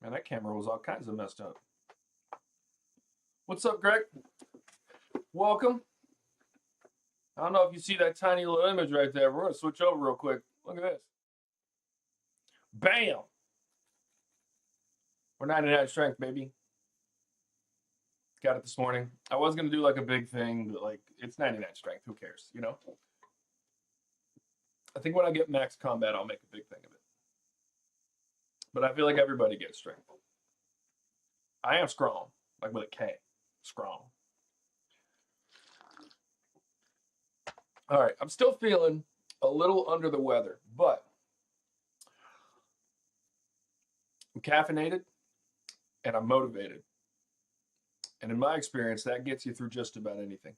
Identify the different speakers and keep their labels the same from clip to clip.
Speaker 1: Man, that camera was all kinds of messed up. What's up, Greg? Welcome. I don't know if you see that tiny little image right there. We're going to switch over real quick. Look at this. Bam! We're 99 strength, baby. Got it this morning. I was going to do like a big thing, but like it's 99 strength. Who cares, you know? I think when I get max combat, I'll make a big thing of it. But I feel like everybody gets strength. I am strong, like with a K. Strong. All right, I'm still feeling a little under the weather, but I'm caffeinated and I'm motivated. And in my experience, that gets you through just about anything.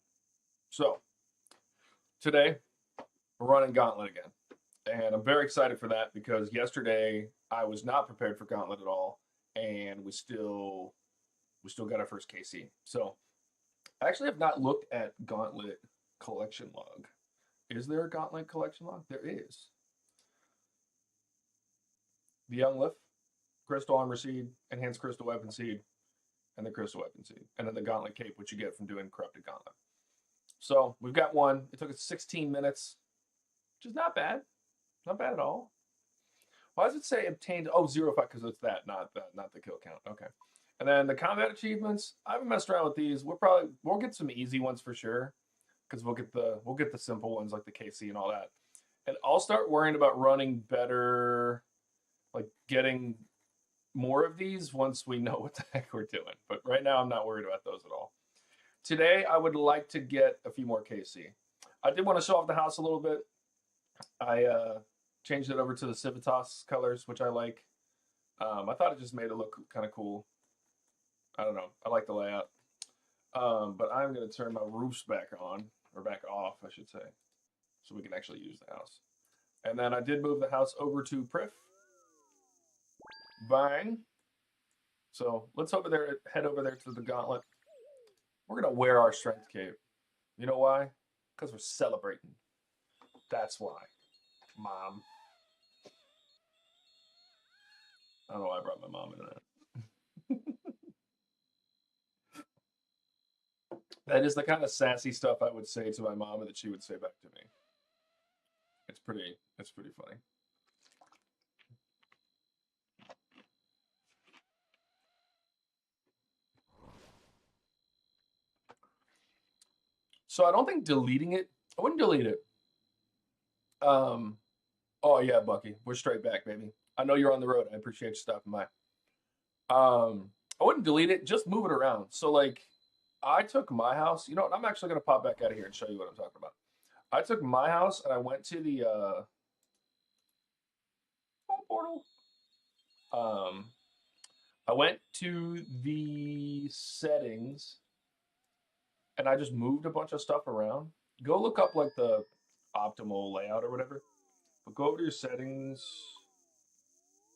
Speaker 1: So today, we're running Gauntlet again. And I'm very excited for that because yesterday I was not prepared for Gauntlet at all. And we still got our first KC. So I actually have not looked at Gauntlet collection log. Is there a Gauntlet collection log? There is. The Young Lift, Crystal Armor Seed, Enhanced Crystal Weapon Seed, and the Crystal Weapon Seed. And then the Gauntlet Cape, which you get from doing Corrupted Gauntlet. So we've got one. It took us 16 minutes, which is not bad. Not bad at all. Why does it say obtained? Oh, 0 5 because it's that, not the kill count. Okay. And then the combat achievements, I haven't messed around with these. We'll get some easy ones for sure, because we'll get the simple ones like the KC and all that. And I'll start worrying about running better, like getting more of these once we know what the heck we're doing. But right now, I'm not worried about those at all. Today, I would like to get a few more KC. I did want to show off the house a little bit. I changed it over to the Civitas colors, which I like. I thought it just made it look kind of cool. I don't know. I like the layout. But I'm going to turn my roofs back on, or back off, I should say, so we can actually use the house. And then I did move the house over to Prif. Bang. So let's head over there to the Gauntlet. We're going to wear our strength cape. You know why? Because we're celebrating. That's why. Mom. I don't know why I brought my mom into that. That is the kind of sassy stuff I would say to my mom and that she would say back to me. It's pretty funny. So I don't think deleting it, I wouldn't delete it. Oh yeah, Bucky, we're straight back, baby. I know you're on the road. I appreciate you stopping by. I wouldn't delete it, just move it around. So like, I took my house. You know what? I'm actually gonna pop back out of here and show you what I'm talking about. I took my house and I went to the portal. I went to the settings and I just moved a bunch of stuff around. Go look up like the optimal layout or whatever. But go over to your settings.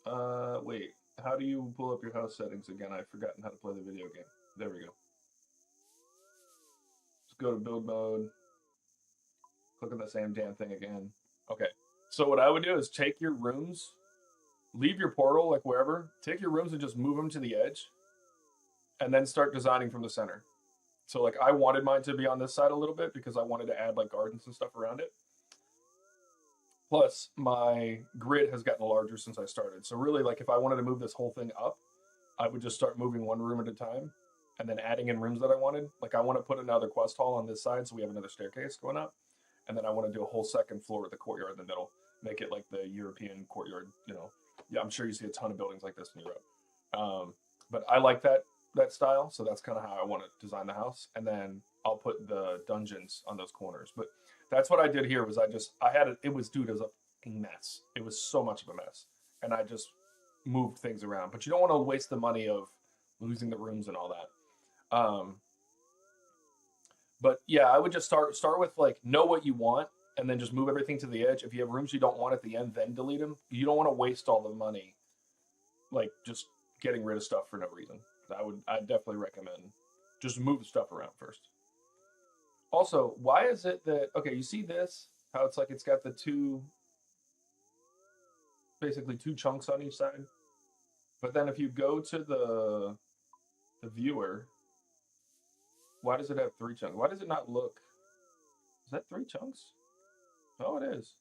Speaker 1: Wait, how do you pull up your house settings again? I've forgotten how to play the video game. There we go. Just go to build mode. Click on the same damn thing again. Okay. So what I would do is take your rooms, leave your portal like wherever, take your rooms and just move them to the edge, and then start designing from the center. So like I wanted mine to be on this side a little bit because I wanted to add like gardens and stuff around it. Plus my grid has gotten larger since I started. So really like if I wanted to move this whole thing up, I would just start moving one room at a time and then adding in rooms that I wanted. Like I want to put another quest hall on this side so we have another staircase going up. And then I want to do a whole second floor with a courtyard in the middle. Make it like the European courtyard, you know. Yeah, I'm sure you see a ton of buildings like this in Europe. But I like that style, so that's kind of how I want to design the house. And then I'll put the dungeons on those corners. But that's what I did here was it was a fucking mess. It was so much of a mess. And I just moved things around. But you don't want to waste the money of losing the rooms and all that. But yeah, I would just start with like know what you want and then just move everything to the edge. If you have rooms you don't want at the end, then delete them. You don't want to waste all the money like just getting rid of stuff for no reason. I'd definitely recommend just move the stuff around first. Also, why is it that, okay, you see this? How it's like it's got the basically two chunks on each side. But then if you go to the viewer, why does it have three chunks? Why does it not look? Is that three chunks? Oh, it is.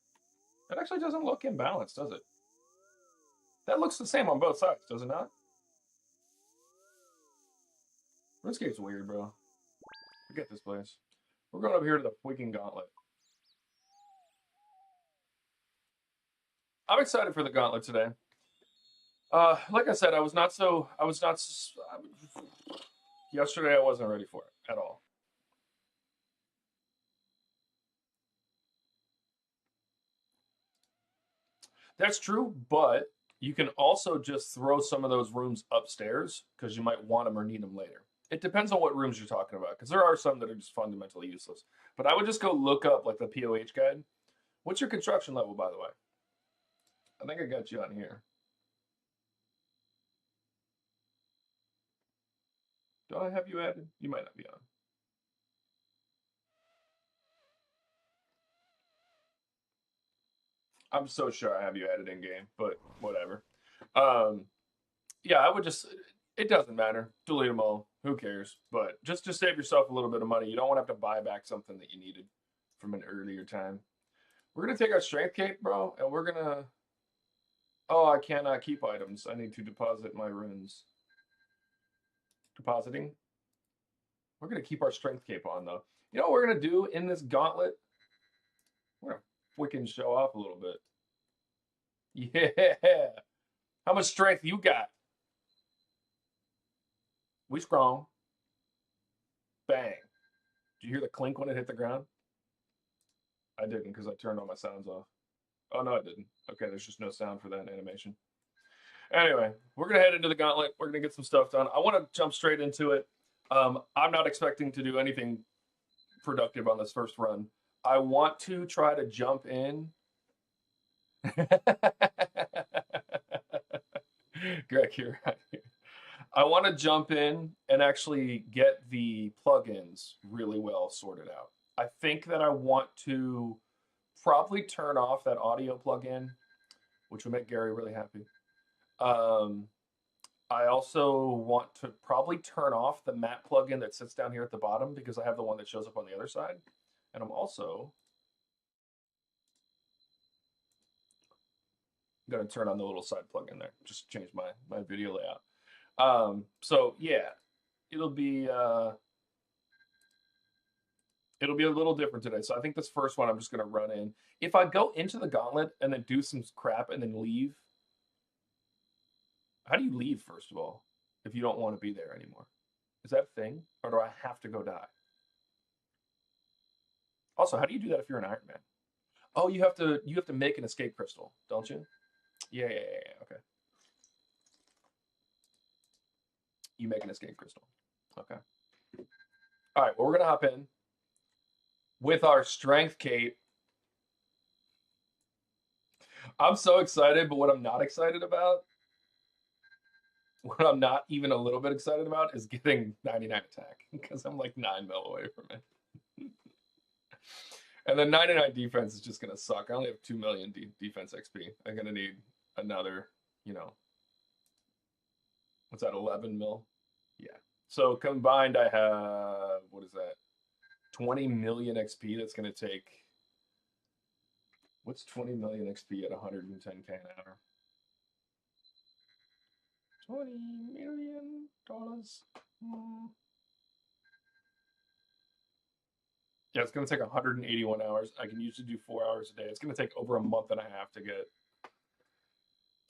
Speaker 1: It actually doesn't look imbalanced, does it? That looks the same on both sides, does it not? RuneScape's weird, bro. Forget this place. We're going over here to the freaking Gauntlet. I'm excited for the Gauntlet today. Like I said, I was not. Yesterday, I wasn't ready for it at all. That's true, but you can also just throw some of those rooms upstairs because you might want them or need them later. It depends on what rooms you're talking about because there are some that are just fundamentally useless. But I would just go look up like the POH guide. What's your construction level, by the way? I think I got you on here. Do I have you added? You might not be on. I'm so sure I have you added in game, but whatever. Um, yeah, I would just. It doesn't matter. Delete them all. Who cares? But just to save yourself a little bit of money, you don't want to have to buy back something that you needed from an earlier time. We're gonna take our strength cape, bro, and we're gonna. Oh, I cannot keep items. I need to deposit my runes. Depositing. We're gonna keep our strength cape on though. You know what we're gonna do in this gauntlet? We're gonna freaking show off a little bit. Yeah. How much strength you got? We strong. Bang. Did you hear the clink when it hit the ground? I didn't because I turned all my sounds off. Oh no, I didn't. Okay, there's just no sound for that animation. Anyway, we're gonna head into the gauntlet. We're gonna get some stuff done. I want to jump straight into it. I'm not expecting to do anything productive on this first run. I want to try to jump in. Greg, you're right. I want to jump in and actually get the plugins really well sorted out. I think that I want to probably turn off that audio plugin, which will make Gary really happy. I also want to probably turn off the map plugin that sits down here at the bottom because I have the one that shows up on the other side. And I'm also going to turn on the little side plugin there. Just change my video layout. So yeah, it'll be a little different today. So I think this first one I'm just going to run in. If I go into the gauntlet and then do some crap and then leave, how do you leave, first of all, if you don't want to be there anymore? Is that a thing? Or do I have to go die? Also, how do you do that if you're an Iron Man? Oh, you have to make an escape crystal, don't you? Yeah. Okay. You make an escape crystal. Okay. All right. Well, we're gonna hop in with our strength cape. I'm so excited, but what I'm not excited about, what I'm not even a little bit excited about, is getting 99 attack because I'm like 9 mil away from it. And then 99 defense is just gonna suck. I only have 2 million defense XP. I'm gonna need another, what's that, 11 mil? Yeah. So combined, I have, what is that? 20 million XP. That's gonna take. What's 20 million XP at 110k an hour? $20 million. Yeah, it's gonna take 181 hours. I can usually do 4 hours a day. It's gonna take over a month and a half to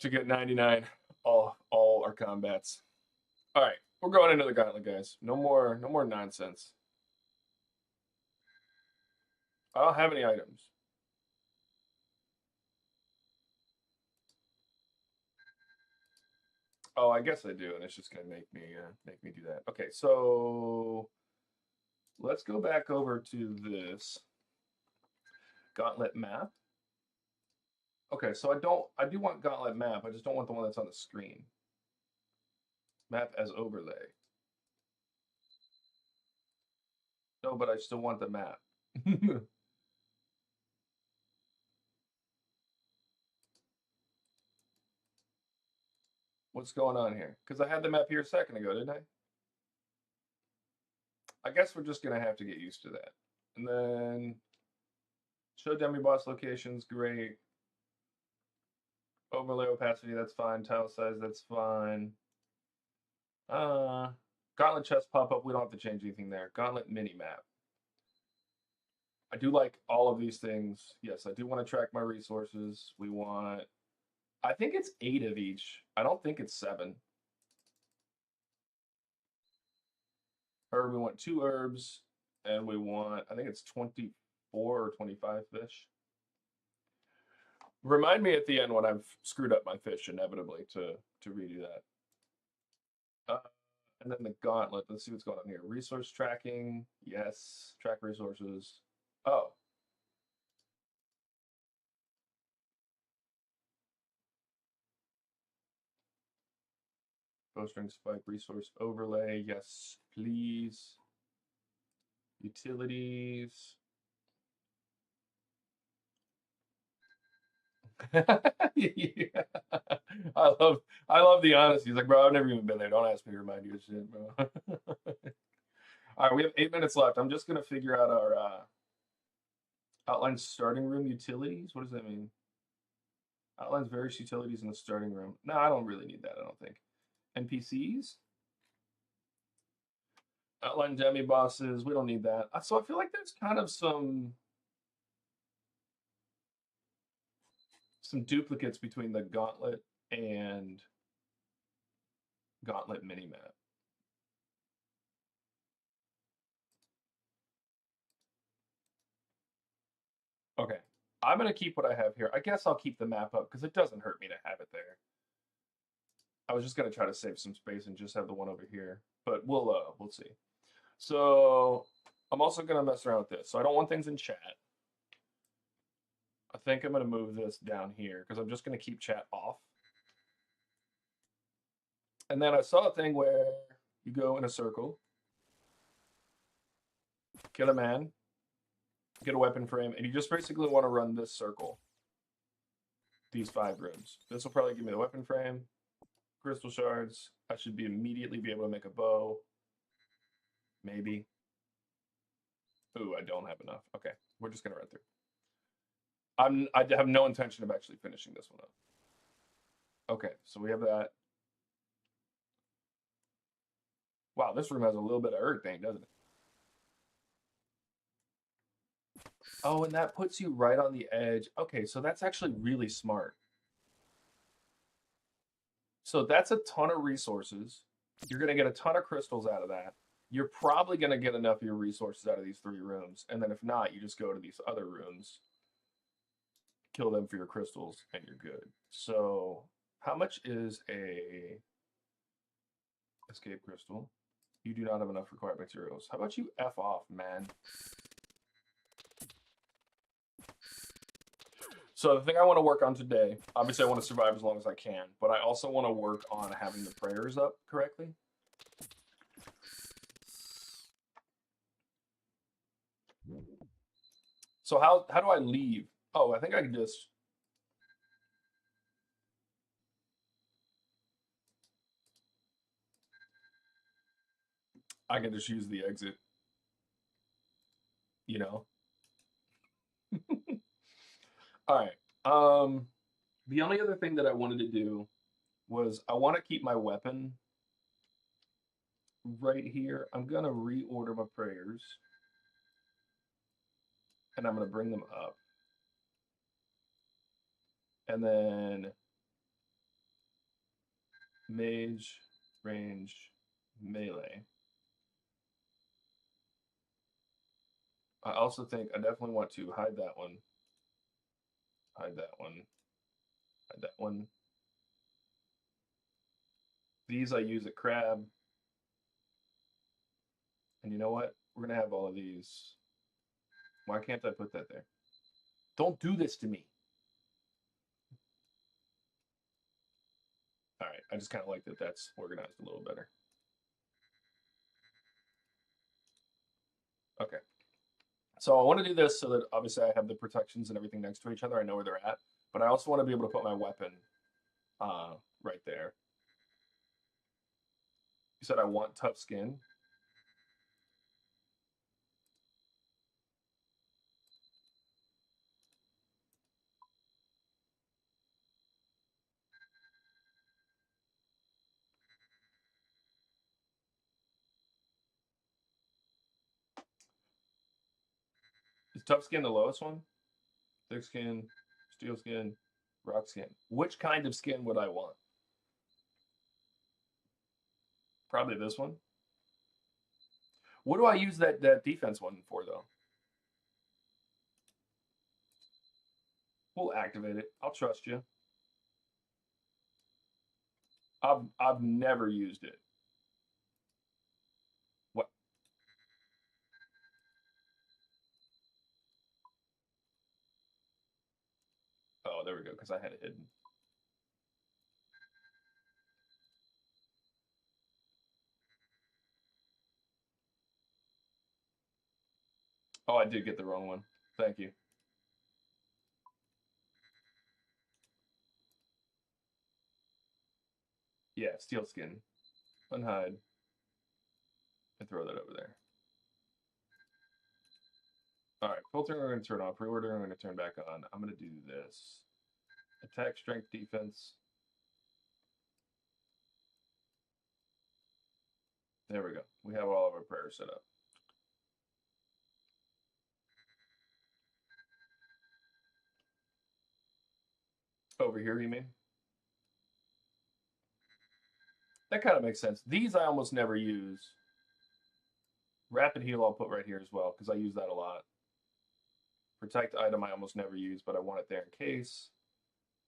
Speaker 1: get 99 all our combats. All right, we're going into the gauntlet, guys. No more nonsense. I don't have any items. Oh, I guess I do, and it's just gonna make me do that. Okay, so let's go back over to this Gauntlet map. Okay, so I do want Gauntlet map. I just don't want the one that's on the screen. Map as overlay. No, but I still want the map. What's going on here? Because I had the map here a second ago, didn't I? I guess we're just gonna have to get used to that. And then show demi boss locations, great. Overlay opacity, that's fine. Tile size, that's fine. Gauntlet chest pop up, we don't have to change anything there. Gauntlet mini map. I do like all of these things. Yes, I do want to track my resources. We want, I think it's 8 of each. I don't think it's 7. Herb, we want 2 herbs, and we want, I think it's 24 or 25 fish. Remind me at the end when I've screwed up my fish inevitably to redo that. And then the gauntlet, let's see what's going on here. Resource tracking, yes. Track resources. Oh. Bowstring spike resource overlay, yes, please. Utilities. Yeah. I love the honesty. He's like, bro, I've never even been there. Don't ask me to remind you of shit, bro. All right, we have 8 minutes left. I'm just gonna figure out our outline starting room utilities. What does that mean? Outlines various utilities in the starting room. No, I don't really need that, I don't think. NPCs? Outline demi bosses. We don't need that. So I feel like there's kind of some duplicates between the Gauntlet and Gauntlet minimap. Okay, I'm gonna keep what I have here. I guess I'll keep the map up because it doesn't hurt me to have it there. I was just gonna try to save some space and just have the one over here, but we'll see. So I'm also gonna mess around with this. So I don't want things in chat. I think I'm gonna move this down here because I'm just gonna keep chat off. And then I saw a thing where you go in a circle, kill a man, get a weapon frame, and you just basically want to run this circle. These 5 rooms. This will probably give me the weapon frame, crystal shards. I should immediately be able to make a bow. Maybe. Ooh, I don't have enough. Okay, we're just gonna run through. I have no intention of actually finishing this one up. Okay, so we have that. Wow, this room has a little bit of earth thing, doesn't it? Oh, and that puts you right on the edge. Okay, so that's actually really smart. So that's a ton of resources. You're going to get a ton of crystals out of that. You're probably going to get enough of your resources out of these 3 rooms. And then if not, you just go to these other rooms, kill them for your crystals, and you're good. So how much is a escape crystal? You do not have enough required materials. How about you F off, man? So the thing I want to work on today, obviously I want to survive as long as I can, but I also want to work on having the prayers up correctly. So how do I leave? Oh, I think I can just... I can just use the exit, you know? All right. The only other thing that I wanted to do was I want to keep my weapon right here. I'm going to reorder my prayers. And I'm going to bring them up. And then mage, range, melee. I also think I definitely want to hide that one. Hide that one. Hide that one. These I use at crab. And you know what? We're going to have all of these. Why can't I put that there? Don't do this to me. All right. I just kind of like that that's organized a little better. Okay. So I want to do this so that obviously I have the protections and everything next to each other. I know where they're at. But I also want to be able to put my weapon right there. You said I want tough skin. Is tough skin the lowest one? Thick skin, steel skin, rock skin. Which kind of skin would I want? Probably this one. What do I use that defense one for though? We'll activate it. I'll trust you. I've never used it. What? Oh, there we go. Because I had it hidden. Oh, I did get the wrong one. Thank you. Yeah, steel skin. Unhide. And throw that over there. All right, filtering we're going to turn off. Reordering I'm going to turn back on. I'm going to do this. Attack, strength, defense. There we go. We have all of our prayers set up. Over here, you mean? That kind of makes sense. These I almost never use. Rapid heal I'll put right here as well because I use that a lot. Protect item I almost never use, but I want it there in case.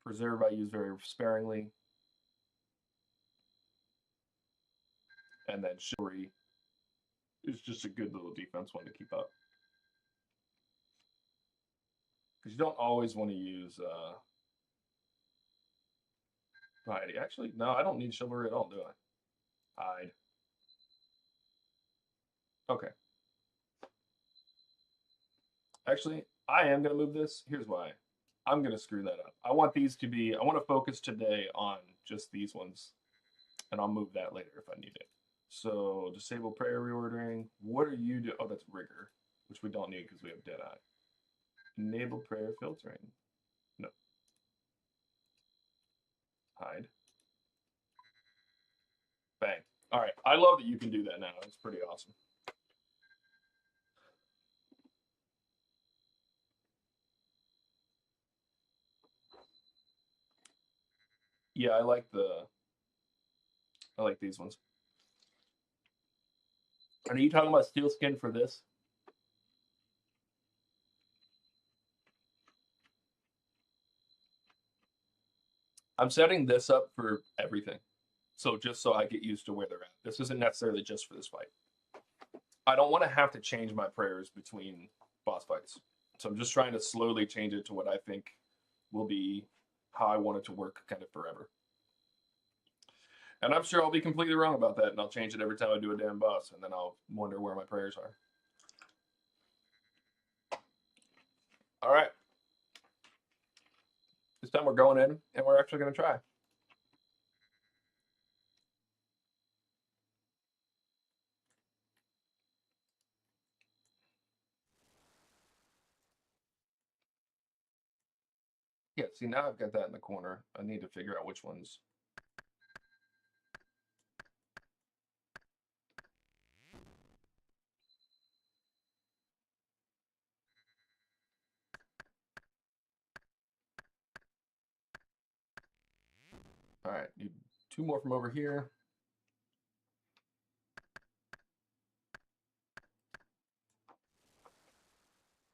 Speaker 1: Preserve I use very sparingly. And then Chivalry is just a good little defense one to keep up. Because you don't always want to use Piety. Actually, no, I don't need Chivalry at all, do I? Hide. Okay. Actually, I am going to move this. Here's why. I'm going to screw that up. I want these to be, I want to focus today on just these ones. And I'll move that later if I need it. So, disable prayer reordering. What are you doing? Oh, that's rigor, which we don't need because we have Deadeye. Enable prayer filtering. No. Hide. Bang. All right. I love that you can do that now. It's pretty awesome. Yeah, I like these ones. And are you talking about steel skin for this? I'm setting this up for everything. So just so I get used to where they're at. This isn't necessarily just for this fight. I don't want to have to change my prayers between boss fights. So I'm just trying to slowly change it to what I think will be how I want it to work kind of forever. And I'm sure I'll be completely wrong about that, and I'll change it every time I do a damn boss, and then I'll wonder where my prayers are. All right. This time we're going in, and we're actually going to try. Yeah, see, now I've got that in the corner. I need to figure out which ones. All right, need 2 more from over here.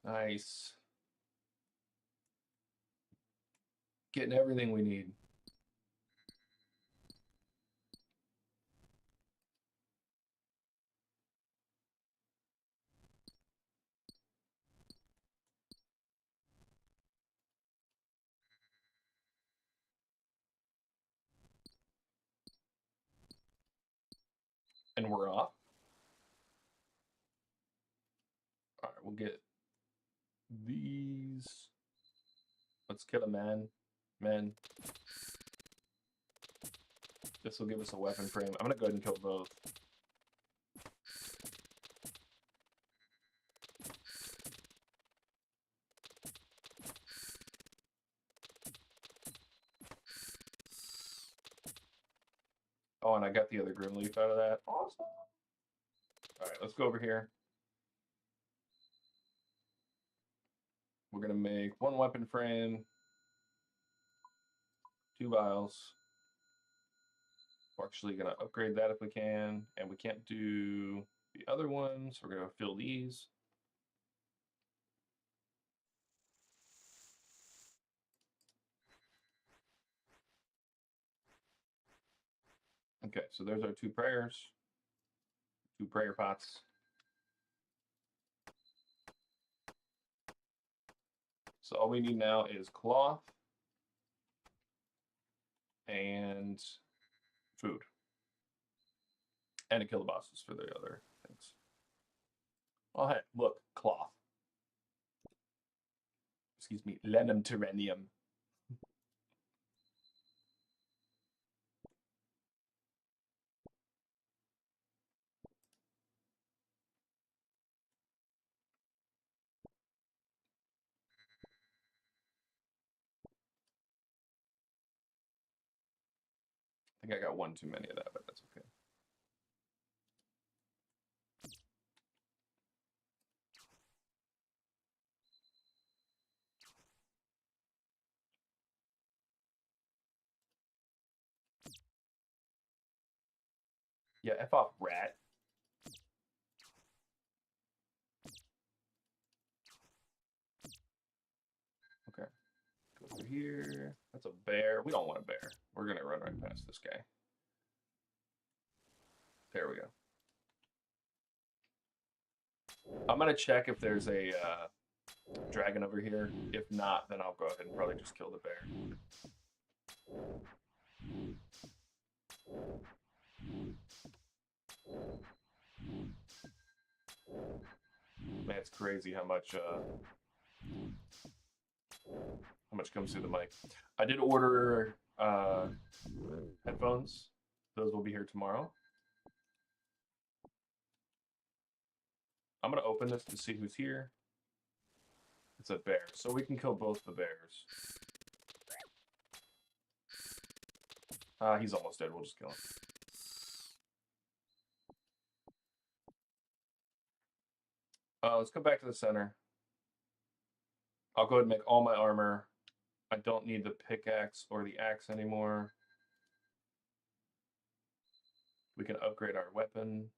Speaker 1: Nice. Getting everything we need. And we're off. All right, we'll get these. Let's kill a man. Man. This will give us a weapon frame. I'm gonna go ahead and kill both. Oh, and I got the other Grim Leaf out of that. Awesome. All right, let's go over here. We're gonna make one weapon frame, 2 vials. We're actually gonna upgrade that if we can, and we can't do the other ones. We're gonna fill these. Okay, so there's our 2 prayers, 2 prayer pots. So all we need now is cloth and food, and to kill the bosses for the other things. Oh, hey, look, cloth. Excuse me, Lenum Tyrannium. I think I got one too many of that, but that's okay. Yeah, F off, rat. Okay. Go over here. That's a bear. We don't want a bear. We're going to run right past this guy. There we go. I'm going to check if there's a dragon over here. If not, then I'll go ahead and probably just kill the bear. Man, it's crazy how much comes through the mic. I did order headphones. Those will be here tomorrow. I'm going to open this to see who's here. It's a bear, so we can kill both the bears. He's almost dead. We'll just kill him. Let's go back to the center. I'll go ahead and make all my armor. I don't need the pickaxe or the axe anymore. We can upgrade our weapon.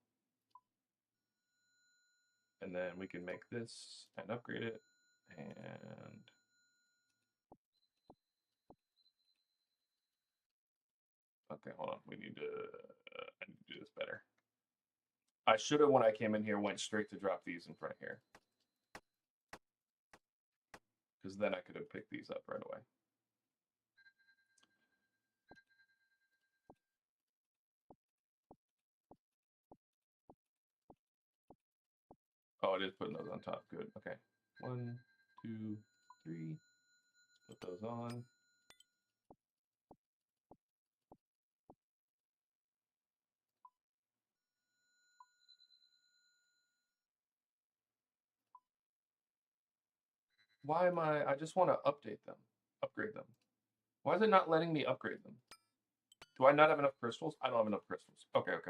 Speaker 1: And then we can make this and upgrade it. And okay, hold on. I need to do this better. I should have, when I came in here, went straight to drop these in front here. Because then I could have picked these up right away. Oh, it is putting those on top. Good. Okay. 1, 2, 3. Put those on. Why am I just want to update them, upgrade them. Why is it not letting me upgrade them? Do I not have enough crystals? I don't have enough crystals. Okay. So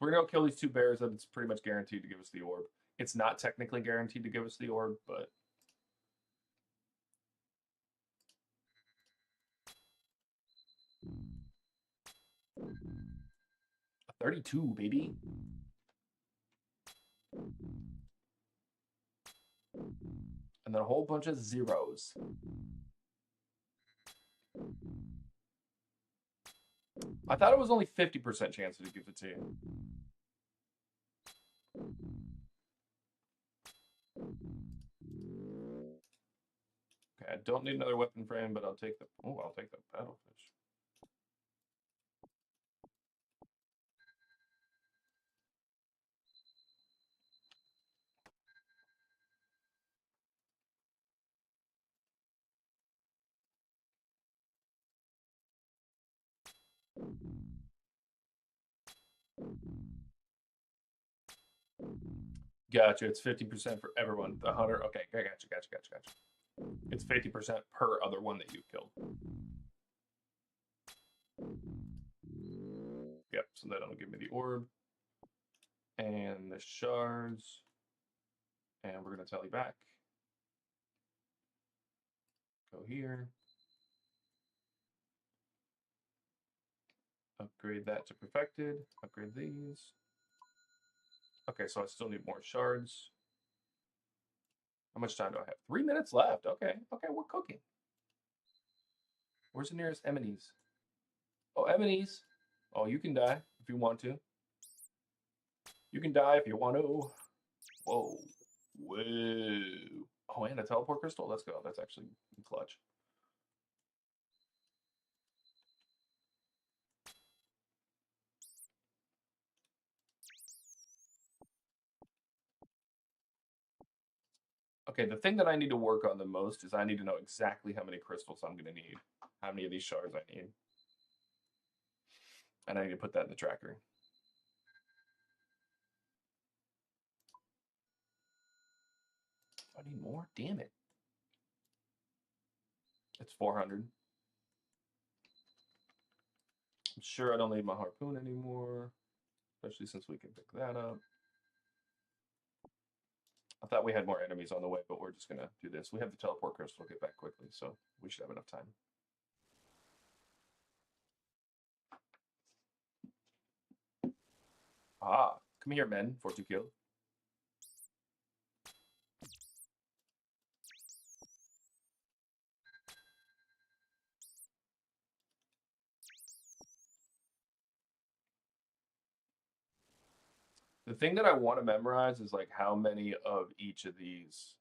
Speaker 1: we're gonna go kill these 2 bears that it's pretty much guaranteed to give us the orb. It's not technically guaranteed to give us the orb, but 32, baby. And then a whole bunch of zeros. I thought it was only 50% chance that it gives it to you. Okay, I don't need another weapon frame, but I'll take the paddlefish. Gotcha. It's 50% for everyone. The hunter. Okay, gotcha. It's 50% per other one that you killed. Yep. So that'll give me the orb and the shards, and we're gonna tally back. Go here. Upgrade that to perfected. Upgrade these. Okay, so I still need more shards. How much time do I have? 3 minutes left. Okay, we're cooking. Where's the nearest Emmonies? Oh, Emmonies. Oh, you can die if you want to. You can die if you want to. Whoa. Oh, and a teleport crystal? Let's go. That's actually clutch. Okay, the thing that I need to work on the most is I need to know exactly how many crystals I'm going to need. How many of these shards I need. And I need to put that in the tracker. I need more? Damn it. It's 400. I'm sure I don't need my harpoon anymore, especially since we can pick that up. I thought we had more enemies on the way, but we're just going to do this. We have the teleport crystal to get back quickly, so we should have enough time. Ah, come here, men, for to kill. The thing that I want to memorize is like how many of each of these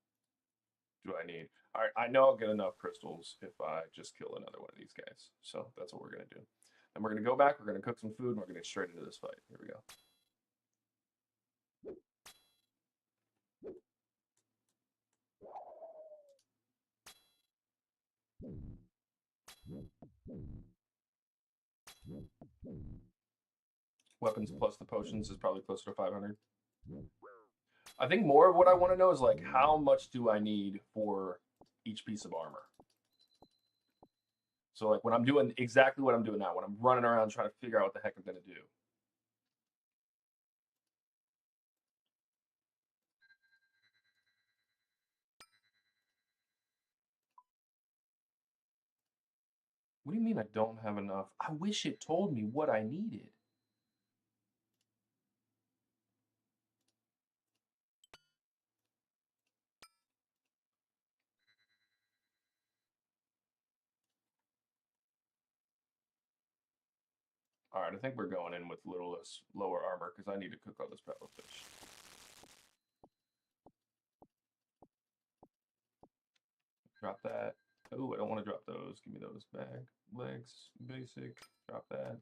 Speaker 1: do I need? All right, I know I'll get enough crystals if I just kill another one of these guys. So that's what we're going to do. And we're going to go back, we're going to cook some food, and we're going to get straight into this fight. Here we go. Weapons plus the potions is probably closer to 500. I think more of what I want to know is like how much do I need for each piece of armor? So like when I'm doing exactly what I'm doing now, when I'm running around trying to figure out what the heck I'm going to do. What do you mean I don't have enough? I wish it told me what I needed. All right, I think we're going in with lower armor because I need to cook all this pepper fish. Drop that. Oh, I don't want to drop those. Give me those back. Legs, basic. Drop that.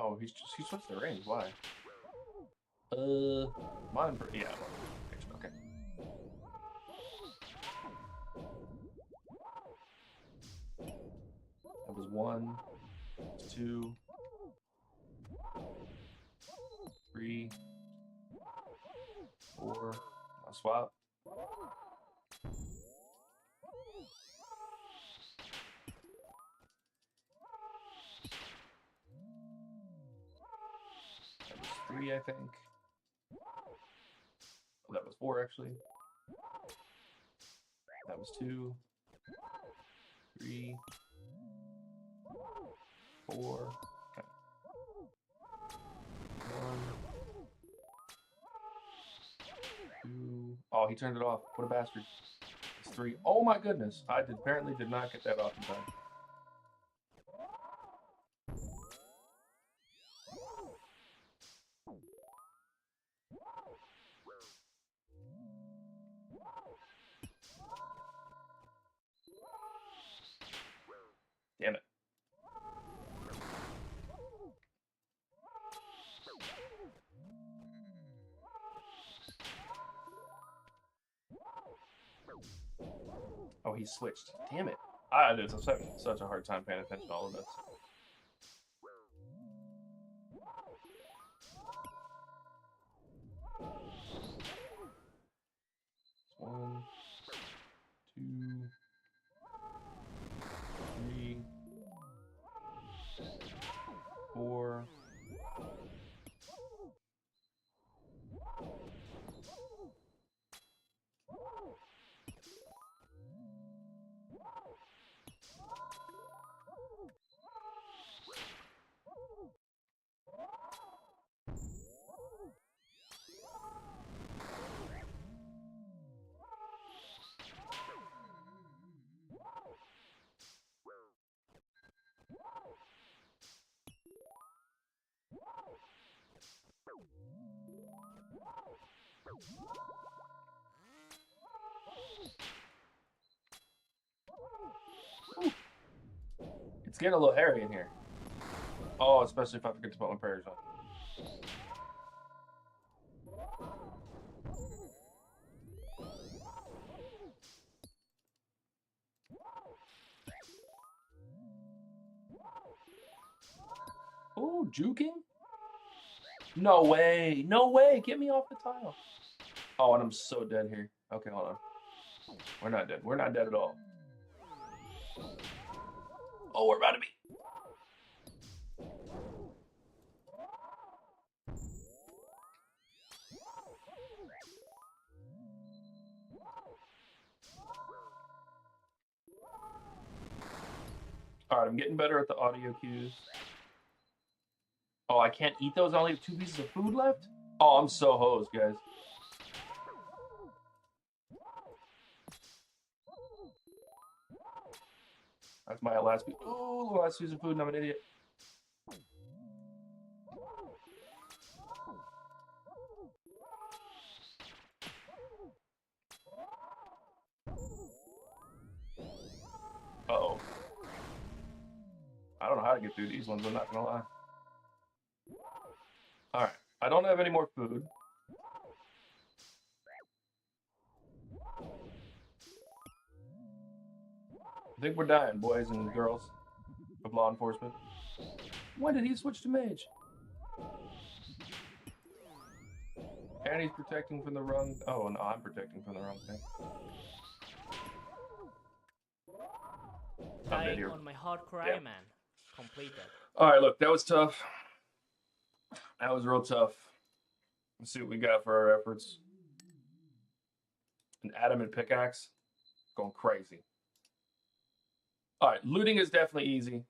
Speaker 1: Oh, he switched the range. Why? Mine. Yeah. Okay. That was 1, 2, 3, 4. I'll swap. That was 3, I think. That was 4, actually. That was 2, 3, 4. Okay. 1, 2. Oh, he turned it off. What a bastard. It's 3. Oh my goodness. I apparently did not get that off in time. Damn it. Oh, he switched. Damn it. I'm having such a hard time paying attention to all of this. One, 2, 3, 4. It's getting a little hairy in here. Oh, especially if I forget to put my prayers on. Oh, juking? No way. No way. Get me off the tile. Oh, and I'm so dead here. Okay, hold on. We're not dead. We're not dead at all. Oh, we're about to be. All right, I'm getting better at the audio cues. Oh, I can't eat those? I only have 2 pieces of food left? Oh, I'm so hosed, guys. That's my last piece. Oh, last piece of food, and I'm an idiot. Uh-oh. I don't know how to get through these ones, I'm not gonna lie. All right, I don't have any more food. I think we're dying, boys and girls of law enforcement. When did he switch to mage? And he's protecting from the wrong... Oh, no, I'm protecting from the wrong thing.
Speaker 2: Dying on my hardcore Iron Man. Completed.
Speaker 1: Alright, look, that was tough. That was real tough. Let's see what we got for our efforts. An adamant pickaxe. Going crazy. Alright, looting is definitely easy.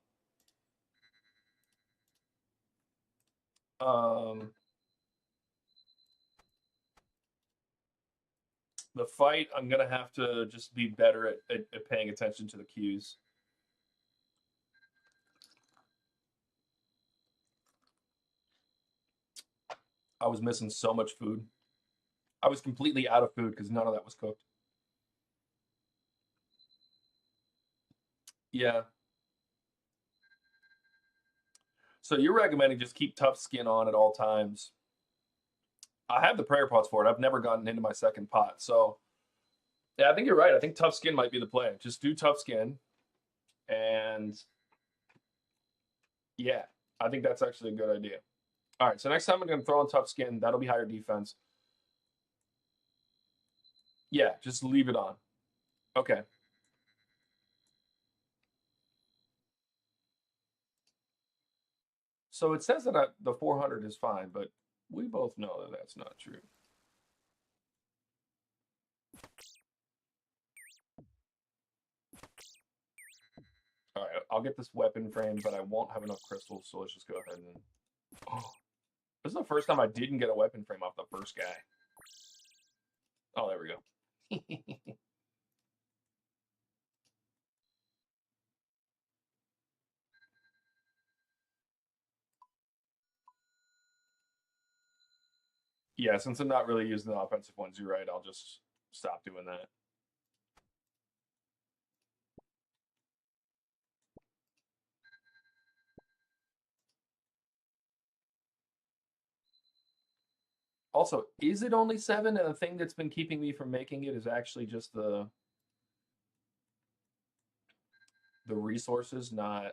Speaker 1: The fight, I'm going to have to just be better at paying attention to the cues. I was missing so much food. I was completely out of food because none of that was cooked. Yeah. So you're recommending just keep tough skin on at all times. I have the prayer pots for it. I've never gotten into my second pot. So, yeah, I think you're right. I think tough skin might be the play. Just do tough skin. And, yeah, I think that's actually a good idea. All right, so next time I'm going to throw in tough skin. That'll be higher defense. Yeah, just leave it on. Okay. So it says that the 400 is fine, but we both know that that's not true. All right, I'll get this weapon frame, but I won't have enough crystals, so let's just go ahead and... Oh, this is the first time I didn't get a weapon frame off the first guy. Oh, there we go. Yeah, since I'm not really using the offensive ones, you're right, I'll just stop doing that. Also, is it only 7? And the thing that's been keeping me from making it is actually just the resources, not,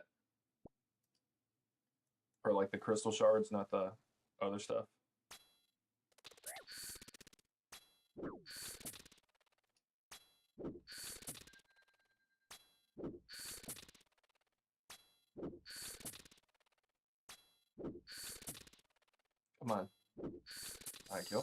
Speaker 1: or like the crystal shards, not the other stuff. Come on. Thank you.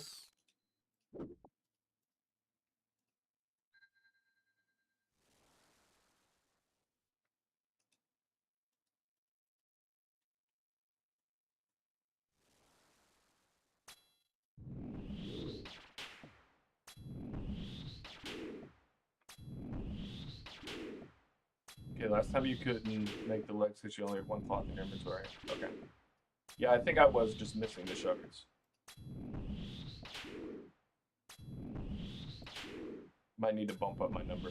Speaker 1: Okay, last time you couldn't make the legs because you only had 1 clock in your inventory. Okay. Yeah, I think I was just missing the shards. Might need to bump up my number.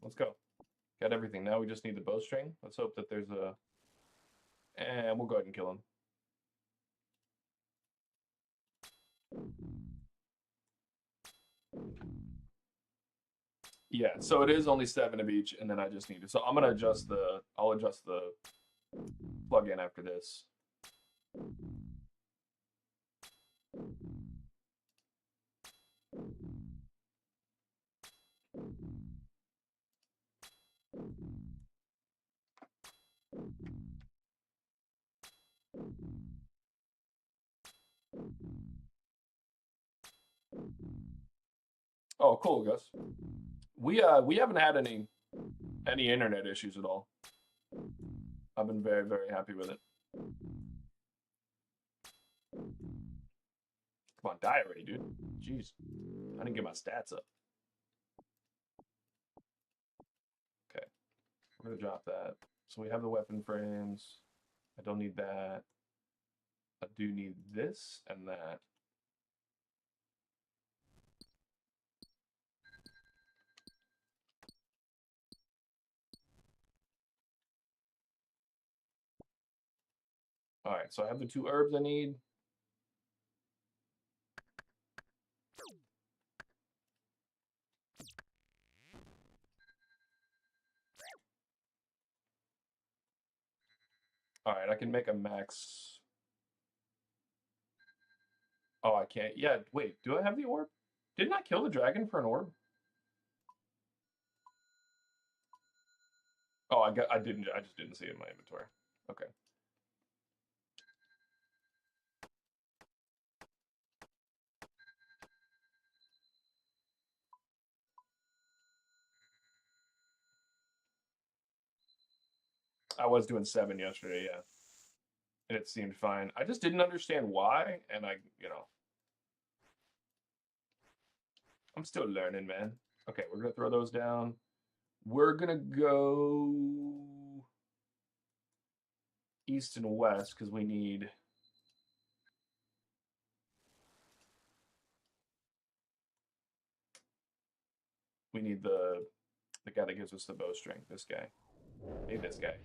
Speaker 1: Let's go. Got everything. Now we just need the bowstring. Let's hope that there's a... And we'll go ahead and kill him. Yeah, so it is only 7 of each, and then I just need to... So I'm going to adjust the... I'll adjust the plug-in after this. Oh, cool, Gus. We haven't had any internet issues at all. I've been very, very happy with it. Come on, die already, dude. Jeez. I didn't get my stats up. Okay. We're gonna drop that. So we have the weapon frames. I don't need that. I do need this and that. All right, so I have the 2 herbs I need. All right, I can make a max. Oh, I can't. Yeah, wait, do I have the orb? Didn't I kill the dragon for an orb? Oh, I just didn't see it in my inventory. Okay. I was doing 7 yesterday, yeah. And it seemed fine. I just didn't understand why, and I'm still learning, man. Okay, we're gonna throw those down. We're gonna go east and west because we need the guy that gives us the bowstring. This guy. Hey, this guy.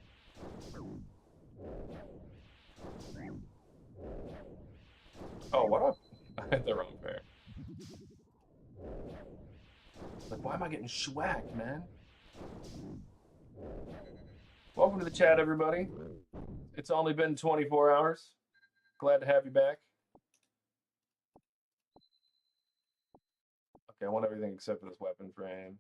Speaker 1: Oh, what? I had the wrong pair. Like, why am I getting schwacked, man? Welcome to the chat, everybody. It's only been 24 hours. Glad to have you back. Okay, I want everything except for this weapon frame.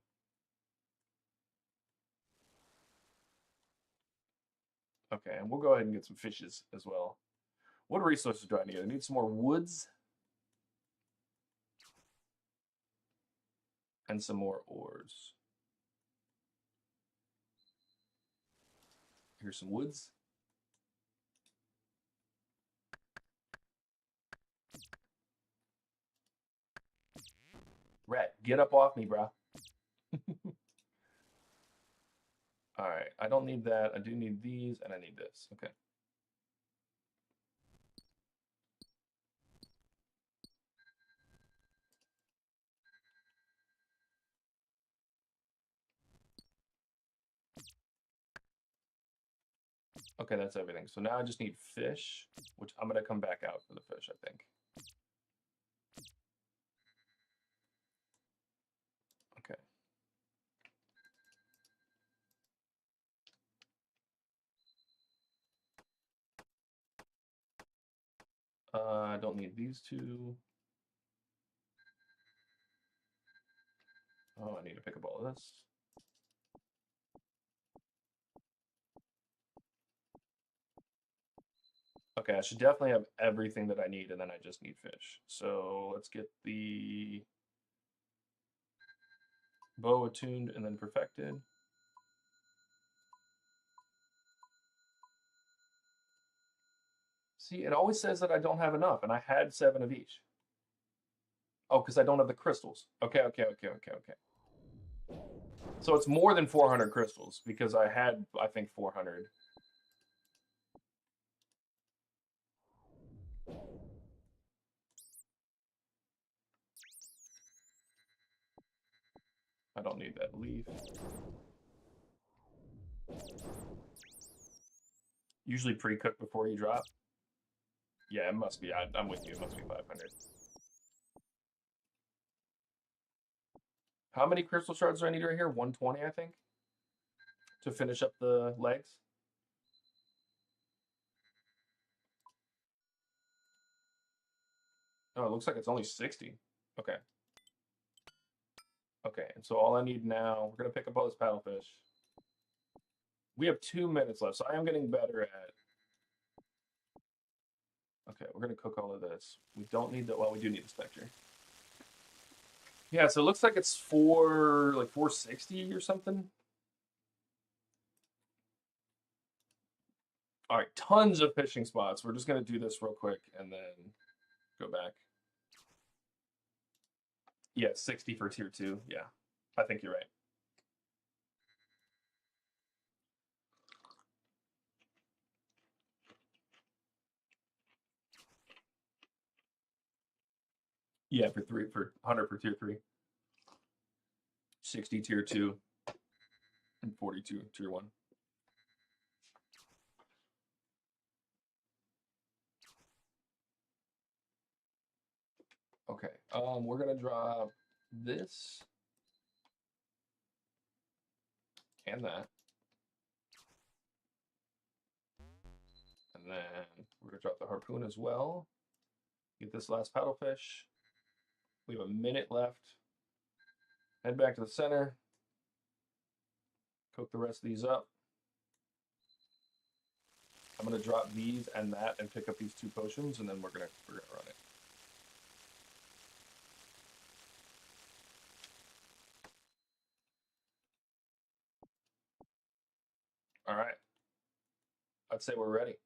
Speaker 1: Okay, and we'll go ahead and get some fishes as well. What resources do I need? I need some more woods. And some more ores. Here's some woods. Rat, get up off me, bro. All right, I don't need that. I do need these, and I need this. Okay. Okay, that's everything. So now I just need fish, which I'm gonna come back out for the fish, I think. Okay. I don't need these two. Oh, I need to pick up all of this. Okay, I should definitely have everything that I need, and then I just need fish. So let's get the bow attuned and then perfected. See, it always says that I don't have enough, and I had 7 of each. Oh, because I don't have the crystals. Okay. So it's more than 400 crystals, because I had, I think, 400. I don't need that leaf. Usually pre-cooked before you drop. Yeah, it must be. I'm with you. It must be 500. How many crystal shards do I need right here? 120, I think, to finish up the legs. Oh, it looks like it's only 60. Okay. Okay, and so all I need now, we're gonna pick up all this paddlefish. We have 2 minutes left, so I am getting better at. Okay, we're gonna cook all of this. We don't need the. Well, we do need the spectre. Yeah, so it looks like it's 460 or something. All right, tons of fishing spots. We're just gonna do this real quick and then go back. Yeah, 60 for tier 2. Yeah, I think you're right. Yeah, for 100 for tier 3. 60 tier 2 and 42 tier 1. Okay, we're gonna drop this and that. And then we're gonna drop the harpoon as well. Get this last paddlefish. We have a minute left. Head back to the center. Cook the rest of these up. I'm gonna drop these and that and pick up these 2 potions, and then we're gonna run it. All right. I'd say we're ready.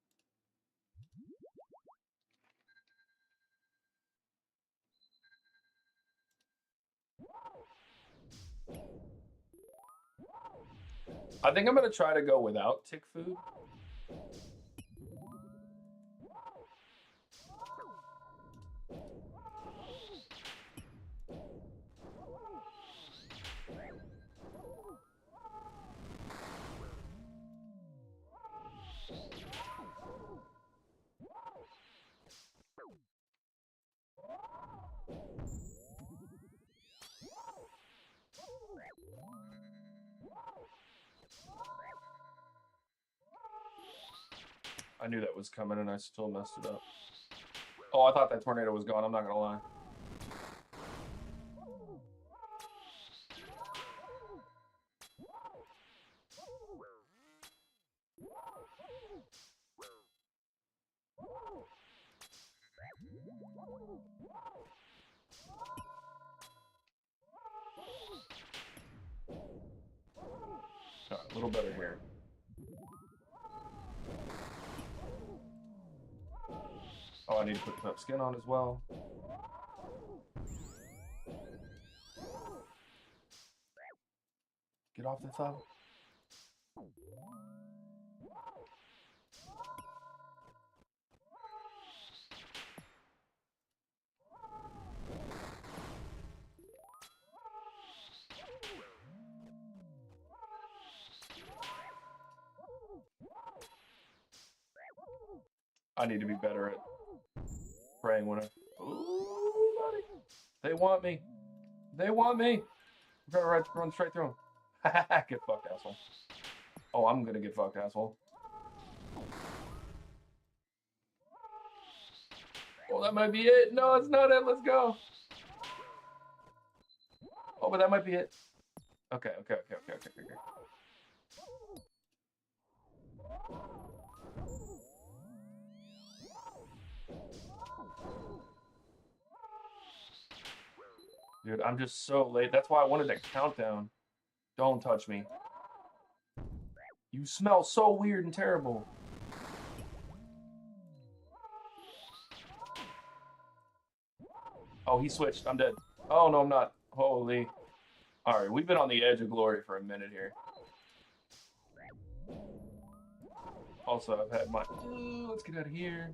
Speaker 1: I think I'm gonna try to go without tick food. I knew that was coming and I still messed it up. Oh, I thought that tornado was gone. I'm not gonna lie. little better here. Oh, I need to put the skin on as well. Get off the top. I need to be better at praying when I... Ooh, buddy. They want me. They want me. We're gonna run straight through them. Get fucked, asshole. Oh, I'm gonna get fucked, asshole. Oh, that might be it. No, it's not it. Let's go. Oh, but that might be it. Okay. Dude, I'm just so late. That's why I wanted that countdown. Don't touch me. You smell so weird and terrible. Oh, he switched. I'm dead. Oh, no, I'm not. Holy. All right, we've been on the edge of glory for a minute here. Also, I've had my... let's get out of here.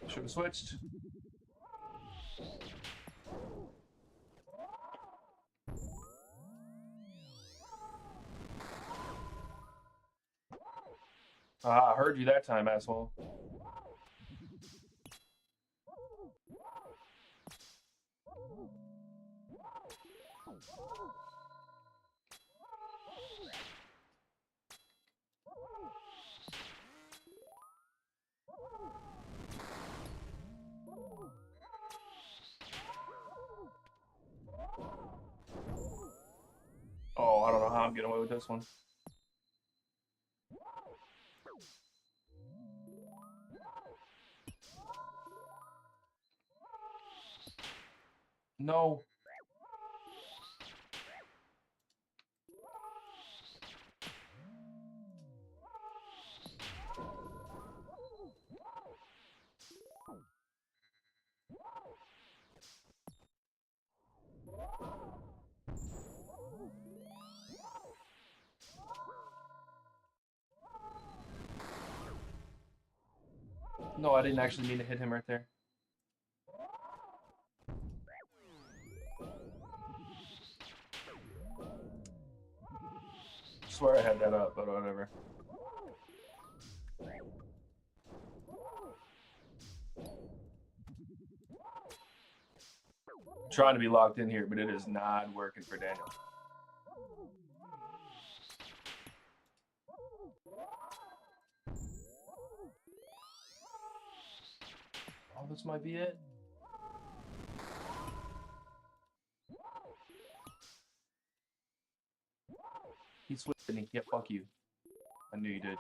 Speaker 1: Should have switched. I heard you that time, asshole. Oh, I don't know how I'm getting away with this one. No. No, I didn't actually mean to hit him right there. I swear I had that up, but whatever. I'm trying to be locked in here, but it is not working for Daniel. Oh, this might be it. He switched me. Yeah, fuck you. I knew you did.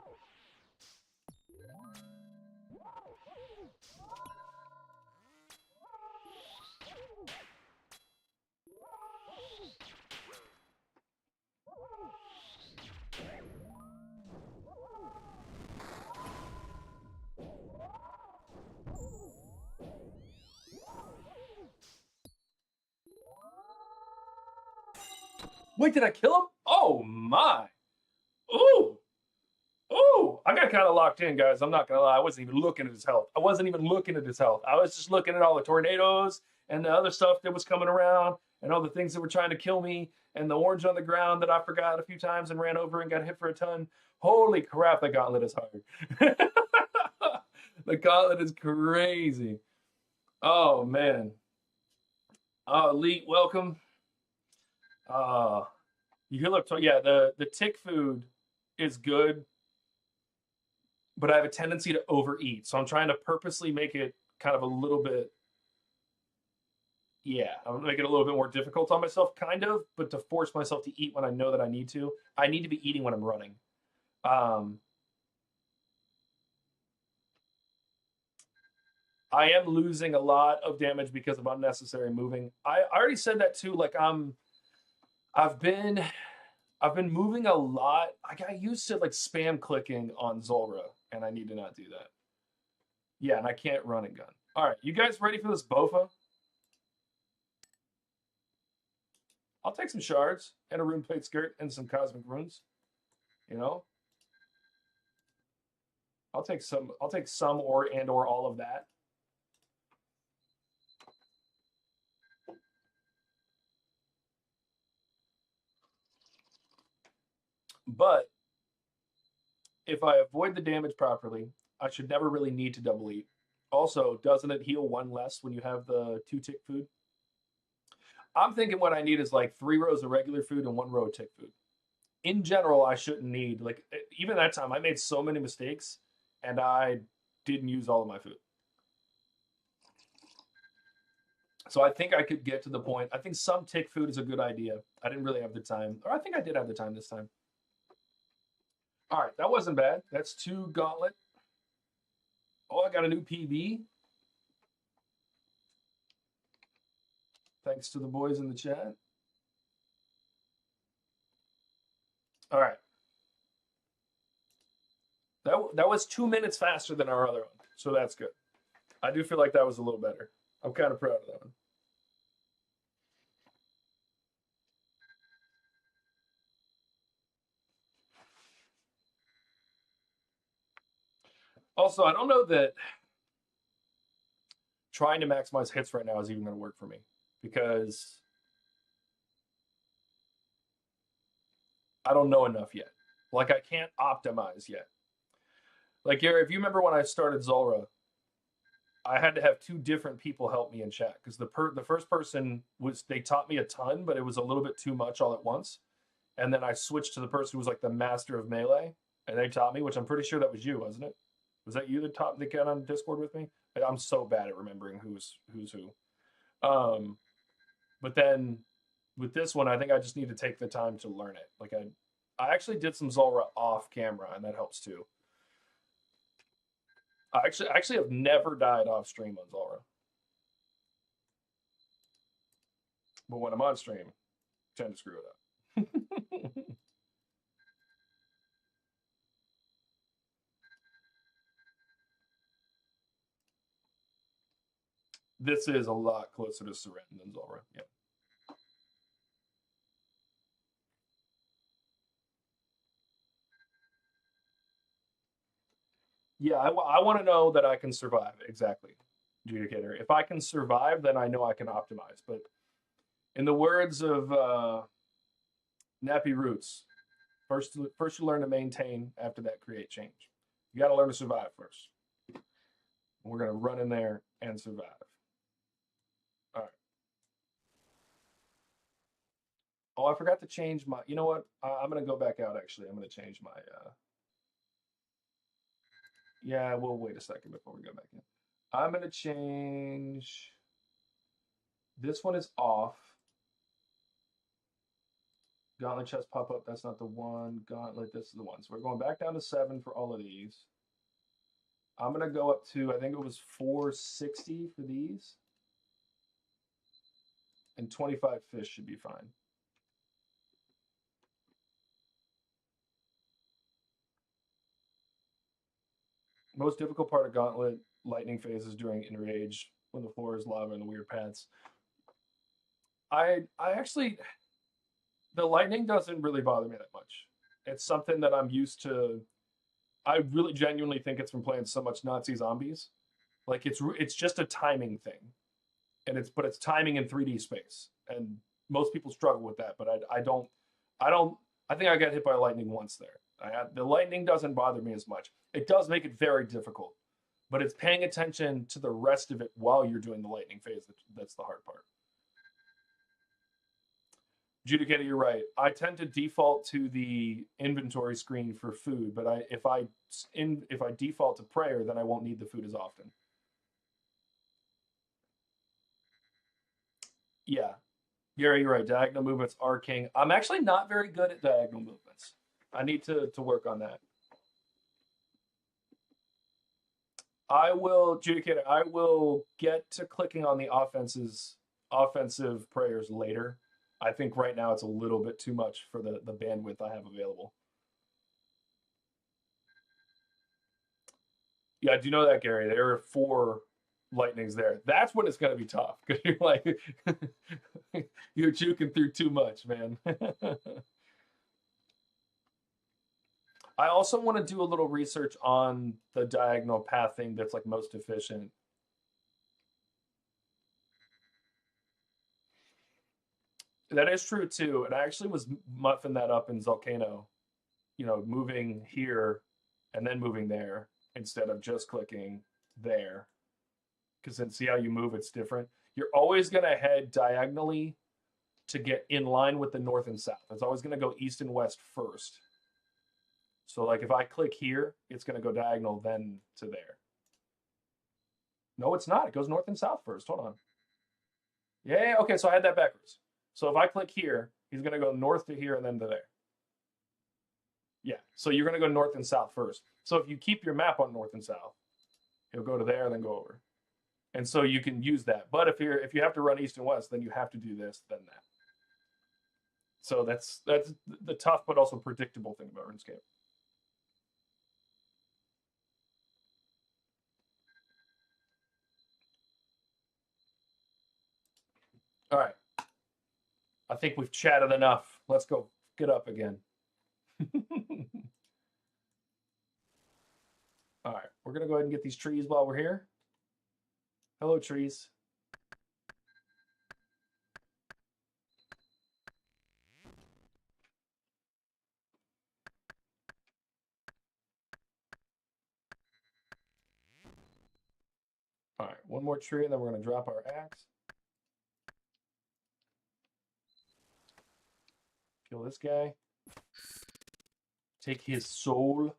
Speaker 1: Wait, did I kill him? Oh my. Ooh. Ooh. I got kind of locked in, guys. I'm not going to lie. I wasn't even looking at his health. I was just looking at all the tornadoes and the other stuff that was coming around and all the things that were trying to kill me and the orange on the ground that I forgot a few times and ran over and got hit for a ton. Holy crap, the Gauntlet is hard. The Gauntlet is crazy. Oh, man. Elite, welcome. You look, yeah, the tick food is good, but I have a tendency to overeat. So I'm trying to purposely make it kind of a little bit, yeah, I'm gonna make it a little bit more difficult on myself, kind of, but to force myself to eat when I know that I need to. I need to be eating when I'm running. I am losing a lot of damage because of unnecessary moving. I already said that too. Like I've been I've been moving a lot. I got used to like spam clicking on Zulra, and I need to not do that. Yeah, and I can't run and gun. All right, you guys ready for this Bofa? I'll take some shards and a rune plate skirt and some cosmic runes. You know, I'll take some. I'll take some or all of that. But if I avoid the damage properly, I should never really need to double eat. Also, doesn't it heal one less when you have the 2 tick food? I'm thinking what I need is like 3 rows of regular food and 1 row of tick food. In general, I shouldn't need like even that time I made so many mistakes and I didn't use all of my food. So I think I could get to the point. I think some tick food is a good idea. I didn't really have the time, or I think I did have the time this time. All right, that wasn't bad. That's 2 Gauntlet. Oh, I got a new PB. Thanks to the boys in the chat. All right. That was 2 minutes faster than our other one, so that's good. I do feel like that was a little better. I'm kind of proud of that one. Also, I don't know that trying to maximize hits right now is even going to work for me because I don't know enough yet. Like I can't optimize yet. Like Gary, if you remember when I started Zulra, I had to have 2 different people help me in chat because the first person was they taught me a ton, but it was a little bit too much all at once. And then I switched to the person who was like the master of melee, and they taught me, which I'm pretty sure that was you, wasn't it? Was that you that taught that got on Discord with me? I'm so bad at remembering who's who. But then with this one, I think I just need to take the time to learn it. Like I actually did some Zulra off camera, and that helps too. I actually have never died off stream on Zulra, but when I'm on stream, I tend to screw it up. This is a lot closer to Seren than Zulra. Yeah. Yeah, I want to know that I can survive. Exactly, Judicator. If I can survive, then I know I can optimize. But in the words of Nappy Roots, first you learn to maintain, after that create change. You got to learn to survive first. We're going to run in there and survive. All right. Oh, I forgot to change my, you know what? I'm going to go back out actually. I'm going to change my, yeah, we'll wait a second before we go back in. I'm going to change, this one is off. Gauntlet chest pop up, that's not the one. Gauntlet, this is the one. So we're going back down to 7 for all of these. I'm going to go up to, I think it was 460 for these. And 25 fish should be fine. Most difficult part of Gauntlet, lightning phases during enrage, when the floor is lava and the weird paths. I actually, the lightning doesn't really bother me that much. It's something that I'm used to. I really genuinely think it's from playing so much Nazi zombies. Like it's just a timing thing, and it's timing in 3D space, and most people struggle with that. But I don't. I think I got hit by lightning once there. The lightning doesn't bother me as much. It does make it very difficult, but it's paying attention to the rest of it while you're doing the lightning phase that's the hard part. Judicator, you're right. I tend to default to the inventory screen for food, but if I default to prayer, then I won't need the food as often. Yeah, Gary, you're right. Diagonal movements are king. I'm actually not very good at diagonal movements. I need to work on that. I will, Judicator, I will get to clicking on the offensive prayers later. I think right now it's a little bit too much for the bandwidth I have available. Yeah, I do know that, Gary. There are 4 lightnings there. That's when it's going to be tough because you're like, you're juking through too much, man. I also want to do a little research on the diagonal pathing that's like most efficient. That is true too. And I actually was muffing that up in Zolcano, you know, moving here and then moving there instead of just clicking there. Because then see how you move, it's different. You're always going to head diagonally to get in line with the north and south. It's always going to go east and west first. So like if I click here, it's going to go diagonal then to there. No, it's not. It goes north and south first. Hold on. Yeah, okay, so I had that backwards. So if I click here, he's going to go north to here and then to there. Yeah, so you're going to go north and south first. So if you keep your map on north and south, he'll go to there and then go over. And so you can use that. But if you have to run east and west, then you have to do this, then that. So that's the tough but also predictable thing about RuneScape. All right. I think we've chatted enough. Let's go get up again. All right, we're going to go ahead and get these trees while we're here. Hello, trees. All right, one more tree, and then we're going to drop our axe. Kill this guy. Take his soul.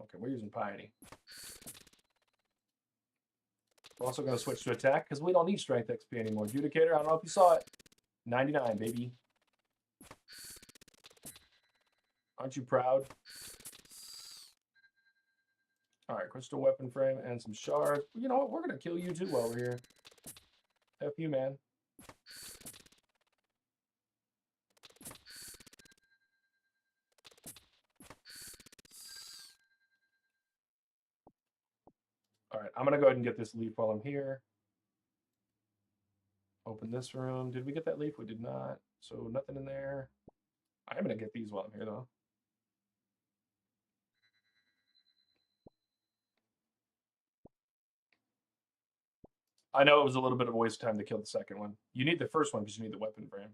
Speaker 1: Okay, we're using piety. We're also going to switch to attack because we don't need strength XP anymore. Judicator, I don't know if you saw it. 99, baby. Aren't you proud? All right, crystal weapon frame and some shards. You know what? We're going to kill you too while we're here. F you, man. All right, I'm going to go ahead and get this leaf while I'm here. Open this room. Did we get that leaf? We did not. So nothing in there. I'm going to get these while I'm here, though. I know it was a little bit of a waste of time to kill the second one. You need the first one because you need the weapon frame.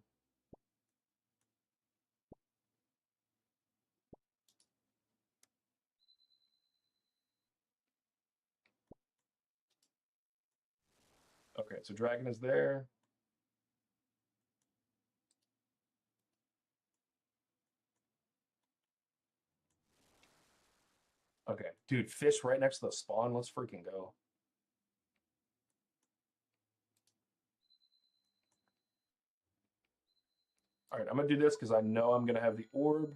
Speaker 1: Okay, so dragon is there. Okay, dude, fish right next to the spawn. Let's freaking go. All right, I'm going to do this because I know I'm going to have the orb.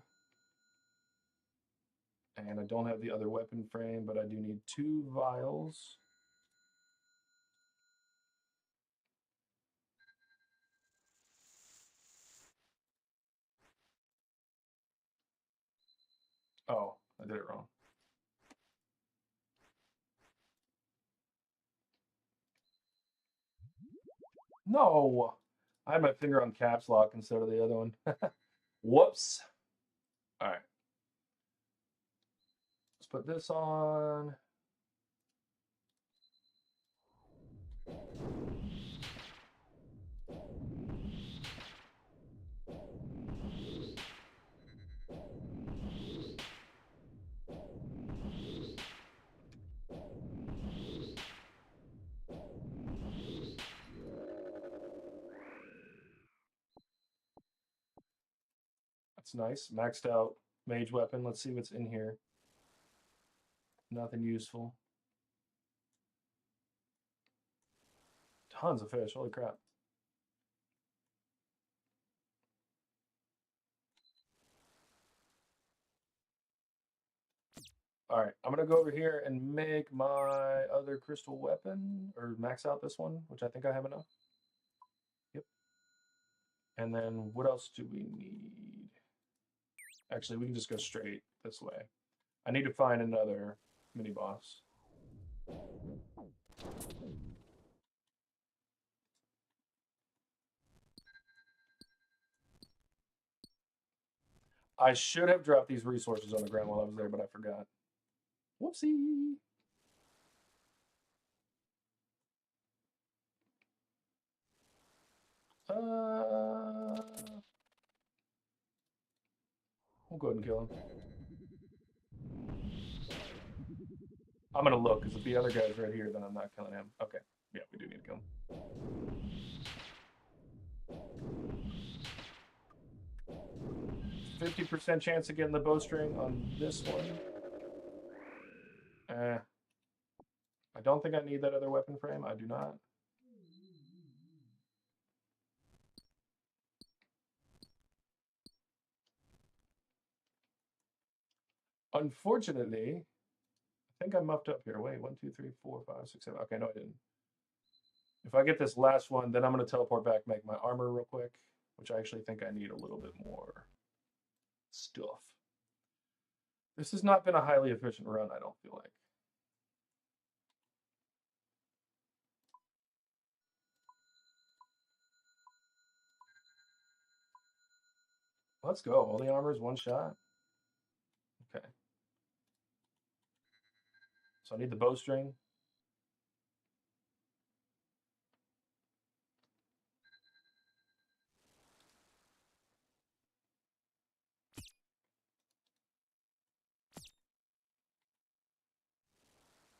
Speaker 1: And I don't have the other weapon frame, but I do need 2 vials. Oh, I did it wrong. No! I had my finger on caps lock instead of the other one. Whoops. All right. Let's put this on. That's nice. Maxed out mage weapon. Let's see what's in here. Nothing useful. Tons of fish. Holy crap. All right, I'm gonna go over here and make my other crystal weapon, or max out this one, which I think I have enough. Yep. And then what else do we need? Actually, we can just go straight this way. I need to find another mini boss. I should have dropped these resources on the ground while I was there, but I forgot. Whoopsie. We'll go ahead and kill him. I'm gonna look, because if the other guy's right here, then I'm not killing him. Okay. Yeah, we do need to kill him. 50% chance of getting the bowstring on this one. I don't think I need that other weapon frame. I do not. Unfortunately, I think I muffed up here. Wait, 1, 2, 3, 4, 5, 6, 7. Okay, no, I didn't. If I get this last one, then I'm going to teleport back, make my armor real quick, which I actually think I need a little bit more stuff. This has not been a highly efficient run, I don't feel like. Let's go. All the armor is one shot. Okay. So I need the bowstring.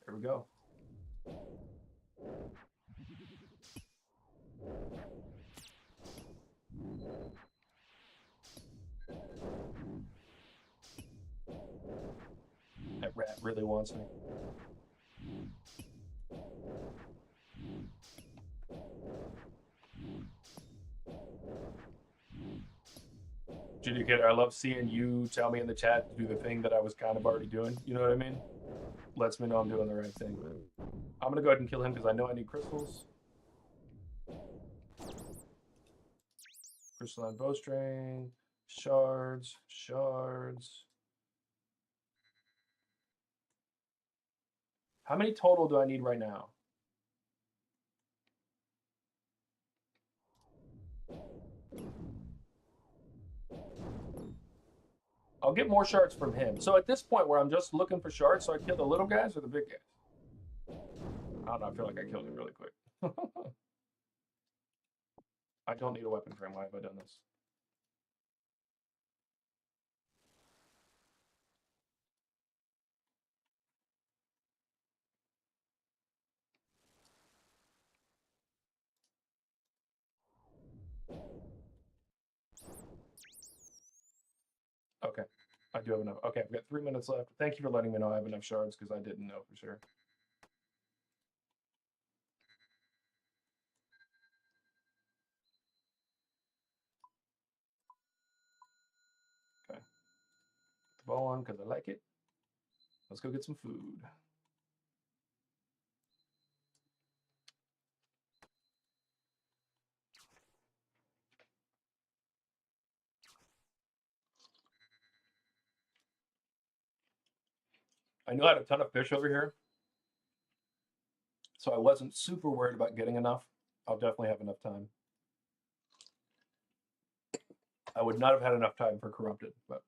Speaker 1: There we go. That rat really wants me. Junior Kid, I love seeing you tell me in the chat to do the thing that I was kind of already doing. You know what I mean? Lets me know I'm doing the right thing. I'm going to go ahead and kill him because I know I need crystals. Crystalline bowstring, shards. How many total do I need right now? I'll get more shards from him. So at this point where I'm just looking for shards, so I kill the little guys or the big guys? I don't know, I feel like I killed him really quick. I don't need a weapon frame. Why have I done this? Okay, I do have enough. Okay, I've got 3 minutes left. Thank you for letting me know I have enough shards because I didn't know for sure. Okay, put the ball on because I like it. Let's go get some food. I knew I had a ton of fish over here, so I wasn't super worried about getting enough. I'll definitely have enough time. I would not have had enough time for corrupted, but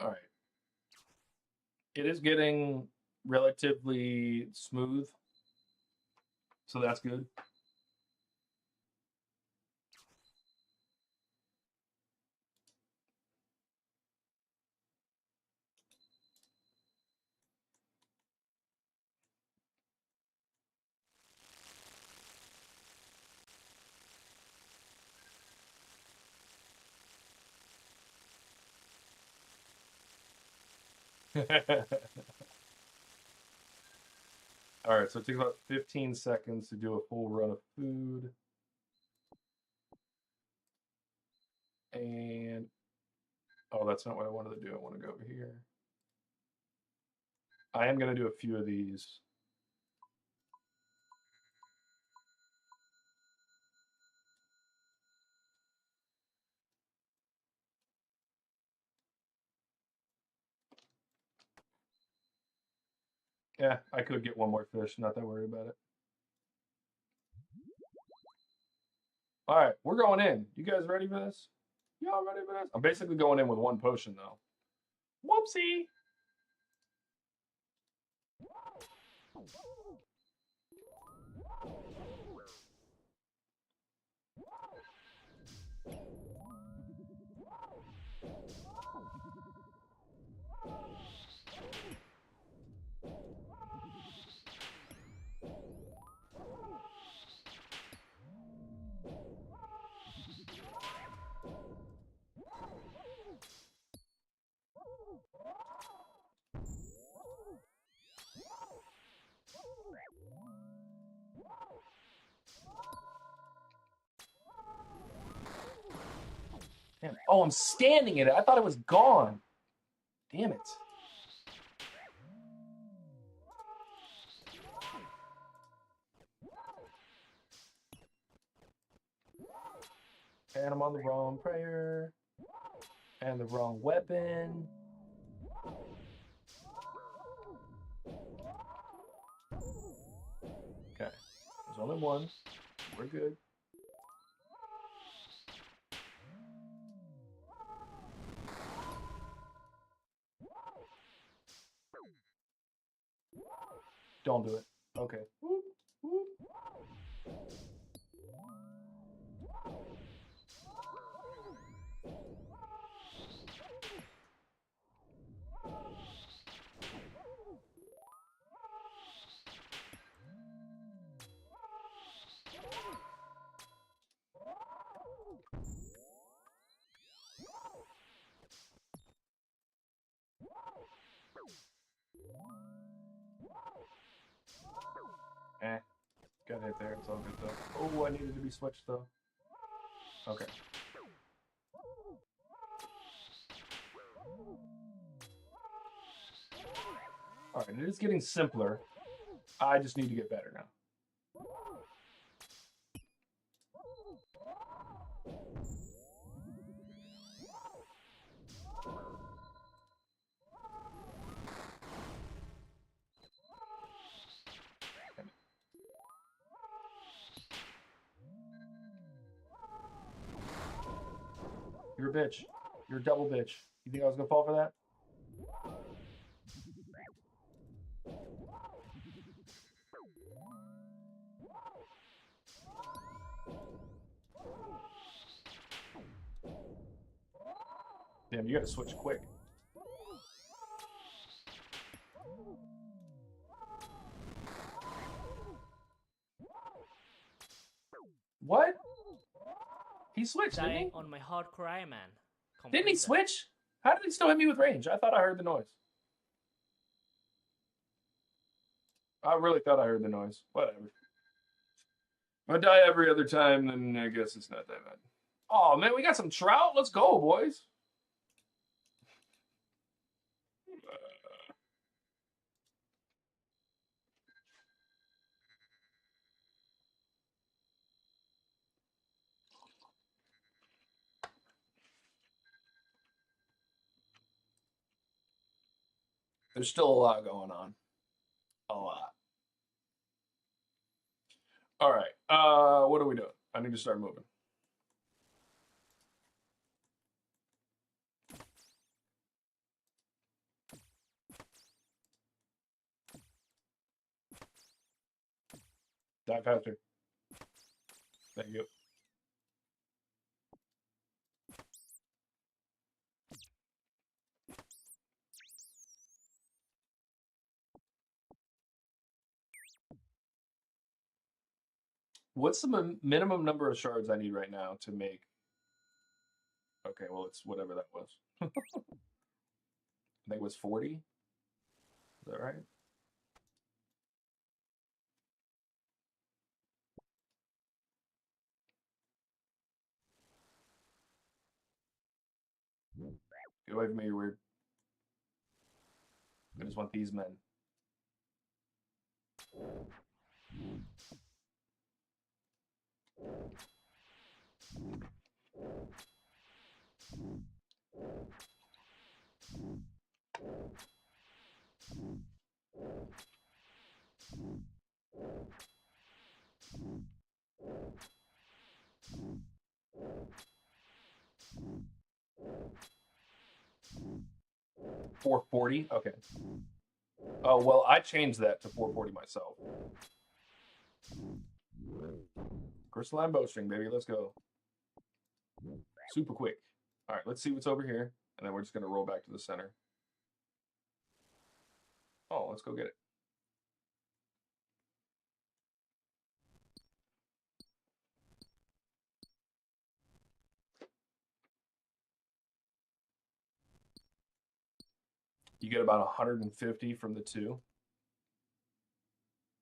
Speaker 1: all right. It is getting relatively smooth, so that's good. All right, so it takes about 15 seconds to do a full run of food. And, oh, that's not what I wanted to do. I want to go over here. I am going to do a few of these. Yeah, I could get one more fish. Not that worried about it. All right, we're going in. You guys ready for this? Y'all ready for this? I'm basically going in with one potion, though. Whoopsie! Damn. Oh, I'm standing in it. I thought it was gone. Damn it. And I'm on the wrong prayer. And the wrong weapon. Okay. There's only one. We're good. Don't do it. Okay. Whoop, whoop. Got hit there. It's all good though. Oh, I needed to be switched though. Okay. All right, it is getting simpler. I just need to get better now. You're a bitch. You're a double bitch. You think I was gonna fall for that? Damn, you gotta switch quick. What? He switched, didn't he?
Speaker 2: On my hardcore Iron Man.
Speaker 1: Didn't he switch? How did he still hit me with range? I thought I heard the noise. I really thought I heard the noise. Whatever. If I die every other time, then I guess it's not that bad. Oh, man, we got some trout. Let's go, boys. There's still a lot going on. A lot. All right. What are we doing? I need to start moving. Die faster. Thank you. What's the minimum number of shards I need right now to make? Okay, well, it's whatever that was. I think it was 40. Is that right? Get away from me, you're weird. I just want these men. $440? Okay. Oh, well, I changed that to $440 myself. Crystalline bowstring, baby. Let's go. Super quick. All right, let's see what's over here. And then we're just going to roll back to the center. Oh, let's go get it. You get about 150 from the two.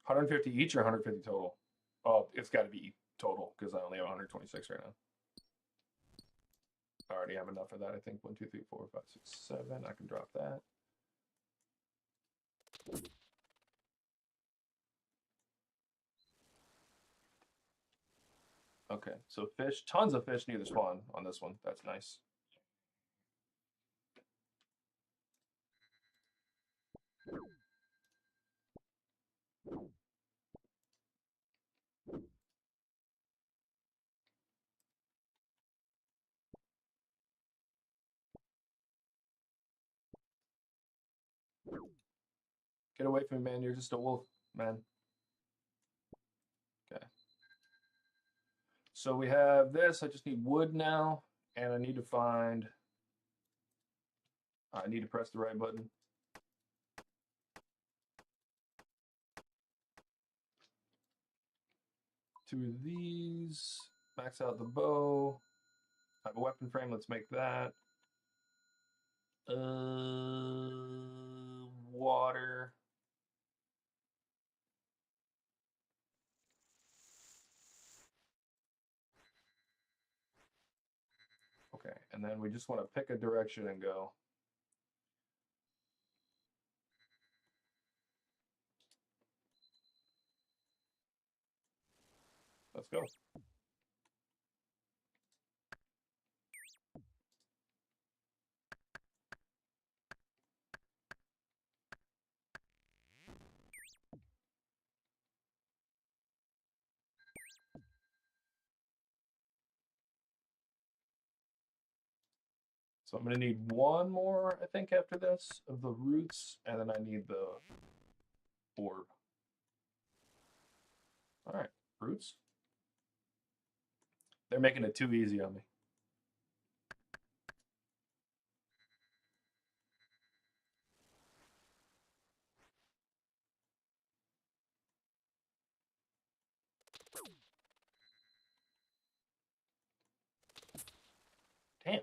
Speaker 1: 150 each or 150 total? Oh, it's got to be total because I only have 126 right now. I already have enough of that. I think 1, 2, 3, 4, 5, 6, 7. I can drop that. Okay, so fish, tons of fish near the spawn on this one. That's nice. Get away from me, man. You're just a wolf, man. Okay. So we have this. I just need wood now, and I need to find. I need to press the right button. Two of these. Max out the bow. I have a weapon frame. Let's make that. Water. Okay, and then we just want to pick a direction and go. Let's go. So I'm going to need one more, I think, after this of the roots, and then I need the orb. All right, roots. They're making it too easy on me. Damn.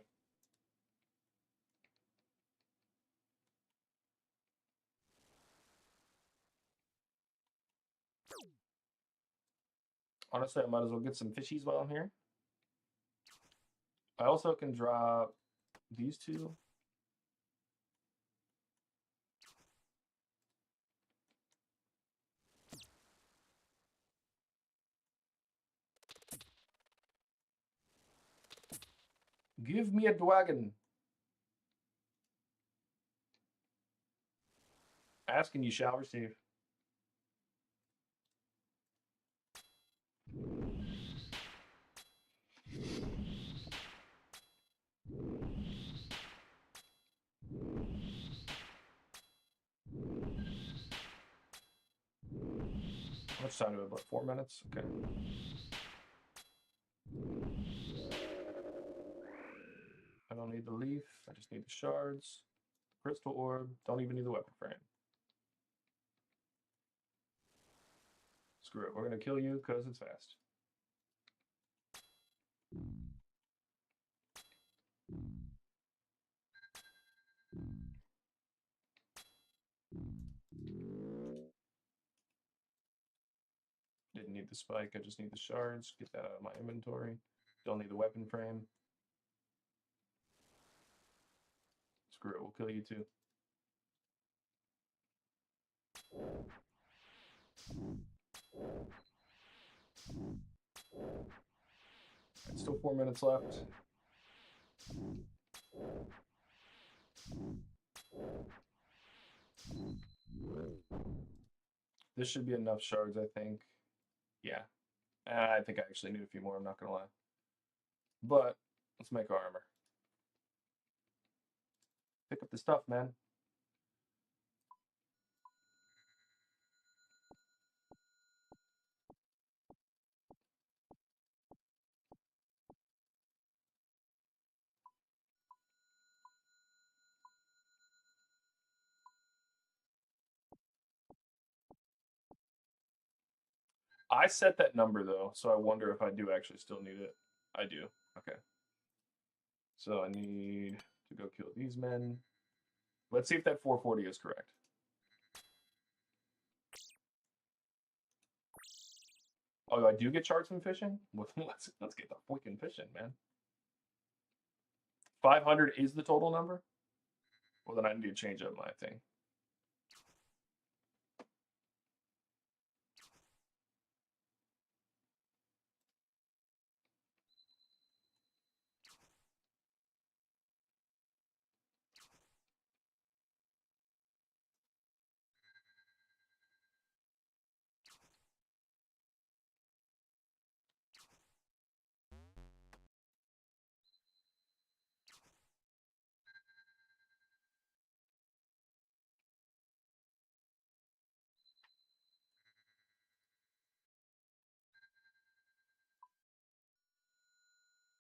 Speaker 1: Honestly, I might as well get some fishies while I'm here. I also can drop these two. Give me a dragon. Ask and you shall receive. How much time do we have? About 4 minutes? Okay. I don't need the leaf. I just need the shards. Crystal orb. Don't even need the weapon frame. Screw it. We're going to kill you because it's fast. need the spike, I just need the shards. Get that out of my inventory. Don't need the weapon frame. Screw it, we'll kill you too. Right, still 4 minutes left. This should be enough shards, I think. Yeah. I think I actually need a few more, I'm not gonna lie. But let's make armor. Pick up the stuff, man. I set that number though, so I wonder if I do actually still need it. I do. Okay. So I need to go kill these men. Let's see if that 440 is correct. Oh, I do get shards from fishing? Well, let's get the freaking fishing, man. 500 is the total number? Well, then I need to change up my thing.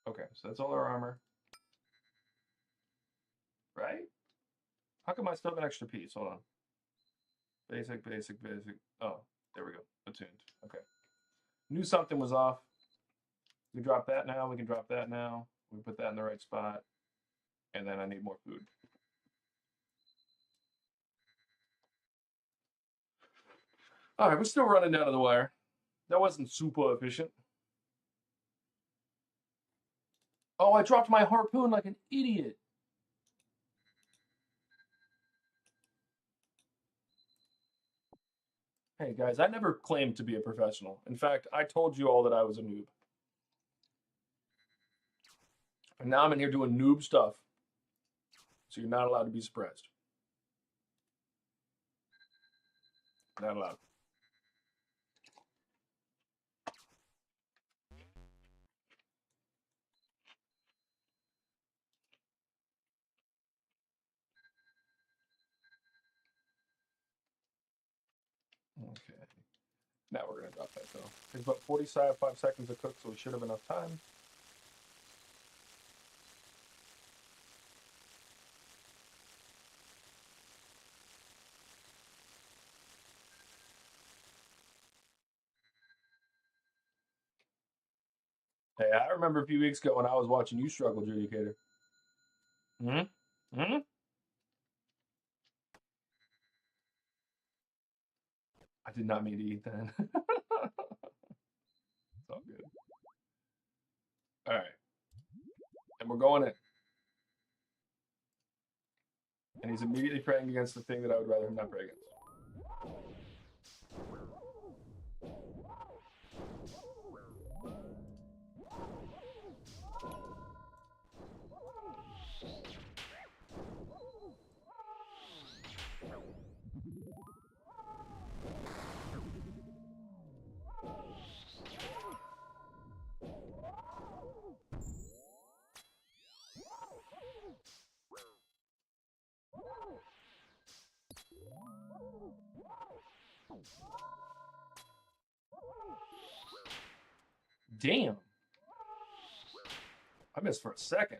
Speaker 1: Okay, so that's all our armor. Right? How come I still have an extra piece? Hold on. Basic, basic, basic. Oh, there we go. Attuned. Okay. Knew something was off. We drop that now. We can drop that now. We put that in the right spot. And then I need more food. All right, we're still running down to the wire. That wasn't super efficient. Oh, I dropped my harpoon like an idiot. Hey, guys, I never claimed to be a professional. In fact, I told you all that I was a noob. And now I'm in here doing noob stuff. So you're not allowed to be surprised. Not allowed. Okay. Now we're going to drop that, though. It's about 45 seconds to cook, so we should have enough time. Hey, I remember a few weeks ago when I was watching you struggle, Judicator. Hmm? Hmm? I did not mean to eat that. It's all good. All right. And we're going in. And he's immediately praying against the thing that I would rather him not pray against. Damn. I missed for a second.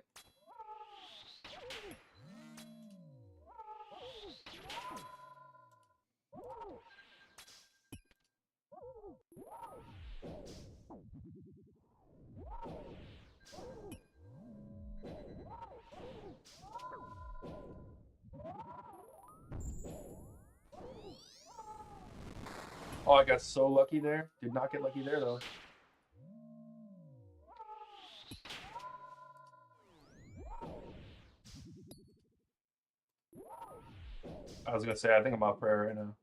Speaker 1: Oh, I got so lucky there. Did not get lucky there, though. I was going to say, I think I'm off prayer right now.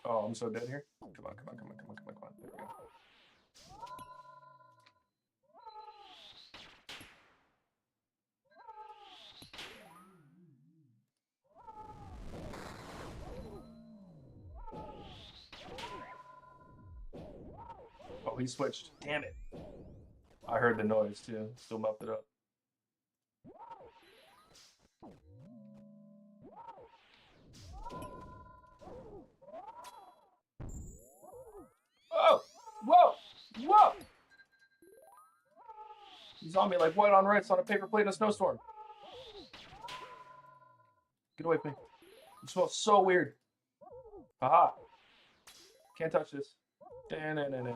Speaker 1: Oh, I'm so dead here. Come on, come on, come on, come on, come on, come on. There we go. Oh, he switched. Damn it. I heard the noise too. Still muffed it up. Oh! Whoa! Whoa! He's on me like white on rice on a paper plate in a snowstorm. Get away from me. You smell so weird. Aha. Can't touch this. Da-na-na-na.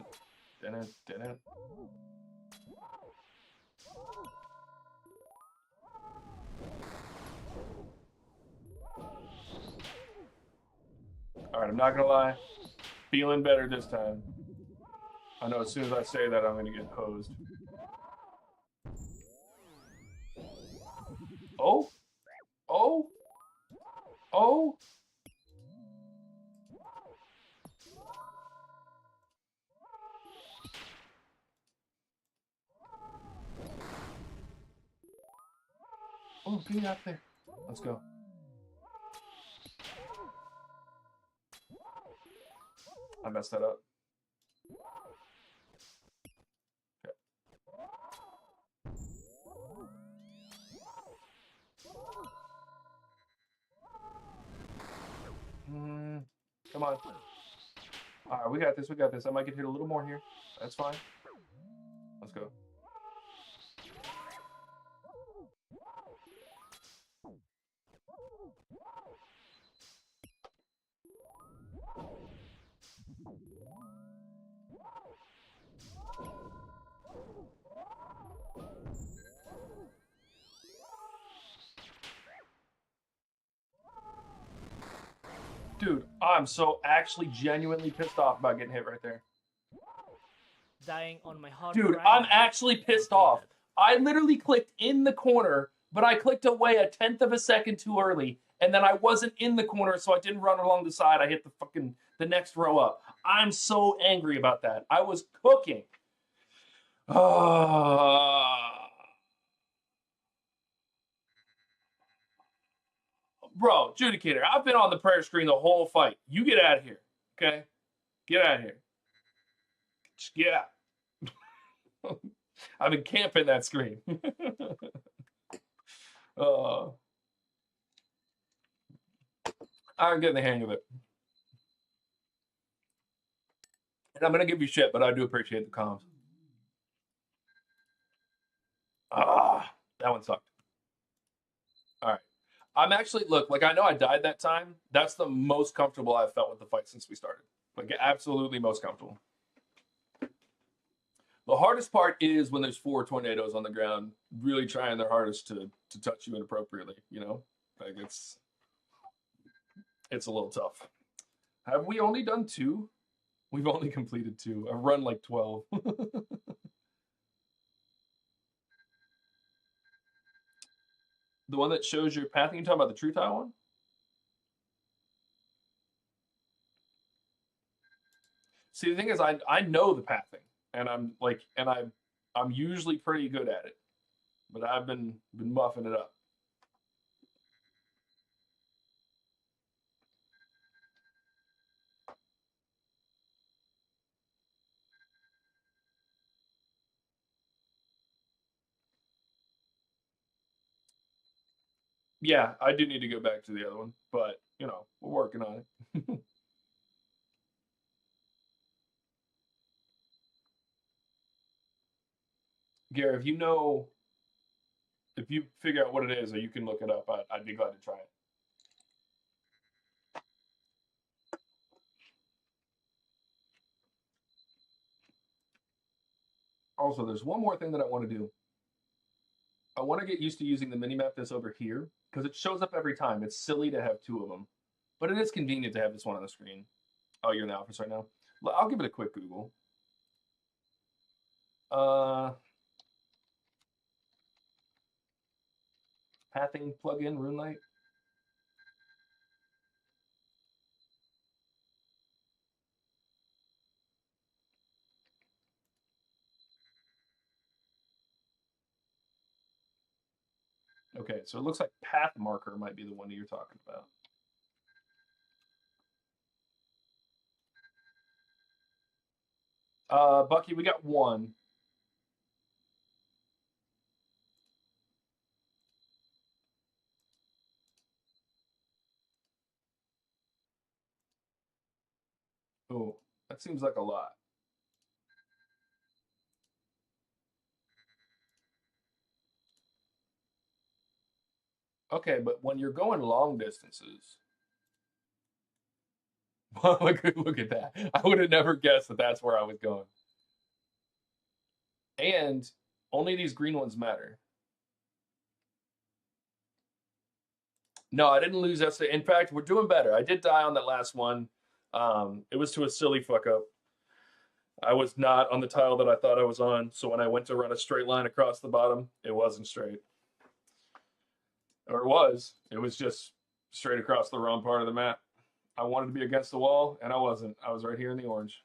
Speaker 1: Da-na-na-na. Alright, I'm not gonna lie. Feeling better this time. I know as soon as I say that, I'm gonna get hosed. Oh? Oh? Oh? Oh, get out there. Let's go. I messed that up. Okay. Come on. Alright, we got this, we got this. I might get hit a little more here. That's fine. Let's go. Dude, I'm so actually genuinely pissed off about getting hit right there.
Speaker 2: Dying on my hard
Speaker 1: Dude,
Speaker 2: crime
Speaker 1: I'm
Speaker 2: man.
Speaker 1: actually pissed off. I literally clicked in the corner, but I clicked away a 1/10 of a second too early, and then I wasn't in the corner, so I didn't run along the side. I hit the next row up. I'm so angry about that. I was cooking. Bro, Judicator, I've been on the prayer screen the whole fight. You get out of here, okay? Get out of here. Just get out. I've been camping that screen. I'm getting the hang of it. And I'm going to give you shit, but I do appreciate the comms. That one sucked. All right. I'm actually, look, like I know I died that time. That's the most comfortable I've felt with the fight since we started. Like absolutely most comfortable. The hardest part is when there's 4 tornadoes on the ground, really trying their hardest to touch you inappropriately, you know? Like it's a little tough. Have we only done 2? We've only completed 2. I've run like 12. The one that shows your pathing, you talking about the true tile one? See, the thing is, I know the pathing, and I'm usually pretty good at it, but I've been muffing it up. Yeah, I do need to go back to the other one, but you know, we're working on it. Gary, if you know if you figure out what it is, or you can look it up, I'd be glad to try it. Also, there's one more thing that I want to do. I want to get used to using the mini map that's over here because it shows up every time. It's silly to have two of them, but it is convenient to have this one on the screen. Oh, you're in the office right now? I'll give it a quick Google. Pathing plugin, RuneLight. Okay, so it looks like Path Marker might be the one that you're talking about. Bucky, we got one. Oh, that seems like a lot. Okay, but when you're going long distances, look at that. I would have never guessed that that's where I was going. And only these green ones matter. No, I didn't lose that. In fact, we're doing better. I did die on that last one. It was to a silly fuck up. I was not on the tile that I thought I was on, so when I went to run a straight line across the bottom, it wasn't straight. Or it was. It was just straight across the wrong part of the map. I wanted to be against the wall, and I wasn't. I was right here in the orange.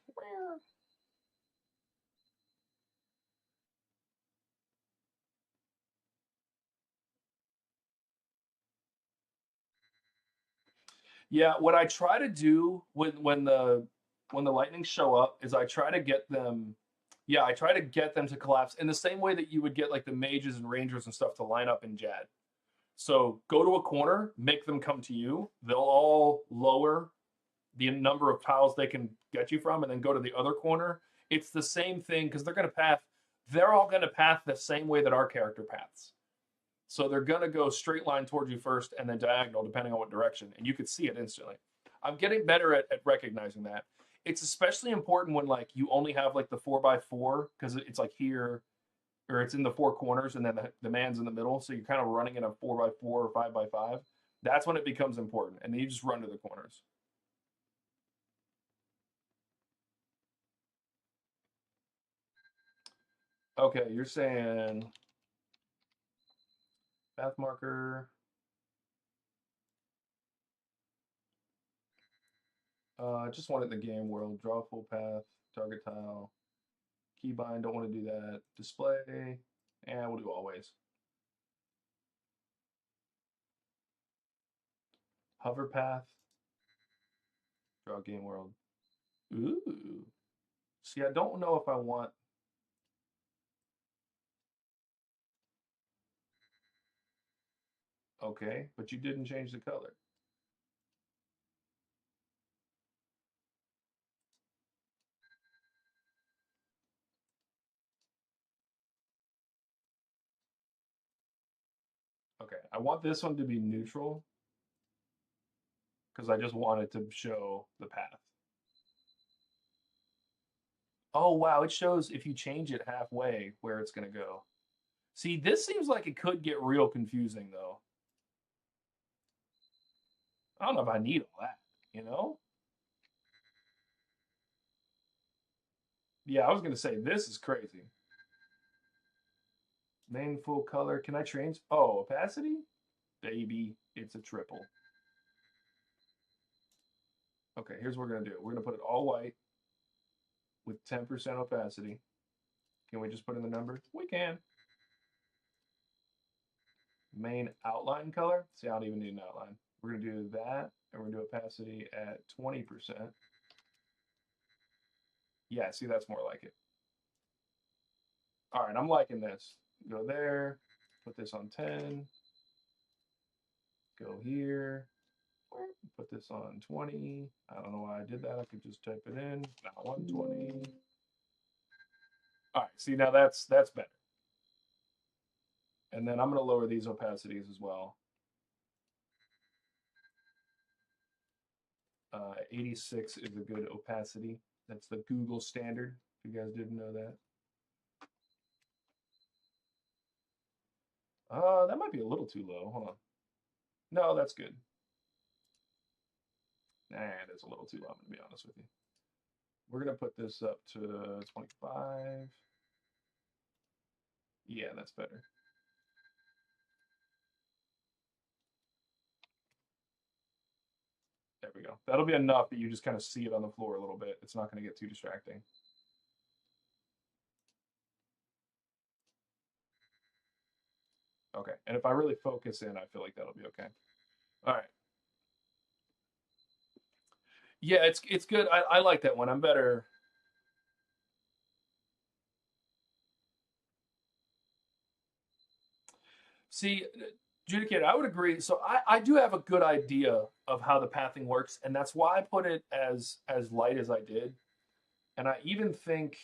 Speaker 1: Yeah, what I try to do when the lightnings show up is I try to get them. Yeah, I try to get them to collapse in the same way that you would get like the mages and rangers and stuff to line up in Jad. So go to a corner, make them come to you. They'll all lower the number of tiles they can get you from, and then go to the other corner. It's the same thing because they're going to path. They're all going to path the same way that our character paths. So they're going to go straight line towards you first and then diagonal, depending on what direction. And you could see it instantly. I'm getting better at recognizing that. It's especially important when like you only have like the 4x4 because it's like here, or it's in the four corners, and then the man's in the middle. So you're kind of running in a 4x4 or 5x5. That's when it becomes important. And then you just run to the corners. Okay, you're saying path marker. Just wanted the game world. Draw full path, target tile, keybind. Don't want to do that. Display, and we'll do always. Hover path. Draw game world. Ooh. See, I don't know if I want. Okay, but you didn't change the color. Okay, I want this one to be neutral because I just want it to show the path. Oh, wow, it shows if you change it halfway where it's going to go. See, this seems like it could get real confusing, though. I don't know if I need all that, you know? Yeah, I was going to say, this is crazy. Main full color. Can I change? Oh, opacity? Baby, it's a triple. Okay, here's what we're going to do. We're going to put it all white with 10% opacity. Can we just put in the number? We can. Main outline color. See, I don't even need an outline. We're going to do that, and we're going to do opacity at 20%. Yeah, see, that's more like it. All right, I'm liking this. Go there, put this on 10. Go here, put this on 20. I don't know why I did that. I could just type it in. Now 120. All right, see, now that's better. And then I'm going to lower these opacities as well. 86 is a good opacity. That's the Google standard, if you guys didn't know that. That might be a little too low. Hold on. No, that's good. Nah, it is a little too low, I'm going to be honest with you. We're going to put this up to 25. Yeah, that's better. There we go. That'll be enough that you just kind of see it on the floor a little bit. It's not going to get too distracting. Okay, and if I really focus in, I feel like that'll be okay. All right. Yeah, it's good. I like that one. I'm better. See, Judicator, I would agree. So I do have a good idea of how the pathing works, and that's why I put it as light as I did. And I even think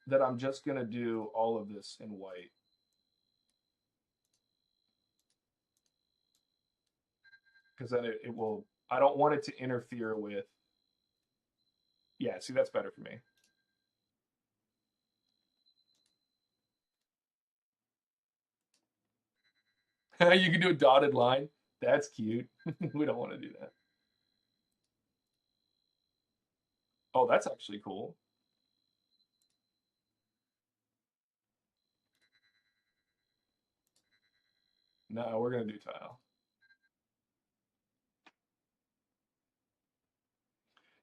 Speaker 1: that I'm just gonna do all of this in white. Because then it will, I don't want it to interfere with, yeah, see, that's better for me. You can do a dotted line. That's cute. We don't want to do that. Oh, that's actually cool. No, we're gonna do tile.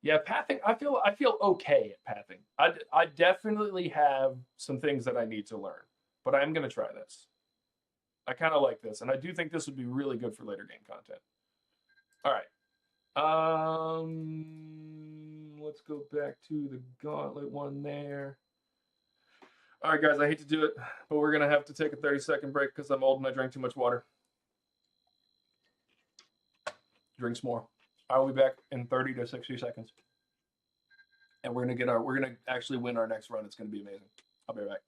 Speaker 1: Yeah, pathing. I feel okay at pathing. I definitely have some things that I need to learn, but I'm gonna try this. I kind of like this, and I do think this would be really good for later game content. All right. Let's go back to the Gauntlet one there. All right, guys. I hate to do it, but we're gonna have to take a 30-second break because I'm old and I drank too much water. Drinks more. I will be back in 30 to 60 seconds. And we're gonna actually win our next run. It's gonna be amazing. I'll be right back.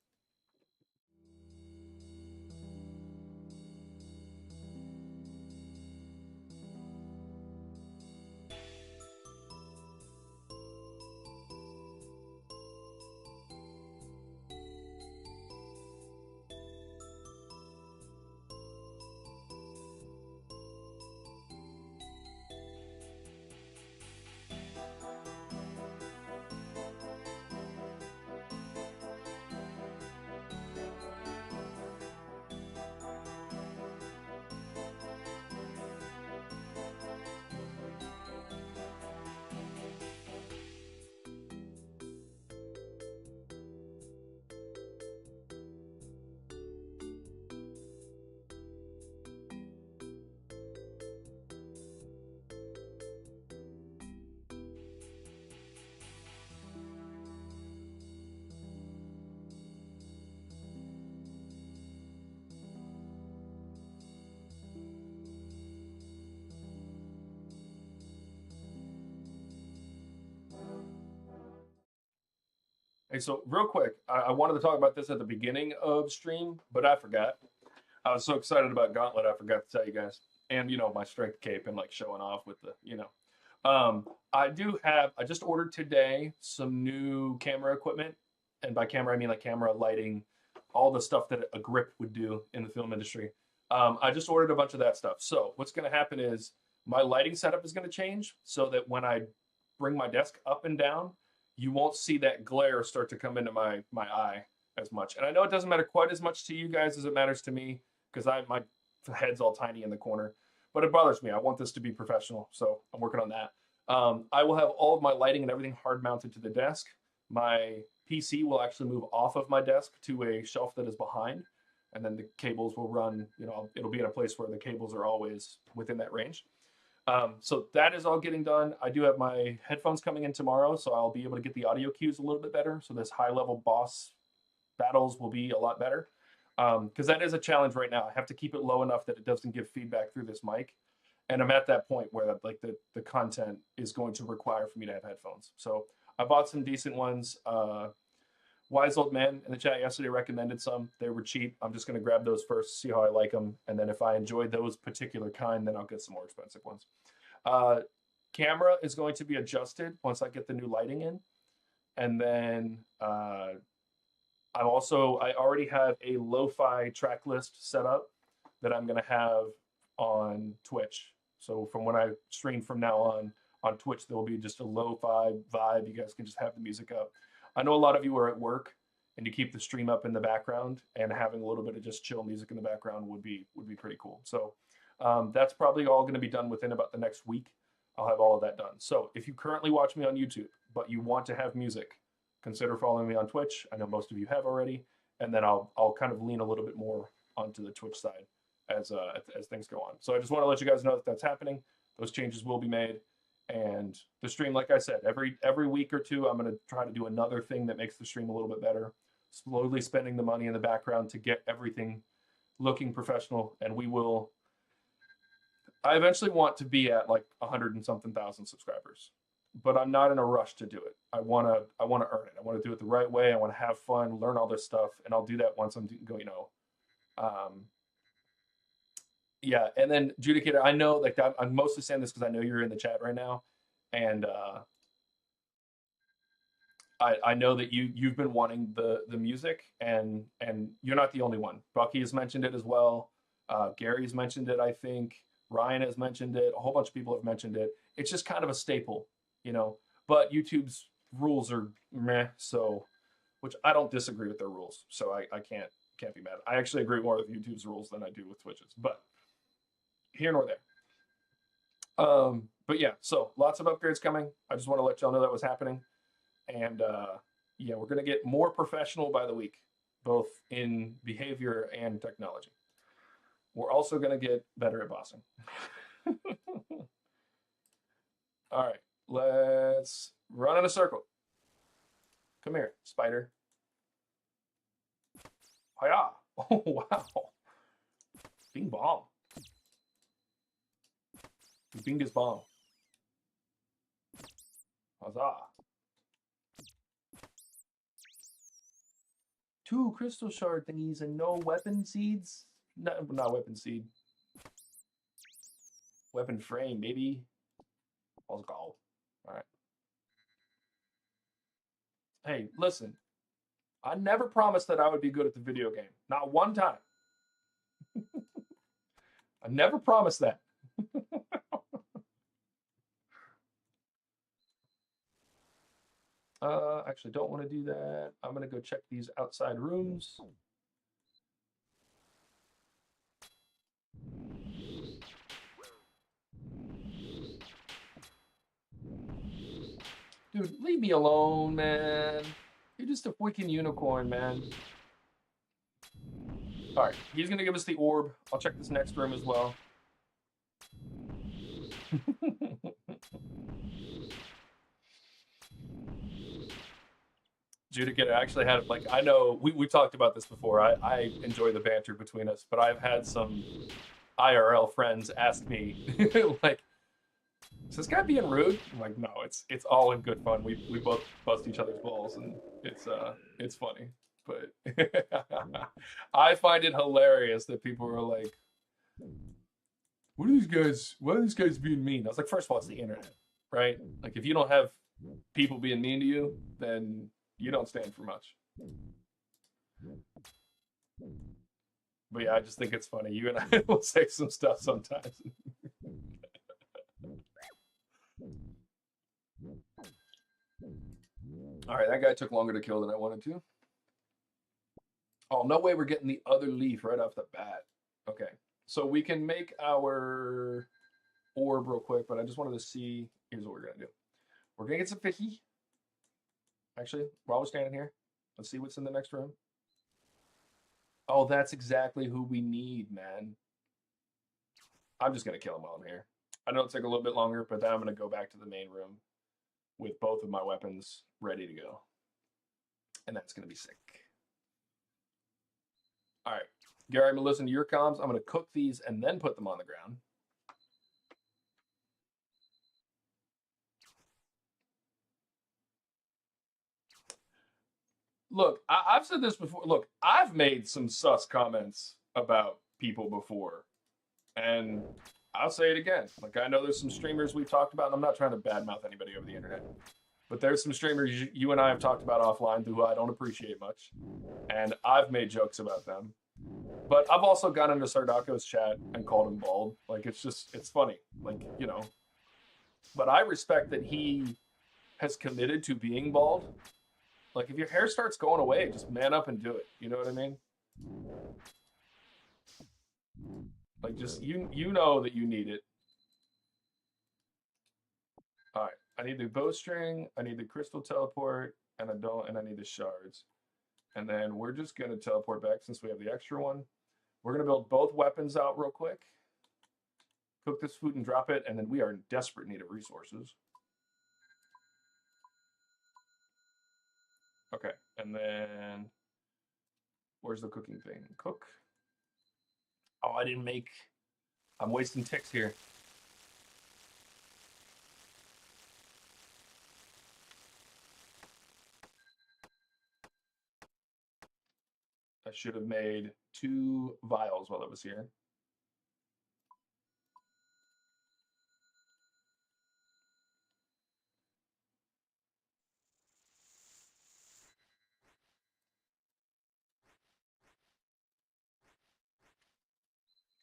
Speaker 1: Hey, so real quick, I wanted to talk about this at the beginning of stream, but I forgot. I was so excited about Gauntlet, I forgot to tell you guys. And my strength cape and like showing off with the. I just ordered today some new camera equipment. And by camera, I mean like camera, lighting, all the stuff that a grip would do in the film industry. I just ordered a bunch of that stuff. So what's going to happen is my lighting setup is going to change so that when I bring my desk up and down, you won't see that glare start to come into my eye as much. And I know it doesn't matter quite as much to you guys as it matters to me because my head's all tiny in the corner, but it bothers me. I want this to be professional, so I'm working on that. I will have all of my lighting and everything hard mounted to the desk. My PC will actually move off of my desk to a shelf that is behind, and then the cables will run. It'll be in a place where the cables are always within that range. So that is all getting done. I do have my headphones coming in tomorrow, so I'll be able to get the audio cues a little bit better. So this high-level boss battles will be a lot better. Because that is a challenge right now. I have to keep it low enough that it doesn't give feedback through this mic. And I'm at that point where like the content is going to require for me to have headphones. So I bought some decent ones. One Wise Old Man in the chat yesterday recommended some. They were cheap. I'm just going to grab those first, see how I like them. And then if I enjoy those particular kind, then I'll get some more expensive ones. Camera is going to be adjusted once I get the new lighting in. And then I already have a lo-fi track list set up that I'm going to have on Twitch. So from when I stream from now on Twitch, there will be just a lo-fi vibe. You guys can just have the music up. I know a lot of you are at work and you keep the stream up in the background, and having a little bit of just chill music in the background would be pretty cool. So that's probably all going to be done within about the next week. I'll have all of that done. So if you currently watch me on YouTube, but you want to have music, consider following me on Twitch. I know most of you have already, and then I'll kind of lean a little bit more onto the Twitch side as things go on. So I just want to let you guys know that that's happening. Those changes will be made. And the stream, like I said, every week or two, I'm going to try to do another thing that makes the stream a little bit better. Slowly spending the money in the background to get everything looking professional. And I eventually want to be at like 100 and something thousand subscribers, but I'm not in a rush to do it. I want to earn it. I want to do it the right way. I want to have fun, learn all this stuff. And I'll do that once I'm going, yeah, and then Judicator, I know, like, I'm mostly saying this because I know you're in the chat right now, and I know that you've been wanting the music, and you're not the only one. Bucky has mentioned it as well. Gary's mentioned it, I think. Ryan has mentioned it. A whole bunch of people have mentioned it. It's just kind of a staple, But YouTube's rules are meh, so, which I don't disagree with their rules, so I can't be mad. I actually agree more with YouTube's rules than I do with Twitch's, but here nor there. But yeah, so lots of upgrades coming. I just want to let y'all know that was happening. And yeah, we're going to get more professional by the week, both in behavior and technology. We're also going to get better at bossing. All right, let's run in a circle. Come here, spider. Hiya! Oh, wow. Bing bong. Bing his bomb. Huzzah. 2 crystal shard thingies and no weapon seeds? Not weapon seed. Weapon frame, baby. Let's go. All right. Hey, listen. I never promised that I would be good at the video game. Not one time. I never promised that. Actually, don't want to do that. I'm going to go check these outside rooms. Dude, leave me alone, man. You're just a freaking unicorn, man. All right, he's going to give us the orb. I'll check this next room as well. Judicator actually had, like, I know we talked about this before. I enjoy the banter between us, but I've had some IRL friends ask me, like, is this guy being rude? I'm like, no, it's all in good fun. We both bust each other's balls, and it's funny. But I find it hilarious that people are like, why are these guys being mean? I was like, first of all, it's the internet, right? Like, if you don't have people being mean to you, then you don't stand for much. But yeah, I just think it's funny. You and I will say some stuff sometimes. All right, that guy took longer to kill than I wanted to. Oh, no way we're getting the other leaf right off the bat. Okay, so we can make our orb real quick, but I just wanted to see, here's what we're going to do. We're going to get some fishy. Actually, while we're standing here, let's see what's in the next room. Oh, that's exactly who we need, man. I'm just going to kill him while I'm here. I know it'll take a little bit longer, but then I'm going to go back to the main room with both of my weapons ready to go. And that's going to be sick. All right. Gary, I'm going to listen to your comms. I'm going to cook these and then put them on the ground. Look, I've said this before. Look, I've made some sus comments about people before, and I'll say it again. Like, I know there's some streamers we've talked about, and I'm not trying to badmouth anybody over the internet, but there's some streamers you and I have talked about offline who I don't appreciate much, and I've made jokes about them. But I've also gone into Sardako's chat and called him bald. Like, it's funny. Like, you know. But I respect that he has committed to being bald. Like, if your hair starts going away, just man up and do it. You know what I mean? Like, just you know that you need it. All right, I need the bowstring, I need the crystal teleport, and I need the shards. And then we're just gonna teleport back since we have the extra one. We're gonna build both weapons out real quick. Cook this food and drop it, and then we are in desperate need of resources. Okay, and then where's the cooking thing? Cook. Oh, I didn't make. I'm wasting ticks here. I should have made 2 vials while I was here.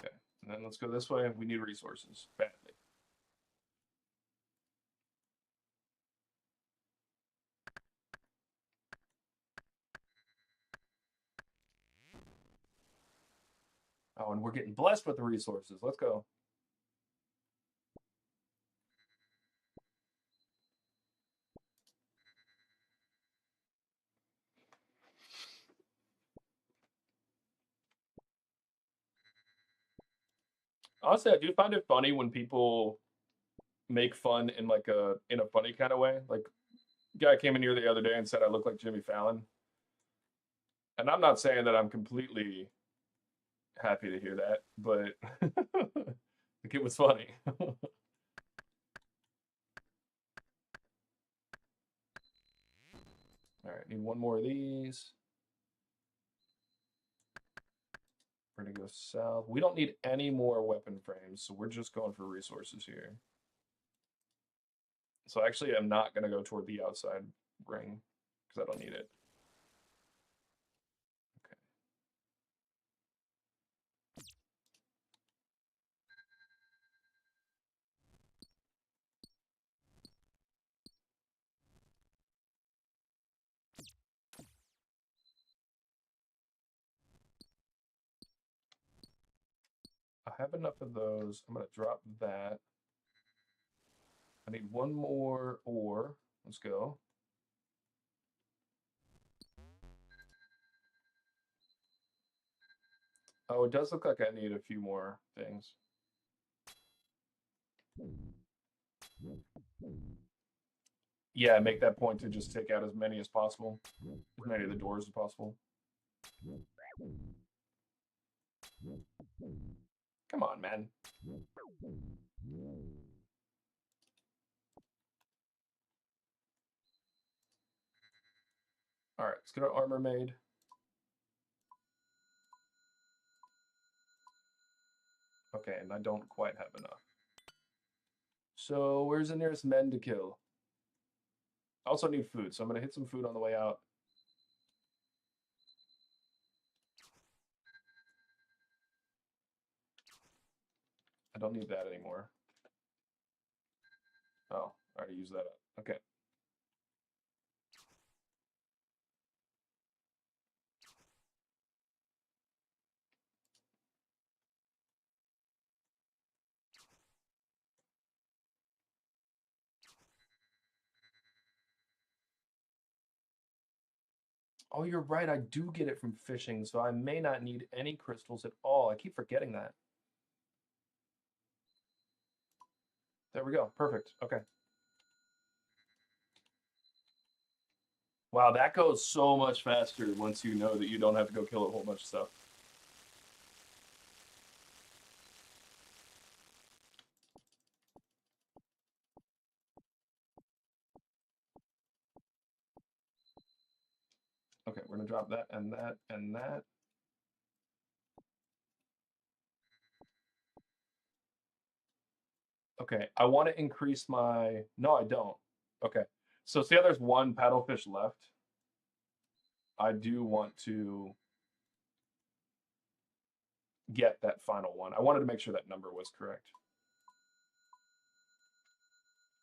Speaker 1: Okay, and then let's go this way. We need resources badly. Oh, and we're getting blessed with the resources. Let's go. Honestly, I do find it funny when people make fun in like a funny kind of way. Like, guy came in here the other day and said I look like Jimmy Fallon, and I'm not saying that I'm completely happy to hear that, but like, it was funny. All right, need 1 more of these. We're gonna go south. We don't need any more weapon frames, so we're just going for resources here. So actually, I'm not gonna go toward the outside ring because I don't need it. Okay. I have enough of those. I'm gonna drop that. I need 1 more ore. Let's go. Oh, it does look like I need a few more things. Yeah, make that point to just take out as many as possible, as many of the doors as possible. Come on, man. All right, let's get our armor made. Okay, and I don't quite have enough. So where's the nearest men to kill? I also need food, so I'm gonna hit some food on the way out. I don't need that anymore. Oh, I already used that up. Okay. Oh, you're right. I do get it from fishing, so I may not need any crystals at all. I keep forgetting that. There we go. Perfect. Okay. Wow, that goes so much faster once you know that you don't have to go kill a whole bunch of stuff. Okay, we're gonna drop that and that and that. Okay, I want to increase my, no, I don't. Okay, so see how there's one paddlefish left? I do want to get that final one. I wanted to make sure that number was correct.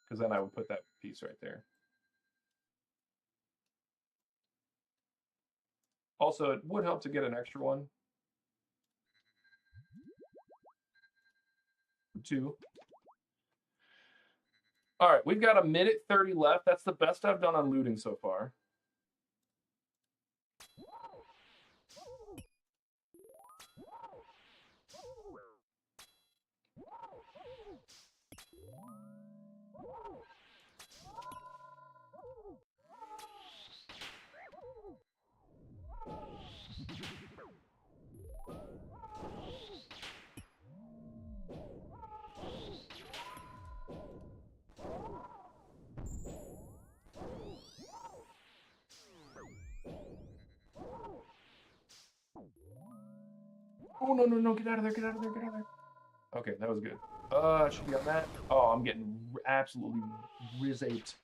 Speaker 1: Because then I would put that piece right there. Also, it would help to get an extra one. 2. All right, we've got a minute 30 left. That's the best I've done on looting so far. Oh, no, no, no, get out of there, get out of there, get out of there. Okay, that was good. Should be on that. Oh, I'm getting absolutely riz-aped.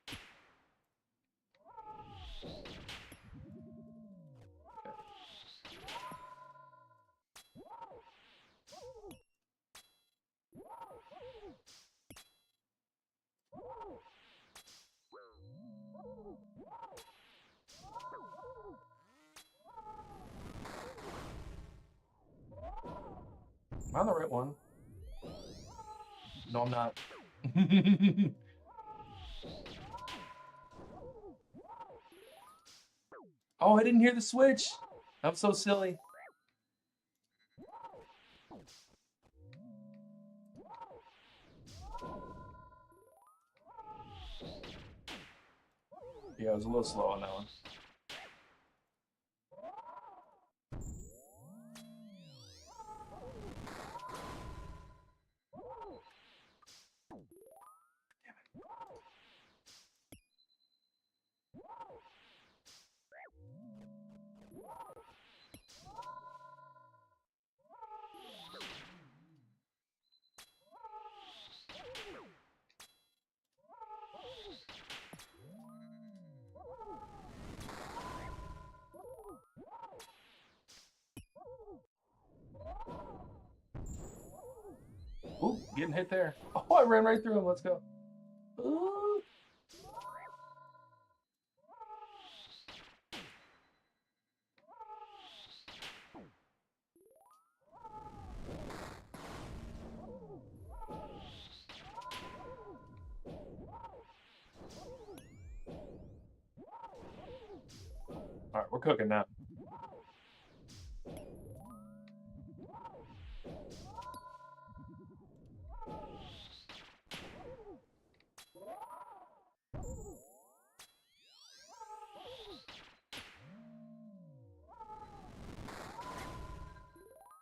Speaker 1: Am I on the right one? No, I'm not. Oh, I didn't hear the switch. I'm so silly. Yeah, I was a little slow on that one. Ooh, getting hit there. Oh, I ran right through him. Let's go. Ooh. All right, we're cooking now.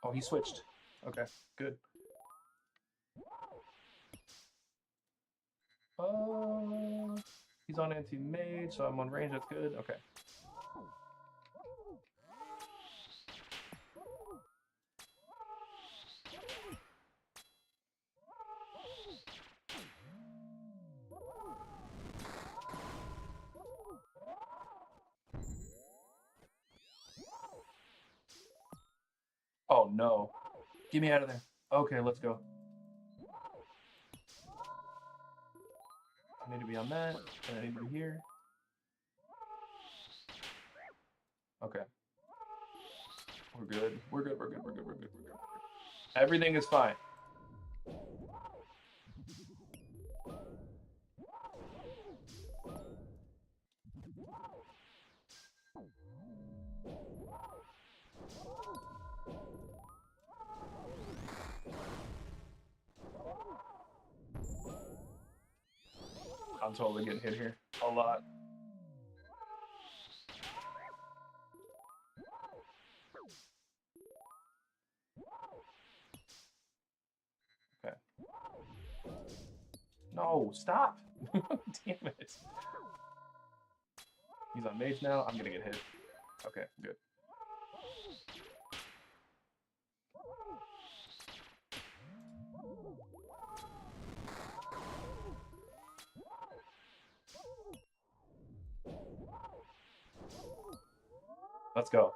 Speaker 1: Oh, he switched. Okay, good. He's on anti-mage, so I'm on range. That's good. Okay. Oh, no. Get me out of there. Okay, let's go. I need to be on that, and I need to be here. Okay. We're good. We're good. We're good. We're good. We're good. We're good. Everything is fine. I'm totally getting hit here. A lot. Okay. No, stop. Damn it. He's on mage now. I'm gonna get hit. Okay, good. Let's go.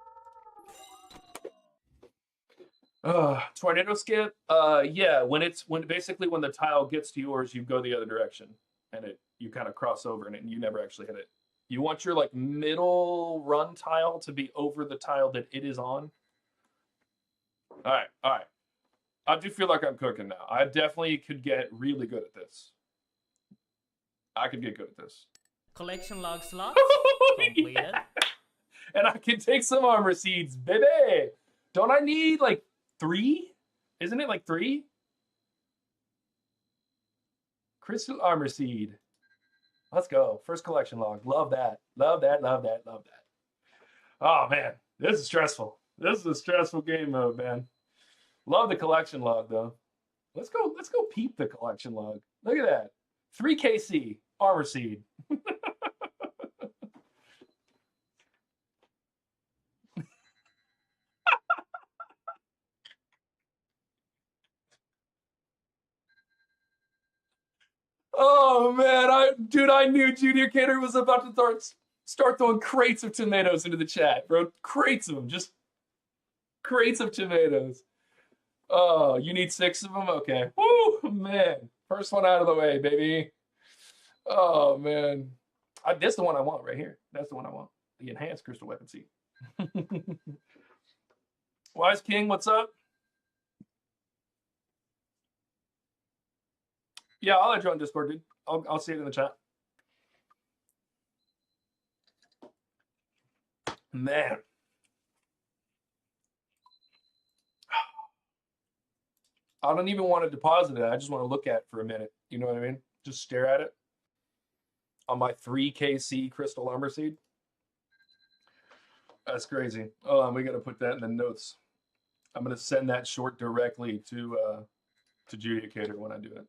Speaker 1: Tornado skip. Yeah, when the tile gets to yours, you go the other direction, and you kind of cross over in it, and you never actually hit it. You want your like middle run tile to be over the tile that it is on. All right, all right. I do feel like I'm cooking now. I definitely could get really good at this. I could get good at this.
Speaker 2: Collection log slots completed.
Speaker 1: Yeah. And I can take some armor seeds, baby. Don't I need like 3? Isn't it like 3? Crystal armor seed. Let's go. First collection log. Love that. Love that. Love that. Love that. Oh man, this is stressful. This is a stressful game mode, man. Love the collection log though. Let's go peep the collection log. Look at that. 3 KC armor seed. Oh man, I knew Junior Cater was about to start throwing crates of tomatoes into the chat, bro. Crates of them, just crates of tomatoes. Oh, you need 6 of them? Okay. Woo, man. First one out of the way, baby. Oh man. That's the one I want right here. That's the one I want. The enhanced crystal weapon seed. Wise King, what's up? Yeah, I'll let you on Discord, dude. I'll see it in the chat. Man. I don't even want to deposit it. I just want to look at it for a minute. You know what I mean? Just stare at it. On my 3 KC crystal armor seed. That's crazy. Oh, we got to put that in the notes. I'm going to send that short directly to Judicator when I do it.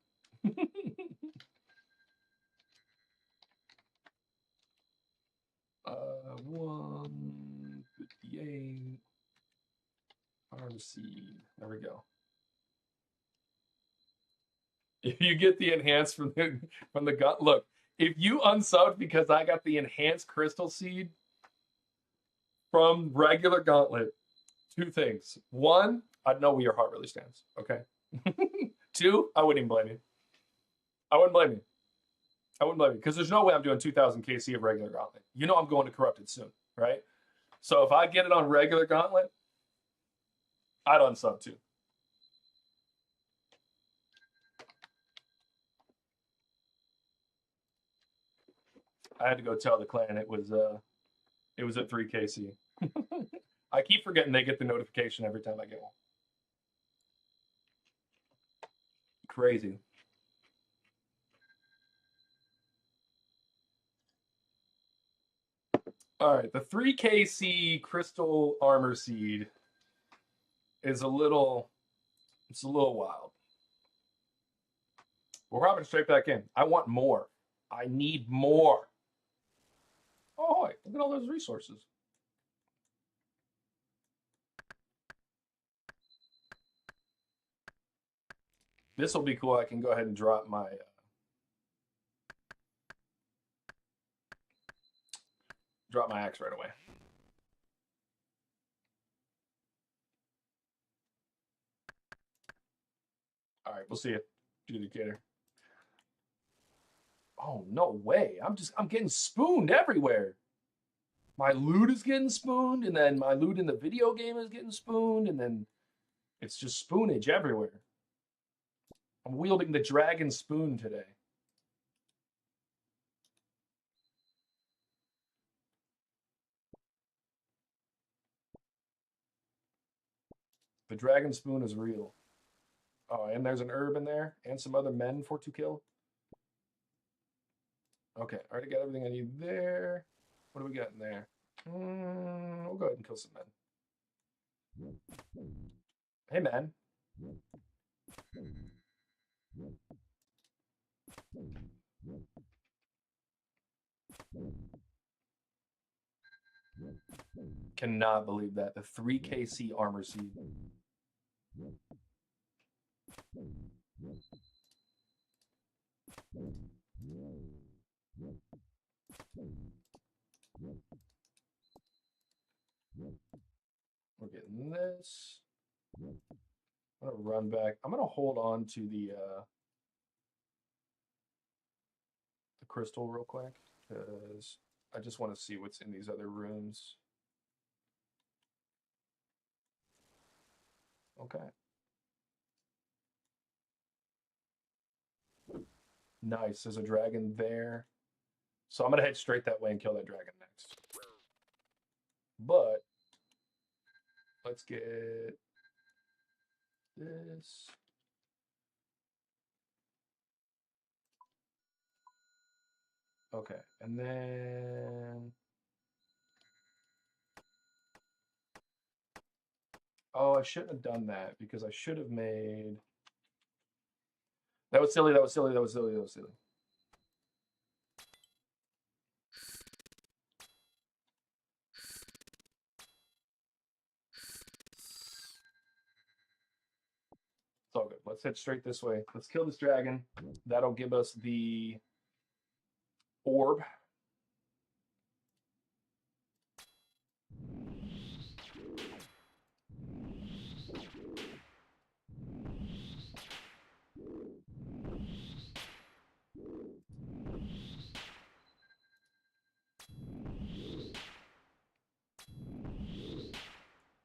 Speaker 1: 158 armor seed. There we go. If you get the enhanced from the gut, look. If you unsubbed because I got the enhanced crystal seed from regular Gauntlet, 2 things. 1, I'd know where your heart really stands. Okay. 2, I wouldn't even blame you. I wouldn't blame you. I wouldn't blame you because there's no way I'm doing 2,000 KC of regular Gauntlet. You know I'm going to Corrupted soon, right? So if I get it on regular Gauntlet, I'd unsub too. I had to go tell the clan it was at 3 KC. I keep forgetting they get the notification every time I get one. Crazy. All right, the 3 KC crystal armor seed is a little wild. We're hopping straight back in. I want more. I need more. Oh, look at all those resources. This will be cool. I can go ahead and drop my axe right away. All right, we'll see you, Judicator. Oh, no way. I'm getting spooned everywhere. My loot is getting spooned, and then my loot in the video game is getting spooned, and then it's just spoonage everywhere. I'm wielding the dragon spoon today. The dragon spoon is real. Oh, and there's an herb in there, and some other men for to kill. Okay, I already got everything I need there. What do we got in there? We'll go ahead and kill some men. Hey, man. Cannot believe that. The 3KC armor seed. We're getting this. I'm gonna run back. I'm gonna hold on to the crystal real quick because I just want to see what's in these other rooms. Okay. Nice. There's a dragon there. So I'm gonna head straight that way and kill that dragon next. But let's get this. Okay, and then oh, I shouldn't have done that because I should have made that was silly, that was silly, that was silly, that was silly. It's all good. Let's head straight this way. Let's kill this dragon. That'll give us the orb.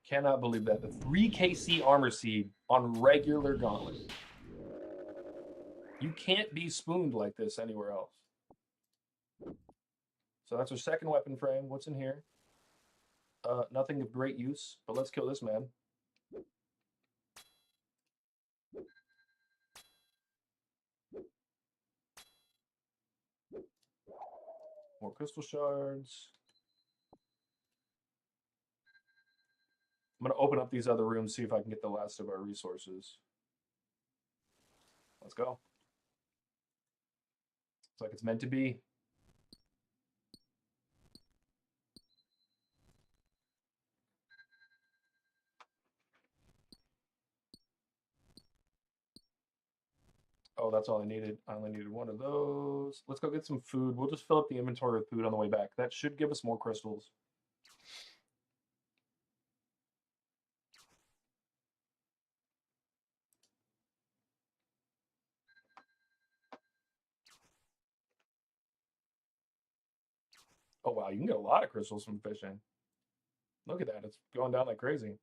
Speaker 1: Cannot believe that. The 3KC armor seed on regular Gauntlet. You can't be spooned like this anywhere else. So that's our second weapon frame. What's in here? Nothing of great use, but let's kill this man. More crystal shards. I'm going to open up these other rooms, see if I can get the last of our resources. Let's go. It's like it's meant to be. Oh, that's all I needed. I only needed one of those. Let's go get some food. We'll just fill up the inventory with food on the way back. That should give us more crystals. Oh, wow. You can get a lot of crystals from fishing. Look at that. It's going down like crazy.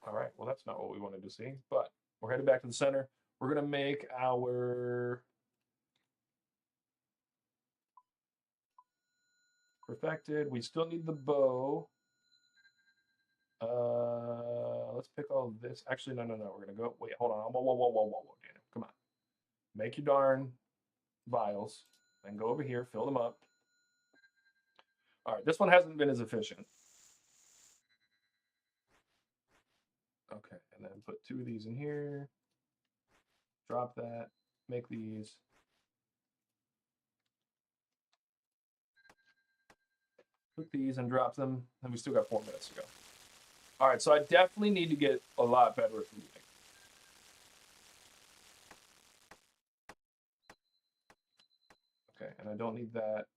Speaker 1: All right. Well, that's not what we wanted to see, but we're headed back to the center. We're going to make our perfected. We still need the bow. Let's pick all this. Actually, no. We're going to go. Wait, hold on. Whoa. Daniel, come on. Make your darn vials. Then go over here, fill them up. All right, this one hasn't been as efficient. Okay, and then put 2 of these in here. Drop that. Make these. Put these and drop them. And we still got 4 minutes to go. All right, so I definitely need to get a lot better at moving. Okay, and I don't need that.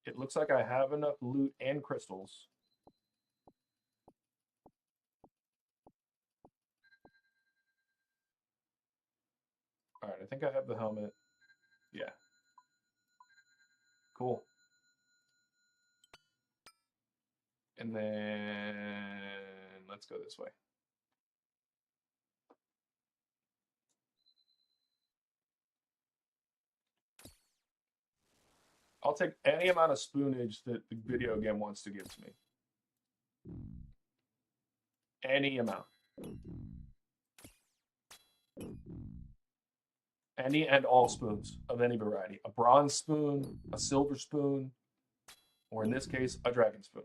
Speaker 1: It looks like I have enough loot and crystals. All right, I think I have the helmet. Yeah. Cool. And then let's go this way. I'll take any amount of spoonage that the video game wants to give to me. Any amount. Any and all spoons of any variety. A bronze spoon, a silver spoon, or in this case, a dragon spoon.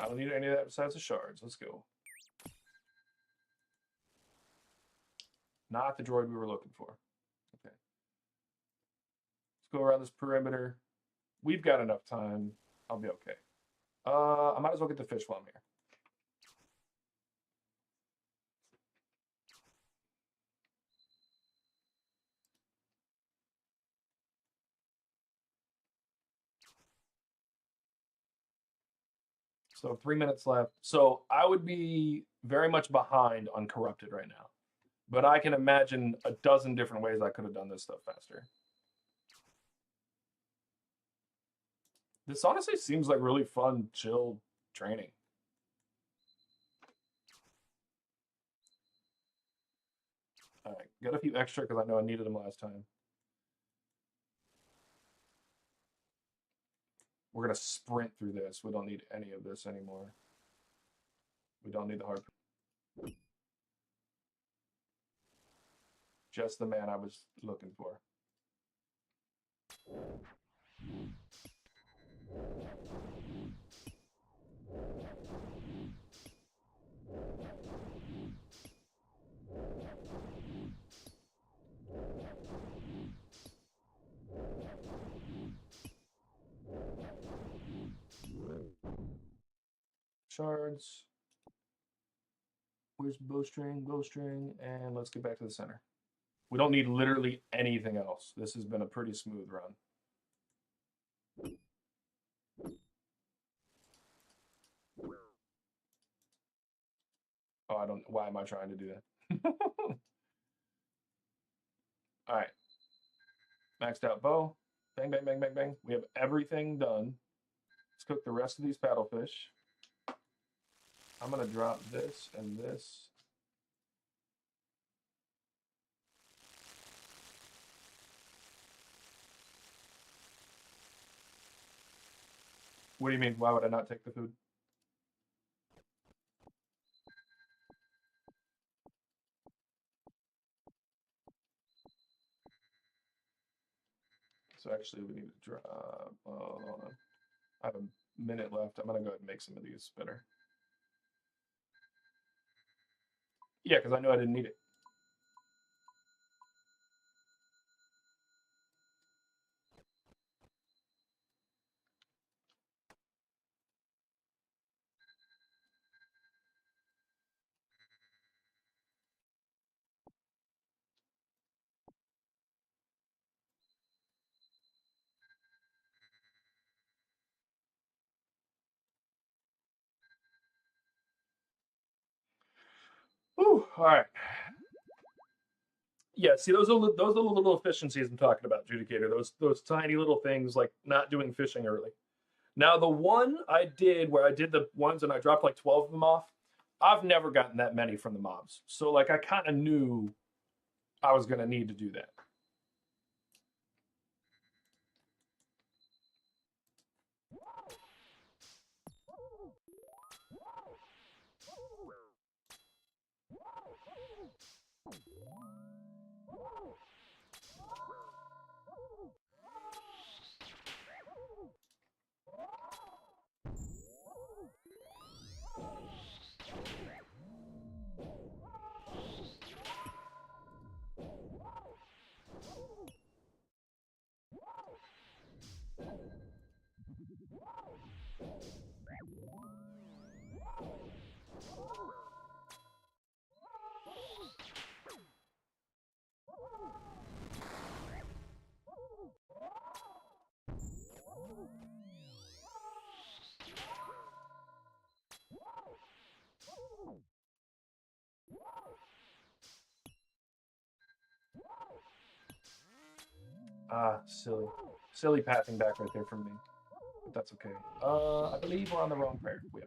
Speaker 1: I don't need any of that besides the shards. Let's go. Not the droid we were looking for. Okay. Let's go around this perimeter. We've got enough time. I'll be okay. I might as well get the fish while I'm here. So 3 minutes left. So I would be very much behind on Corrupted right now. But I can imagine a dozen different ways I could have done this stuff faster. This honestly seems like really fun, chill training. All right, got a few extra because I know I needed them last time. We're going to sprint through this. We don't need any of this anymore. We don't need the hard. Just the man I was looking for. Shards. Where's bowstring? Bowstring. And let's get back to the center. We don't need literally anything else. This has been a pretty smooth run. Oh, I don't. Why am I trying to do that? All right. Maxed out bow. Bang, bang, bang, bang, bang. We have everything done. Let's cook the rest of these paddlefish. I'm going to drop this and this. What do you mean? Why would I not take the food? So actually, we need to drop. Hold on. I have a minute left. I'm going to go ahead and make some of these better. Yeah, because I knew I didn't need it. Whew, all right. Yeah, see, those are the little efficiencies I'm talking about, Judicator. Those tiny little things like not doing fishing early. Now, the one I did where I did the ones and I dropped like 12 of them off, I've never gotten that many from the mobs. So like I kind of knew I was going to need to do that. Ah, silly. Silly pathing back right there from me. But that's okay. I believe we're on the wrong prayer. We are.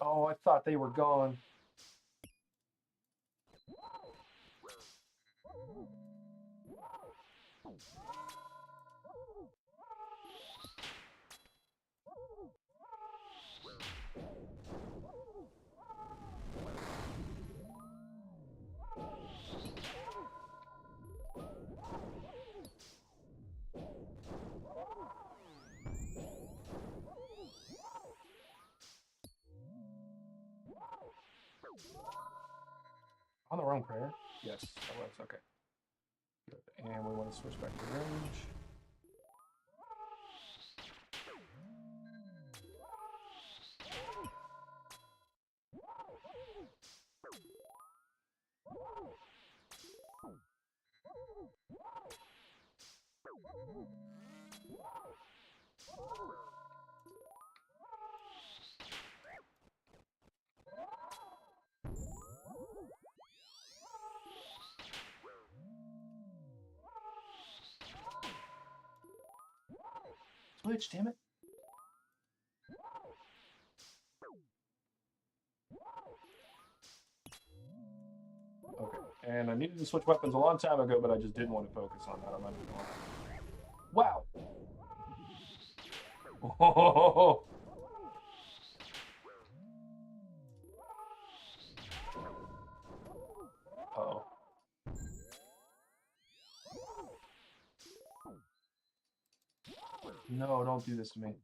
Speaker 1: Oh, I thought they were gone. On the wrong prayer? Yes, that was. Okay. Good. And we want to switch back to range. Switch, damn it. Okay, and I needed to switch weapons a long time ago, but I just didn't want to focus on that. I'm not even going. Wow. Oh. Uh-oh. No, don't do this to me.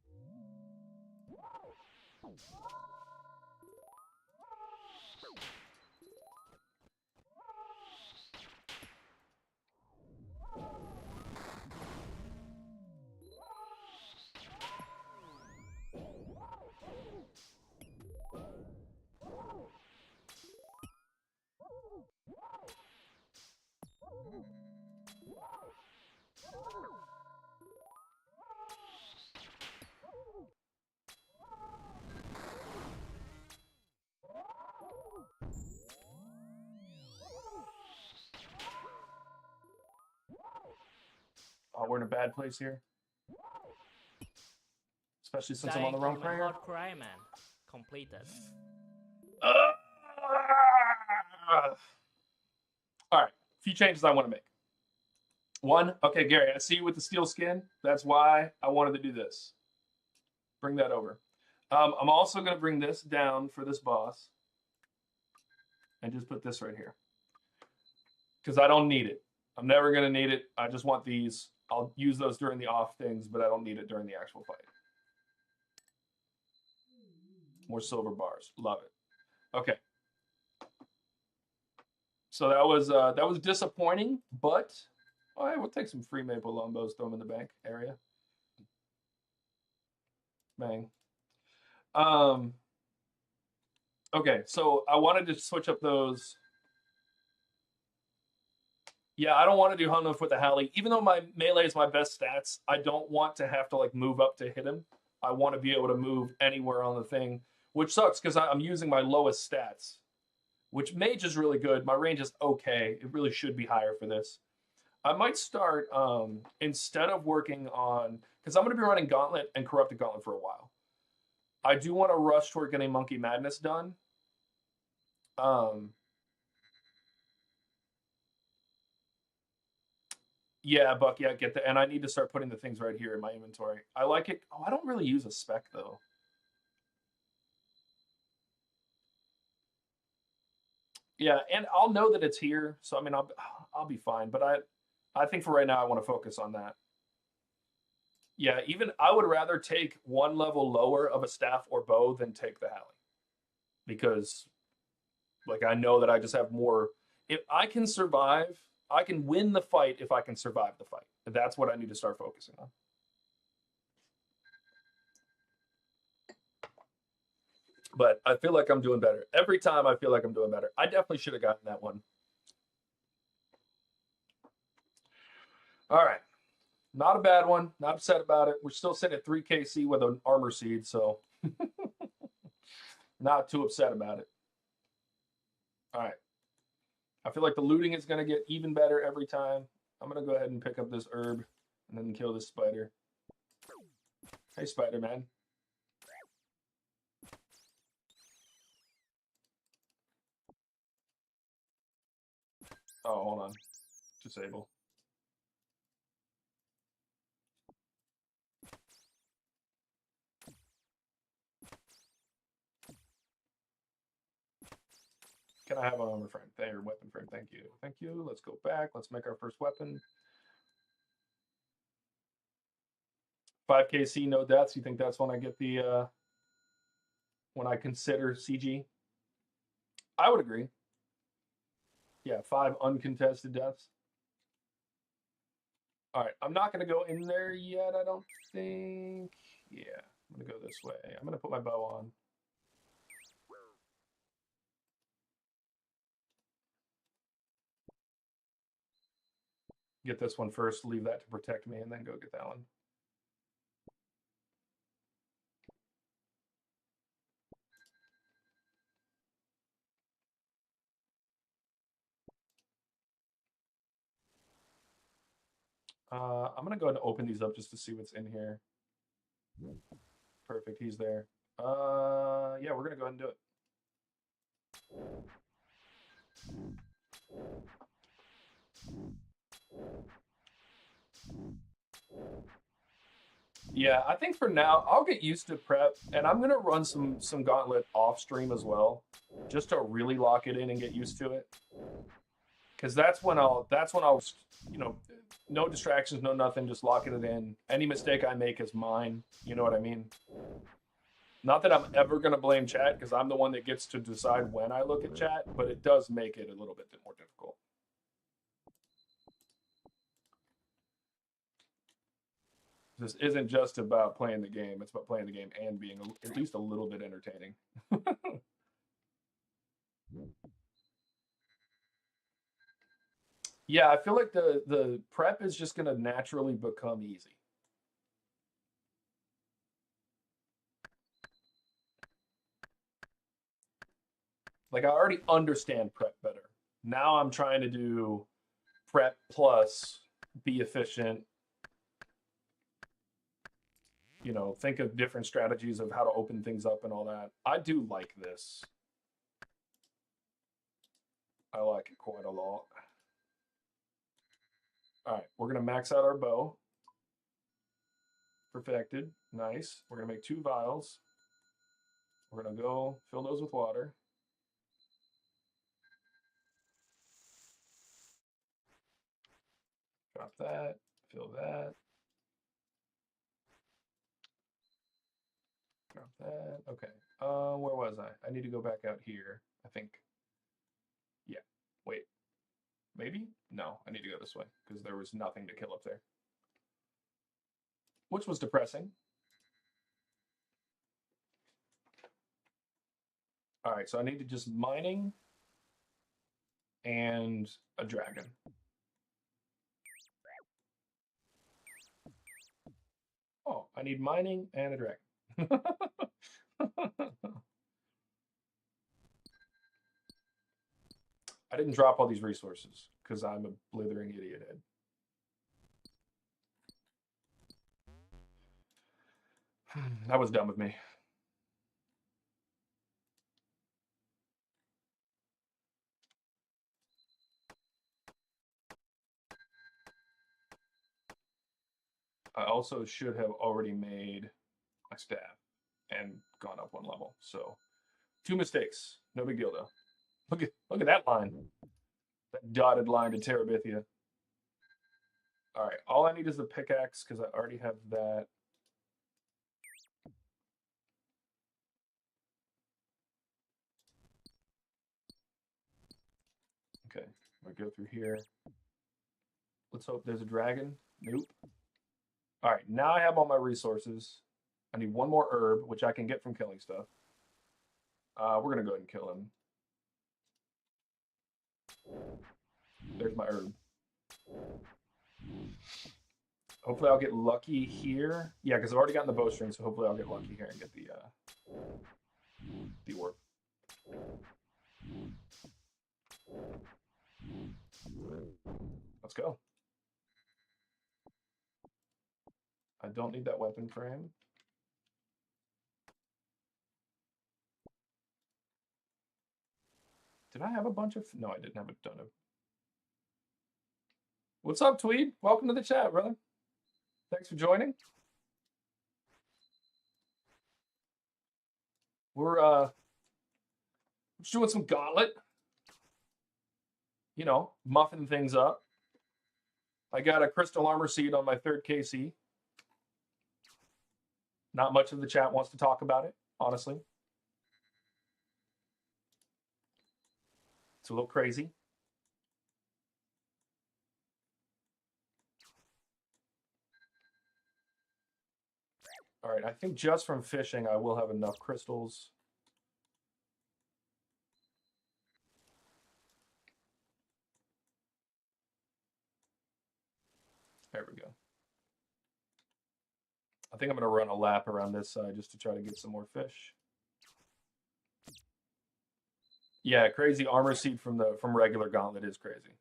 Speaker 1: Oh, we're in a bad place here. Especially since I'm on the wrong prayer.
Speaker 2: Hard cry, man. Completed.
Speaker 1: All right, a few changes I want to make. One, okay, Gary, I see you with the steel skin. That's why I wanted to do this. Bring that over. I'm also going to bring this down for this boss. And just put this right here. Because I don't need it. I'm never going to need it. I just want these. I'll use those during the off things, but I don't need it during the actual fight. More silver bars. Love it. Okay. So that was disappointing, but oh, hey, we'll take some free maple lombos, throw them in the bank area. Bang. Okay, so I wanted to switch up those. Yeah, I don't want to do Hunloof with the Halley. Even though my melee is my best stats, I don't want to have to like move up to hit him. I want to be able to move anywhere on the thing, which sucks because I'm using my lowest stats, which mage is really good. My range is okay. It really should be higher for this. I might start, instead of working on, because I'm going to be running Gauntlet and Corrupted Gauntlet for a while. I do want to rush toward getting Monkey Madness done. Yeah, Buck, yeah, get that. And I need to start putting the things right here in my inventory. I like it. Oh, I don't really use a spec, though. Yeah, and I'll know that it's here. So, I mean, I'll be fine. But I think for right now, I want to focus on that. Yeah, even I would rather take one level lower of a staff or bow than take the Halley. Because, like, I know that I just have more. If I can survive, I can win the fight if I can survive the fight. And that's what I need to start focusing on. But I feel like I'm doing better. Every time I feel like I'm doing better. I definitely should have gotten that one. All right. Not a bad one. Not upset about it. We're still sitting at 3 KC with an armor seed, so not too upset about it. All right. I feel like the looting is going to get even better every time. I'm going to go ahead and pick up this herb and then kill this spider. Hey, Spider-Man. Oh, hold on. Disable. Can I have an armor frame? There, weapon frame. Thank you. Thank you. Let's go back. Let's make our first weapon. 5KC, no deaths. You think that's when I get the when I consider CG? I would agree. Yeah, 5 uncontested deaths. All right, I'm not going to go in there yet, I don't think. Yeah, I'm going to go this way. I'm going to put my bow on. Get this one first, leave that to protect me, and then go get that one. I'm going to go ahead and open these up just to see what's in here. Perfect, he's there. Yeah, we're going to go ahead and do it. Yeah, I think for now I'll get used to prep, and I'm gonna run some Gauntlet off stream as well, just to really lock it in and get used to it. Because that's when I'll you know, no distractions, no nothing, just locking it in. Any mistake I make is mine. You know what I mean? Not that I'm ever gonna blame chat, because I'm the one that gets to decide when I look at chat, but it does make it a little bit more difficult. This isn't just about playing the game; it's about playing the game and being at least a little bit entertaining. Yeah, I feel like the prep is just gonna naturally become easy. Like I already understand prep better. Now I'm trying to do prep plus be efficient. You know, think of different strategies of how to open things up and all that. I do like this. I like it quite a lot. All right, we're gonna max out our bow. Perfected, nice. We're gonna make 2 vials. We're gonna go fill those with water. Drop that, fill that. Drop that, okay. Where was I? I need to go back out here, I think. Yeah, wait, maybe? No, I need to go this way because there was nothing to kill up there. Which was depressing. All right, so I need to just mining and a dragon. Oh, I need mining and a dragon. I didn't drop all these resources because I'm a blithering idiot head. That was dumb of me. I also should have already made my staff and gone up 1 level. So 2 mistakes. No big deal though. Look at that line. That dotted line to Terabithia. All right, all I need is the pickaxe because I already have that. Okay, I'm gonna go through here. Let's hope there's a dragon. Nope. All right, now I have all my resources. I need 1 more herb, which I can get from killing stuff. We're gonna go ahead and kill him. There's my herb. Hopefully I'll get lucky here. Yeah, because I've already gotten the bowstring, so hopefully I'll get lucky here and get the orb. Let's go. I don't need that weapon frame. Did I have a bunch of? No, I didn't have a ton of. What's up, Tweed? Welcome to the chat, brother. Thanks for joining. We're just doing some Gauntlet. You know, muffing things up. I got a crystal armor seed on my 3rd KC. Not much of the chat wants to talk about it, honestly. It's a little crazy. All right, I think just from fishing, I will have enough crystals. There we go. I think I'm going to run a lap around this side just to try to get some more fish. Yeah, crazy armor seed from regular Gauntlet is crazy.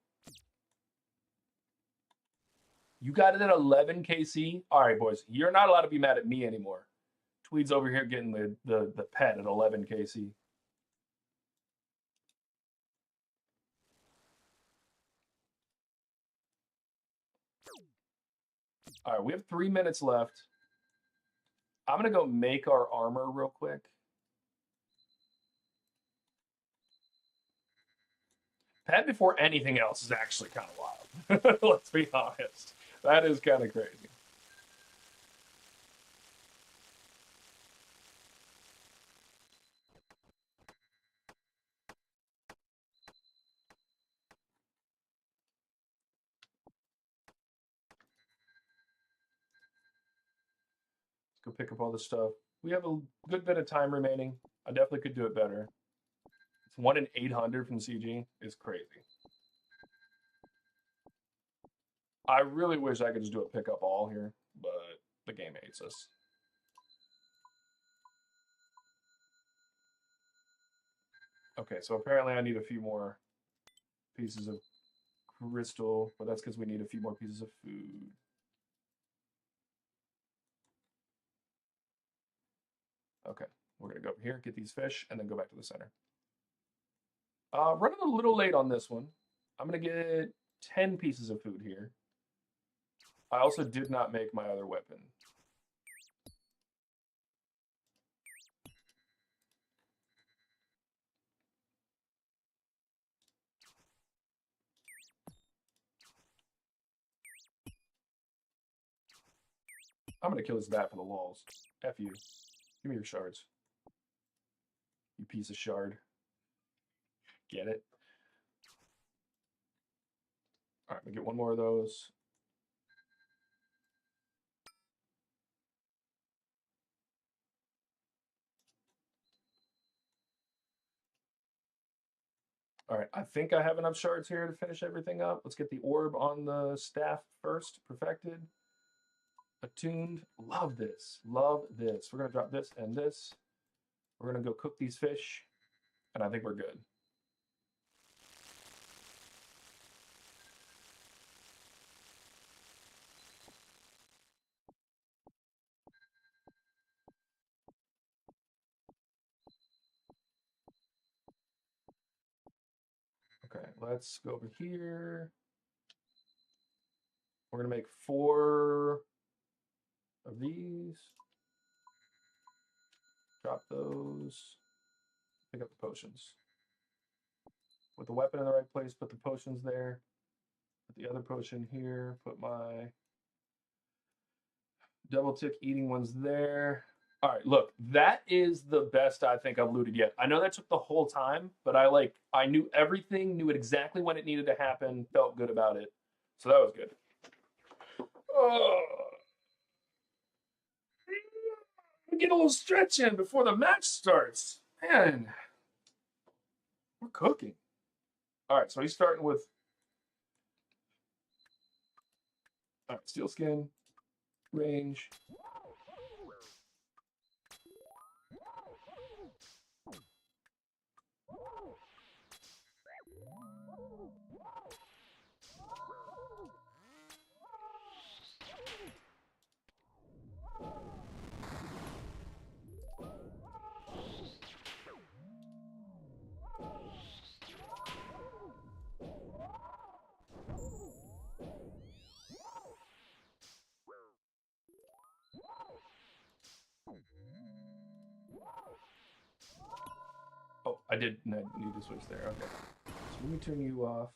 Speaker 1: You got it at 11 KC? All right, boys. You're not allowed to be mad at me anymore. Tweed's over here getting the pet at 11 KC. All right, we have 3 minutes left. I'm going to go make our armor real quick. Pet before anything else is actually kind of wild. Let's be honest. That is kind of crazy. Let's go pick up all this stuff. We have a good bit of time remaining. I definitely could do it better. It's 1 in 800 from CG is crazy. I really wish I could just do a pick up all here, but the game hates us. Okay, so apparently I need a few more pieces of crystal, but that's because we need a few more pieces of food. Okay, we're gonna go over here, get these fish, and then go back to the center. Running a little late on this one. I'm gonna get 10 pieces of food here. I also did not make my other weapon. I'm gonna kill this bat for the walls. F you. Give me your shards. You piece of shard. Get it? All right, we get one more of those. All right, I think I have enough shards here to finish everything up. Let's get the orb on the staff first, perfected. Attuned. Love this. Love this. We're going to drop this and this. We're going to go cook these fish, and I think we're good. Okay, let's go over here. We're going to make 4 of these. Drop those. Pick up the potions. Put the weapon in the right place, put the potions there. Put the other potion here, put my double tick eating ones there. All right, look, that is the best I think I've looted yet. I know that took the whole time, but I knew everything, knew it exactly when it needed to happen, felt good about it. So that was good. Oh. Get a little stretch in before the match starts. Man, we're cooking. All right, so he's starting with steel skin, range. I did need to switch there. Okay. So let me turn you off.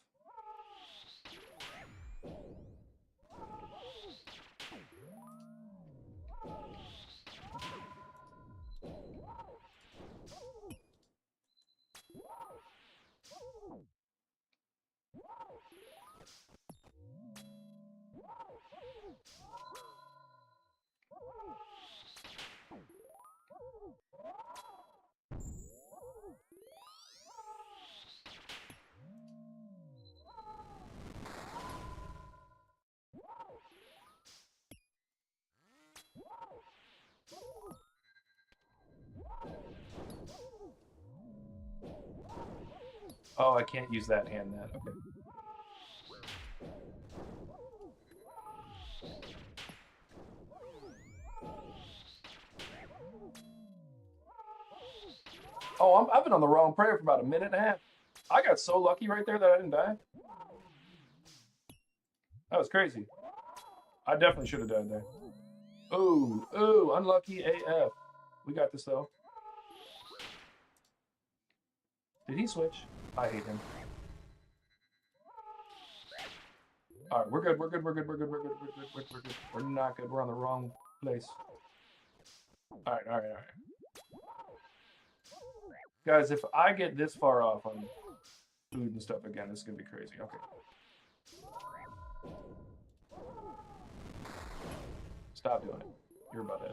Speaker 1: Oh, I can't use that and that. Okay. Oh, I've been on the wrong prayer for about a minute and a half. I got so lucky right there that I didn't die. That was crazy. I definitely should have died there. Ooh, unlucky AF. We got this though. Did he switch? I hate him. All right, we're good. We're not good. We're on the wrong place. All right. Guys, if I get this far off on food and stuff again, this is gonna be crazy. Okay. Stop doing it. You're about it.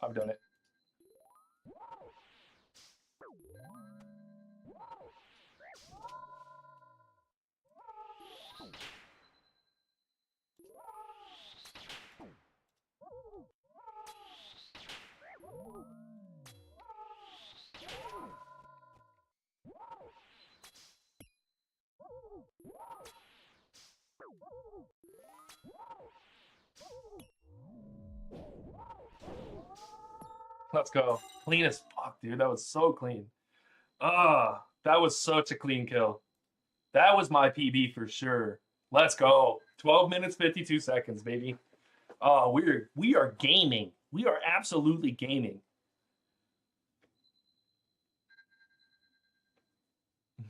Speaker 1: I've done it. Let's go. Clean as fuck, dude. That was so clean. That was such a clean kill. That was my PB for sure. Let's go. 12 minutes, 52 seconds, baby. Oh, we are gaming. We are absolutely gaming.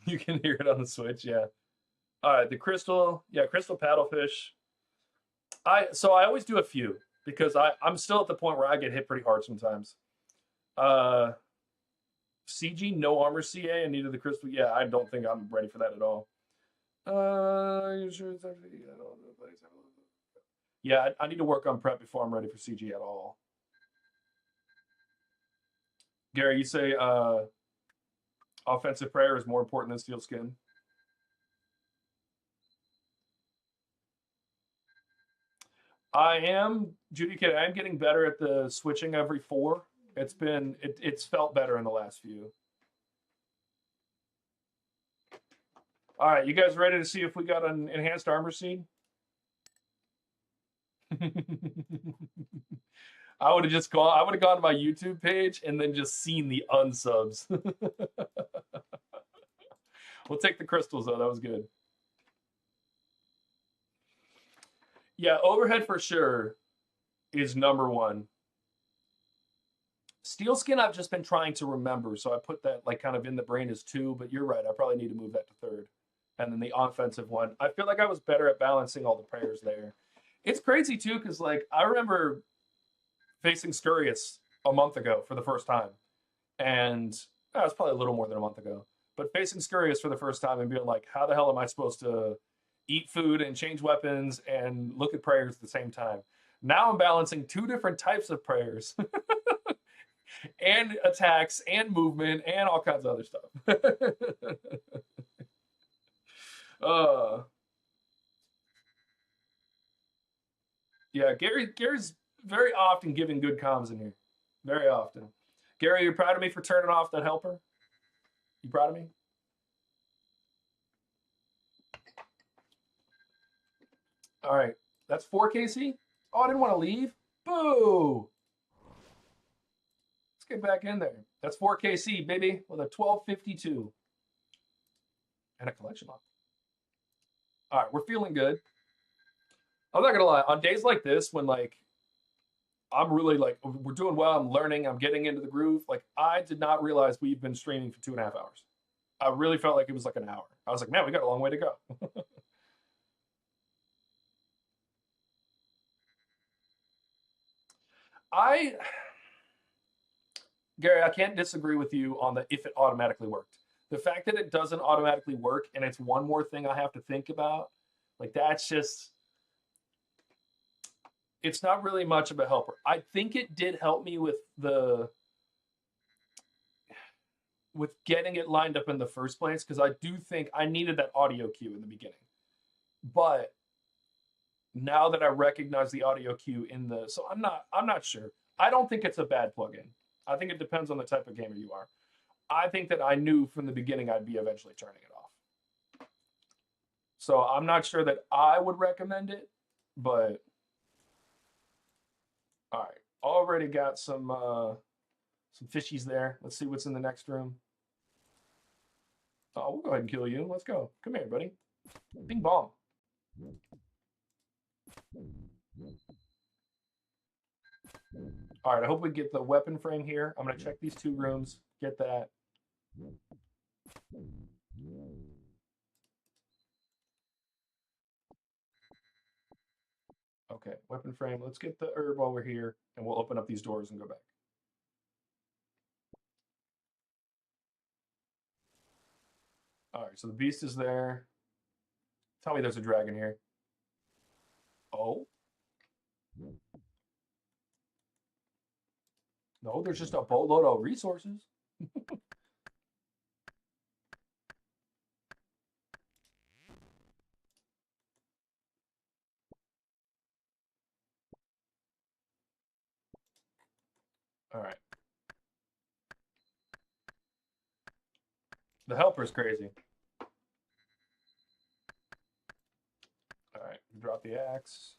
Speaker 1: You can hear it on the Switch, yeah. All right, the crystal, yeah, crystal paddlefish. I always do a few because I'm still at the point where I get hit pretty hard sometimes. CG, no armor CA, and neither the crystal. Yeah, I don't think I'm ready for that at all. You sure it's actually yeah, I need to work on prep before I'm ready for CG at all. Gary, you say offensive prayer is more important than steel skin. I am, Judy Kid, I'm getting better at the switching every 4. It's felt better in the last few. All right, you guys ready to see if we got an enhanced armor seed? I would have gone to my YouTube page and then just seen the unsubs. We'll take the crystals though, that was good. Yeah, overhead for sure is number 1. Steel skin I've just been trying to remember, so I put that like kind of in the brain as 2, but you're right, I probably need to move that to 3rd. And then the offensive one, I feel like I was better at balancing all the prayers there. It's crazy too, because like I remember facing Scurious a month ago for the first time. And it was probably a little more than a month ago. But facing Scurious for the first time and being like, how the hell am I supposed to eat food and change weapons and look at prayers at the same time? Now I'm balancing 2 different types of prayers and attacks and movement and all kinds of other stuff. Yeah, Gary's very often giving good comms in here. Very often. Gary, you proud of me for turning off that helper? You proud of me? All right. That's 4 KC? Oh, I didn't want to leave. Boo! Let's get back in there. That's 4 KC, baby, with a 1252. And a collection lock. All right, we're feeling good. I'm not gonna lie. On days like this, when like I'm really like we're doing well, I'm learning, I'm getting into the groove. Like I did not realize we've been streaming for 2.5 hours. I really felt like it was like an hour. I was like, man, we got a long way to go. I, Gary, I can't disagree with you on the if it automatically worked. The fact that it doesn't automatically work and it's one more thing I have to think about, like that's just, it's not really much of a helper. I think it did help me with getting it lined up in the first place because I do think I needed that audio cue in the beginning. But now that I recognize the audio cue in the, so I'm not sure. I don't think it's a bad plugin. I think it depends on the type of gamer you are. I think that I knew from the beginning I'd be eventually turning it off. So I'm not sure that I would recommend it, but all right. Already got some fishies there. Let's see what's in the next room. Oh, we'll go ahead and kill you. Let's go. Come here, buddy. Bing bong. All right, I hope we get the weapon frame here. I'm going to check these 2 rooms, get that. Okay, weapon frame. Let's get the herb while we're here, and we'll open up these doors and go back. All right, so the beast is there. Tell me there's a dragon here. Oh. No, there's just a boatload of resources. All right. The helper's crazy. All right, drop the axe.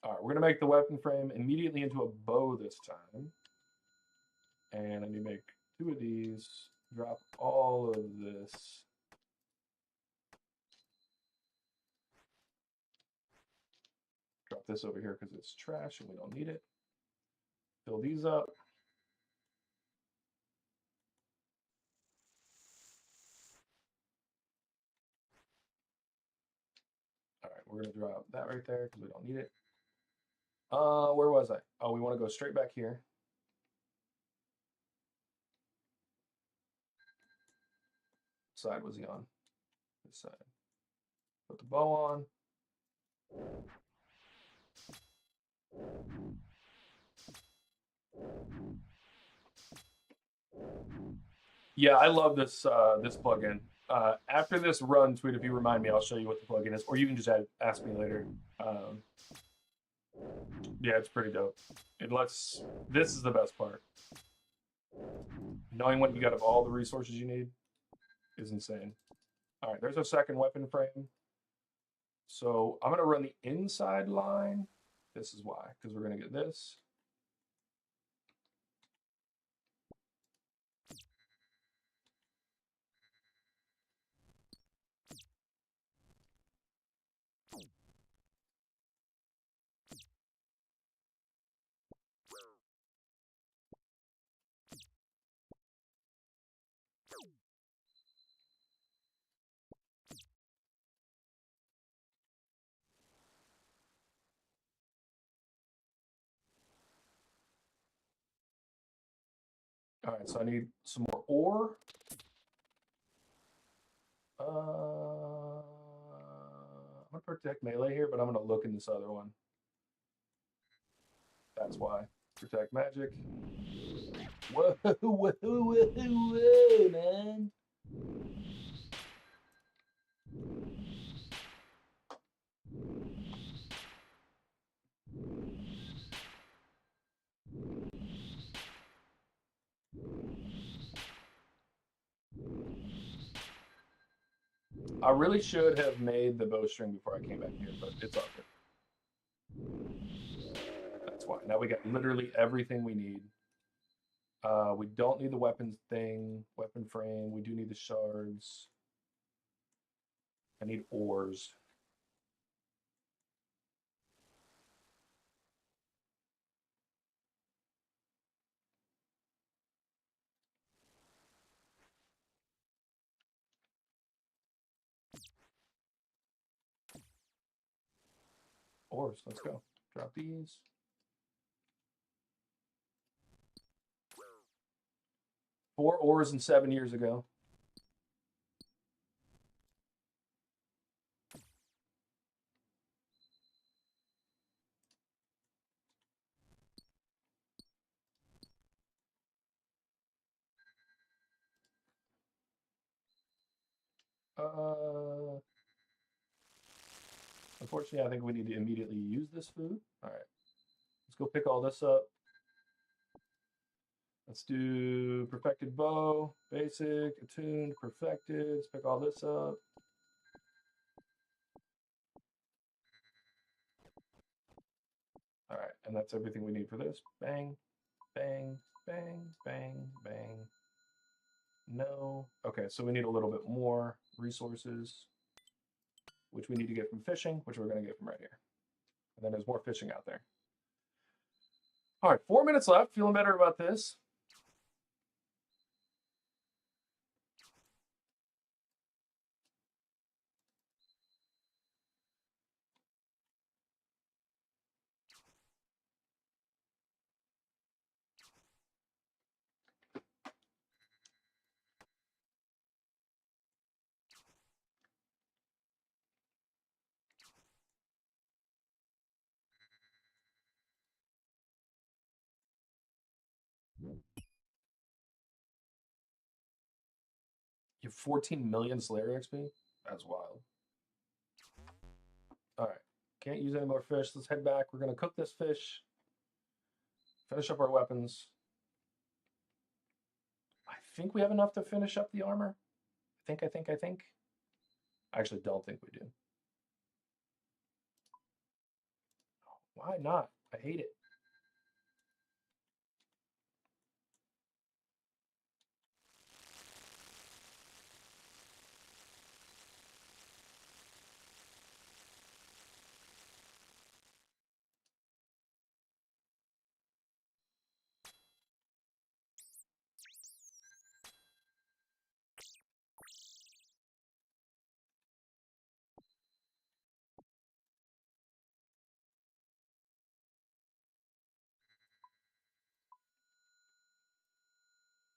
Speaker 1: All right, we're going to make the weapon frame immediately into a bow this time. And let me make 2 of these. Drop all of this. Drop this over here because it's trash and we don't need it. Fill these up. All right, we're going to drop that right there because we don't need it. Where was I? Oh, we want to go straight back here. What side was he on? This side. Put the bow on. Yeah, I love this this plugin. After this run, tweet if you remind me, I'll show you what the plugin is, or you can just ask me later. Yeah, it's pretty dope. It lets. This is the best part. Knowing what you got of all the resources you need is insane. All right, there's our second weapon frame. So I'm gonna run the inside line. This is why, because we're gonna get this. All right, so I need some more ore. I'm gonna protect melee here, but I'm gonna look in this other one. That's why. Protect magic. Whoa, whoa, whoa, whoa, man. I really should have made the bowstring before I came back here, but it's all good. right, now we got literally everything we need. We don't need the weapons thing, weapon frame. We do need the shards. I need ores. Ores, let's go. Drop these. Four ores and 7 years ago. Unfortunately, I think we need to immediately use this food. All right, let's go pick all this up. Let's do perfected bow, basic, attuned, perfected. Let's pick all this up. All right, and that's everything we need for this. Bang, bang, bang, bang, bang. No. Okay, so we need a little bit more resources, which we need to get from fishing, which we're going to get from right here. And then there's more fishing out there. All right, 4 minutes left. Feeling better about this. You have 14 million Slayer XP? That's wild. All right. Can't use any more fish. Let's head back. We're going to cook this fish. Finish up our weapons. I think we have enough to finish up the armor. I think. I actually don't think we do. Why not? I hate it.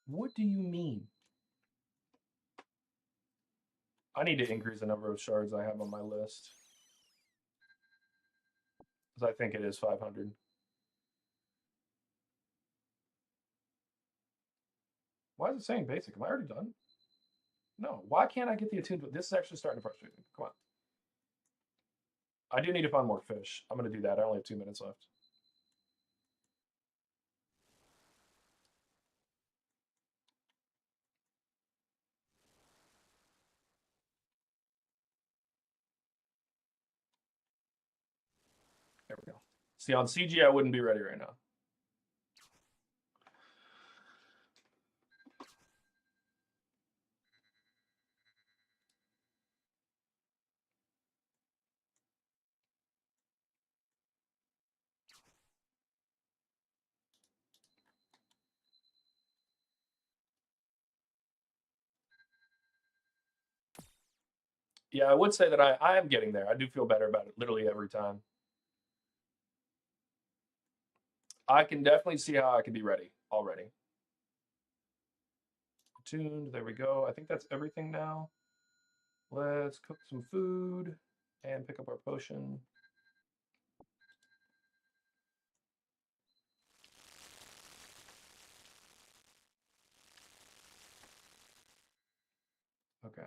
Speaker 1: What do you mean? I need to increase the number of shards I have on my list. Because I think it is 500. Why is it saying basic? Am I already done? No. Why can't I get the attuned? This is actually starting to frustrate me. Come on. I do need to find more fish. I'm going to do that. I only have 2 minutes left. There we go. See, on CG, I wouldn't be ready right now. Yeah, I would say that I am getting there. I do feel better about it literally every time. I can definitely see how I could be ready already. Tuned, there we go. I think that's everything now. Let's cook some food and pick up our potion. Okay.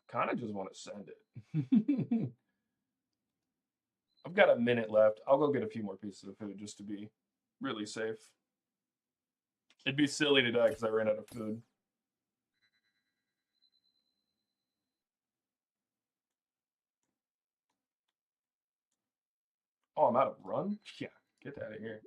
Speaker 1: Kind of just want to send it. I've got a minute left. I'll go get a few more pieces of food just to be really safe. It'd be silly to die because I ran out of food. Oh, I'm out of run? Yeah, get out of here.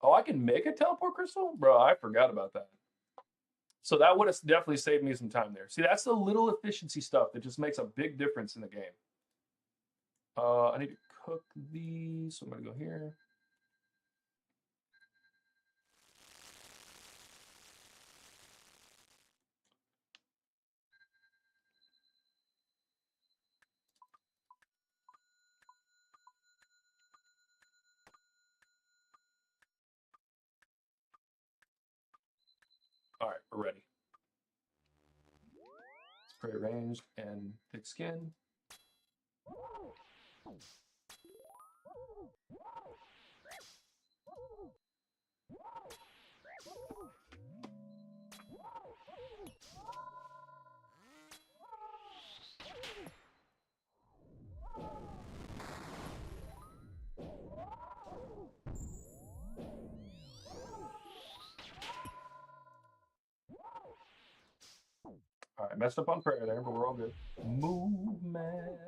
Speaker 1: Oh, I can make a teleport crystal? Bro, I forgot about that. So that would have definitely saved me some time there. See, that's the little efficiency stuff that just makes a big difference in the game. I need to cook these, so I'm gonna go here. All right, we're ready. It's pre-arranged and thick skin. All right, messed up on prayer there, but we're all good. Movement.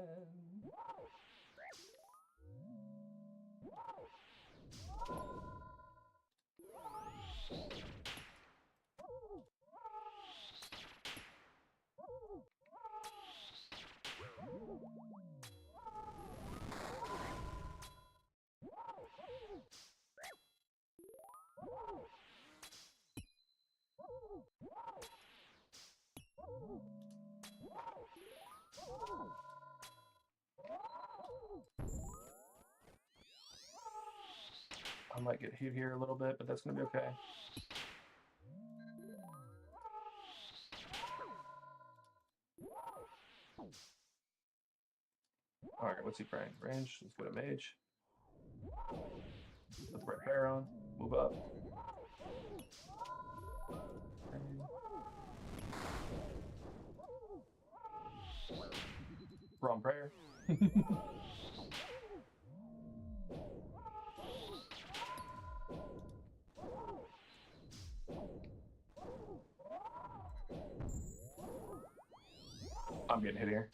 Speaker 1: I might get hit here a little bit, but that's gonna be okay. All right, what's he praying? Range. Let's go to mage. Let's bring prayer on. Move up. Wrong prayer. I'm getting hit here.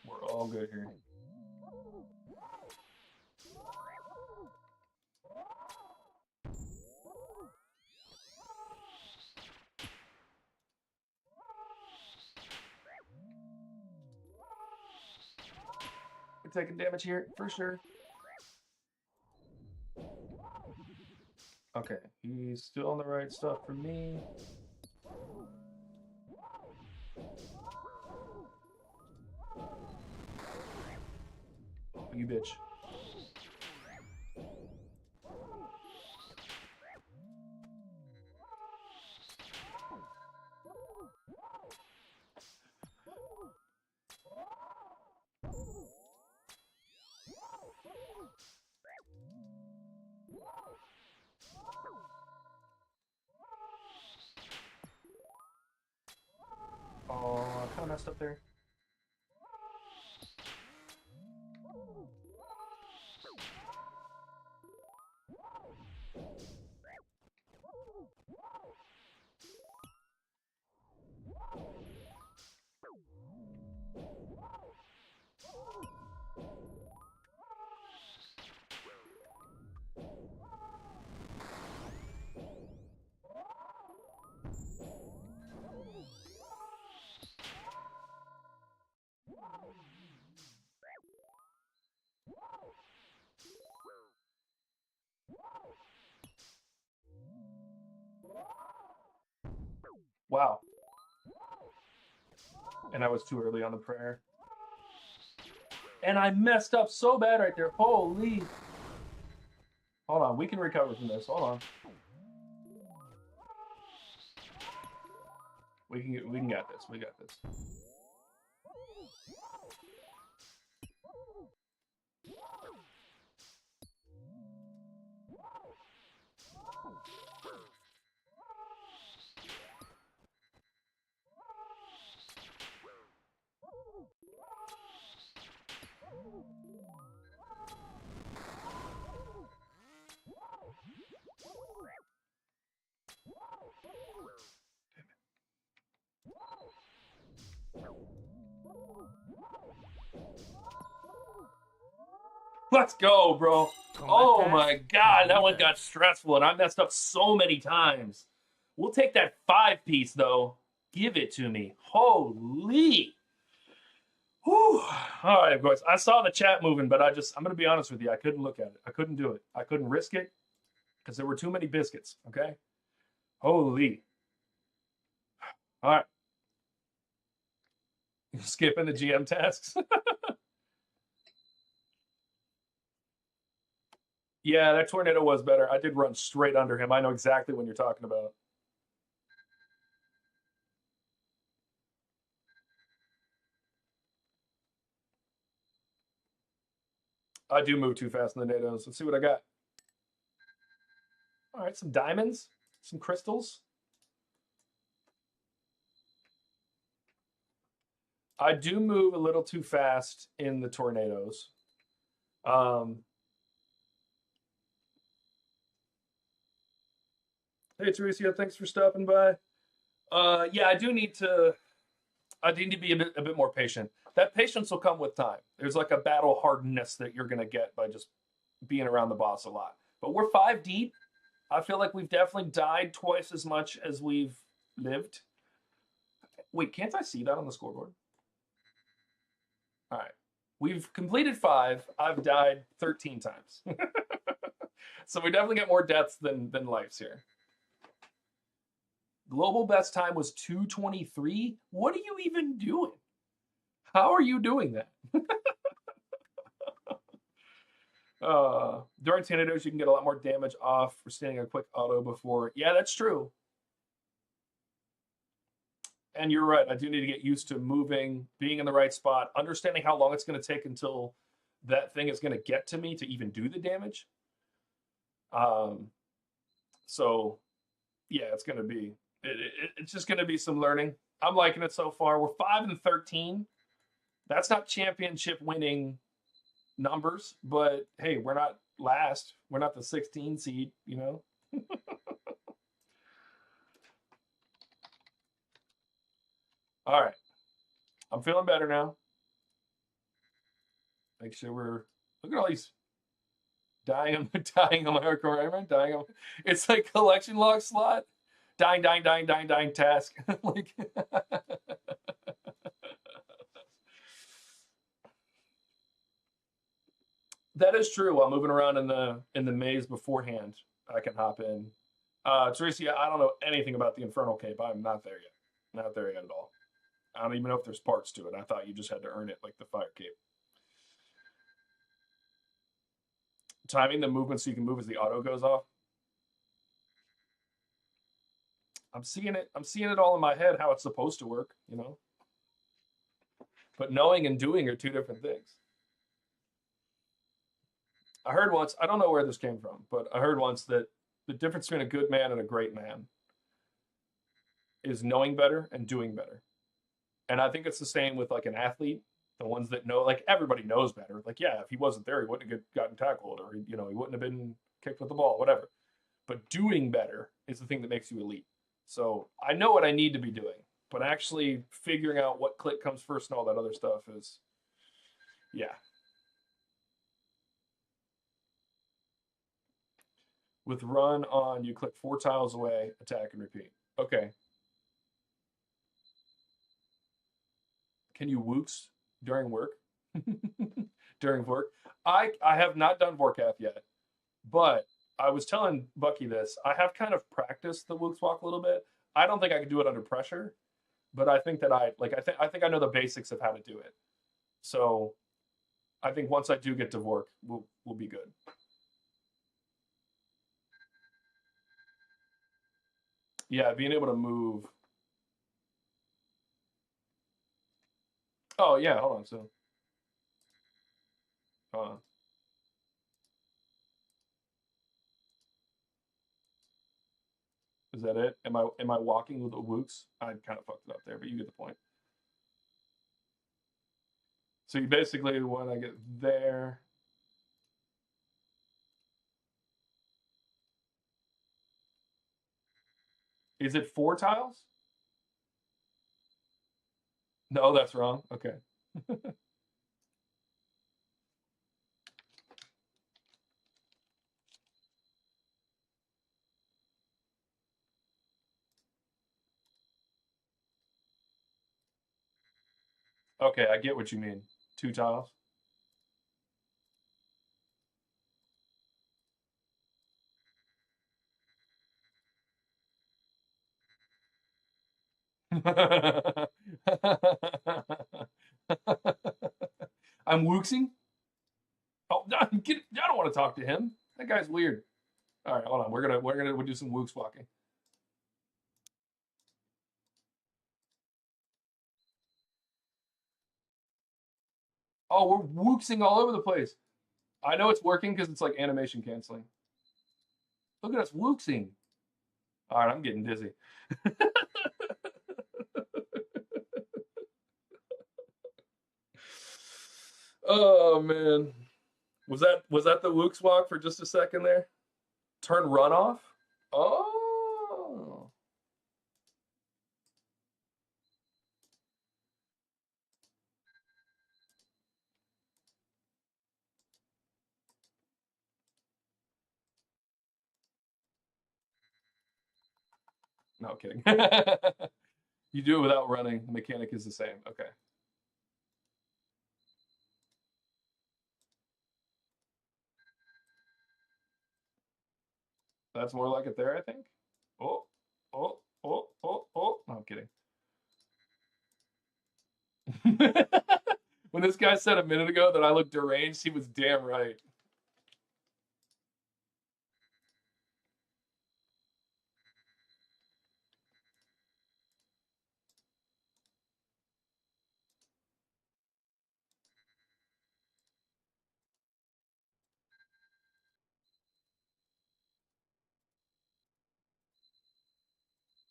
Speaker 1: We're all good here. We're taking damage here for sure. Okay, he's still on the right stuff for me. Oh, you bitch. Oh, I kind of messed up there. Wow. And I was too early on the prayer. and I messed up so bad right there. Holy. Hold on, we can recover from this. Hold on. We can get this. We got this. Let's go, bro. Oh my God, that one got stressful and I messed up so many times. We'll take that 5-piece though. Give it to me. Holy. Whew. All right, boys. I saw the chat moving, but I'm going to be honest with you. I couldn't look at it. I couldn't do it. I couldn't risk it because there were too many biscuits. Okay. Holy. All right. Skipping the GM tasks. Yeah, that tornado was better. I did run straight under him. I know exactly what you're talking about. I do move too fast in the NATOs. Let's see what I got. All right, some diamonds, some crystals. I do move a little too fast in the tornadoes. Hey, Teresa, thanks for stopping by. Yeah, I do need to be a bit more patient. That patience will come with time. There's like a battle hardness that you're going to get by just being around the boss a lot. But we're 5 deep. I feel like we've definitely died twice as much as we've lived. Wait, can't I see that on the scoreboard? All right. We've completed 5. I've died 13 times. So we definitely get more deaths than lives here. Global best time was 2:23. What are you even doing? How are you doing that? During tornadoes, you can get a lot more damage off for standing a quick auto before. Yeah, that's true. And you're right. I do need to get used to moving, being in the right spot, understanding how long it's going to take until that thing is going to get to me to even do the damage. So, yeah, it's going to be. It's just going to be some learning. I'm liking it so far. We're 5-13. That's not championship winning numbers, but hey, we're not last. We're not the 16 seed, you know. All right, I'm feeling better now. Make sure we're look at all these dying on my hardcore, right? Dying on. It's like collection log slot. Dying task. Like. That is true. While moving around in the maze beforehand, I can hop in. Teresa, I don't know anything about the Infernal Cape. I'm not there yet. Not there yet at all. I don't even know if there's parts to it. I thought you just had to earn it like the Fire Cape. Timing the movement so you can move as the auto goes off. I'm seeing it. I'm seeing it all in my head how it's supposed to work, you know. But knowing and doing are two different things. I heard once, I don't know where this came from, but I heard once that the difference between a good man and a great man is knowing better and doing better. And I think it's the same with like an athlete, the ones that know, like everybody knows better. Like, yeah, if he wasn't there, he wouldn't have gotten tackled or, you know, he wouldn't have been kicked with the ball, whatever. But doing better is the thing that makes you elite. So I know what I need to be doing, but actually figuring out what click comes first and all that other stuff is, yeah. With run on, you click 4 tiles away, attack and repeat. Okay. Can you wooks during work? During work? I have not done Vorkath yet, but I was telling Bucky this. I have kind of practiced the wooks walk a little bit. I don't think I could do it under pressure, but I think that I think I know the basics of how to do it. So I think once I do get to Vork, we'll be good. Yeah, being able to move. Oh yeah, hold on. So, uh, is that it? Am I walking with the wooks? I kind of fucked it up there, but you get the point. So you basically, when I get there, is it 4 tiles? No, that's wrong. Okay. Okay, I get what you mean. 2 tiles. I'm wooksing. Oh, no, I don't want to talk to him. That guy's weird. All right, hold on. We'll do some wooks walking. Oh, we're wooksing all over the place. I know it's working because it's like animation canceling. Look at us wooksing. All right, I'm getting dizzy. Oh man, was that the wooks walk for just a second there? Turn runoff. Oh, no kidding. You do it without running. The mechanic is the same. Okay. That's more like it there, I think. Oh, oh, oh, oh, oh. No, I'm kidding. When this guy said a minute ago that I looked deranged, he was damn right.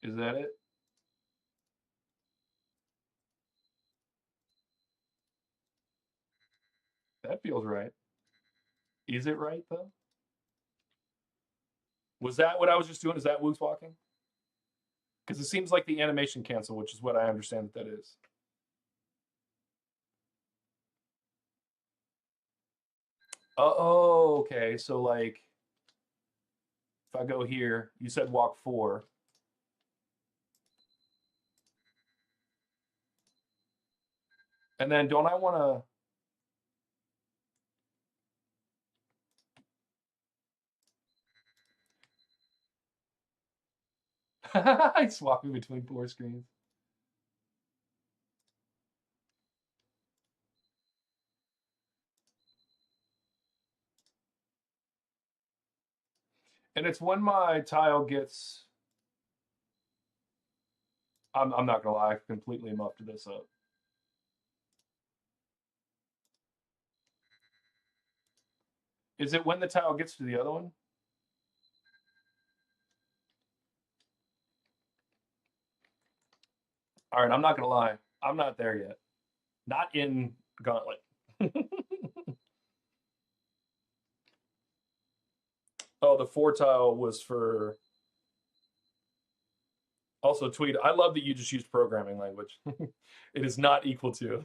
Speaker 1: Is that it? That feels right. Is it right though? Was that what I was just doing? Is that Wook's walking? Because it seems like the animation cancel, which is what I understand that is. Oh, okay. So like, if I go here, you said walk 4. And then don't I want to? I swapping between 4 screens. And it's when my tile gets. I'm not gonna lie, I completely muffed this up. Is it when the tile gets to the other one? All right, I'm not gonna lie, I'm not there yet. Not in Gauntlet. Oh, the 4 tile was for. Also, Tweet, I love that you just used programming language. It is not equal to.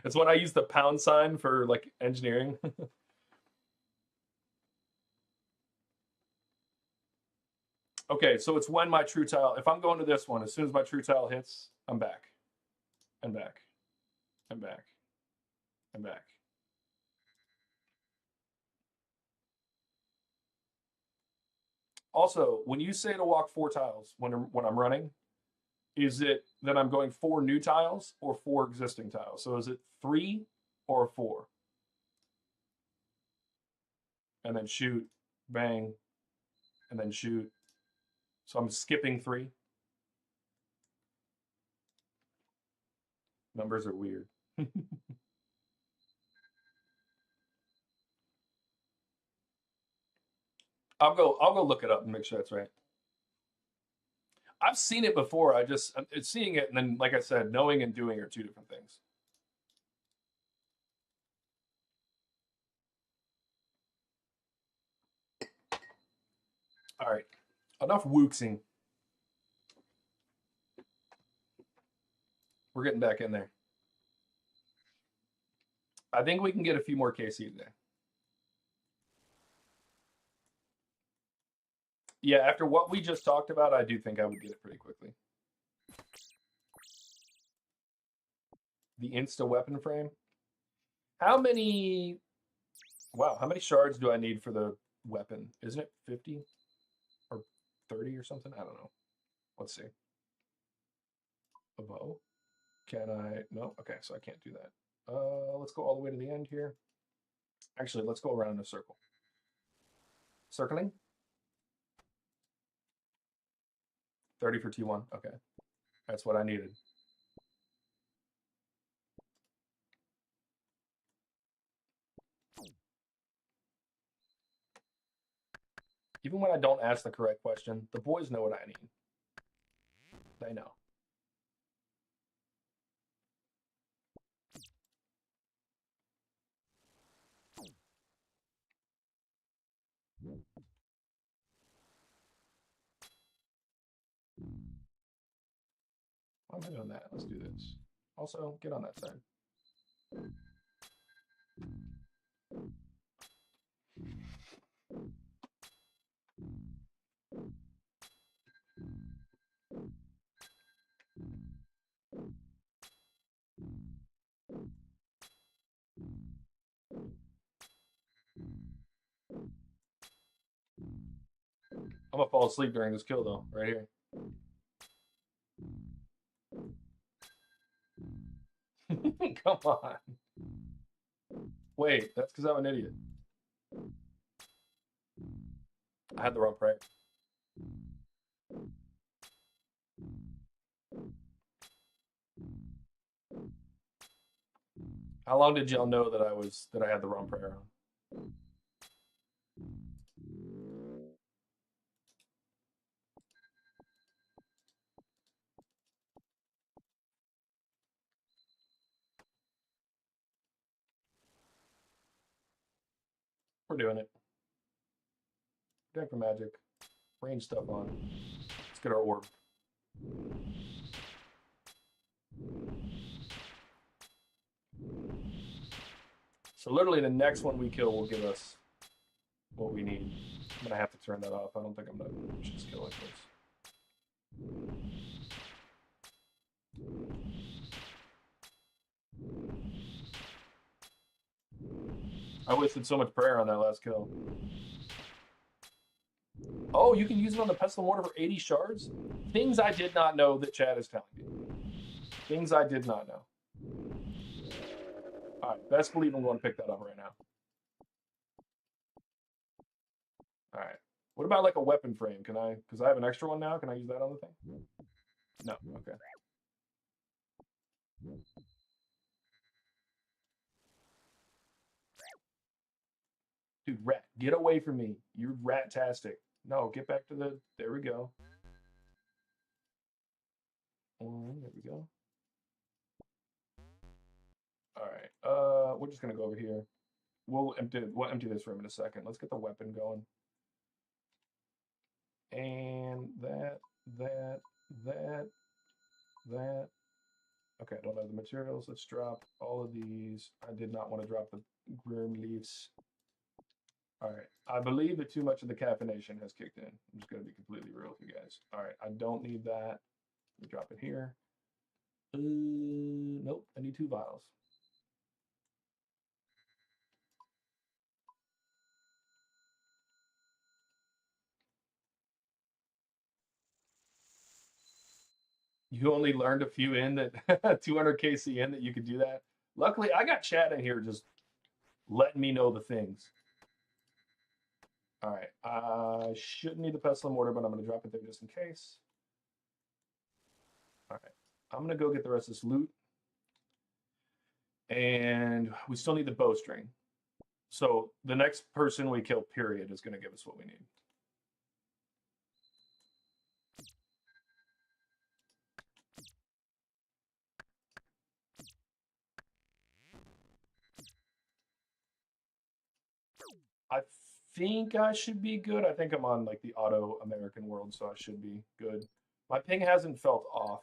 Speaker 1: It's when I use the pound sign for like engineering. Okay, so it's when my true tile, if I'm going to this one, as soon as my true tile hits, I'm back. I'm back. I'm back. I'm back. Also, when you say to walk 4 tiles when I'm running, is it that I'm going 4 new tiles or 4 existing tiles? So is it 3 or a 4. And then shoot, bang, and then shoot. So I'm skipping 3. Numbers are weird. I'll go look it up and make sure that's right. I've seen it before. It's seeing it and then, like I said, knowing and doing are 2 different things. All right, enough wooksing. We're getting back in there. I think we can get a few more KC today. Yeah, after what we just talked about, I do think I would get it pretty quickly. The insta weapon frame. How many? Wow, how many shards do I need for the weapon? Isn't it 50 or 30 or something? I don't know. Let's see. A bow? Can I? No. Okay, so I can't do that. Let's go all the way to the end here. Actually, let's go around in a circle. Circling. 30 for T1. Okay, that's what I needed. Even when I don't ask the correct question, the boys know what I need. They know. Why am I doing that? Let's do this. Also, get on that side. I'm gonna fall asleep during this kill though, right here. Come on. Wait, that's because I'm an idiot. I had the wrong prayer. How long did y'all know that I had the wrong prayer on? We're doing it. Deck for magic. Range stuff on. Let's get our orb. So literally the next one we kill will give us what we need. I'm gonna have to turn that off. I don't think I'm gonna just kill like this. I wasted so much prayer on that last kill. Oh, you can use it on the pestle mortar for 80 shards? Things I did not know that Chad is telling me. Things I did not know. All right, best believe I'm going to pick that up right now. All right. What about like a weapon frame? Can I, because I have an extra one now, can I use that on the thing? No, okay. Dude, rat, get away from me. You're rat-tastic. No, get back to the, there we go. There we go. All right, we're just gonna go over here. We'll empty this room in a second. Let's get the weapon going. And that. Okay, I don't have the materials. Let's drop all of these. I did not want to drop the groom leaves. All right, I believe that too much of the caffeination has kicked in. I'm just gonna be completely real with you guys. All right, I don't need that. Let me drop it here. Nope, I need 2 vials. You only learned a few in that 200 KC in that you could do that. Luckily, I got chat in here just letting me know the things. All right. I shouldn't need the pestle and mortar, but I'm going to drop it there just in case. All right. I'm going to go get the rest of this loot. And we still need the bowstring. So the next person we kill, period, is going to give us what we need. I think I should be good. I think I'm on like the auto American world, so I should be good. My ping hasn't felt off,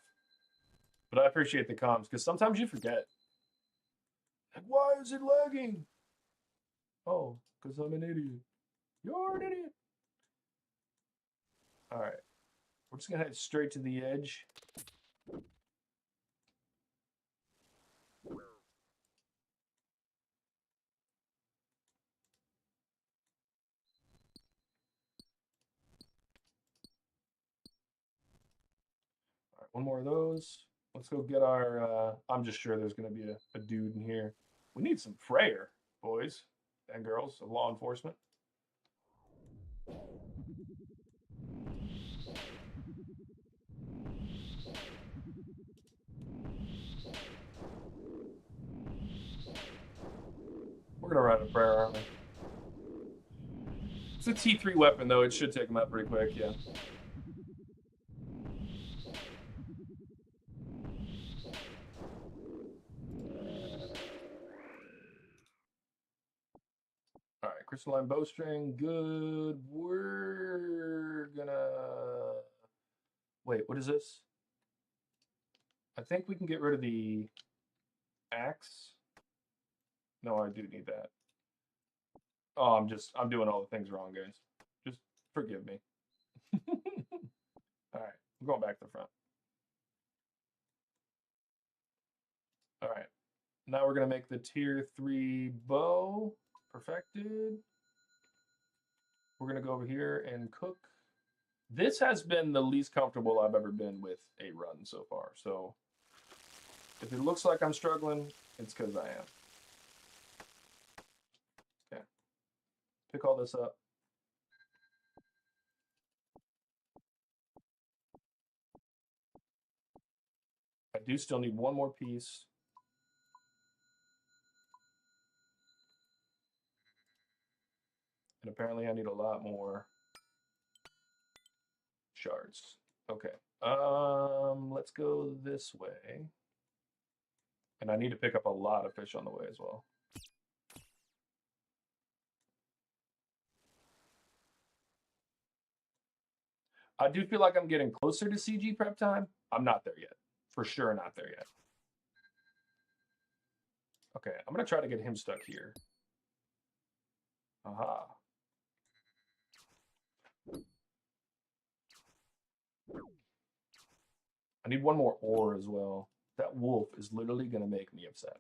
Speaker 1: but I appreciate the comms because sometimes you forget. Like, why is it lagging? Oh, because I'm an idiot. You're an idiot. All right. We're just going to head straight to the edge. All right, one more of those. Let's go get our, I'm just sure there's going to be a dude in here. We need some Freyer, boys and girls of law enforcement. We're going to run a prayer, aren't we? It's a T3 weapon, though. It should take them out pretty quick, yeah. All right, crystalline bowstring, good. We're gonna... Wait, what is this? I think we can get rid of the axe. No, I do need that. Oh, I'm doing all the things wrong, guys. Just forgive me. All right, I'm going back to the front. All right, now we're gonna make the tier 3 bow perfected. We're gonna go over here and cook. This has been the least comfortable I've ever been with a run so far. So if it looks like I'm struggling, it's because I am. Okay, pick all this up. I do still need one more piece. And apparently I need a lot more shards. Okay. Let's go this way. And I need to pick up a lot of fish on the way as well. I do feel like I'm getting closer to CG prep time. I'm not there yet. For sure not there yet. Okay, I'm going to try to get him stuck here. Aha. I need one more ore as well. That wolf is literally going to make me upset.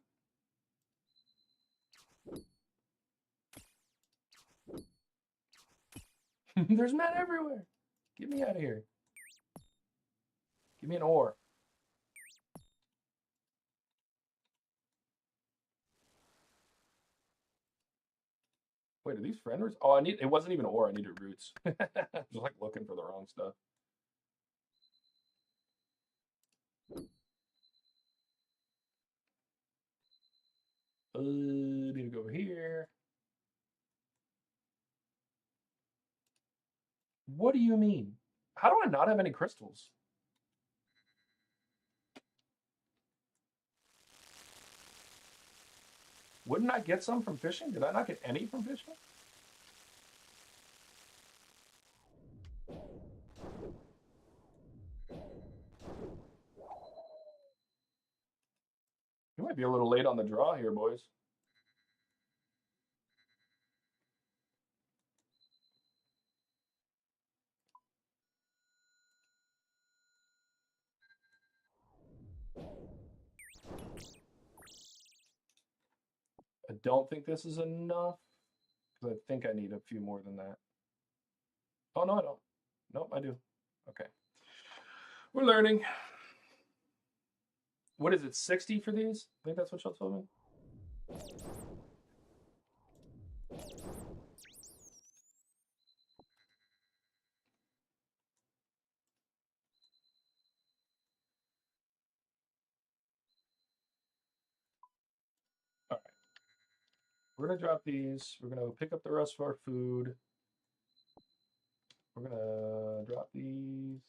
Speaker 1: There's men everywhere. Get me out of here. Give me an ore. Wait, are these friend roots? Oh, it wasn't even ore. I needed roots. Just like looking for the wrong stuff. Need to go over here. What do you mean? How do I not have any crystals? Wouldn't I get some from fishing? Did I not get any from fishing? You might be a little late on the draw here, boys. I don't think this is enough, because I think I need a few more than that. Oh, no, I don't. Nope, I do. Okay. We're learning. What is it, 60 for these? I think that's what y'all told me. All right. We're gonna drop these. We're gonna pick up the rest of our food. We're gonna drop these.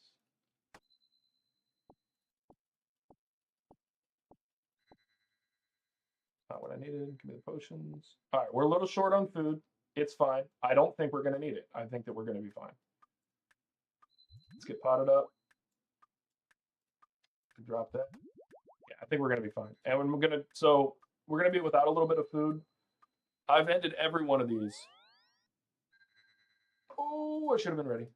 Speaker 1: Not what I needed. Give me the potions. All right, we're a little short on food. It's fine. I don't think we're gonna need it. I think that we're gonna be fine. Let's get potted up. Drop that. Yeah, I think we're gonna be fine. And we're gonna be without a little bit of food. I've ended every one of these. Oh, I should have been ready.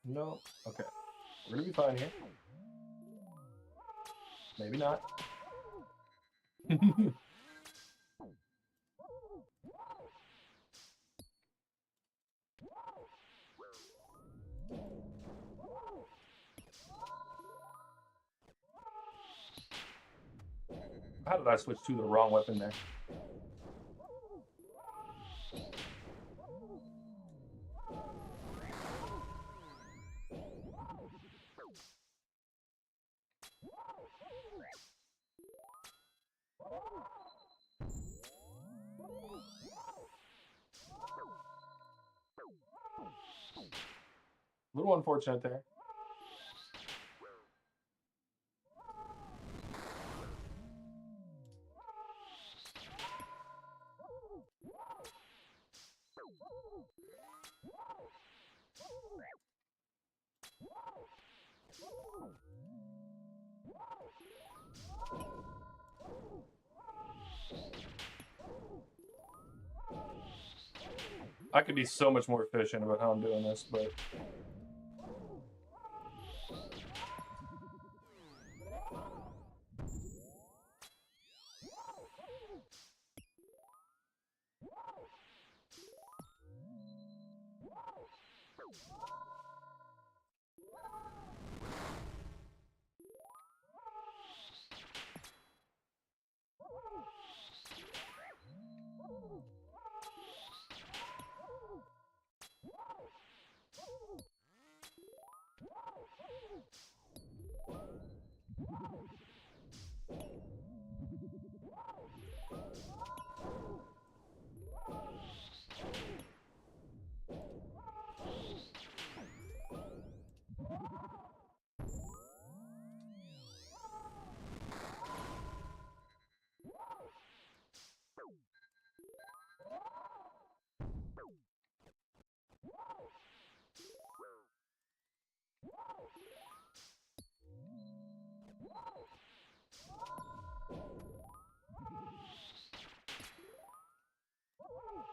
Speaker 1: No. Okay. We're gonna be fine here. Maybe not. How did I switch to the wrong weapon there? A little unfortunate there. I could be so much more efficient about how I'm doing this, but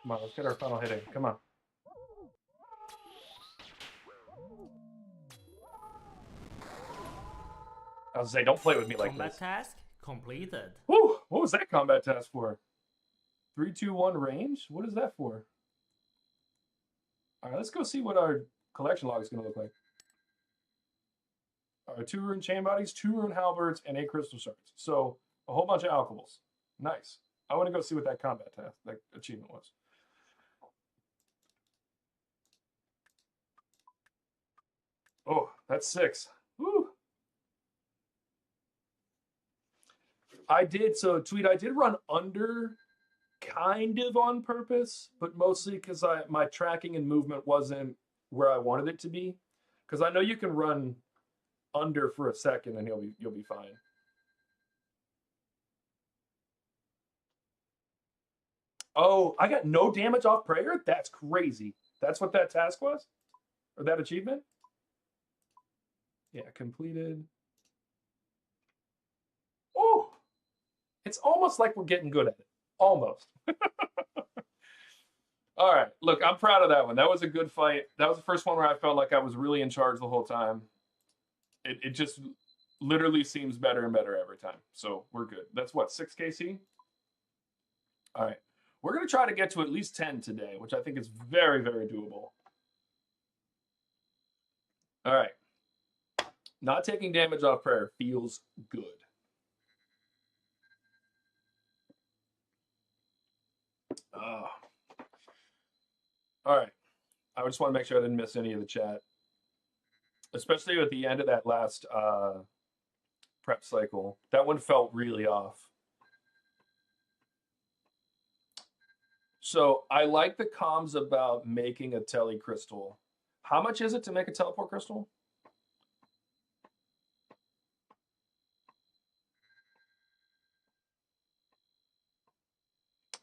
Speaker 1: come on, let's get our funnel hitting. Come on. I was say, don't play with me like
Speaker 2: Combat
Speaker 1: this.
Speaker 2: task completed.
Speaker 1: Whew, what was that combat task for? 3, 2, 1 range? What is that for? All right, let's go see what our collection log is going to look like. All right, 2 rune chain bodies, 2 rune halberds, and 8 crystal shards. So a whole bunch of alchemists. Nice. I want to go see what that combat task, that achievement was. Oh, that's 6. Woo. I did. So, Tweet, I did run under kind of on purpose, but mostly because my tracking and movement wasn't where I wanted it to be. Because I know you can run under for a second and you'll be fine. Oh, I got no damage off prayer? That's crazy. That's what that task was? Or that achievement? Yeah, completed. Oh, it's almost like we're getting good at it. Almost. All right. Look, I'm proud of that one. That was a good fight. That was the first one where I felt like I was really in charge the whole time. It just literally seems better and better every time. So we're good. That's what, 6 KC? All right. We're going to try to get to at least 10 today, which I think is very, very doable. All right. Not taking damage off prayer feels good. Oh. All right. I just want to make sure I didn't miss any of the chat, especially at the end of that last prep cycle. That one felt really off. So I like the comms about making a tele crystal. How much is it to make a teleport crystal?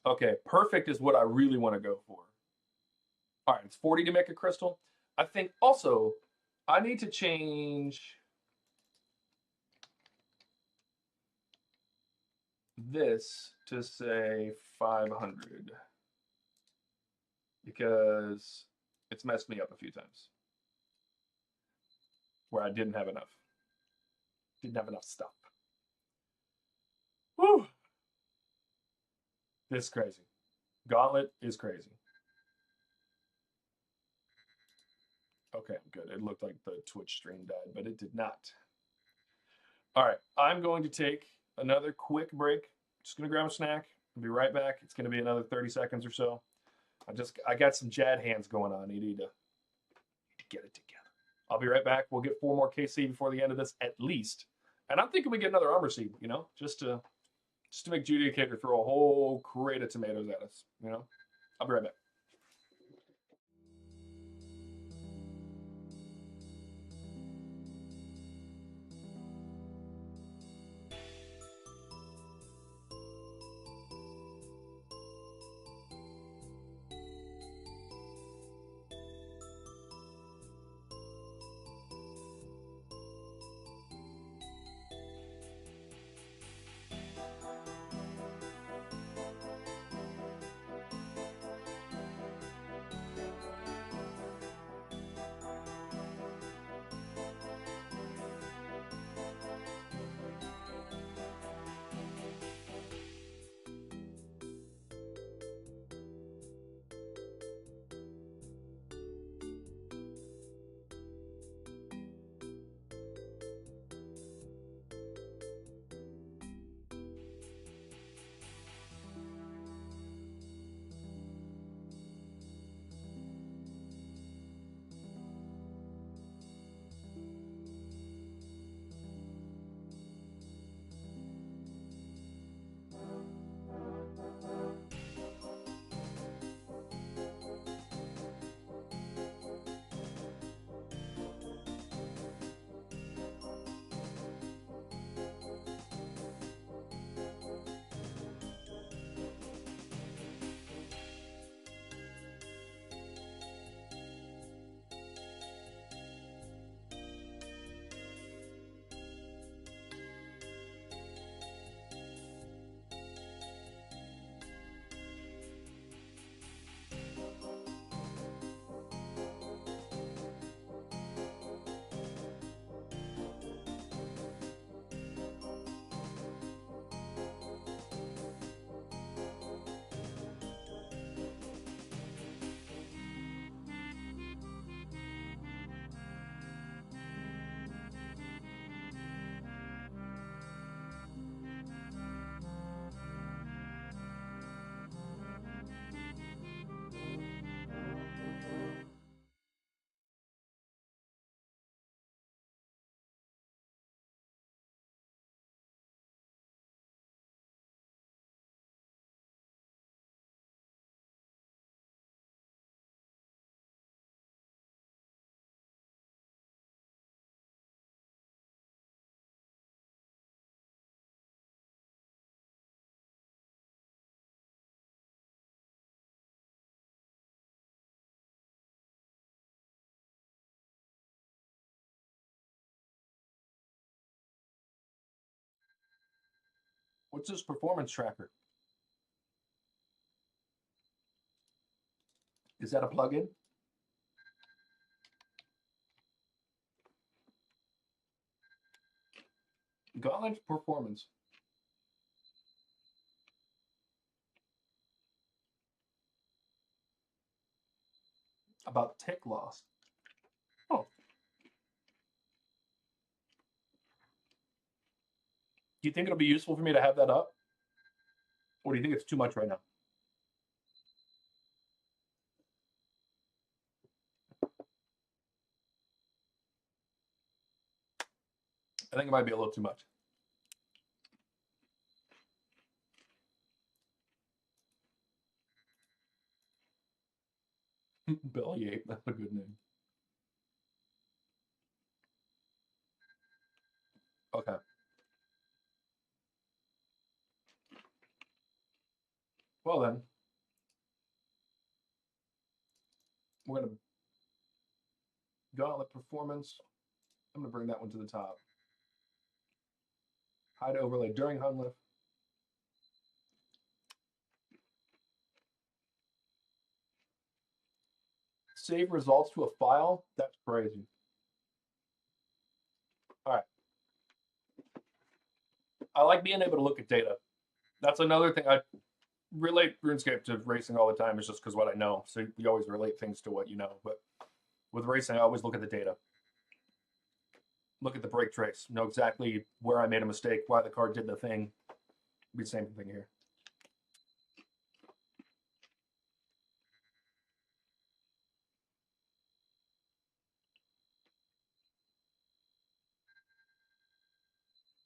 Speaker 1: Okay, perfect is what I really want to go for. All right, it's 40 to make a crystal. I think also I need to change this to say 500 because it's messed me up a few times where I didn't have enough. Didn't have enough stuff. Whew. This is crazy. Gauntlet is crazy. Okay, good. It looked like the Twitch stream died, but it did not. All right, I'm going to take another quick break. Just gonna grab a snack. I'll be right back. It's gonna be another 30 seconds or so. I got some Jad hands going on. Need to get it together. I'll be right back. We'll get 4 more KC before the end of this at least. And I'm thinking we get another armor seed, you know, just to make Judicator throw a whole crate of tomatoes at us, you know. I'll be right back. What's this performance tracker? Is that a plugin? Gauntlet performance. About tick loss. Oh. Do you think it'll be useful for me to have that up? Or do you think it's too much right now? I think it might be a little too much. Bellyape, that's a good name. Okay. Well then, we're gonna Gauntlet performance. I'm gonna bring that one to the top. Hide overlay during Hun lift. Save results to a file. That's crazy. All right. I like being able to look at data. That's another thing I relate RuneScape to racing all the time, is just because what I know. So you always relate things to what you know. But with racing, I always look at the data. Look at the break trace. Know exactly where I made a mistake, why the card did the thing. Be the same thing here.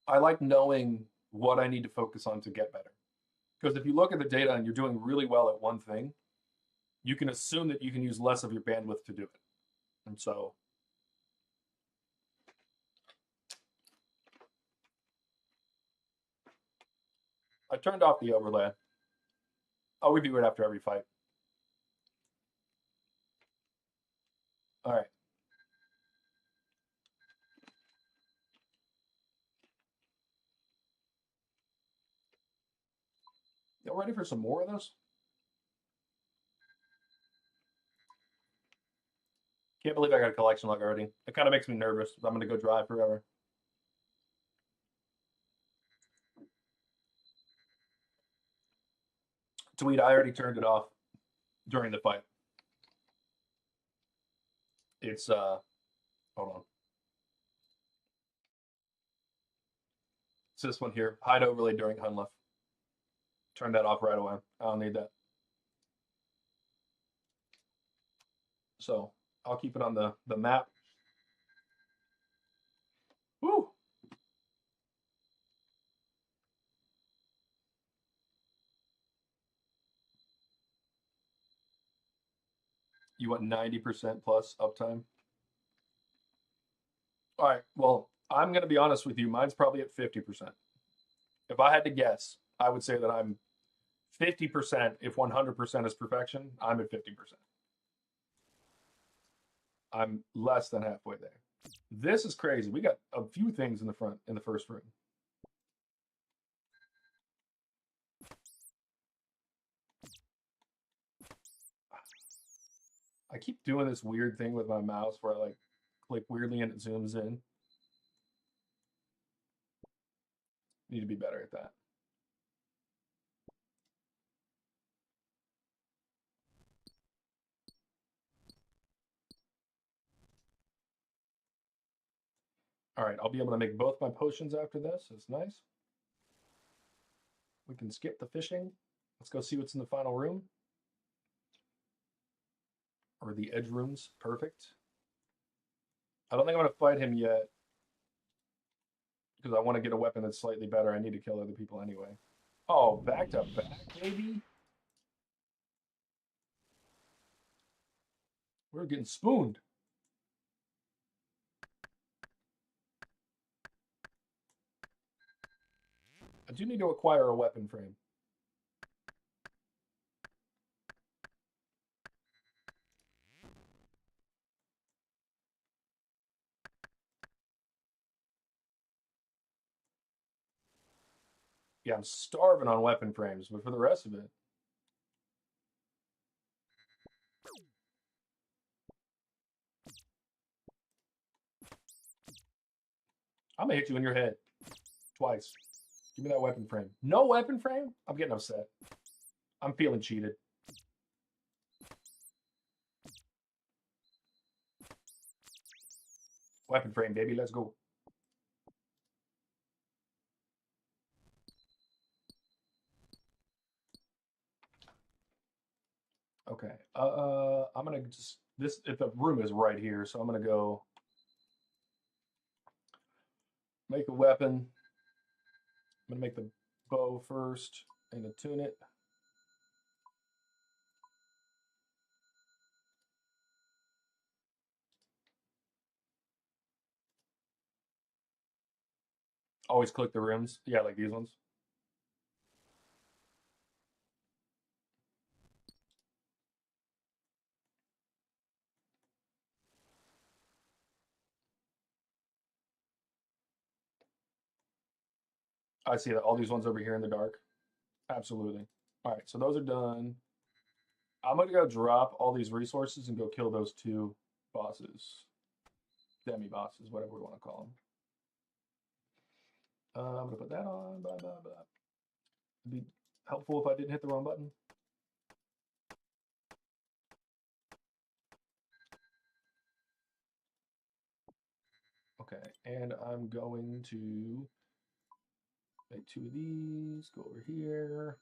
Speaker 1: I like knowing what I need to focus on to get better. Because if you look at the data and you're doing really well at one thing, you can assume that you can use less of your bandwidth to do it. And so I turned off the overlay. I'll review it after every fight. All right. Y'all ready for some more of this? Can't believe I got a collection log already. It kind of makes me nervous. I'm going to go dry forever. Tweet, I already turned it off during the fight. It's, hold on. It's this one here. Hide overlay during Hun lift. Turn that off right away. I don't need that. So I'll keep it on the map. Woo! You want 90% plus uptime? All right. Well, I'm going to be honest with you. Mine's probably at 50%. If I had to guess, I would say that I'm 50%. If 100% is perfection, I'm at 50%. I'm less than halfway there. This is crazy. We got a few things in the first room. I keep doing this weird thing with my mouse where I like click weirdly and it zooms in. Need to be better at that. All right, I'll be able to make both my potions after this. It's nice. We can skip the fishing. Let's go see what's in the final room. Or the edge rooms. Perfect. I don't think I'm going to fight him yet, because I want to get a weapon that's slightly better. I need to kill other people anyway. Oh, back to back, baby. We're getting spooned. I do need to acquire a weapon frame. Yeah, I'm starving on weapon frames, but for the rest of it, I'm gonna hit you in your head twice. Give me that weapon frame. No weapon frame? I'm getting upset. I'm feeling cheated. Weapon frame, baby. Let's go. Okay. I'm gonna just this. If the room is right here, so I'm gonna go make a weapon. I'm gonna make the bow first and attune it. Always click the rooms. Yeah, like these ones. I see that. All these ones over here in the dark. Absolutely. All right, so those are done. I'm gonna go drop all these resources and go kill those two bosses, demi bosses, whatever we want to call them. I'm gonna put that on. Blah blah blah. It'd be helpful if I didn't hit the wrong button. Okay, and I'm going to make two of these. Go over here.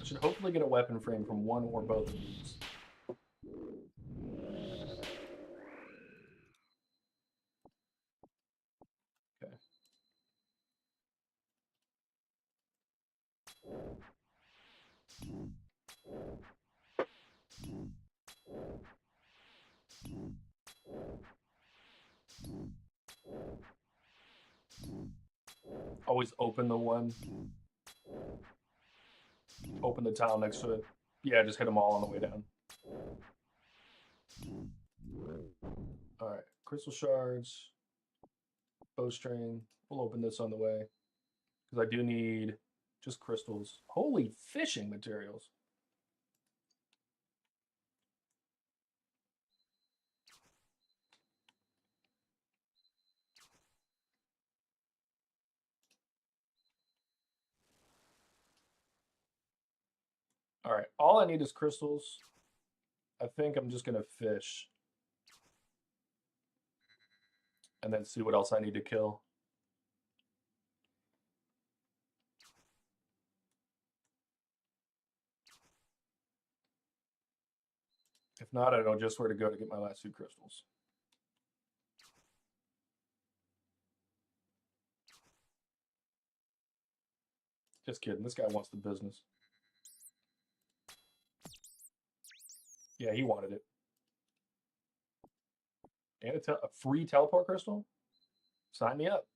Speaker 1: I should hopefully get a weapon frame from one or both of these. Okay. Always open the one. Open the tile next to it. Yeah, just hit them all on the way down. All right, crystal shards, bowstring. We'll open this on the way because I do need just crystals. Holy fishing materials. All right, all I need is crystals. I think I'm just gonna fish and then see what else I need to kill. If not, I know just where to go to get my last two crystals. Just kidding. This guy wants the business. Yeah, he wanted it. And a free teleport crystal? Sign me up.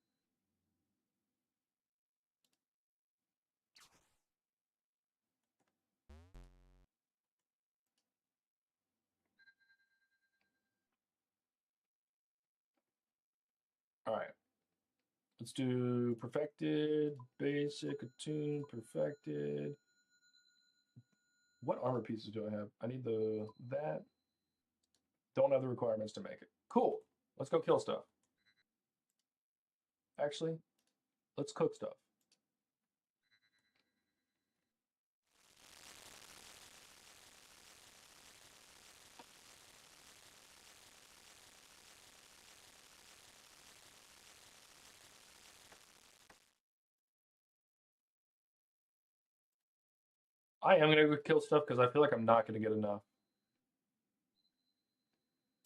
Speaker 1: All right. Let's do perfected, basic, attuned, perfected. What armor pieces do I have? I need that. Don't have the requirements to make it. Cool. Let's go kill stuff. Actually, let's cook stuff. I am gonna go kill stuff because I feel like I'm not gonna get enough.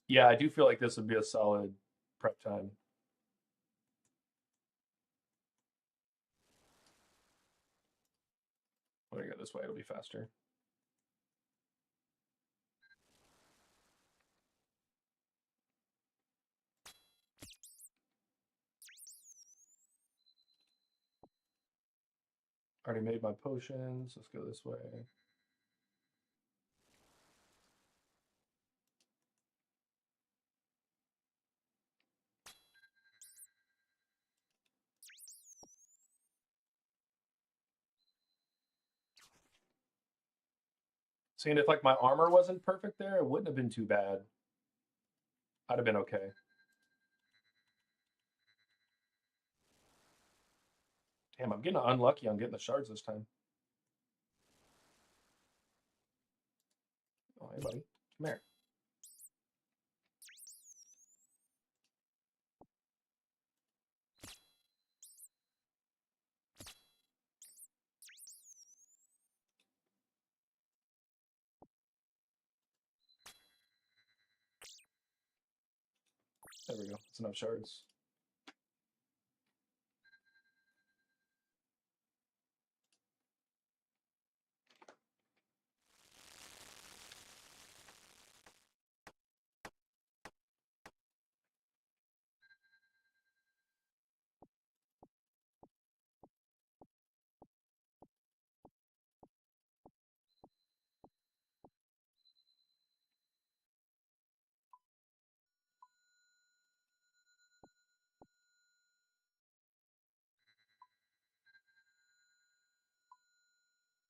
Speaker 1: Yeah, I do feel like this would be a solid prep time. When I go this way, it'll be faster. Already made my potions. Let's go this way. Seeing if like my armor wasn't perfect there, it wouldn't have been too bad. I'd have been okay. Damn, I'm getting unlucky on getting the shards this time. Oh, hey, buddy. Come here. There we go. That's enough shards.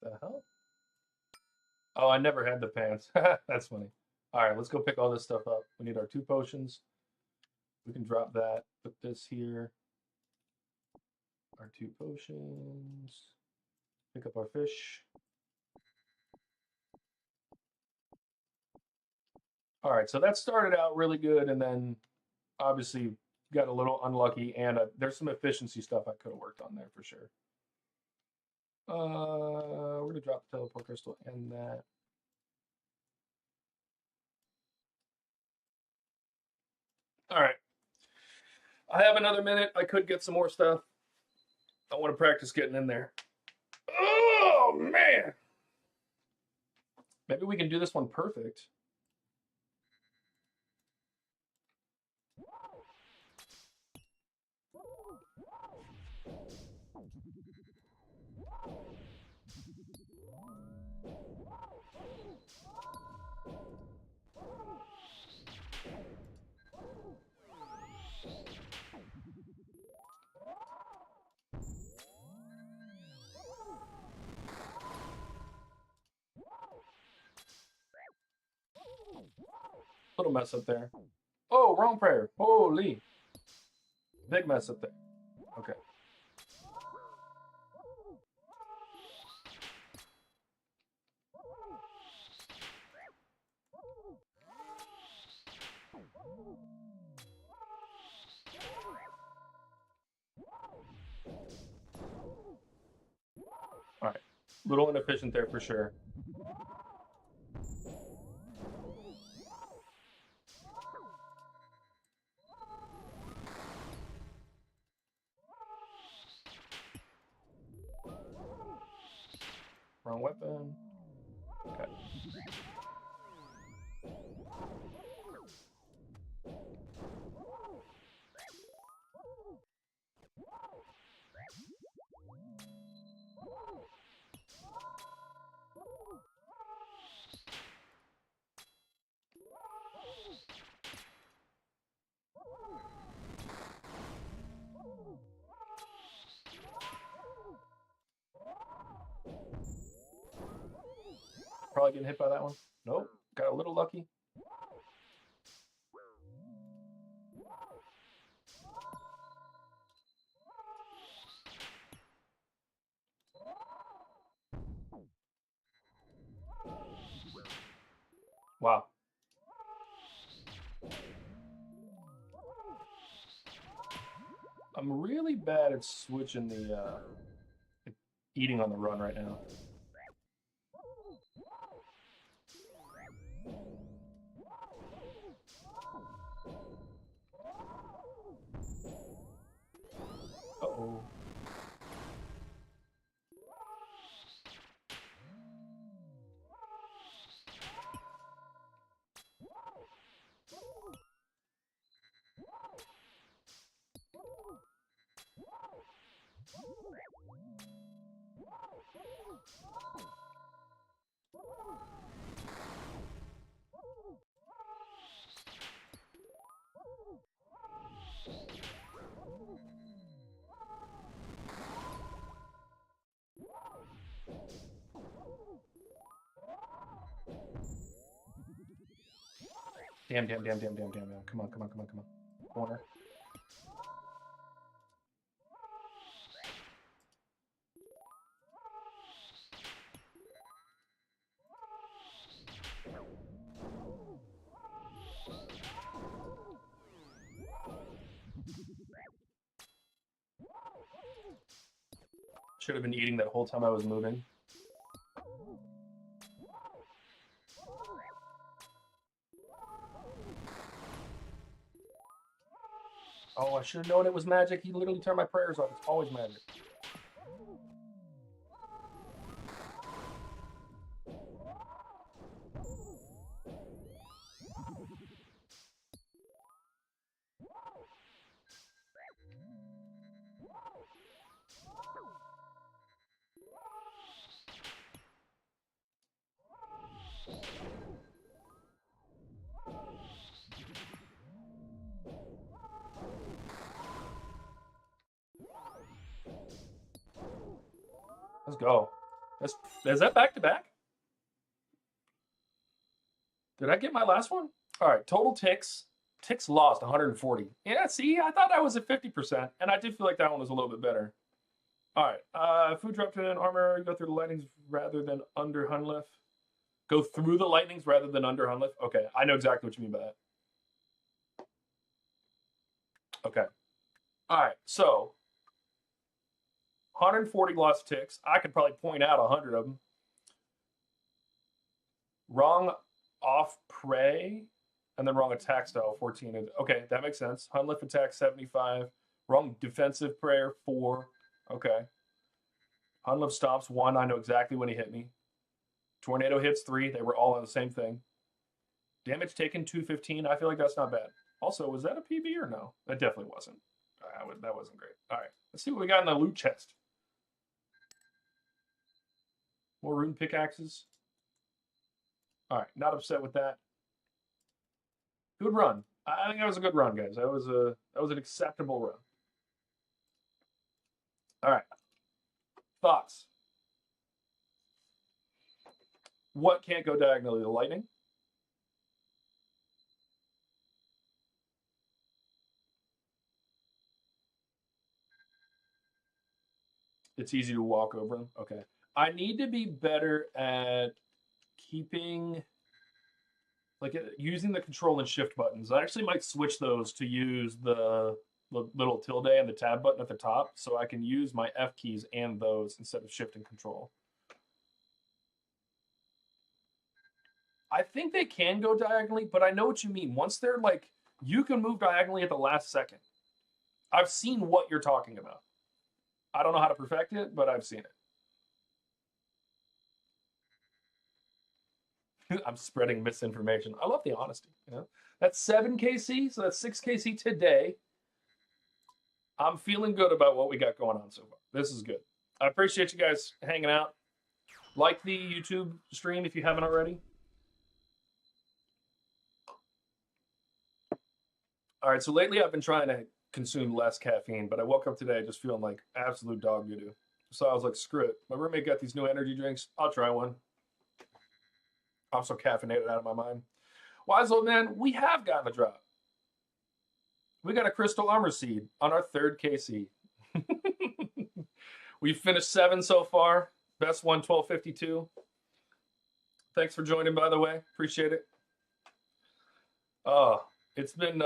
Speaker 1: The hell? Oh, I never had the pants. That's funny. All right, let's go pick all this stuff up. We need our 2 potions. We can drop that. Put this here. Our 2 potions. Pick up our fish. All right, so that started out really good, and then obviously got a little unlucky, and there's some efficiency stuff I could have worked on there for sure. We're gonna drop the teleport crystal and that. All right, I have another minute. I could get some more stuff. I want to practice getting in there. Oh man, maybe we can do this one perfect. Little mess up there. Oh, wrong prayer. Holy. Big mess up there. Okay. All right. Little inefficient there for sure. Wrong weapon. Okay. Probably getting hit by that one. Nope. Got a little lucky. Wow. I'm really bad at switching the eating on the run right now. Damn. Come on. Corner. Should have been eating that whole time I was moving. Oh, I should have known it was magic. He literally turned my prayers off. It's always magic. Let's go. Is that back to back? Did I get my last one? All right, total ticks. Ticks lost 140. Yeah, see, I thought I was at 50%, and I did feel like that one was a little bit better. All right, food drop to an armor. Go through the lightnings rather than under Hunlif. Go through the lightnings rather than under Hunlif. Okay, I know exactly what you mean by that. Okay. All right, so 140 lost ticks. I could probably point out 100 of them. Wrong off prey, and then wrong attack style, 14. Okay, that makes sense. Hunlif attack, 75. Wrong defensive prayer, 4. Okay. Hunlif stops, 1. I know exactly when he hit me. Tornado hits, 3. They were all on the same thing. Damage taken, 215. I feel like that's not bad. Also, was that a PB or no? That definitely wasn't. That wasn't great. All right, let's see what we got in the loot chest. More rune pickaxes. All right, not upset with that. Good run. I think that was a good run, guys. That was an acceptable run. All right. Thoughts? What can't go diagonally? The lightning? It's easy to walk over them. Okay. I need to be better at keeping, like, using the control and shift buttons. I actually might switch those to use the little tilde and the tab button at the top, so I can use my F keys and those instead of shift and control. I think they can go diagonally, but I know what you mean. Once they're like, you can move diagonally at the last second. I've seen what you're talking about. I don't know how to perfect it, but I've seen it. I'm spreading misinformation. I love the honesty. You know? That's 7 KC, so that's 6 KC today. I'm feeling good about what we got going on so far. This is good. I appreciate you guys hanging out. Like the YouTube stream if you haven't already. All right, so lately I've been trying to consume less caffeine, but I woke up today just feeling like absolute dog doo-doo. So I was like, screw it. My roommate got these new energy drinks. I'll try one. I'm so caffeinated out of my mind. Wise old man, we have gotten a drop. We got a crystal armor seed on our 3rd KC. We've finished 7 so far. Best one, 1252. Thanks for joining, by the way. Appreciate it. It's been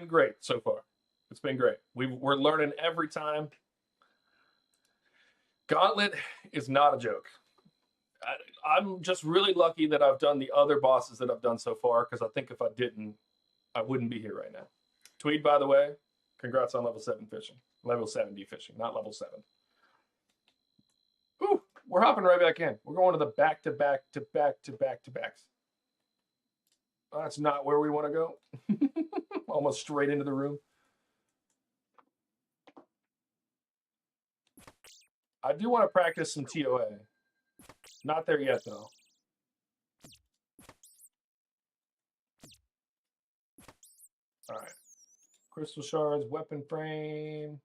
Speaker 1: great so far. It's been great. We're learning every time. Gauntlet is not a joke. I'm just really lucky that I've done the other bosses that I've done so far, because I think if I didn't, I wouldn't be here right now. Tweed, by the way, congrats on level 7 fishing. Level 70 fishing, not level 7. Whew, we're hopping right back in. We're going to the back-to-back-to-back-to-back-to-backs. That's not where we want to go. Almost straight into the room. I do want to practice some TOA. Not there yet, though. All right. Crystal shards, weapon frame.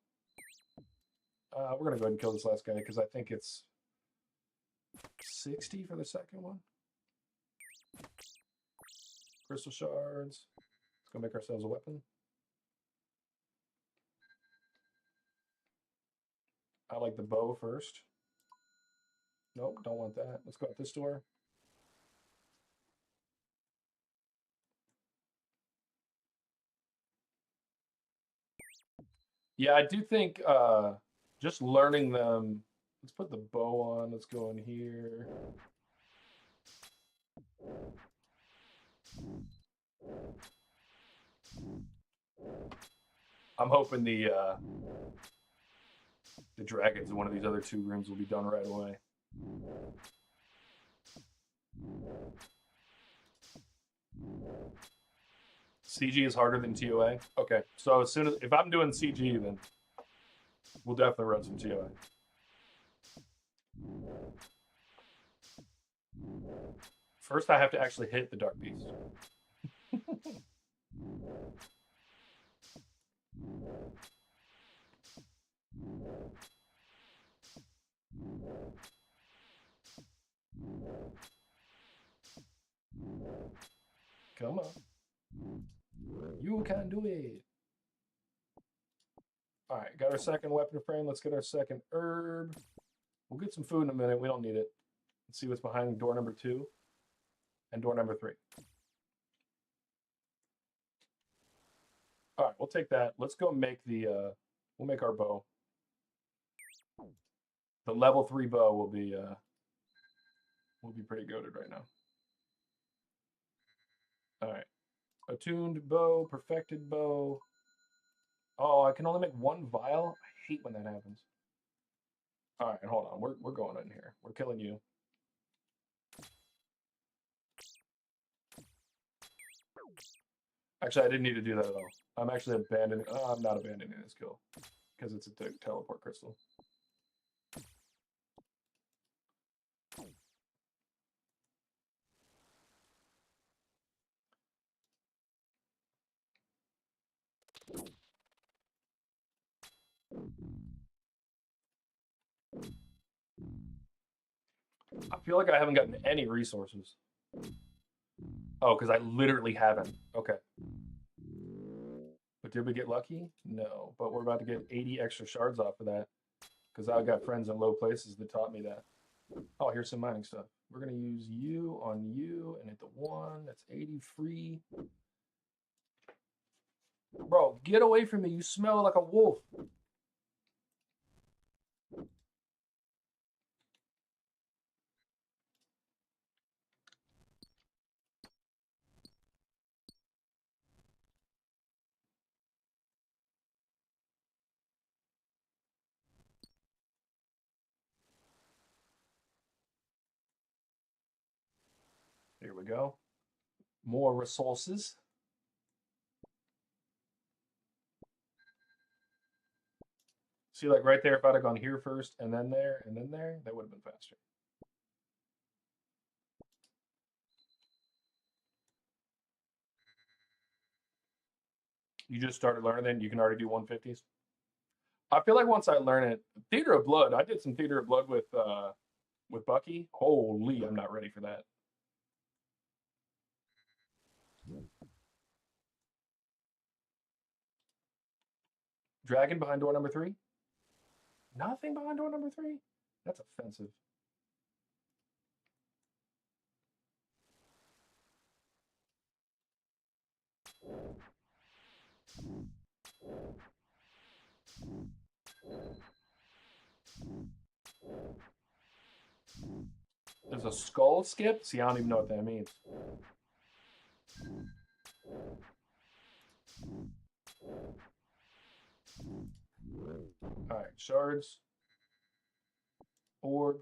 Speaker 1: We're going to go ahead and kill this last guy because I think it's 60 for the second one. Crystal shards. Let's go make ourselves a weapon. I like the bow first. Nope, don't want that. Let's go out this door. Yeah, I do think just learning them. Let's put the bow on. Let's go in here. I'm hoping the dragons in one of these other 2 rooms will be done right away. CG is harder than TOA? Okay, so as soon as, if I'm doing CG, then we'll definitely run some TOA. First, I have to actually hit the Dark Beast. Come on. You can do it. All right, got our second weapon frame. Let's get our second herb. We'll get some food in a minute. We don't need it. Let's see what's behind door number 2 and door number 3. All right, we'll take that. Let's go make the, we'll make our bow. The level 3 bow will be pretty goated right now. All right, attuned bow, perfected bow. Oh, I can only make 1 vial. I hate when that happens. All right, hold on. We're going in here. We're killing you. Actually, I didn't need to do that at all. I'm actually abandoning. Oh, I'm not abandoning this kill because it's a teleport crystal. I feel like I haven't gotten any resources. Oh, because I literally haven't. Okay. But did we get lucky? No. But we're about to get 80 extra shards off of that because I've got friends in low places that taught me that. Oh, here's some mining stuff. We're going to use you on you and hit the 1. That's 80 free. Bro, get away from me. You smell like a wolf. Here we go. More resources. See, like right there, if I'd have gone here first and then there, that would have been faster. You just started learning, you can already do 150s. I feel like once I learn it, Theater of Blood, I did some Theater of Blood with Bucky. Holy, I'm not ready for that. Dragon behind door number 3? Nothing behind door number 3? That's offensive. There's a skull skip? See, I don't even know what that means. All right, shards. Orb.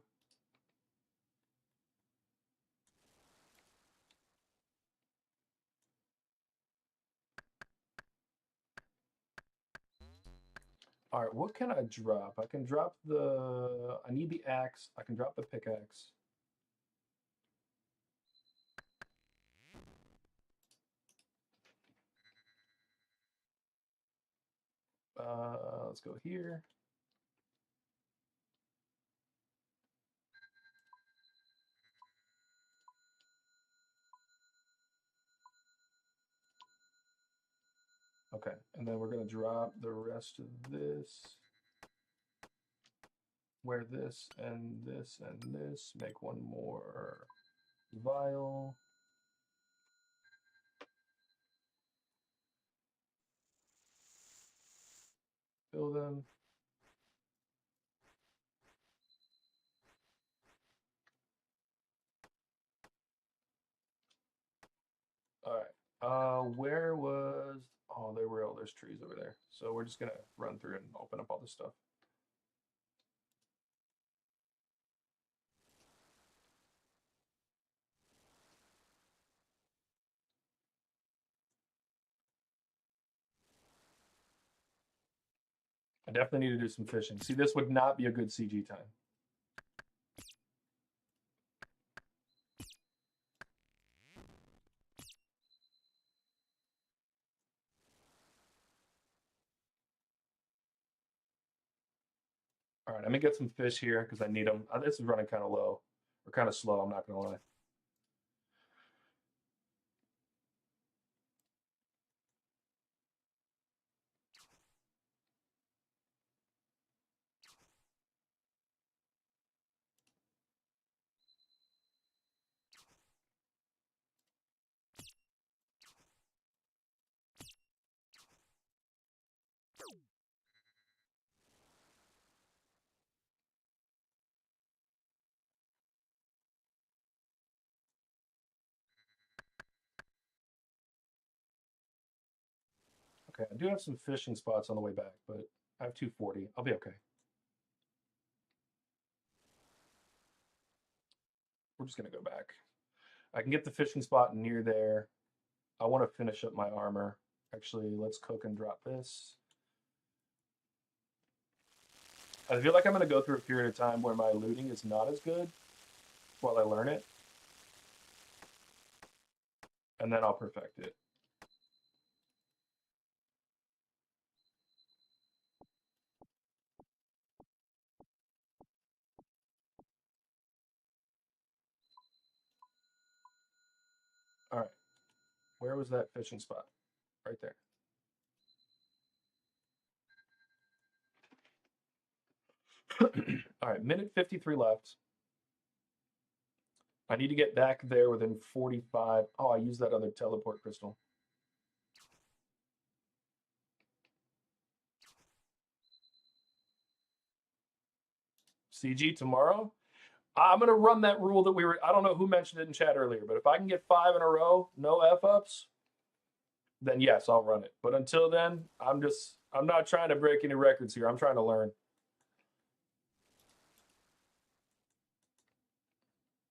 Speaker 1: All right, what can I drop? I can drop the. I need the axe. I can drop the pickaxe. Let's go here. Okay, and then we're gonna drop the rest of this. Wear this and this and this. Make one more vial. Fill them. All right. Where was? Oh, there's trees over there. So we're just gonna run through and open up all this stuff. I definitely need to do some fishing. See, this would not be a good CG time. All right, let me get some fish here because I need them. This is running kind of low or kind of slow. I'm not gonna lie. Okay, I do have some fishing spots on the way back, but I have 240. I'll be okay. We're just gonna go back. I can get the fishing spot near there. I want to finish up my armor. Actually, let's cook and drop this. I feel like I'm gonna go through a period of time where my looting is not as good while I learn it, and then I'll perfect it. All right, where was that fishing spot? Right there. All right, minute 53 left. I need to get back there within 45. Oh, I used that other teleport crystal. CG tomorrow? I'm going to run that rule that I don't know who mentioned it in chat earlier, but if I can get 5 in a row, no F ups, then yes, I'll run it. But until then, I'm not trying to break any records here. I'm trying to learn.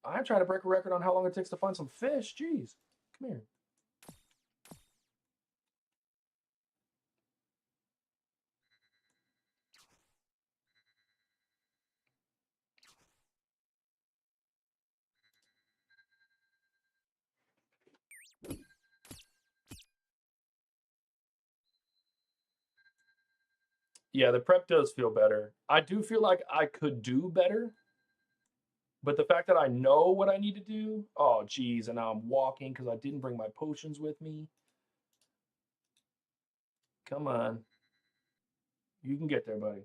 Speaker 1: I'm trying to break a record on how long it takes to find some fish. Jeez. Come here. Yeah, the prep does feel better. I do feel like I could do better, but the fact that I know what I need to do, oh, geez, and now I'm walking because I didn't bring my potions with me. Come on. You can get there, buddy.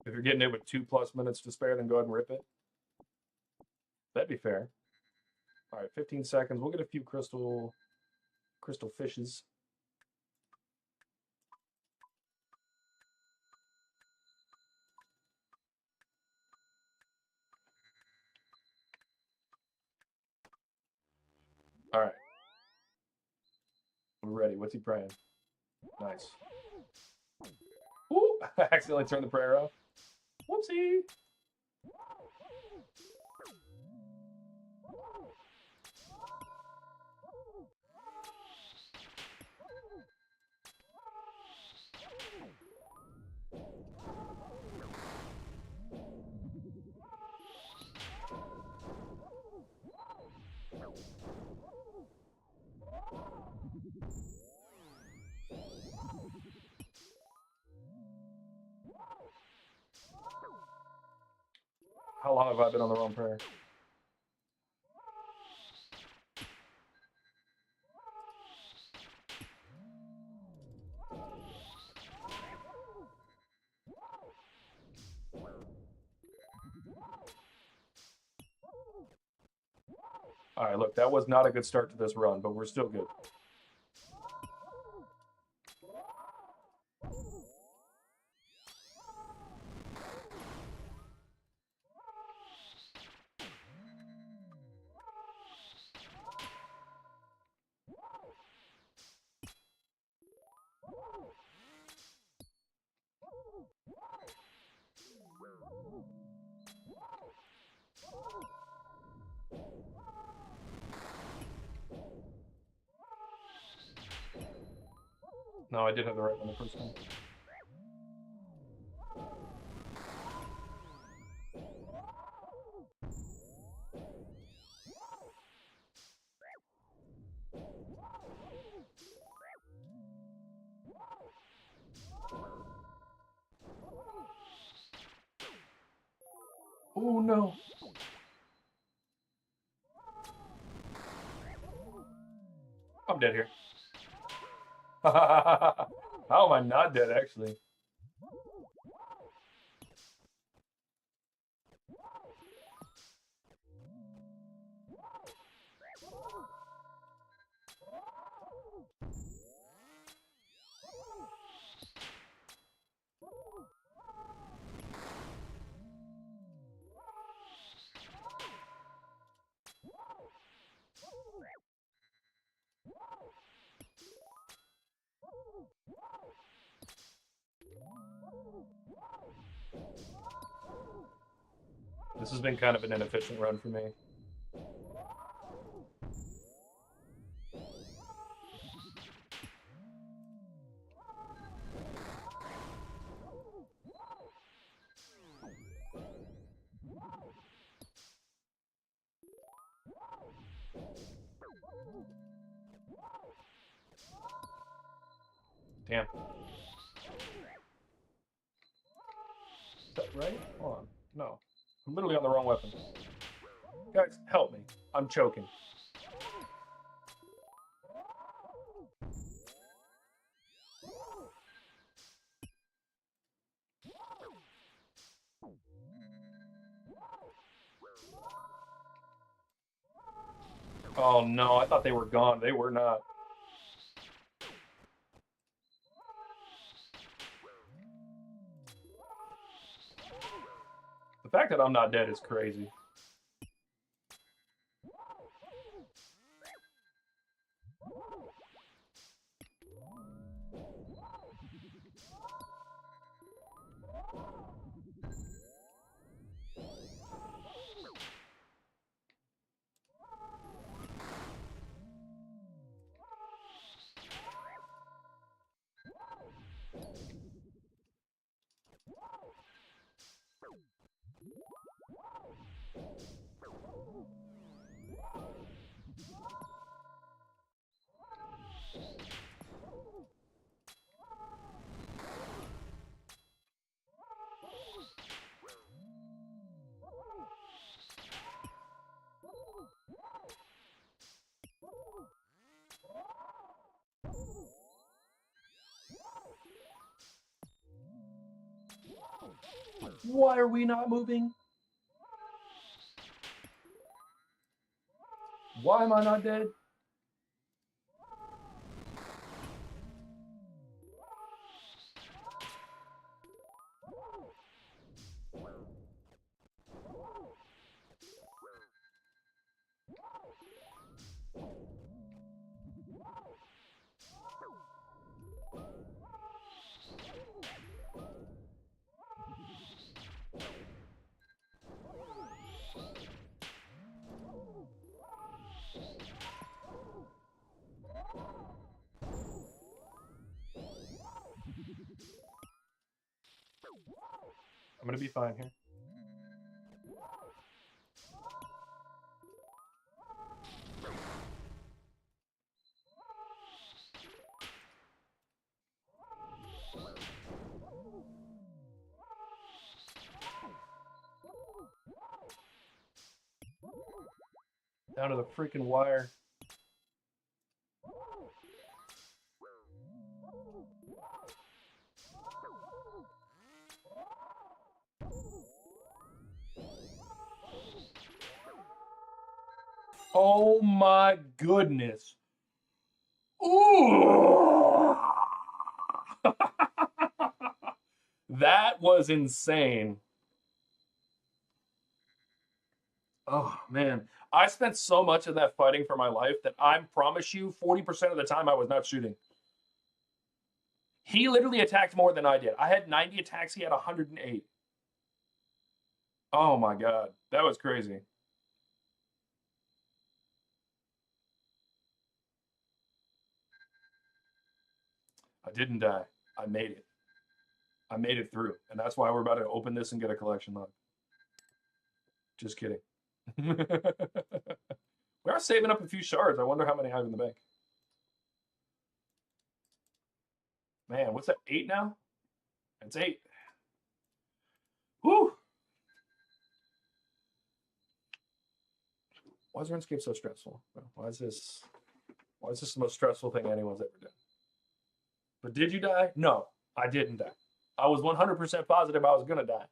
Speaker 1: If you're getting it with 2+ minutes to spare, then go ahead and rip it. That'd be fair. All right, 15 seconds. We'll get a few crystal fishes. All right. We're ready. What's he praying? Nice. Ooh, I accidentally turned the prayer off. Whoopsie. How long have I been on the wrong prayer? All right, look, that was not a good start to this run, but we're still good. No, I did have the right one the first time. Oh no. I'm dead here. How am I not dead, actually? This has been kind of an inefficient run for me. Damn. Is that right? Hold on. No. I'm literally on the wrong weapon. Guys, help me. I'm choking. Oh no, I thought they were gone. They were not. The fact that I'm not dead is crazy. Why are we not moving? Why am I not dead? I'm gonna be fine here. Down to the freaking wire. Oh my goodness. Ooh. That was insane. Oh man. I spent so much of that fighting for my life that I promise you 40% of the time I was not shooting. He literally attacked more than I did. I had 90 attacks, he had 108. Oh my god. That was crazy. I didn't die. I made it. I made it through. And that's why we're about to open this and get a collection log. Just kidding. We are saving up a few shards. I wonder how many I have in the bank. Man, what's that? 8 now? It's 8. Whew. Why is RuneScape so stressful? Why is this the most stressful thing anyone's ever done? But did you die? No, I didn't die. I was 100% positive I was going to die.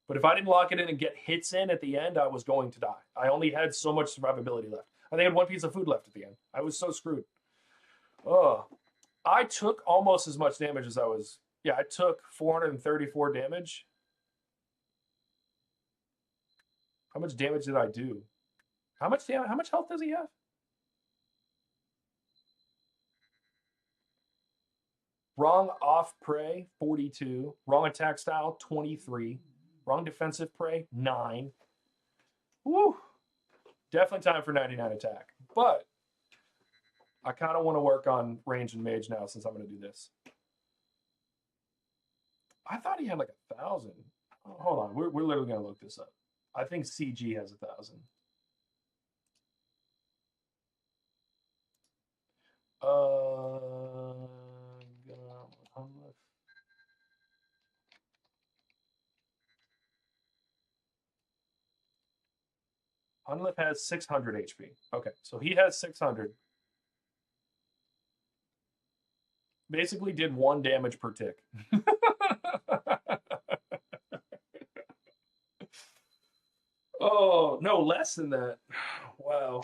Speaker 1: But if I didn't lock it in and get hits in at the end, I was going to die. I only had so much survivability left. I think I had 1 piece of food left at the end. I was so screwed. Oh, I took almost as much damage as I was. Yeah, I took 434 damage. How much damage did I do? How much health does he have? Wrong off prey, 42. Wrong attack style, 23. Wrong defensive prey, 9. Woo! Definitely time for 99 attack. But I kind of want to work on range and mage now since I'm going to do this. I thought he had like 1,000. Oh, hold on. We're literally going to look this up. I think CG has 1,000. Gauntlet has 600 HP. Okay, so he has 600. Basically did 1 damage per tick. Oh, no, less than that. Wow.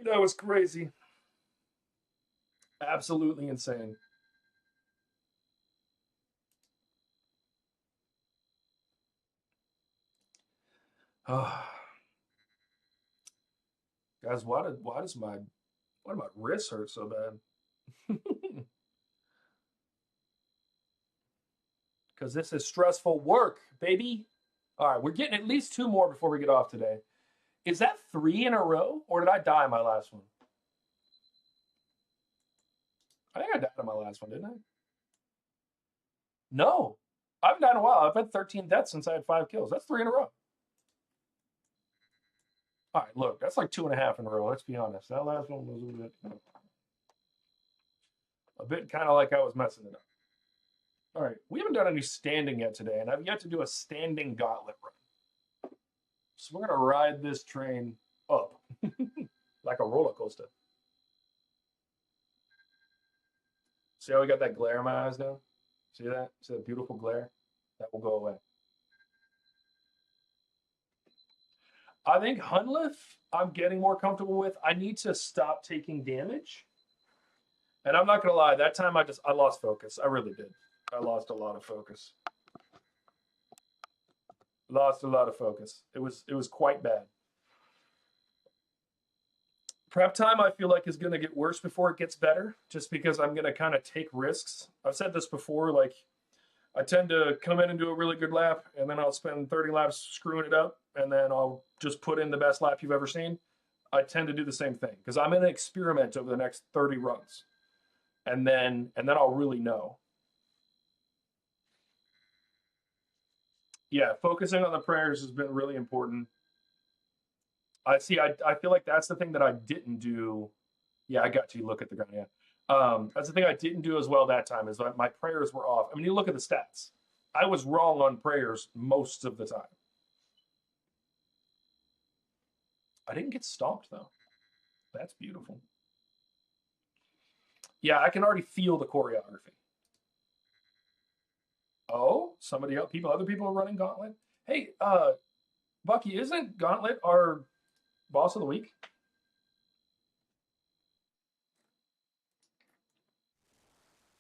Speaker 1: That was crazy. Absolutely insane. Oh. Guys, why does my wrist hurt so bad? Because this is stressful work, baby. All right, we're getting at least 2 more before we get off today. Is that 3 in a row, or did I die in my last one? I think I died in my last one, didn't I? No, I haven't died in a while. I've had 13 deaths since I had 5 kills. That's 3 in a row. All right, look, that's like 2.5 in a row. Let's be honest. That last one was a bit kind of like I was messing it up. All right, we haven't done any standing yet today, and I've yet to do a standing gauntlet run. So we're gonna ride this train up like a roller coaster. See how we got that glare in my eyes now? See that? See that beautiful glare? That will go away. I think Hunlif, I'm getting more comfortable with. I need to stop taking damage. And I'm not gonna lie, that time I lost focus. I really did. I lost a lot of focus. Lost a lot of focus. It was quite bad. Prep time, I feel like, is going to get worse before it gets better, just because I'm going to kind of take risks. I've said this before, like, I tend to come in and do a really good lap, and then I'll spend 30 laps screwing it up, and then I'll just put in the best lap you've ever seen. I tend to do the same thing, because I'm going to experiment over the next 30 runs, and then I'll really know. Yeah, focusing on the prayers has been really important. I see. I feel like that's the thing that I didn't do. Yeah, I got you. Look at the ground. Yeah. That's the thing I didn't do as well that time is that my prayers were off. I mean, you look at the stats. I was wrong on prayers most of the time. I didn't get stomped though. That's beautiful. Yeah, I can already feel the choreography. Oh, other people are running Gauntlet. Hey, Bucky, isn't Gauntlet our boss of the week?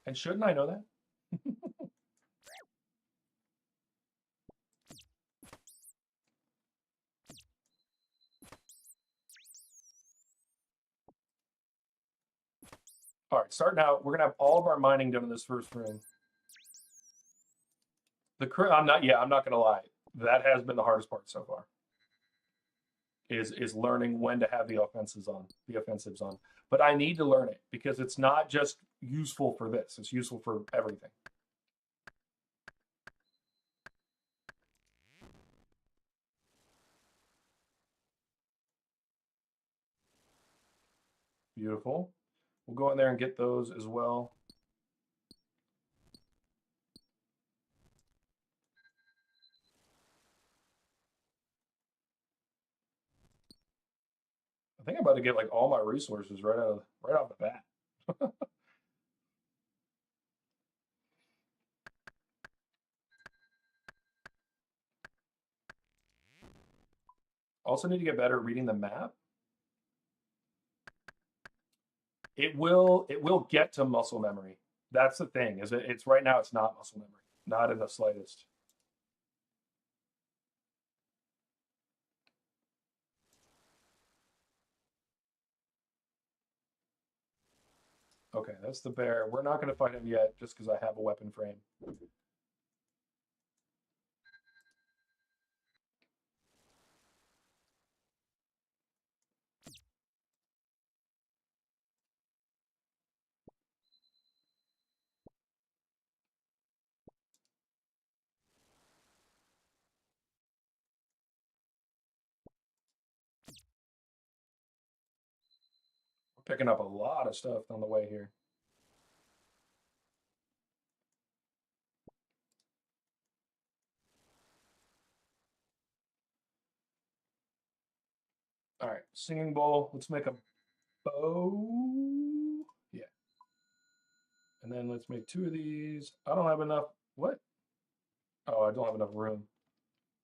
Speaker 1: And shouldn't I know that? All right, starting out, we're gonna have all of our mining done in this first room. I'm not. Yeah, I'm not gonna lie. That has been the hardest part so far. Is learning when to have the offensives on. But I need to learn it because it's not just useful for this; it's useful for everything. Beautiful. We'll go in there and get those as well. I think I'm about to get like all my resources right off the bat. Also need to get better at reading the map. It will get to muscle memory. That's the thing. It's right now it's not muscle memory. Not in the slightest. Okay, that's the bear. We're not going to fight him yet just because I have a weapon frame. We're picking up a lot of stuff on the way here. All right, singing bowl. Let's make a bow. Yeah. And then let's make two of these. I don't have enough. What? Oh, I don't have enough room.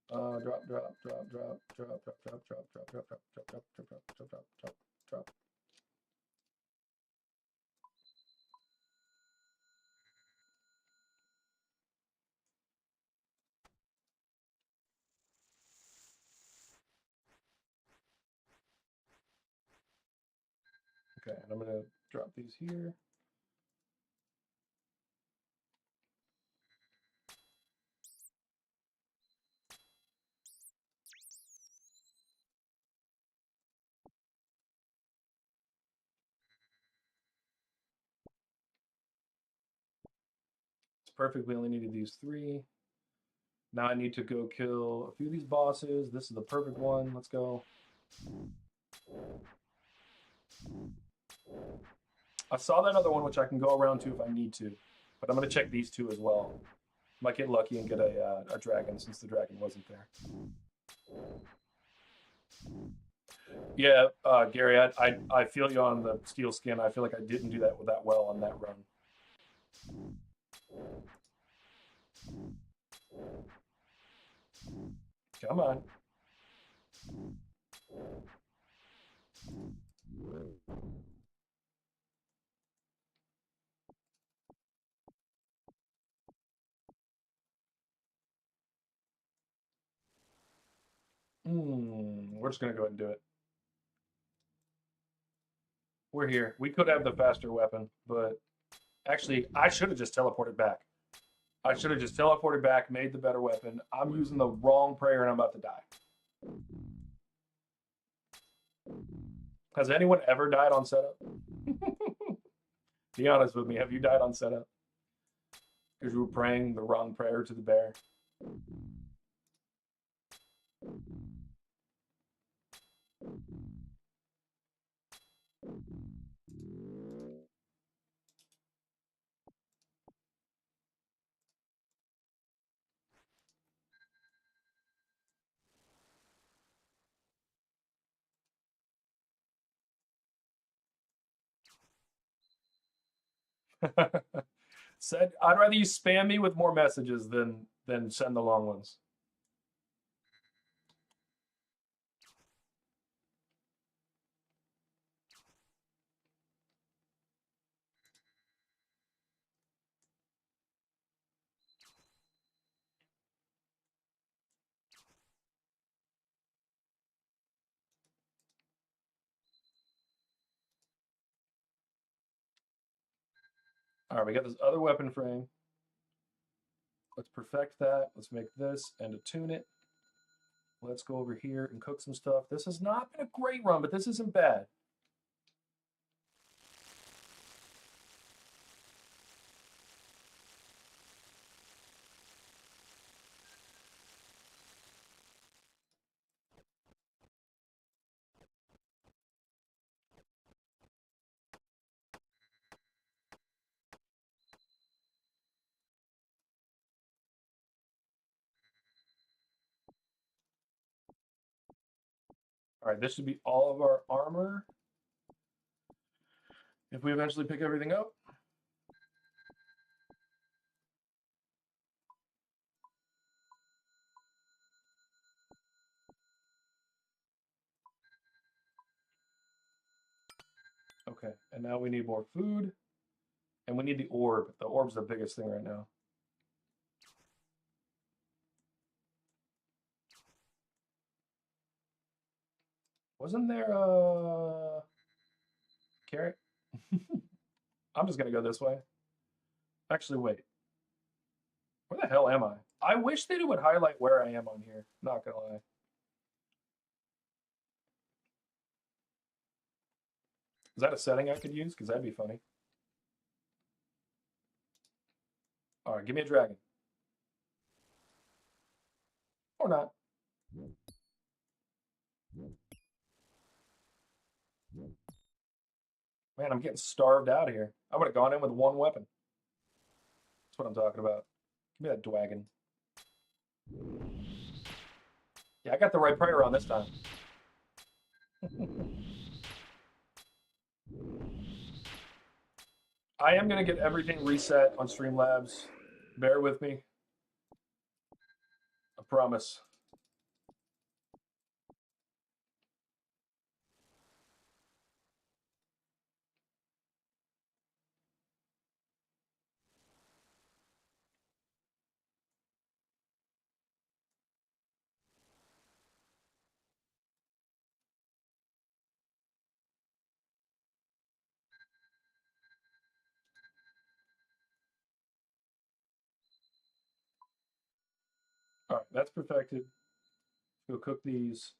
Speaker 1: Drop, drop, drop, drop, drop, drop, drop, drop, drop, drop, drop, drop, drop, drop, drop, drop, drop, drop, drop. Okay, and I'm gonna drop these here. It's perfect. We only needed these three. Now I need to go kill a few of these bosses. This is the perfect one. Let's go. I saw that other one, which I can go around to if I need to, but I'm gonna check these two as well. Might get lucky and get a dragon since the dragon wasn't there. Yeah, Gary, I feel you on the steel skin. I feel like I didn't do that well on that run. Come on. We're just gonna go ahead and do it. We're here. We could have the faster weapon, but actually, I should have just teleported back. I should have just teleported back, made the better weapon. I'm using the wrong prayer and I'm about to die. Has anyone ever died on setup? Be honest with me. Have you died on setup? Because you were praying the wrong prayer to the bear? Said I'd rather you spam me with more messages than send the long ones. All right, we got this other weapon frame. Let's perfect that. Let's make this and attune it. Let's go over here and cook some stuff. This has not been a great run, but this isn't bad. All right, this should be all of our armor. If we eventually pick everything up. Okay, and now we need more food. And we need the orb. The orb's the biggest thing right now. Wasn't there a carrot? I'm just gonna go this way. Actually, wait. Where the hell am I? I wish they would highlight where I am on here. Not gonna lie. Is that a setting I could use? Because that'd be funny. All right, give me a dragon. Or not. Man, I'm getting starved out here. I would have gone in with one weapon. That's what I'm talking about. Give me that dwagon. Yeah, I got the right prayer on this time. I am going to get everything reset on Streamlabs. Bear with me. I promise. All right, that's perfected. Go cook these.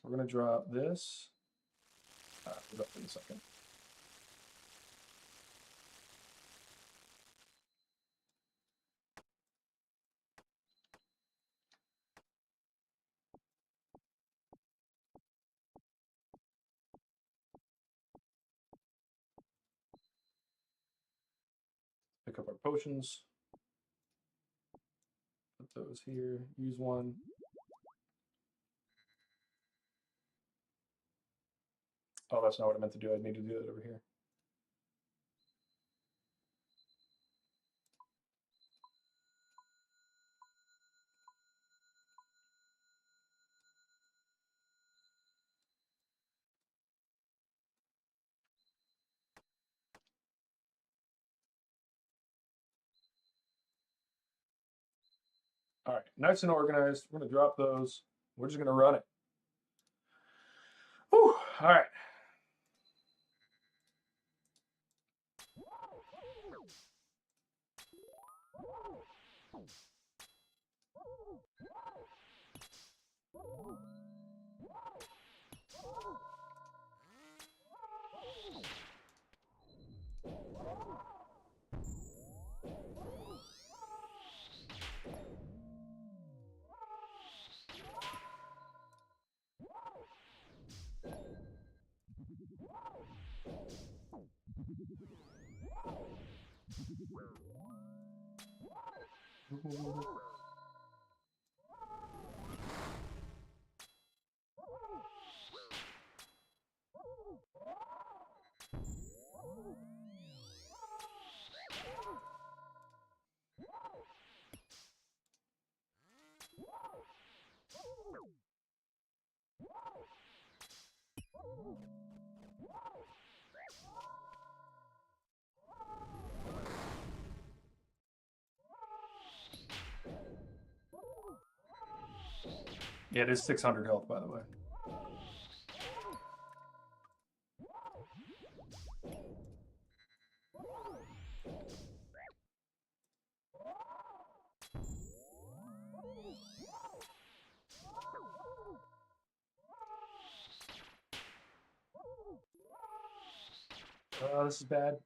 Speaker 1: We're going to drop this. Hold up for a second. Pick up our potions. Put those here. Use one. Oh, that's not what I meant to do. I need to do that over here. All right, nice and organized. We're going to drop those. We're just going to run it. Whew. All right. Yeah, it is 600 health, by the way. Oh, this is bad.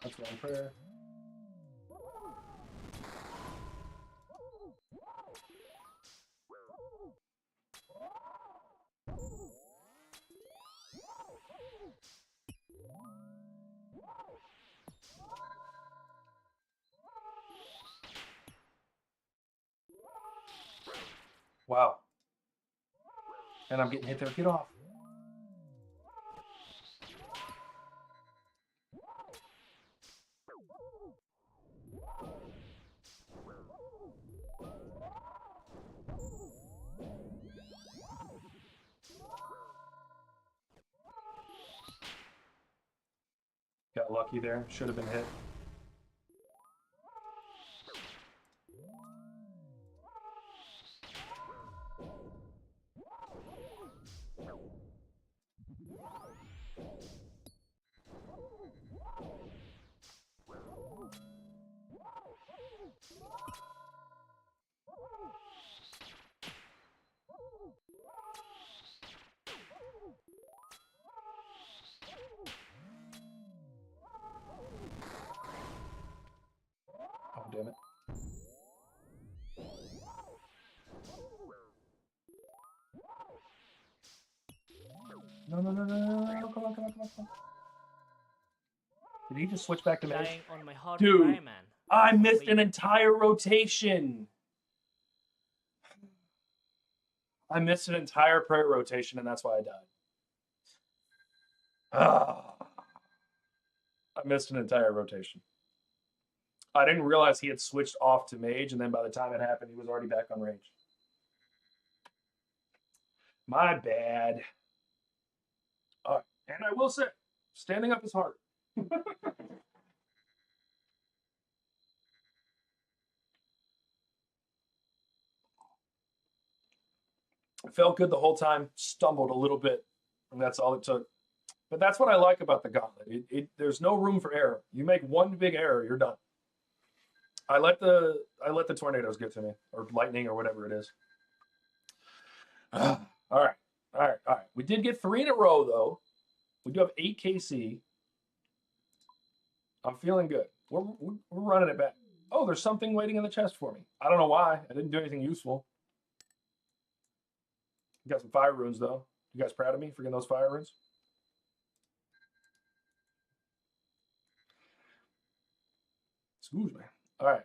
Speaker 1: That's one prayer. Wow. And I'm getting hit there. Get off. Got lucky there. Should have been hit. Oh, damn it. No, no, no, no, no, no, come on, come on, come on, come on. Did he just switch back to mage?
Speaker 2: Dying on my hard
Speaker 1: Dude,
Speaker 2: Rayman.
Speaker 1: I missed an entire rotation. I missed an entire prayer rotation, and that's why I died. Ah. I missed an entire rotation. I didn't realize he had switched off to mage, and then by the time it happened, he was already back on range. My bad. And I will say, standing up is hard. It felt good the whole time, stumbled a little bit, and that's all it took. But that's what I like about the Gauntlet. There's no room for error. You make one big error, you're done. I let the tornadoes get to me, or lightning, or whatever it is. All right. We did get 3 in a row, though. We do have 8 KC. I'm feeling good. We're running it back. Oh, there's something waiting in the chest for me. I don't know why. I didn't do anything useful. Got some fire runes, though. You guys proud of me for getting those fire runes? Excuse me. All right.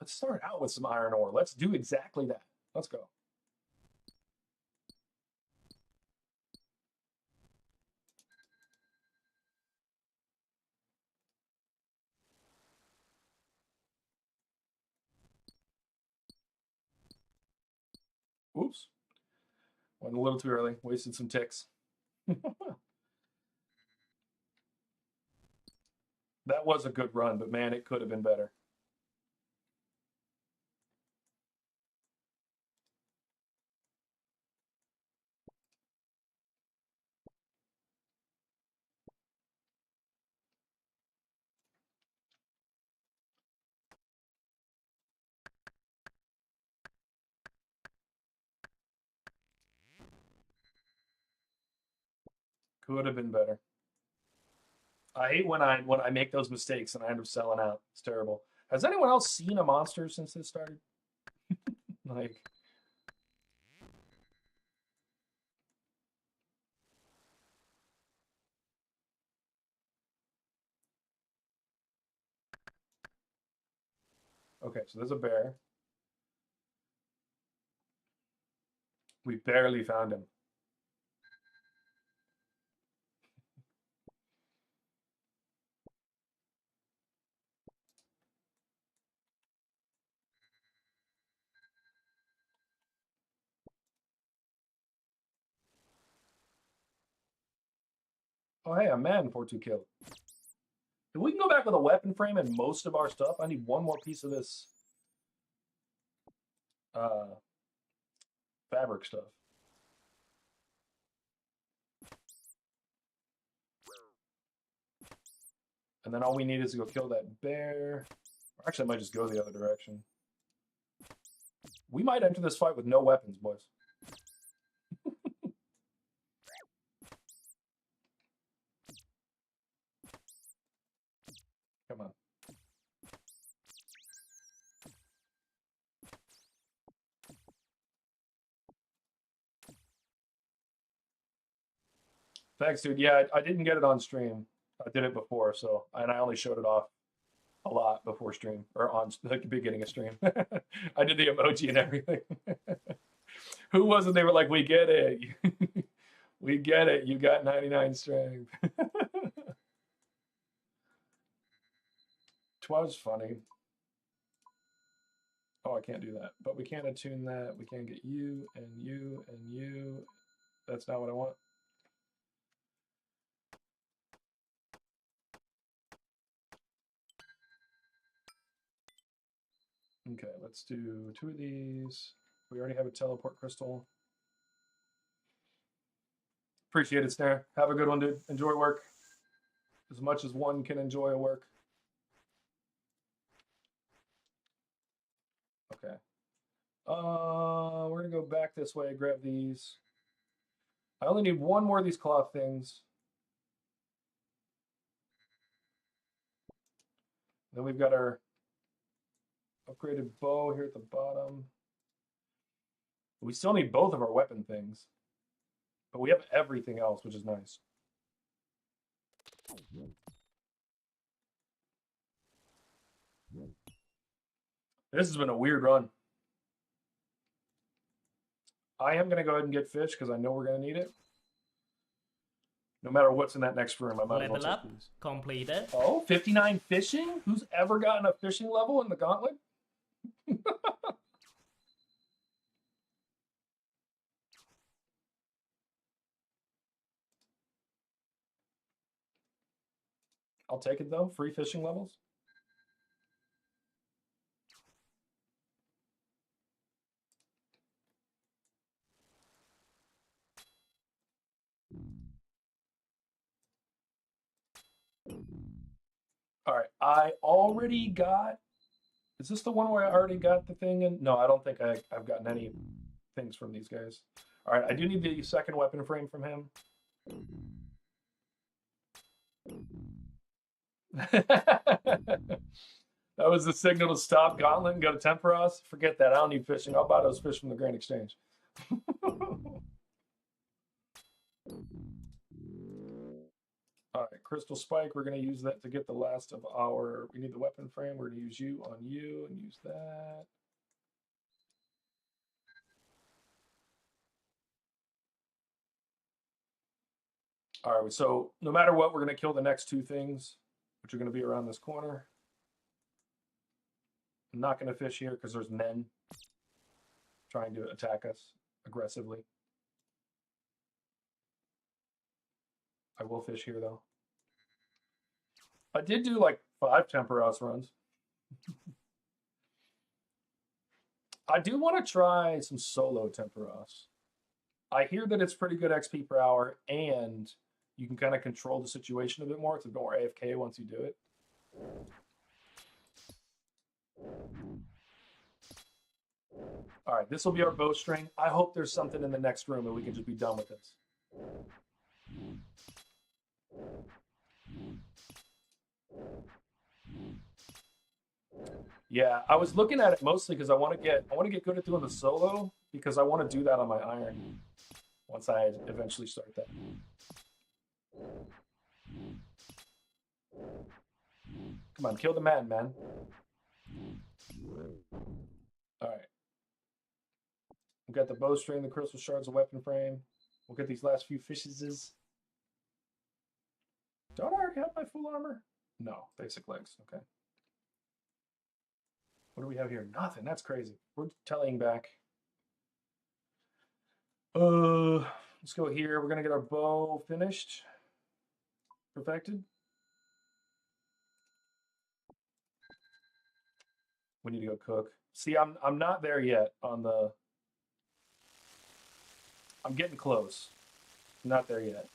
Speaker 1: Let's start out with some iron ore. Let's do exactly that. Let's go. Oops. Went a little too early. Wasted some ticks. That was a good run, but man, it could have been better. Could have been better. I hate when I make those mistakes and I end up selling out. It's terrible. Has anyone else seen a monster since this started? Like, okay, so there's a bear. We barely found him. Oh, hey, a man for 2 kill. If we can go back with a weapon frame and most of our stuff, I need one more piece of this fabric stuff. And then all we need is to go kill that bear. Or actually, I might just go the other direction. We might enter this fight with no weapons, boys. Come on. Thanks, dude. Yeah, I didn't get it on stream. I did it before, so and I only showed it off a lot before stream or on the beginning of stream. I did the emoji and everything. Who was it? They were like, "We get it, we get it. You got 99 strength." Twas funny. Oh, I can't do that, but we can attune that. We can get you and you and you. That's not what I want. Okay, let's do 2 of these. We already have a teleport crystal. Appreciate it, Snare. Have a good one, dude. Enjoy work. As much as one can enjoy a work. Okay. We're gonna go back this way, grab these. I only need one more of these cloth things. Then we've got our upgraded bow here at the bottom. We still need both of our weapon things. But we have everything else, which is nice. This has been a weird run. I am going to go ahead and get fish because I know we're going to need it. No matter what's in that next room, I might as well
Speaker 2: Level up
Speaker 1: take these.
Speaker 2: completed.
Speaker 1: Oh, 59 fishing? Who's ever gotten a fishing level in the Gauntlet? I'll take it though. Free fishing levels. All right. I already got. Is this the one where I already got the thing in? No, I don't think I've gotten any things from these guys. All right. I do need the second weapon frame from him. That was the signal to stop Gauntlet and go to Temperos. Forget that. I don't need fishing. I'll buy those fish from the Grand Exchange. All right, Crystal Spike. We're going to use that to get the last of our. We need the weapon frame. We're going to use you on you and use that. All right, so no matter what, we're going to kill the next 2 things, which are going to be around this corner. I'm not going to fish here because there's men trying to attack us aggressively. I will fish here though. I did do like 5 Temperos runs. I do want to try some solo Temperos. I hear that it's pretty good XP per hour, and you can kind of control the situation a bit more. It's a bit more AFK once you do it. All right, this will be our bowstring. I hope there's something in the next room and we can just be done with this. Yeah, I was looking at it mostly because I want to get good at doing the solo because I want to do that on my iron once I eventually start that. Come on, kill the man. All right. We've got the bowstring, the crystal shards, the weapon frame. We'll get these last few fishes. Don't I already have my full armor? No, basic legs. Okay. What do we have here? Nothing. That's crazy. We're tallying back. Let's go here. We're gonna get our bow finished, perfected. We need to go cook. See, I'm not there yet on the. I'm getting close. Not there yet.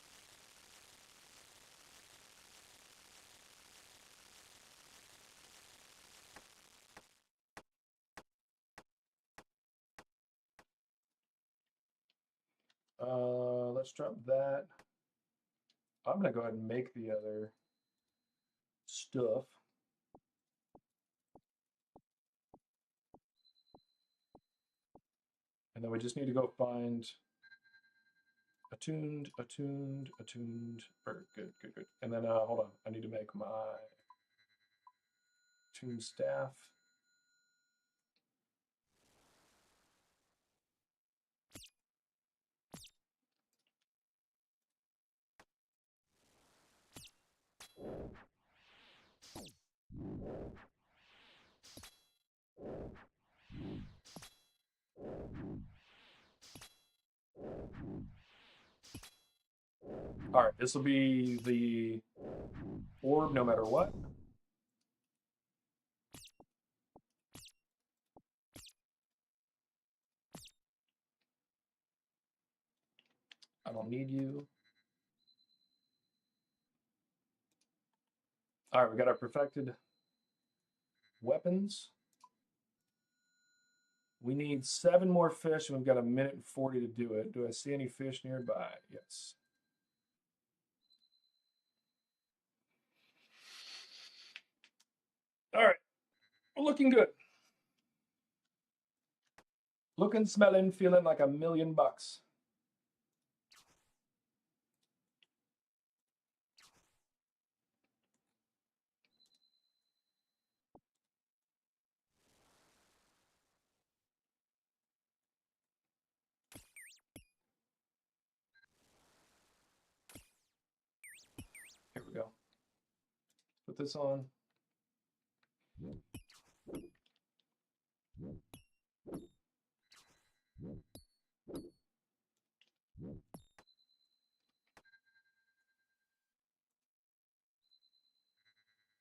Speaker 1: Let's drop that. I'm gonna go ahead and make the other stuff. And then we just need to go find attuned. Good. And then hold on, I need to make my attuned staff. All right, this will be the orb no matter what. I don't need you. All right, we got our perfected weapons. We need 7 more fish, and we've got 1:40 to do it. Do I see any fish nearby? Yes. All right, we're looking good. Looking, smelling, feeling like $1,000,000. Here we go. Put this on.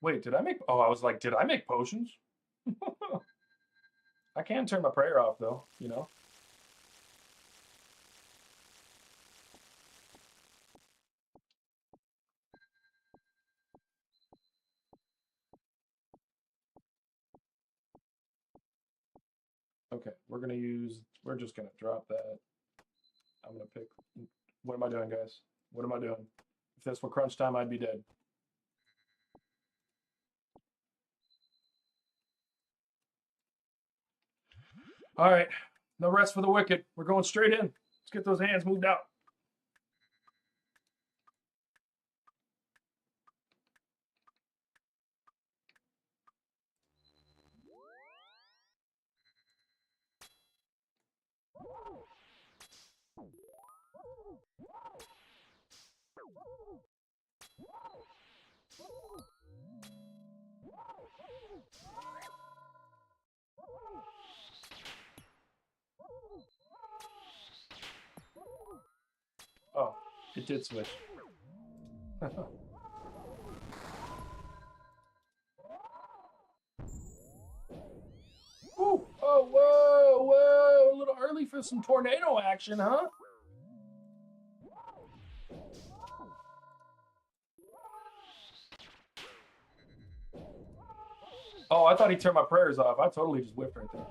Speaker 1: Wait, did I make? Oh, I was like, did I make potions? I can turn my prayer off though, you know. Okay, we're just gonna drop that. I'm gonna pick, what am I doing, guys? What am I doing? If this were crunch time, I'd be dead. All right, no rest for the wicked. We're going straight in. Let's get those hands moved out. Oh, it did switch. Ooh, oh, whoa, whoa, a little early for some tornado action, huh? Oh, I thought he turned my prayers off. I totally just whipped right there.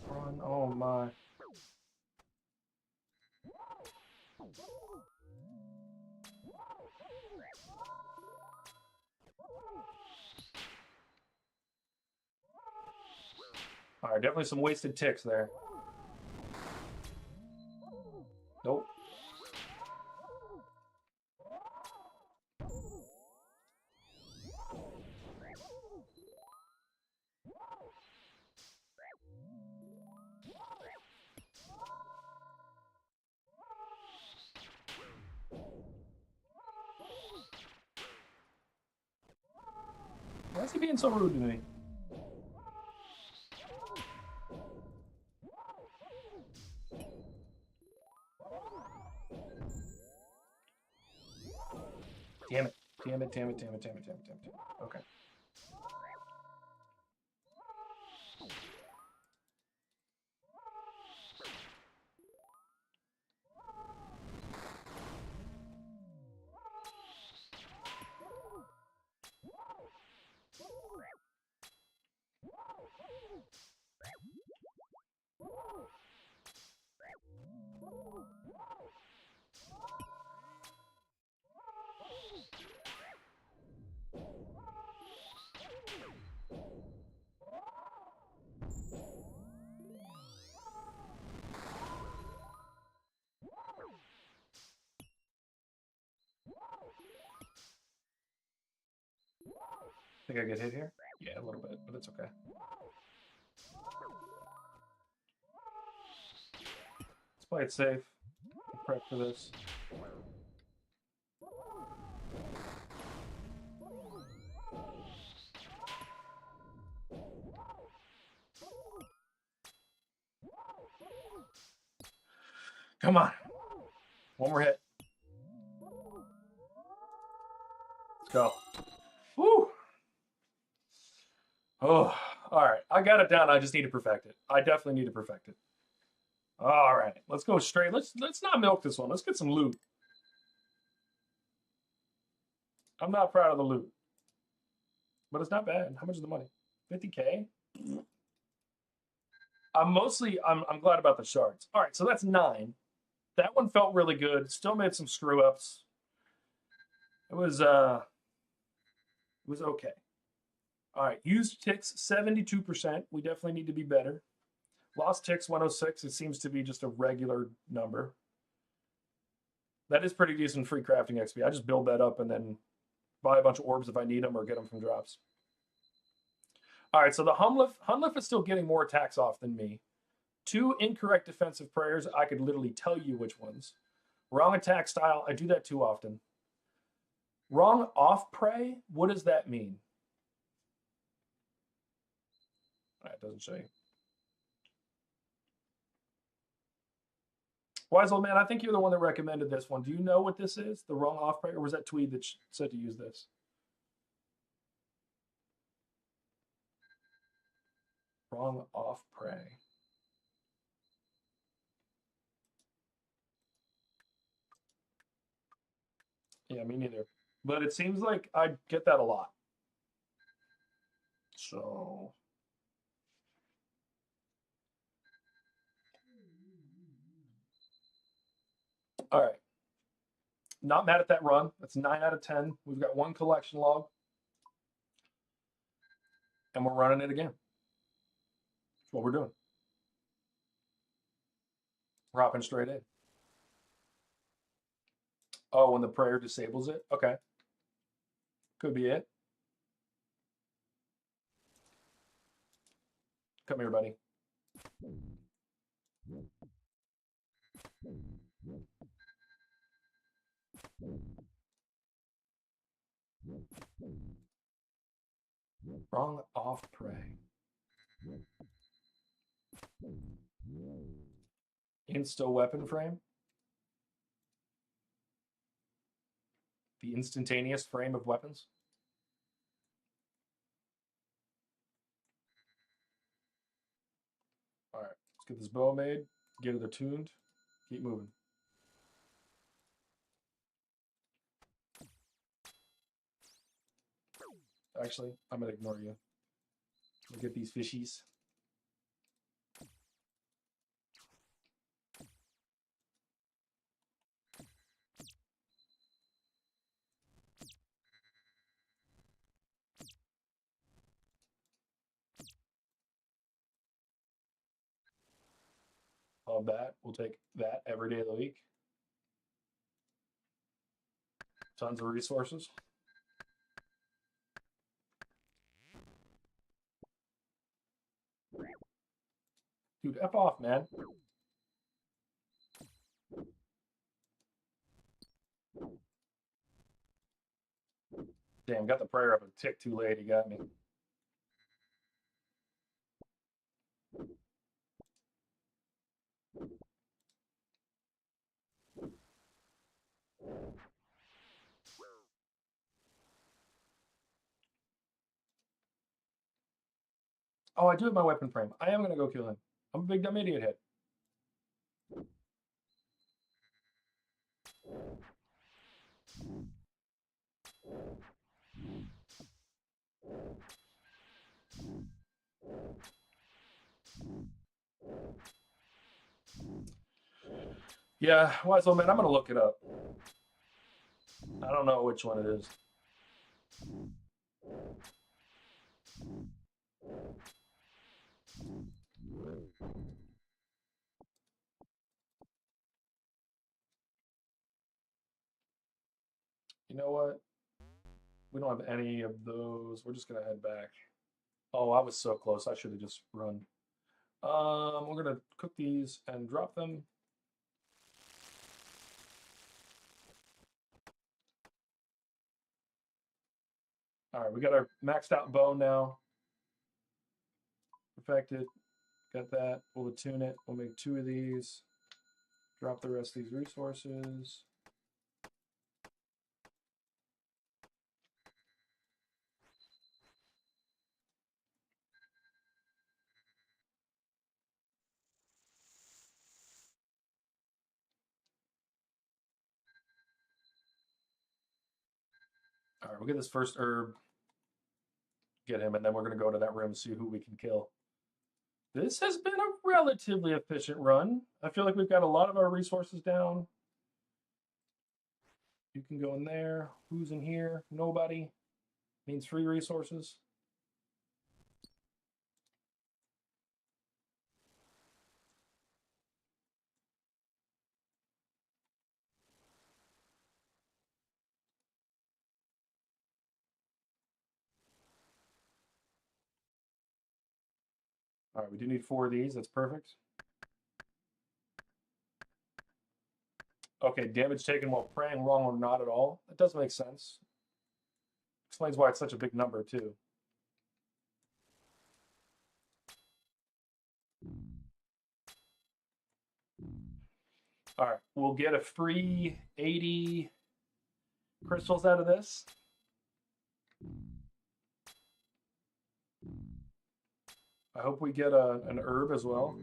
Speaker 1: Run, oh my. All right, definitely some wasted ticks there. Nope. Why is he being so rude to me? Damn it. Damn it, damn it, damn it, damn it, damn it, damn it. Okay. Think I get hit here? Yeah, a little bit, but it's okay. Let's play it safe. Prep for this. Come on. One more hit. Let's go. Woo! Oh, all right. I got it down. I just need to perfect it. I definitely need to perfect it. All right. Let's go straight. Let's not milk this one. Let's get some loot. I'm not proud of the loot. But it's not bad. How much is the money? 50K? I'm glad about the shards. All right, so that's 9. That one felt really good. Still made some screw ups. It was okay. All right, used ticks 72%. We definitely need to be better. Lost ticks 106. It seems to be just a regular number. That is pretty decent free crafting XP. I just build that up and then buy a bunch of orbs if I need them or get them from drops. All right, so the Hunliff is still getting more attacks off than me. 2 incorrect defensive prayers. I could literally tell you which ones. Wrong attack style. I do that too often. Wrong off pray. What does that mean? It doesn't show you. Wise old man, I think you're the one that recommended this one. Do you know what this is? The wrong off pray, or was that Tweed that said to use this? Wrong off pray. Yeah, me neither. But it seems like I get that a lot. So all right. Not mad at that run. That's 9 out of 10. We've got one collection log. And we're running it again. That's what we're doing. We're hopping straight in. Oh, when the prayer disables it? Okay. Could be it. Come here, buddy. Wrong off prey. Insta weapon frame. The instantaneous frame of weapons. All right, let's get this bow made, get it attuned, keep moving. Actually, I'm gonna ignore you. Look at these fishies. Love that. We'll take that every day of the week. Tons of resources. Dude, F off, man. Damn, got the prayer up a tick too late. He got me. Oh, I do have my weapon frame. I am gonna go kill him. I'm a big dumb idiot head. Yeah, wise old man, I'm gonna look it up. I don't know which one it is. You know what? We don't have any of those. We're just gonna head back. Oh, I was so close. I should have just run. We're gonna cook these and drop them. All right, we got our maxed out bow now. Perfected. Got that. We'll attune it. We'll make 2 of these. Drop the rest of these resources. All right, we'll get this first herb. Get him, and then we're going to go to that room and see who we can kill. This has been a relatively efficient run. I feel like we've got a lot of our resources down. You can go in there. Who's in here? Nobody. Means free resources. All right, we do need 4 of these. That's perfect. Okay, damage taken while praying, wrong or not at all. That does make sense. Explains why it's such a big number, too. All right, we'll get a free 80 crystals out of this. I hope we get an herb as well.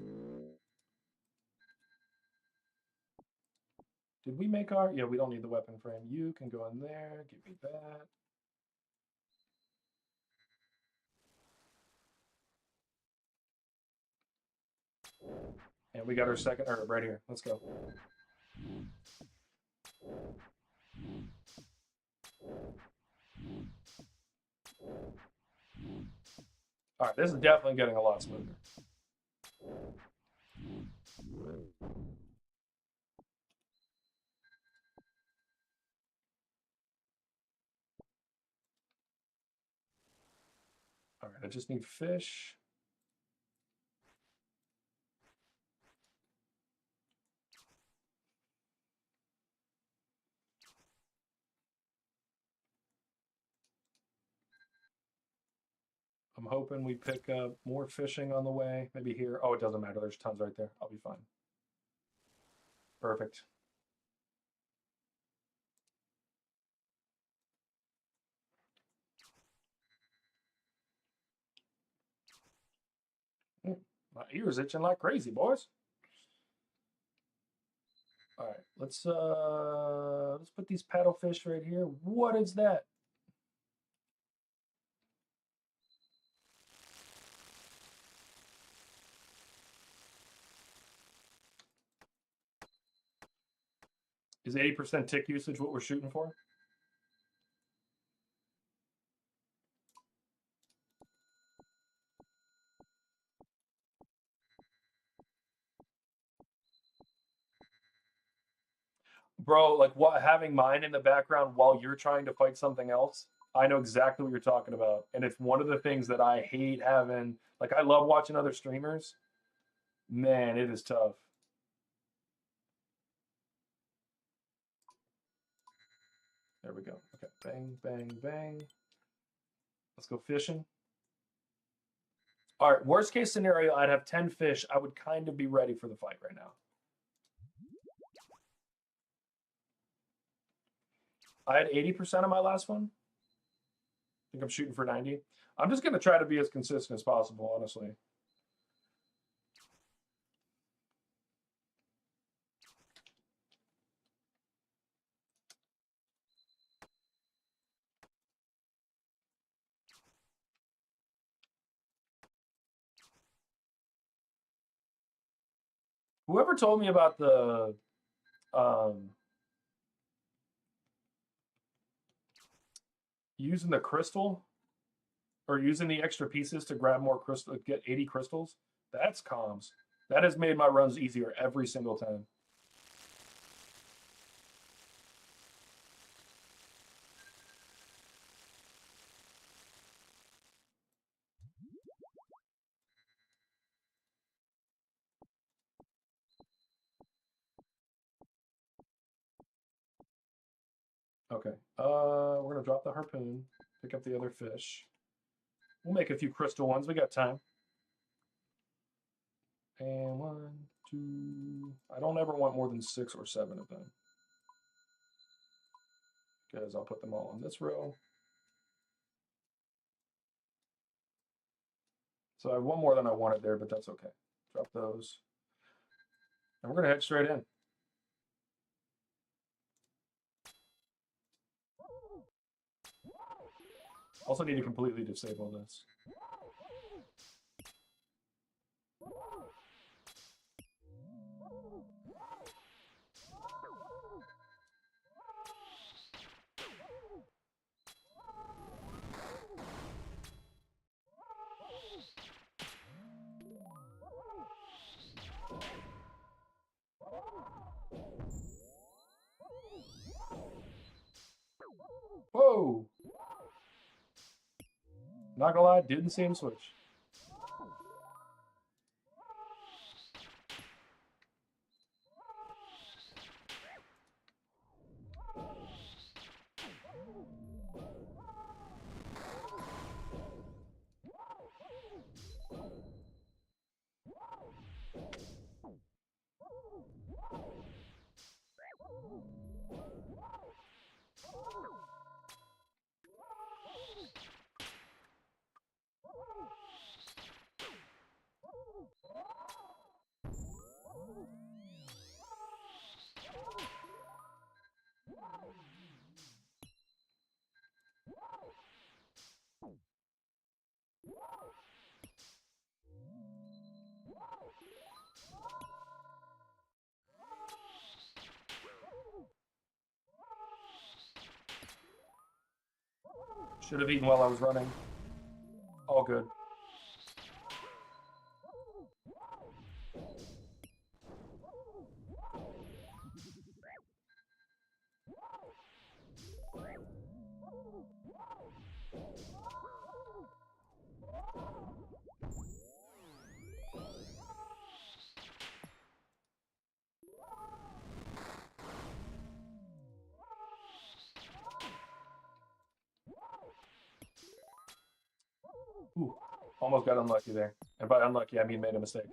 Speaker 1: Did we make our... Yeah, we don't need the weapon frame. You can go in there. Give me that. And we got our second herb right here. Let's go. All right, this is definitely getting a lot smoother. All right, I just need fish. I'm hoping we pick up more fishing on the way. Maybe here. Oh, it doesn't matter. There's tons right there. I'll be fine. Perfect. My ears itching like crazy, boys. All right, let's put these paddlefish right here. What is that? Is 80% tick usage what we're shooting for? Bro, like what having mine in the background while you're trying to fight something else, I know exactly what you're talking about. And it's one of the things that I hate having. Like I love watching other streamers. Man, it is tough. There we go. Okay. Bang, bang, bang. Let's go fishing. All right, worst case scenario, I'd have 10 fish. I would kind of be ready for the fight right now. I had 80% on my last one. I think I'm shooting for 90. I'm just going to try to be as consistent as possible, honestly. Whoever told me about the using the crystal or using the extra pieces to grab more crystal, get 80 crystals, that's comms. That has made my runs easier every single time. Okay. We're gonna drop the harpoon, pick up the other fish. We'll make a few crystal ones. We got time. And 1, 2. I don't ever want more than 6 or 7 of them. Because I'll put them all on this row. So I have one more than I wanted there, but that's okay. Drop those. And we're gonna head straight in. Also need to completely disable this. Whoa! Not gonna lie, didn't see him switch. Should have eaten while I was running. All good. Ooh, almost got unlucky there. And by unlucky, I mean made a mistake.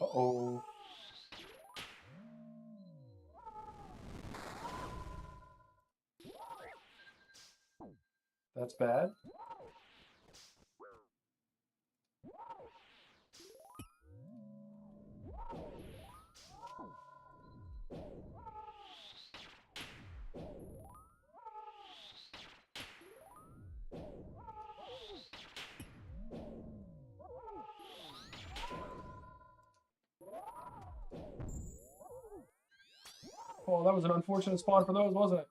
Speaker 1: Uh-oh. That's bad. Oh, that was an unfortunate spawn for those, wasn't it?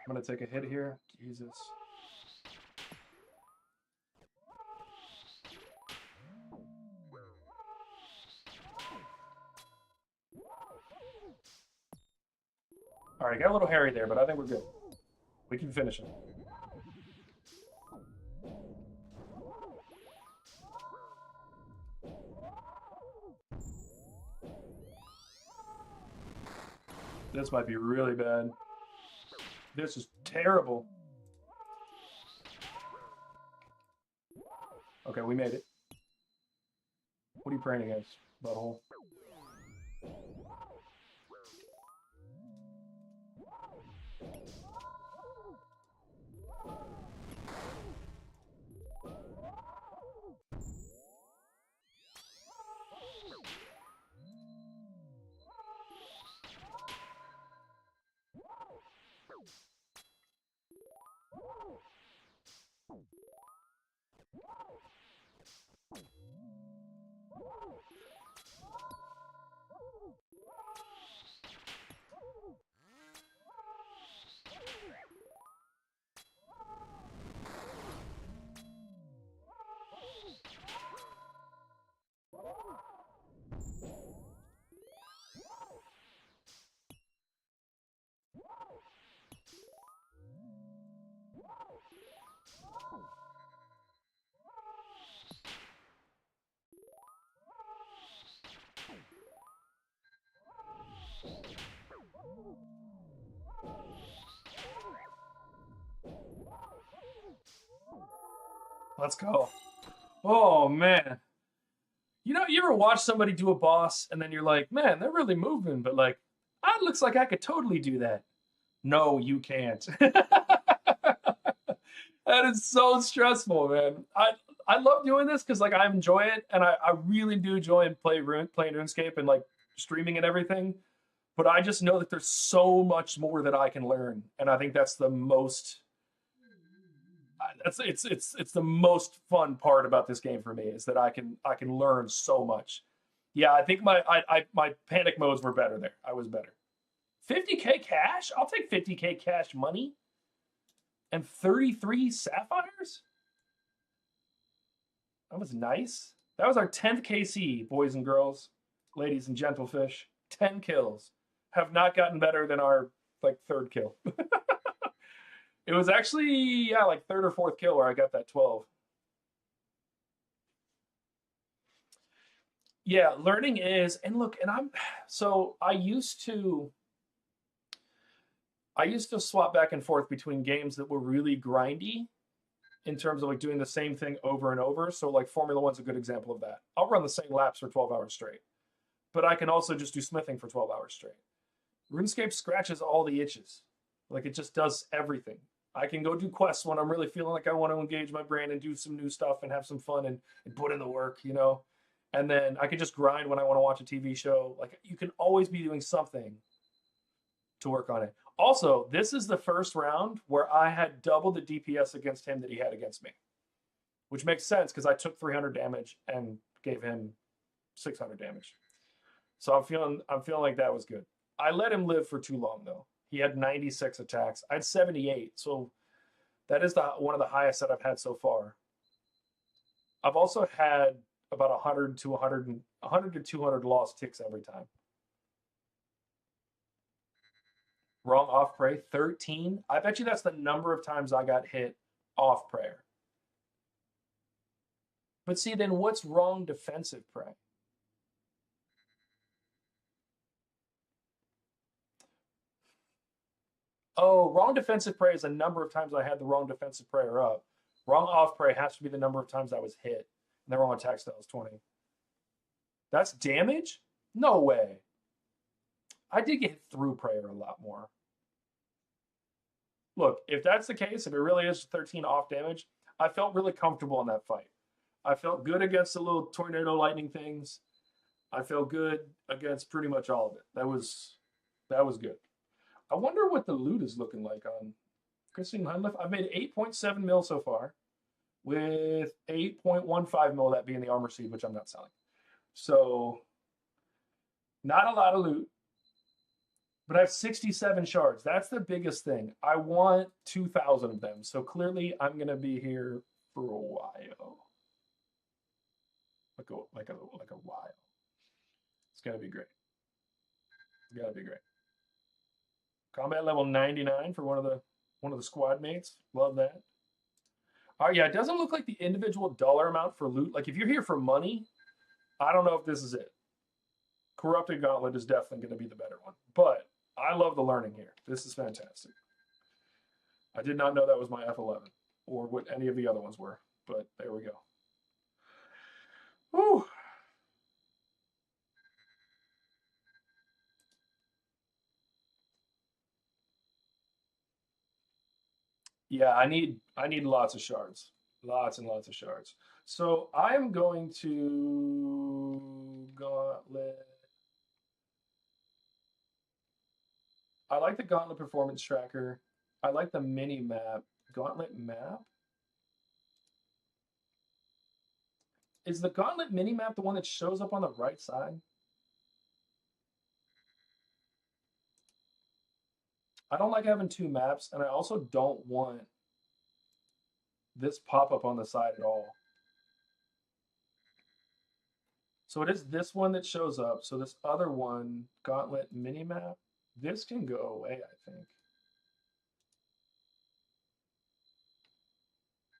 Speaker 1: I'm gonna take a hit here. Jesus. All right, got a little hairy there, but I think we're good. We can finish it. This might be really bad. This is terrible. Okay, we made it. What are you praying against, butthole? Let's go. Oh, man. You know, you ever watch somebody do a boss and then you're like, man, they're really moving, but like, it looks like I could totally do that. No, you can't. That is so stressful, man. I love doing this because like I enjoy it, and I really do enjoy playing RuneScape and like streaming and everything. But I just know that there's so much more that I can learn, and I think that's the most. It's the most fun part about this game for me is that I can learn so much. Yeah, I think my panic modes were better there. I was better. 50K cash? I'll take 50K cash money. And 33 sapphires? That was nice. That was our 10th KC, boys and girls, ladies and gentlefish. 10 kills. Have not gotten better than our like third kill. It was actually, yeah, like third or fourth kill where I got that 12. Yeah, learning is, and look, and I used to swap back and forth between games that were really grindy in terms of like doing the same thing over and over. So like Formula One's a good example of that. I'll run the same laps for 12 hours straight, but I can also just do smithing for 12 hours straight. RuneScape scratches all the itches. Like it just does everything. I can go do quests when I'm really feeling like I want to engage my brain and do some new stuff and have some fun and put in the work, you know? And then I can just grind when I want to watch a TV show. Like you can always be doing something to work on it. Also, this is the first round where I had double the DPS against him that he had against me, which makes sense because I took 300 damage and gave him 600 damage. So I'm feeling like that was good. I let him live for too long though. He had 96 attacks. I had 78, so that is one of the highest that I've had so far. I've also had about 100 to 200 lost ticks every time. Wrong off prey, 13. I bet you that's the number of times I got hit off prayer. But see, then what's wrong defensive prey? Oh, wrong defensive prey is a number of times I had the wrong defensive prayer up. Wrong off prey has to be the number of times I was hit. And the wrong attack style is 20. That's damage? No way. I did get hit through prayer a lot more. Look, if that's the case, if it really is 13 off damage, I felt really comfortable in that fight. I felt good against the little tornado lightning things. I felt good against pretty much all of it. That was good. I wonder what the loot is looking like on Christine Hunliff. I've made 8.7 mil so far, with 8.15 mil that being the armor seed, which I'm not selling. So, not a lot of loot, but I have 67 shards. That's the biggest thing. I want 2,000 of them. So clearly, I'm gonna be here for a while, like a while. It's gonna be great. It's gotta be great. Combat level 99 for one of the squad mates. Love that. All right, yeah, it doesn't look like the individual dollar amount for loot. Like if you're here for money, I don't know if this is it. Corrupted Gauntlet is definitely going to be the better one. But I love the learning here. This is fantastic. I did not know that was my F11 or what any of the other ones were, but there we go. Whew. Yeah, I need lots of shards. Lots and lots of shards. So I'm going to Gauntlet. I like the Gauntlet performance tracker. I like the mini map. Gauntlet map? Is the Gauntlet mini map the one that shows up on the right side? I don't like having two maps, and I also don't want this pop-up on the side at all. So it is this one that shows up. So this other one, Gauntlet mini map, this can go away, I think.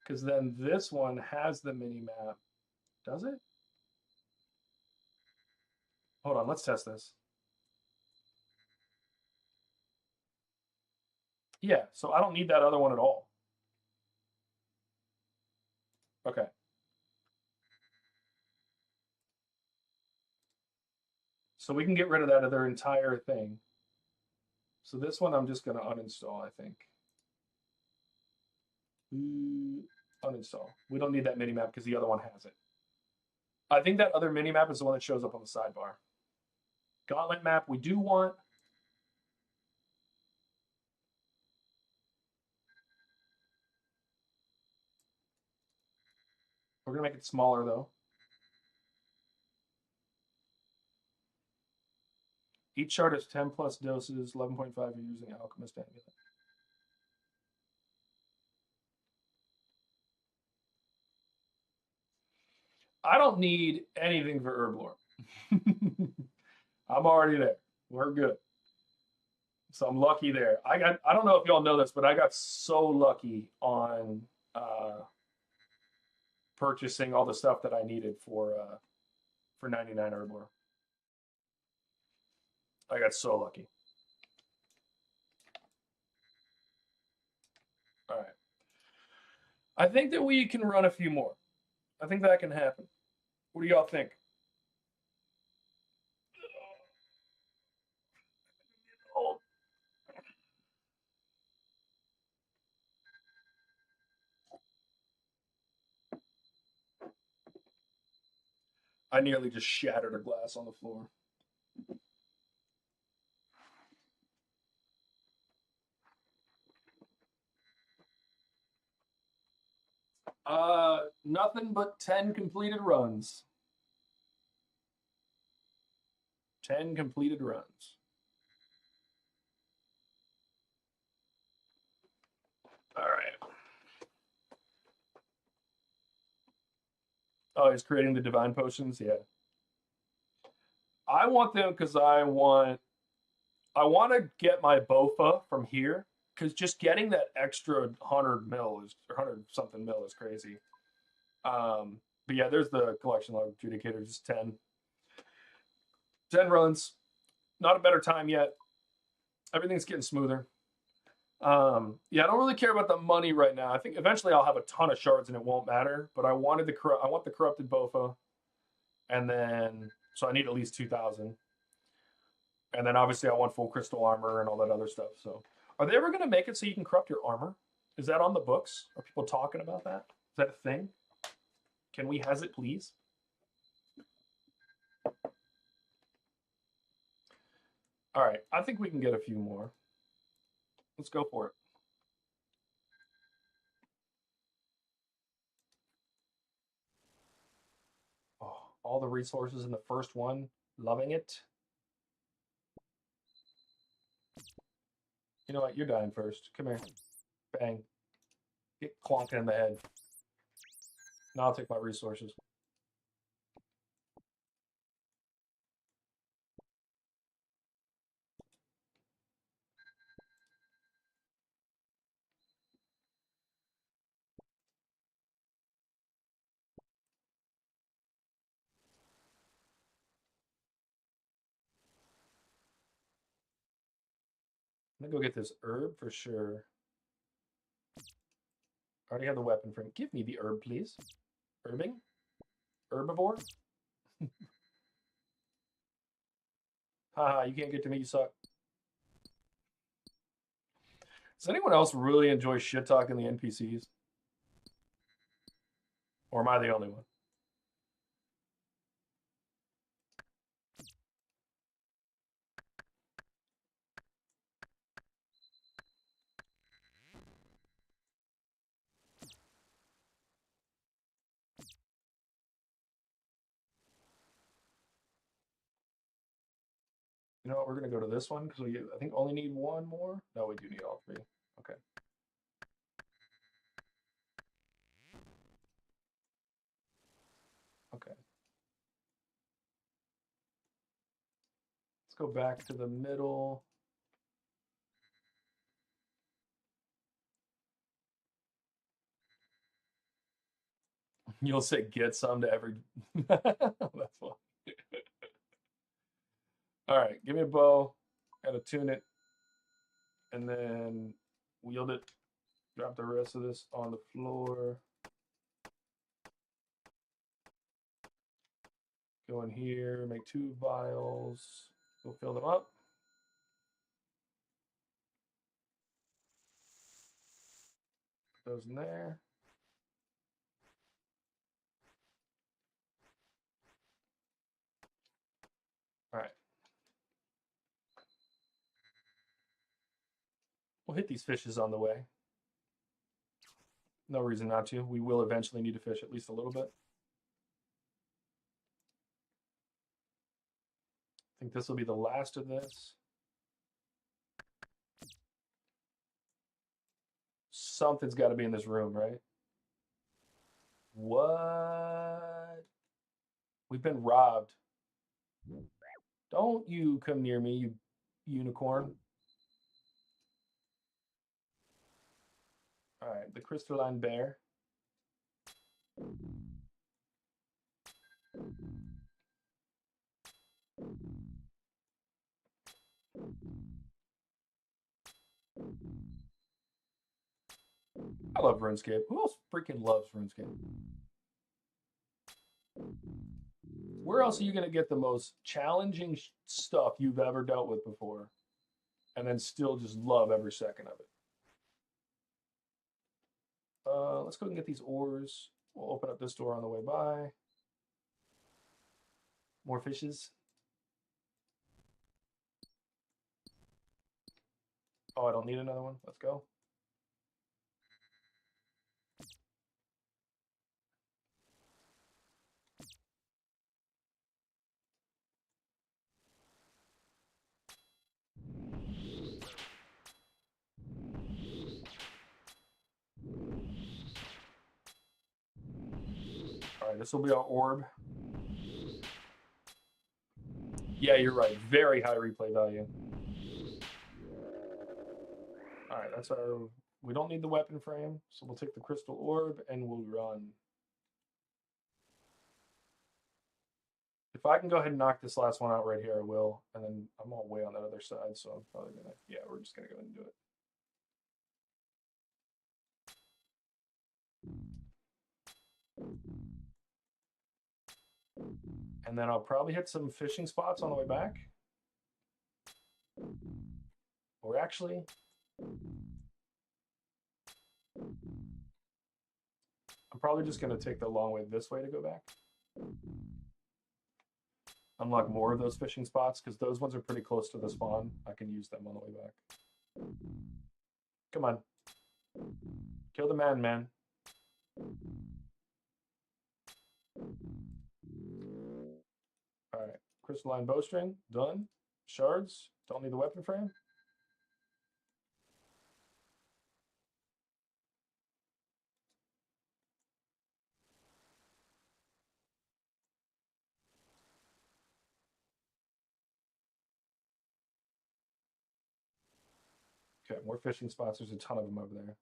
Speaker 1: Because then this one has the mini map. Does it? Hold on, let's test this. Yeah, so I don't need that other one at all. Okay. So we can get rid of that other entire thing. So this one I'm just going to uninstall, I think. Uninstall. We don't need that mini map because the other one has it. I think that other mini map is the one that shows up on the sidebar. Gauntlet map we do want. We're going to make it smaller though. Each shard is 10 plus doses, 11.5 you're using Alchemist Amulet. I don't need anything for Herblore. I'm already there. We're good. So I'm lucky there. I don't know if y'all know this, but I got so lucky on purchasing all the stuff that I needed for 99 Herblore. I got so lucky. All right. I think that we can run a few more. I think that can happen. What do y'all think? I nearly just shattered a glass on the floor. Nothing but 10 completed runs. 10 completed runs. All right. Oh, he's creating the divine potions? Yeah. I want them because I want to get my Bofa from here because just getting that extra 100 mil is 100 something mil is crazy. But yeah, there's the collection log adjudicator, just 10 runs. Not a better time yet. Everything's getting smoother. Yeah, I don't really care about the money right now. I think eventually I'll have a ton of shards and it won't matter. But I want the corrupted Bofa, and then so I need at least 2,000. And then obviously I want full crystal armor and all that other stuff. So, are they ever going to make it so you can corrupt your armor? Is that on the books? Are people talking about that? Is that a thing? Can we has it, please? All right, I think we can get a few more. Let's go for it. Oh, all the resources in the first one. Loving it. You know what? You're dying first. Come here. Bang. Get clonking in the head. Now I'll take my resources. I'm gonna go get this herb for sure. I already have the weapon for him. Give me the herb, please. Herbing? Herbivore? Haha, you can't get to me, you suck. Does anyone else really enjoy shit talking the NPCs? Or am I the only one? You know what? We're gonna go to this one because I think only need one more. No, we do need all three. Okay. Okay. Let's go back to the middle. You'll say get some to every. That's fun. All right, give me a bow. Gotta tune it, and then wield it. Drop the rest of this on the floor. Go in here, make 2 vials. We'll fill them up. Put those in there. All right. We'll hit these fishes on the way. No reason not to. We will eventually need to fish at least a little bit. I think this will be the last of this. Something's got to be in this room, right? What? We've been robbed. Don't you come near me, you unicorn. All right, the crystalline bear. I love RuneScape. Who else freaking loves RuneScape? Where else are you going to get the most challenging stuff you've ever dealt with before and then still just love every second of it? Let's go and get these ores. We'll open up this door on the way by. More fishes. Oh, I don't need another one. Let's go. All right, this will be our orb. Yeah, you're right. Very high replay value. All right, that's our... We don't need the weapon frame, so we'll take the crystal orb and we'll run. If I can go ahead and knock this last one out right here, I will. And then I'm all way on that other side, so I'm probably gonna... Yeah, we're just gonna go ahead and do it. And then I'll probably hit some fishing spots on the way back. Or actually... I'm probably just going to take the long way this way to go back. Unlock more of those fishing spots, because those ones are pretty close to the spawn. I can use them on the way back. Come on. Kill the man. Alright. Crystalline bowstring. Done. Shards. Don't need the weapon frame. Okay, more fishing spots. There's a ton of them over there.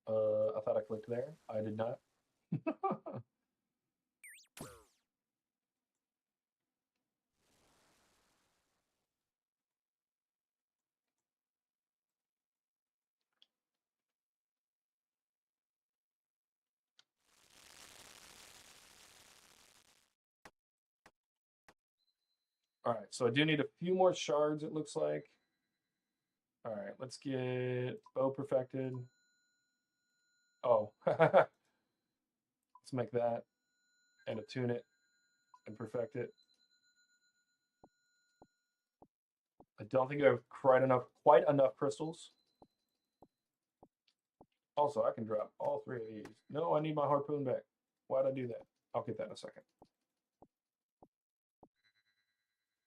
Speaker 1: I thought I clicked there. I did not. All right, so I do need a few more shards, it looks like. All right, let's get bow perfected. Oh, let's make that and attune it and perfect it. I don't think I have quite enough crystals. Also, I can drop all three of these. No, I need my harpoon back. Why'd I do that? I'll get that in a second.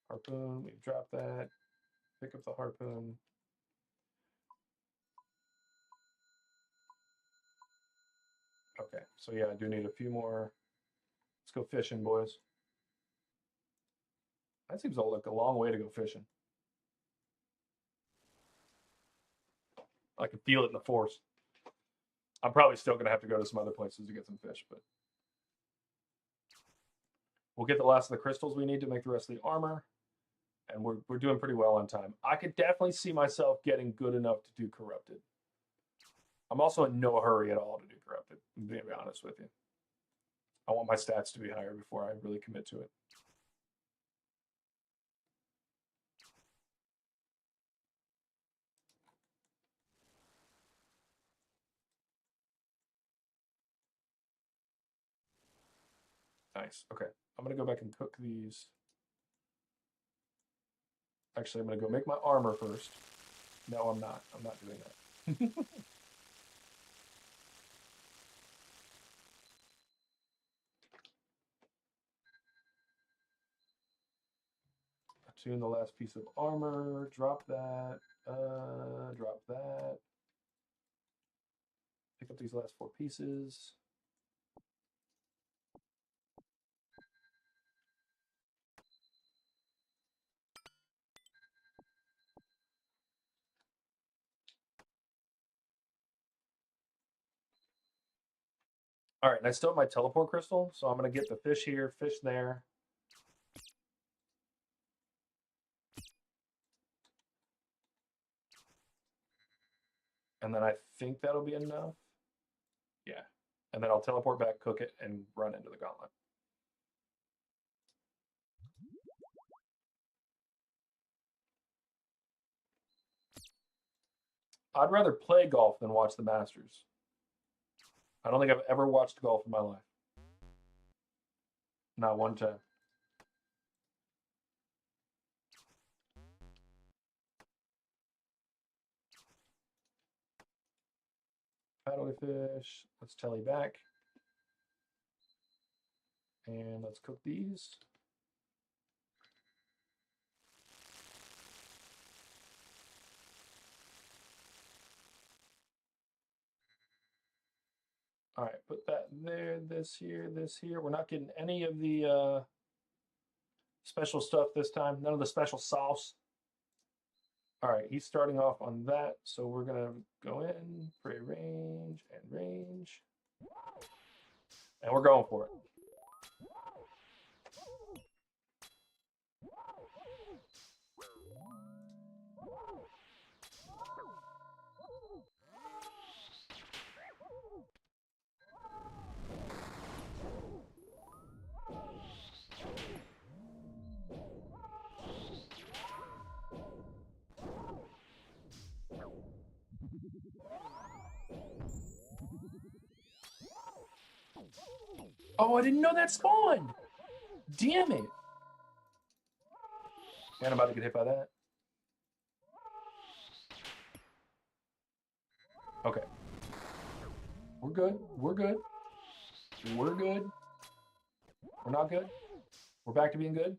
Speaker 1: Harpoon, we've dropped that. Pick up the harpoon. Okay, so yeah, I do need a few more. Let's go fishing, boys. That seems like a long way to go fishing. I can feel it in the force. I'm probably still going to have to go to some other places to get some fish, but we'll get the last of the crystals we need to make the rest of the armor, and we're doing pretty well on time. I could definitely see myself getting good enough to do corrupted. I'm also in no hurry at all to do corrupted, to be honest with you. I want my stats to be higher before I really commit to it. Nice. Okay. I'm going to go back and cook these. Actually, I'm going to go make my armor first. No, I'm not. I'm not doing that. Attune the last piece of armor. Drop that. Drop that. Pick up these last 4 pieces. All right, and I still have my teleport crystal, so I'm going to get the fish here, fish there. And then I think that'll be enough. Yeah. And then I'll teleport back, cook it, and run into the gauntlet. I'd rather play golf than watch the Masters. I don't think I've ever watched golf in my life. Not one time. Paddlefish. Let's tally back. And let's cook these. All right, put that there, this here, this here. We're not getting any of the special stuff this time. None of the special sauce. All right, he's starting off on that. So we're going to go in, pre-range, and range. And we're going for it. Oh, I didn't know that spawned. Damn it. And I'm about to get hit by that. Okay. We're good. We're good. We're good. We're not good. We're back to being good.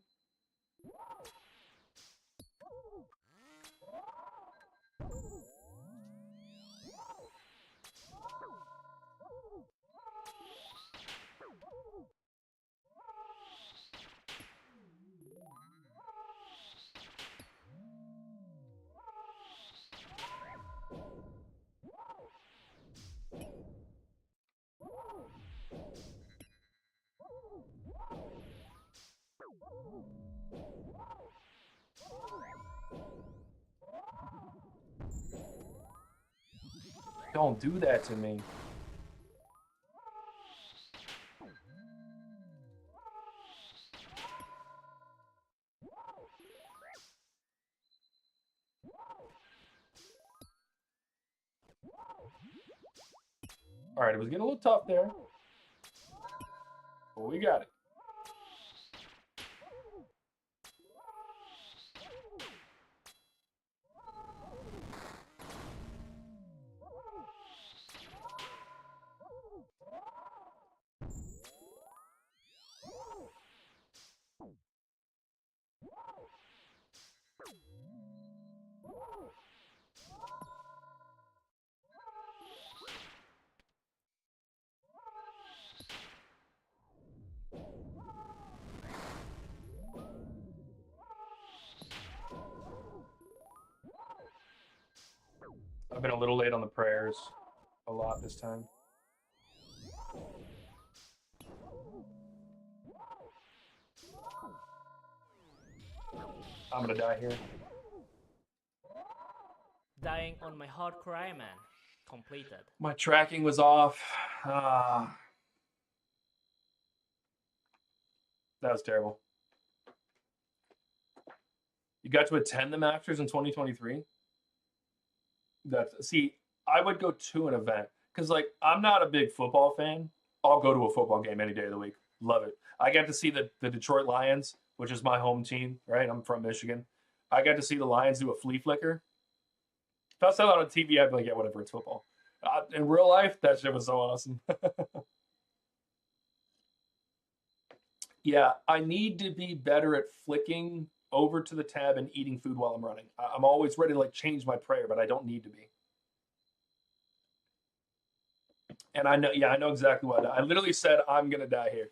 Speaker 1: Don't do that to me. All right, it was getting a little tough there. But we got it. I've been a little late on the prayers. A lot this time. I'm gonna die here.
Speaker 2: Dying on my hard cry, man. Completed.
Speaker 1: My tracking was off. That was terrible. You got to attend the Masters in 2023? See, I would go to an event because, like, I'm not a big football fan. I'll go to a football game any day of the week. Love it. I got to see the Detroit Lions, which is my home team, right? I'm from Michigan. I got to see the Lions do a flea flicker. If I saw that on TV, I'd be like, yeah, whatever, it's football. In real life, that shit was so awesome. Yeah, I need to be better at flicking over to the tab and eating food while I'm running. I'm always ready to like change my prayer, but I don't need to be. And I know, yeah, I know exactly what I literally said. I'm gonna die here.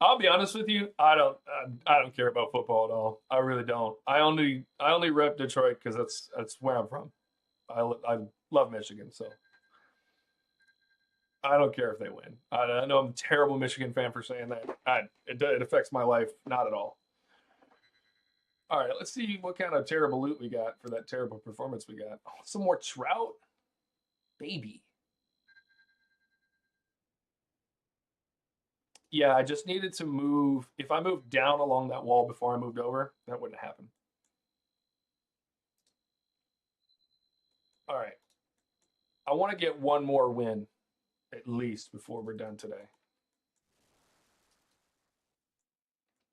Speaker 1: I'll be honest with you. I don't care about football at all. I really don't. I only rep Detroit because that's where I'm from. I love Michigan, so I don't care if they win. I know I'm a terrible Michigan fan for saying that. It affects my life not at all. All right, let's see what kind of terrible loot we got for that terrible performance we got. Oh, some more trout, baby. Yeah, I just needed to move. If I moved down along that wall before I moved over, that wouldn't happen. All right. I want to get one more win at least before we're done today.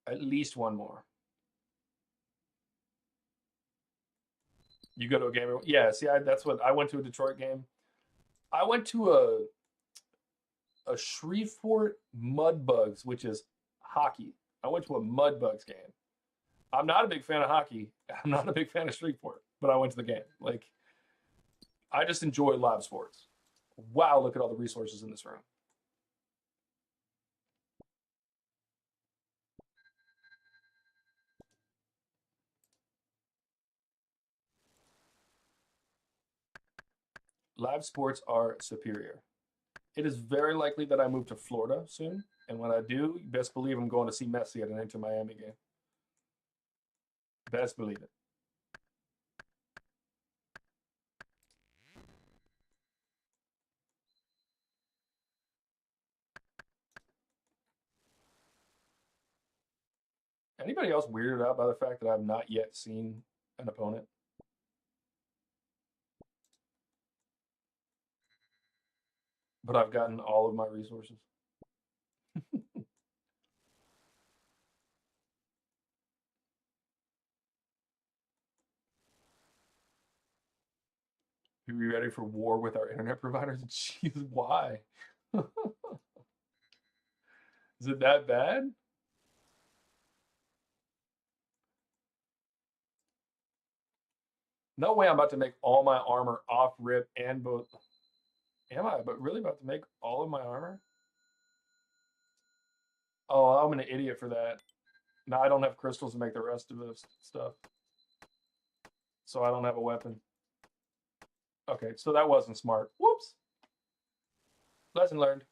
Speaker 1: At least one more. You go to a game? Yeah, see, that's what I went to a Detroit game. I went to a Shreveport Mudbugs, which is hockey. I went to a Mudbugs game. I'm not a big fan of hockey. I'm not a big fan of Shreveport, but I went to the game. Like, I just enjoy live sports. Wow, look at all the resources in this room. Live sports are superior. It is very likely that I move to Florida soon, and when I do, you best believe I'm going to see Messi at an Inter Miami game. Best believe it. Anybody else weirded out by the fact that I've not yet seen an opponent? But I've gotten all of my resources. Are we ready for war with our internet providers? Jeez, why? Is it that bad? No way I'm about to make all my armor off rip and both. Am I? But really about to make all of my armor? Oh, I'm an idiot for that. No, I don't have crystals to make the rest of this stuff. So I don't have a weapon. Okay, so that wasn't smart. Whoops. Lesson learned.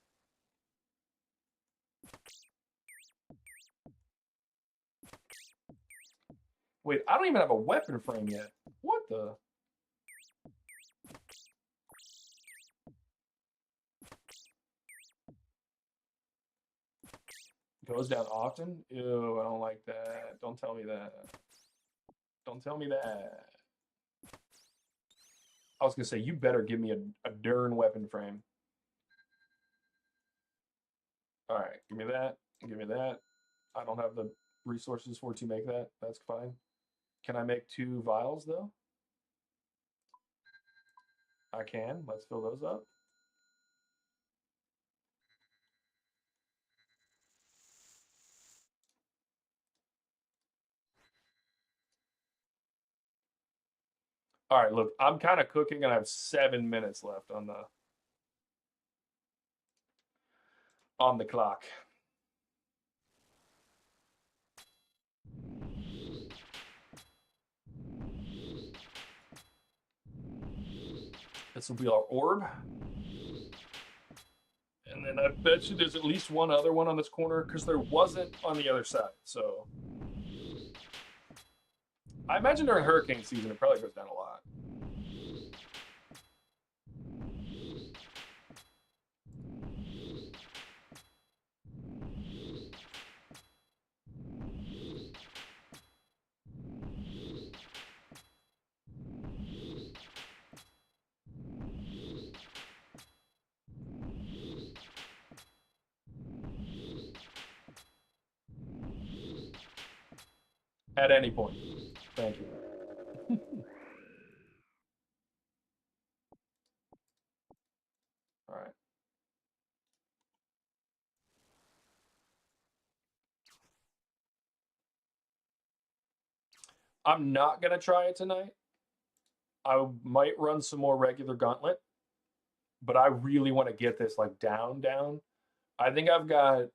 Speaker 1: Wait, I don't even have a weapon frame yet. What the? Goes down often? Ew, I don't like that. Don't tell me that. Don't tell me that. I was gonna say, you better give me a darn weapon frame. All right, give me that. Give me that. I don't have the resources for to make that. That's fine. Can I make 2 vials though? I can. Let's fill those up. All right, look, I'm kind of cooking and I have 7 minutes left on the clock. This will be our orb. And then I bet you there's at least one other one on this corner because there wasn't on the other side. So I imagine during hurricane season, it probably goes down a lot. At any point. Thank you. All right. I'm not going to try it tonight. I might run some more regular Gauntlet, but I really want to get this like down. I think I've got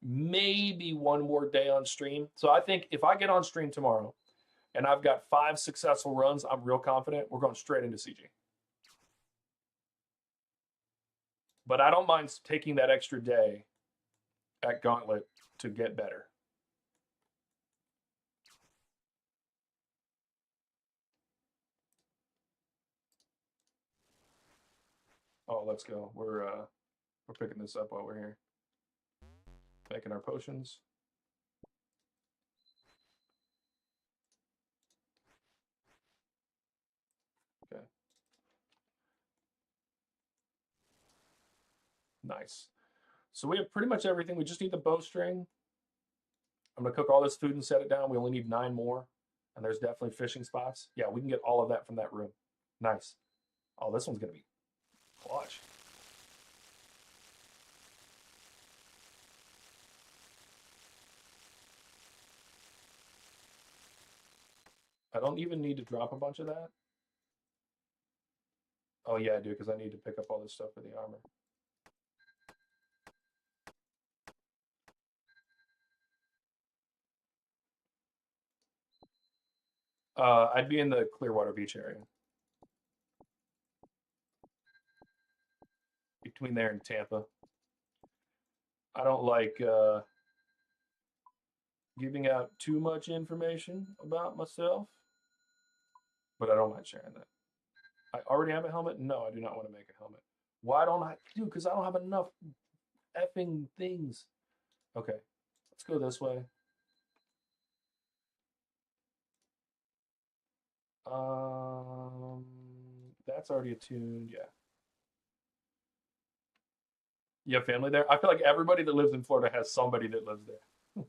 Speaker 1: maybe one more day on stream. So I think if I get on stream tomorrow and I've got 5 successful runs, I'm real confident we're going straight into CG. But I don't mind taking that extra day at Gauntlet to get better. Oh, let's go. We're picking this up while we're here. Making our potions. Okay. Nice. So we have pretty much everything. We just need the bowstring. I'm gonna cook all this food and set it down. We only need 9 more. And there's definitely fishing spots. Yeah, we can get all of that from that room. Nice. Oh, this one's gonna be clutch. I don't even need to drop a bunch of that. Oh yeah, I do, because I need to pick up all this stuff for the armor. I'd be in the Clearwater Beach area. Between there and Tampa. I don't like giving out too much information about myself, but I don't mind sharing that. I already have a helmet? No, I do not want to make a helmet. Why don't I? Dude, because I don't have enough effing things. Okay, let's go this way. That's already attuned, yeah. You have family there? I feel like everybody that lives in Florida has somebody that lives there.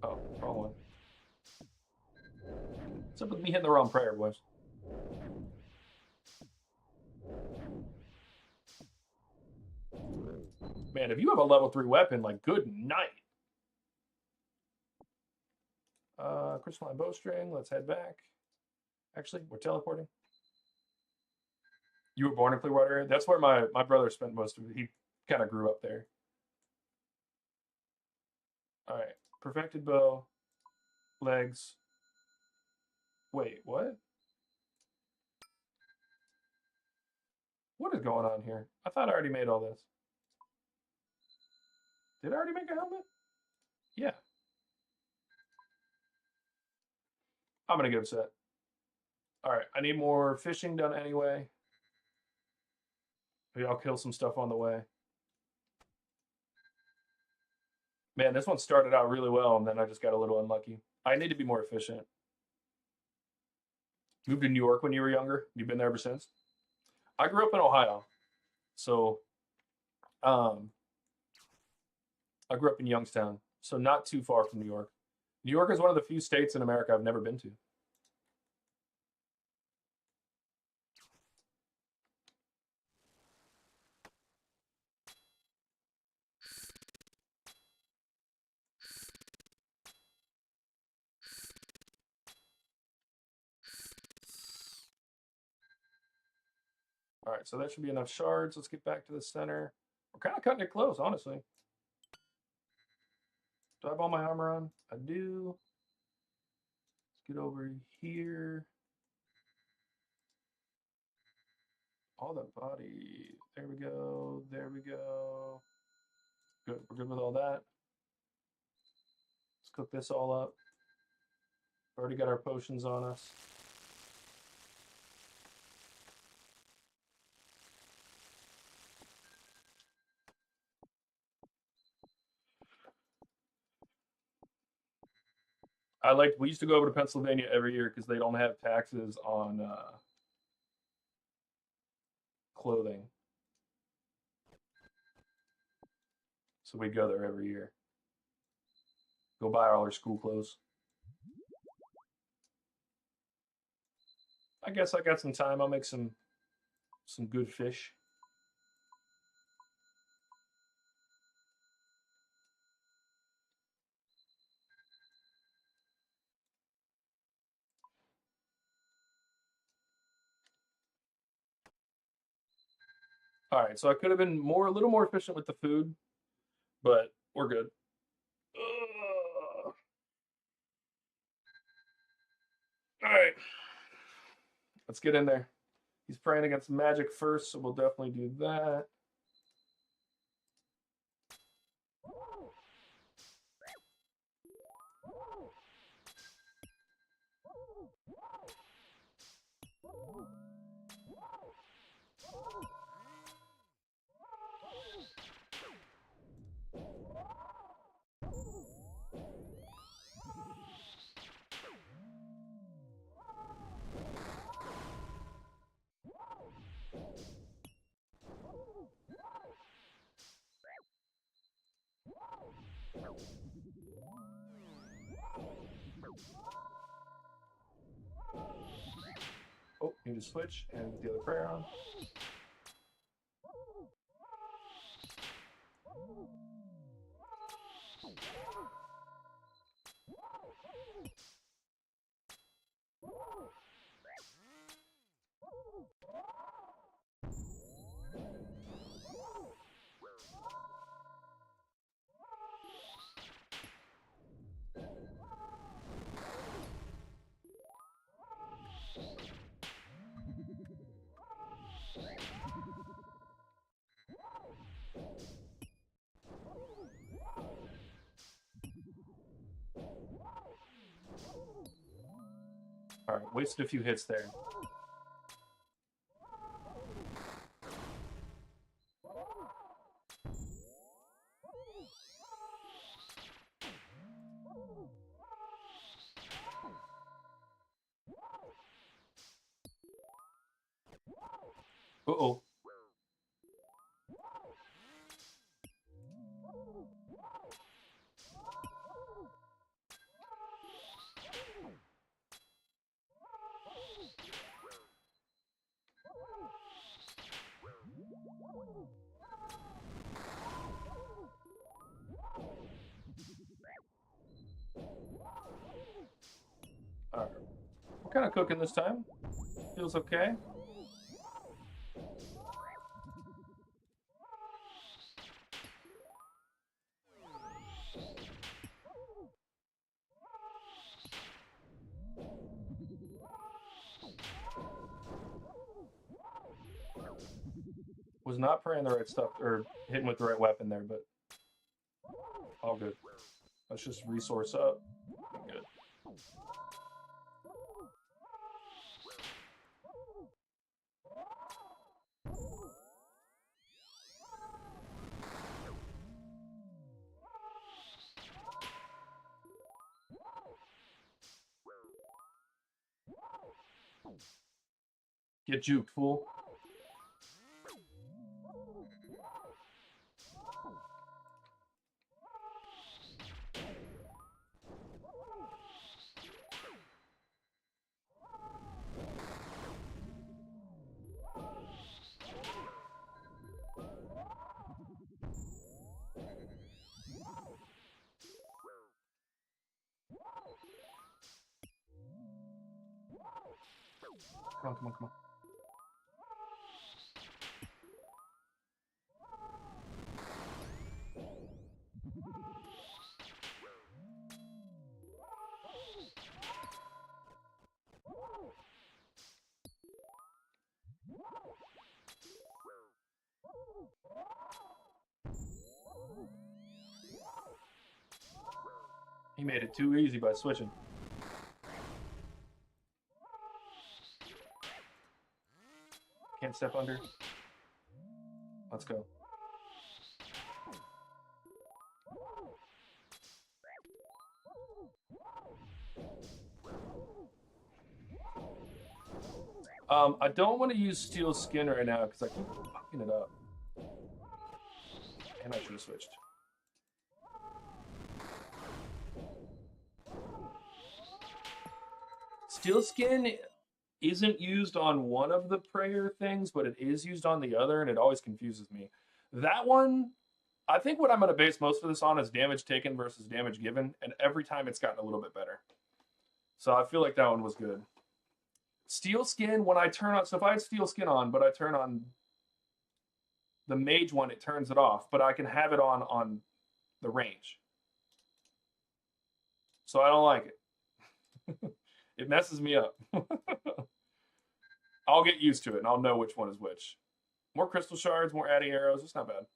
Speaker 1: Oh, wrong one. What's up with me hitting the wrong prayer, boys? Man, if you have a level 3 weapon, like, good night. Crystalline bowstring, let's head back. Actually, we're teleporting. You were born in Clearwater? That's where my brother spent most of it. He kind of grew up there. All right, perfected bow, legs. Wait, what? What is going on here? I thought I already made all this. Did I already make a helmet? Yeah. I'm gonna get upset. All right, I need more fishing done anyway. Maybe I'll kill some stuff on the way. Man, this one started out really well, and then I just got a little unlucky. I need to be more efficient. Moved to New York when you were younger? You've been there ever since? I grew up in Ohio. So um, I grew up in Youngstown, so not too far from New York. New York is one of the few states in America I've never been to. All right, so that should be enough shards. Let's get back to the center. We're kind of cutting it close, honestly. Do I have all my armor on? I do. Let's get over here. All the body. There we go. There we go. Good. We're good with all that. Let's cook this all up. Already got our potions on us. We used to go over to Pennsylvania every year because they don't have taxes on clothing. So we'd go there every year. Go buy all our school clothes. I guess I got some time. I'll make some good fish. All right, so I could have been a little more efficient with the food, but we're good. All right, let's get in there. He's praying against magic first, so we'll definitely do that. Oh, need to switch and get the other prayer on. All right, wasted a few hits there. Uh-oh. All right. We're kind of cooking this time. Feels okay. Was not praying the right stuff or hitting with the right weapon there, but all good. Let's just resource up. Good. Get juked, fool. Come on, come on, come on. He made it too easy by switching. Can't step under. Let's go. I don't want to use steel skin right now because I keep fucking it up. And I should have switched. Steel skin isn't used on one of the prayer things, but it is used on the other, and it always confuses me. That one, I think what I'm going to base most of this on is damage taken versus damage given, and every time it's gotten a little bit better. So I feel like that one was good. Steel skin, when I turn on, so if I had steel skin on, but I turn on the mage one, it turns it off, but I can have it on the range. So I don't like it. It messes me up. I'll get used to it, and I'll know which one is which. More crystal shards, more adding arrows. It's not bad.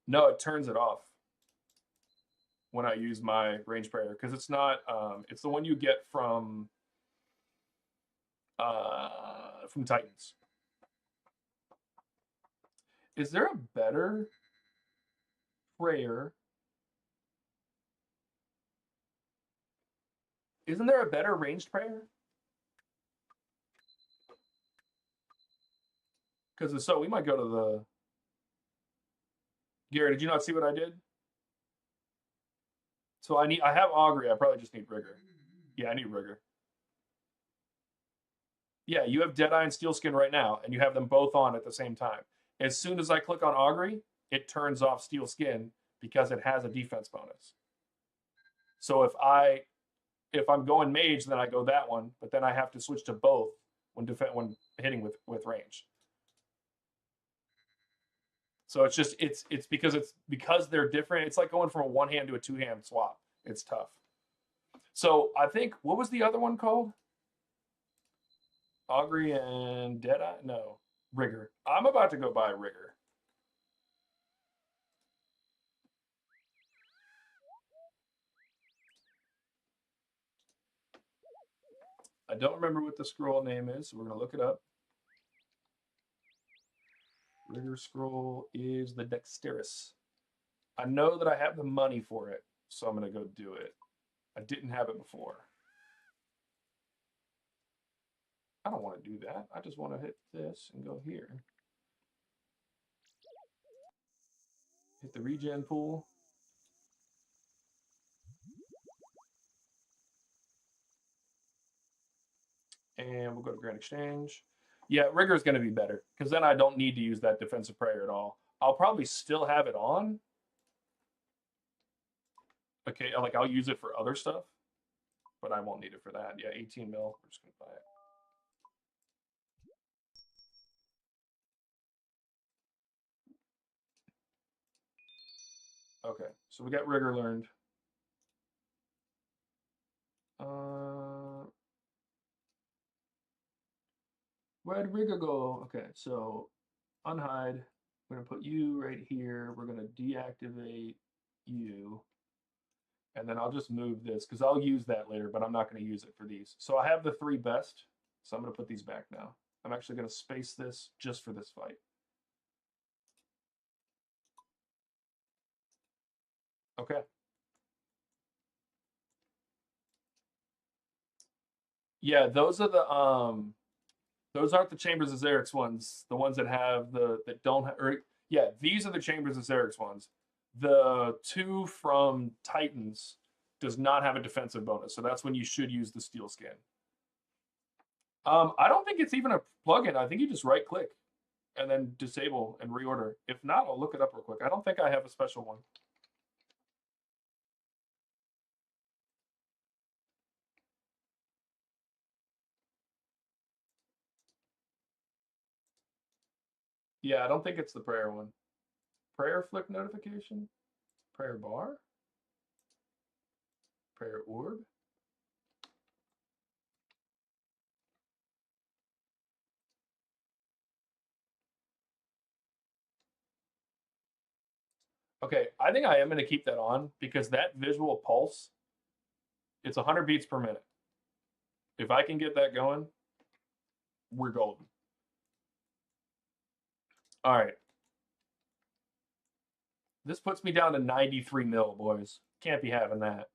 Speaker 1: No, it turns it off when I use my range prayer because it's not. It's the one you get from Titans. Is there a better prayer? Isn't there a better ranged prayer? Because so we might go to the. Gary, did you not see what I did? So I have Augury. I probably just need Rigor. Yeah, I need Rigor. Yeah, you have Deadeye and Steelskin right now, and you have them both on at the same time. As soon as I click on Augury, it turns off Steelskin because it has a defense bonus. So if I'm going mage, then I go that one, but then I have to switch to both when hitting with range. So it's because they're different. It's like going from a one hand to a two hand swap. It's tough. So I think what was the other one called? Augury and Deadeye? No, Rigor. I'm about to go buy Rigor. I don't remember what the scroll name is, so we're gonna look it up. Rigor scroll is the Dexterous. I know that I have the money for it, so I'm gonna go do it. I didn't have it before. I don't want to do that. I just want to hit this and go here. Hit the regen pool. And we'll go to Grand Exchange. Yeah, Rigor is going to be better because then I don't need to use that defensive prayer at all. I'll probably still have it on. Okay, like I'll use it for other stuff, but I won't need it for that. Yeah, 18 mil. We're just going to buy it. Okay, so we got Rigor learned. Where'd Rigor go? Okay, so unhide. We're going to put you right here. We're going to deactivate you. And then I'll just move this because I'll use that later, but I'm not going to use it for these. So I have the three best. So I'm going to put these back now. I'm actually going to space this just for this fight. Okay. Yeah, those are those aren't the Chambers of Xerix ones. The ones that have that don't have, or yeah, these are the Chambers of Xerix ones. The two from Titans does not have a defensive bonus, so that's when you should use the Steel Skin. I don't think it's even a plugin. I think you just right click and then disable and reorder. If not, I'll look it up real quick. I don't think I have a special one. Yeah, I don't think it's the prayer one. Prayer flick notification? Prayer bar? Prayer orb? Okay, I think I am going to keep that on because that visual pulse, it's 100 beats per minute. If I can get that going, we're golden. All right. This puts me down to 93 mil, boys. Can't be having that.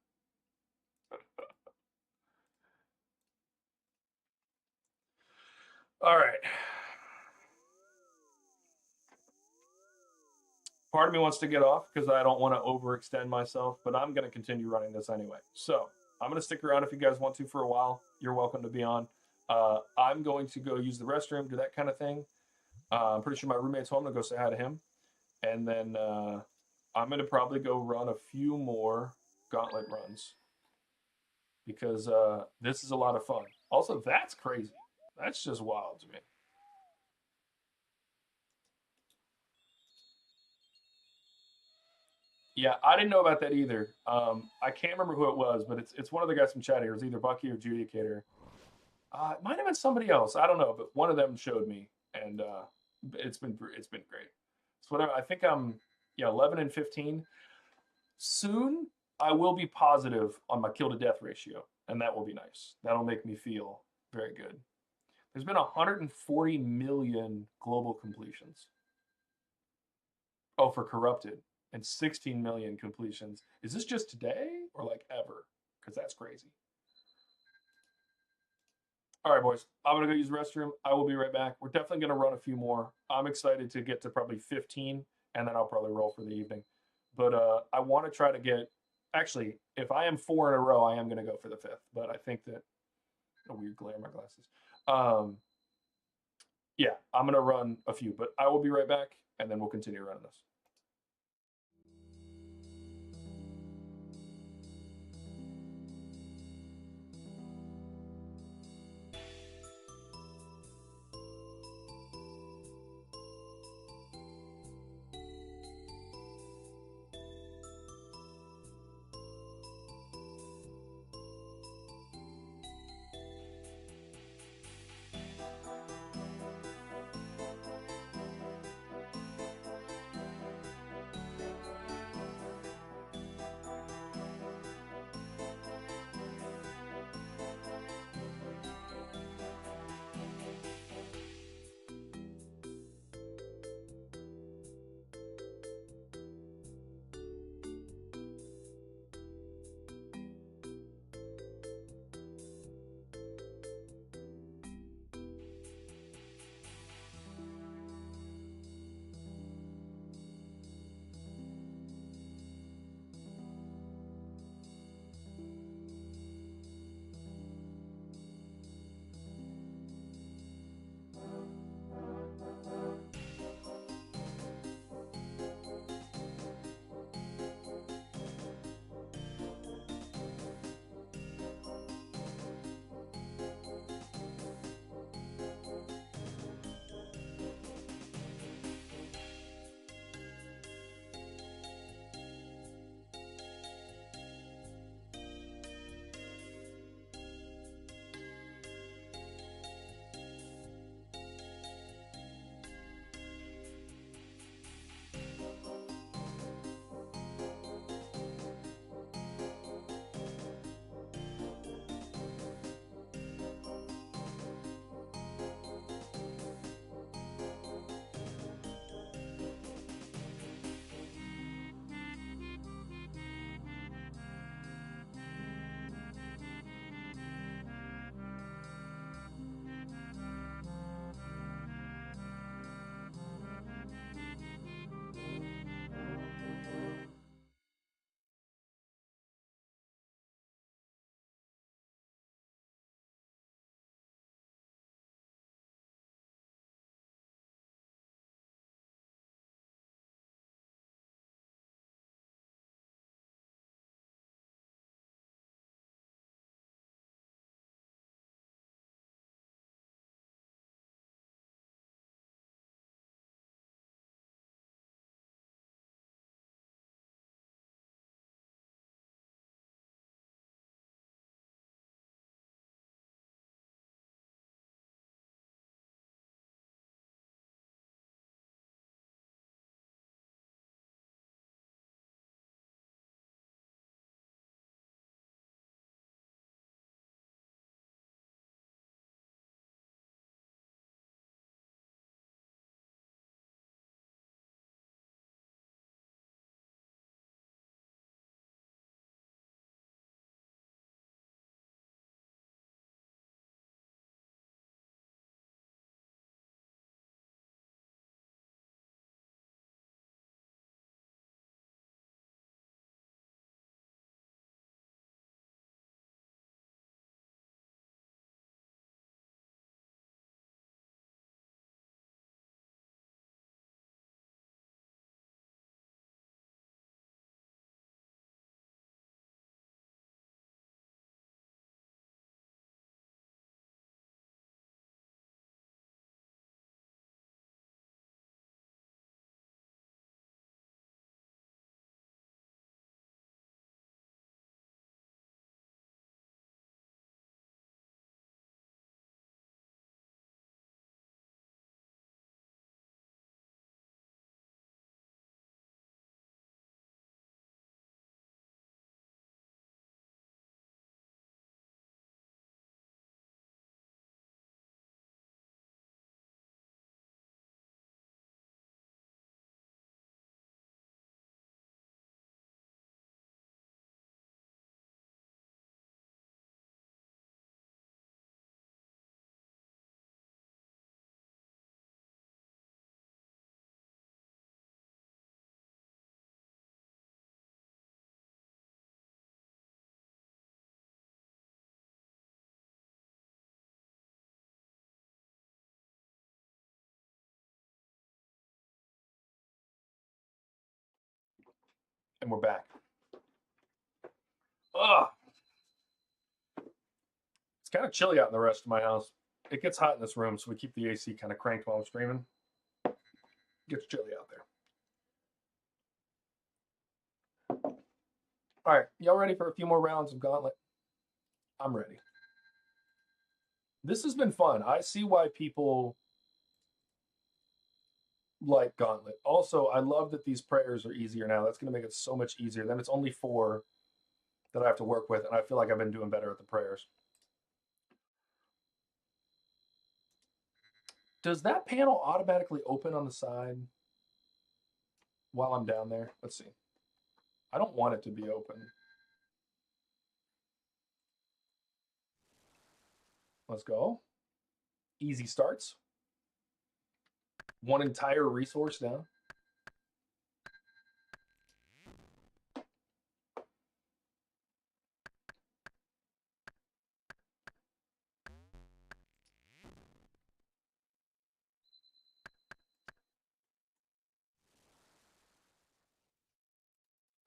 Speaker 1: All right. Part of me wants to get off because I don't want to overextend myself, but I'm going to continue running this anyway. So I'm going to stick around if you guys want to for a while. You're welcome to be on. I'm going to go use the restroom, do that kind of thing. I'm pretty sure my roommate's home. I'm going to go say hi to him. And then I'm going to probably go run a few more Gauntlet runs because this is a lot of fun. Also, that's crazy. That's just wild to me. Yeah, I didn't know about that either. I can't remember who it was, but it's one of the guys from chat here. It was either Bucky or Judicator. It might have been somebody else. I don't know, but one of them showed me, and it's been great. So whatever. I think I'm 11 and 15. Soon I will be positive on my kill to death ratio, and that will be nice. That'll make me feel very good. There's been 140 million global completions. Oh, for corrupted, and 16 million completions. Is this just today or like ever? Because that's crazy. All right, boys. I'm gonna go use the restroom. I will be right back. We're definitely gonna run a few more. I'm excited to get to probably 15, and then I'll probably roll for the evening. But I want to try to get. Actually, if I am 4 in a row, I am gonna go for the fifth. But I think that a weird glare in my glasses. Um, yeah, I'm gonna run a few, but I will be right back, and then we'll continue running this. And we're back. Ugh. It's kind of chilly out in the rest of my house. It gets hot in this room, so we keep the AC kind of cranked while I'm streaming. It gets chilly out there. All right, y'all ready for a few more rounds of Gauntlet? I'm ready. This has been fun. I see why people like Gauntlet. Also, I love that these prayers are easier now. That's going to make it so much easier. Then it's only 4 that I have to work with, and I feel like I've been doing better at the prayers. Does that panel automatically open on the side while I'm down there? Let's see. I don't want it to be open. Let's go. Easy starts. 1 entire resource down.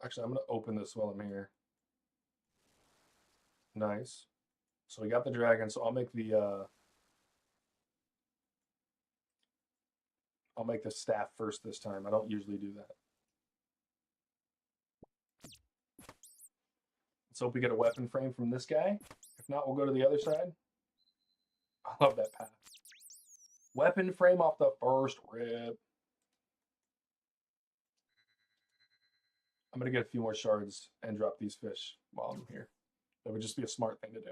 Speaker 1: Actually, I'm going to open this while I'm here. Nice. So we got the dragon, so I'll make the staff first this time. I don't usually do that. Let's hope we get a weapon frame from this guy. If not, we'll go to the other side. I love that path. Weapon frame off the first rip. I'm going to get a few more shards and drop these fish while I'm here. That would just be a smart thing to do.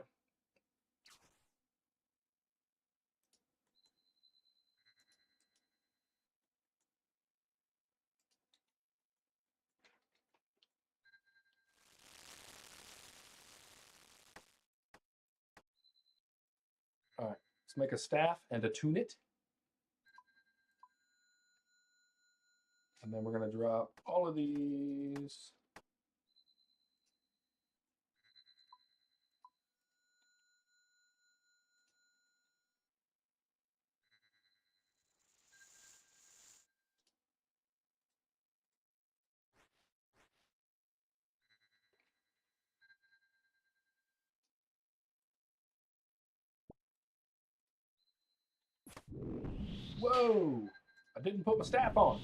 Speaker 1: All right, let's make a staff and attune it. And then we're going to drop all of these. Whoa! I didn't put my staff on.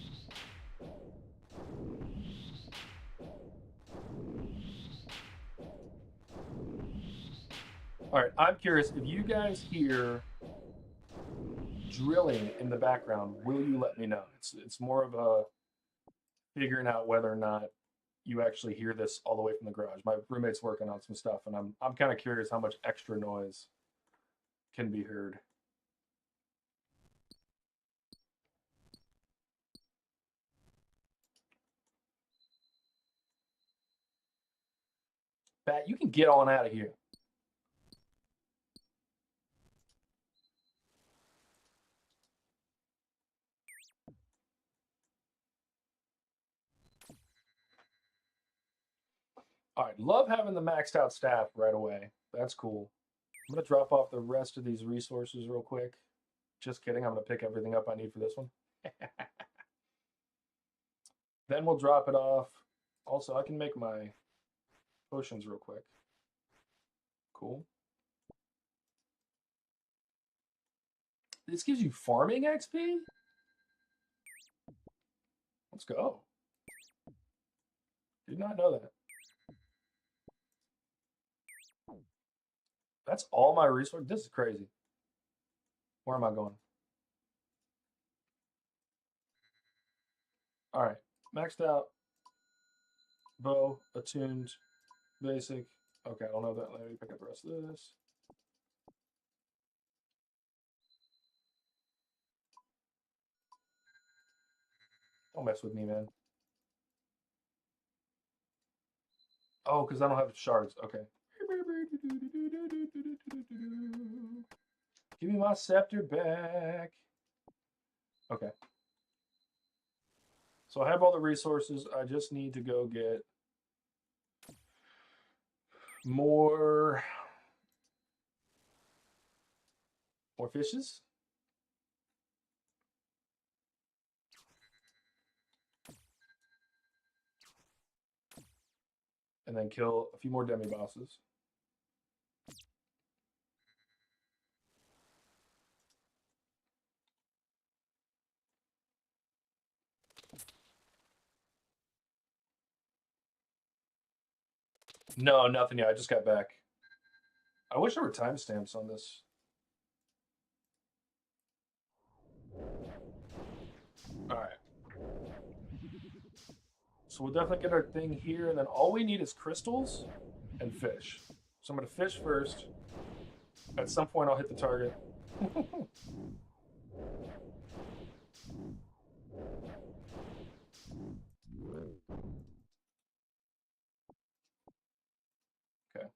Speaker 1: All right, I'm curious if you guys hear drilling in the background, will you let me know? It's more of a figuring out whether or not you actually hear this all the way from the garage. My roommate's working on some stuff, and I'm kind of curious how much extra noise can be heard. Bat, you can get on out of here. All right, love having the maxed out staff right away. That's cool. I'm going to drop off the rest of these resources real quick. Just kidding. I'm going to pick everything up I need for this one. Then we'll drop it off. Also, I can make my potions real quick. Cool. This gives you farming XP? Let's go. Did not know that. That's all my resources? This is crazy. Where am I going? All right. Maxed out. Bow, attuned, basic. Okay, I don't know that. Let me pick up the rest of this. Don't mess with me, man. Oh, because I don't have shards. Okay. Give me my scepter back. Okay. So I have all the resources. I just need to go get more fishes. and then kill a few more demi-bosses. No, nothing yet. I just got back. I wish there were timestamps on this. All right. So we'll definitely get our thing here, and then all we need is crystals and fish. So I'm going to fish first. At some point, I'll hit the target. Okay.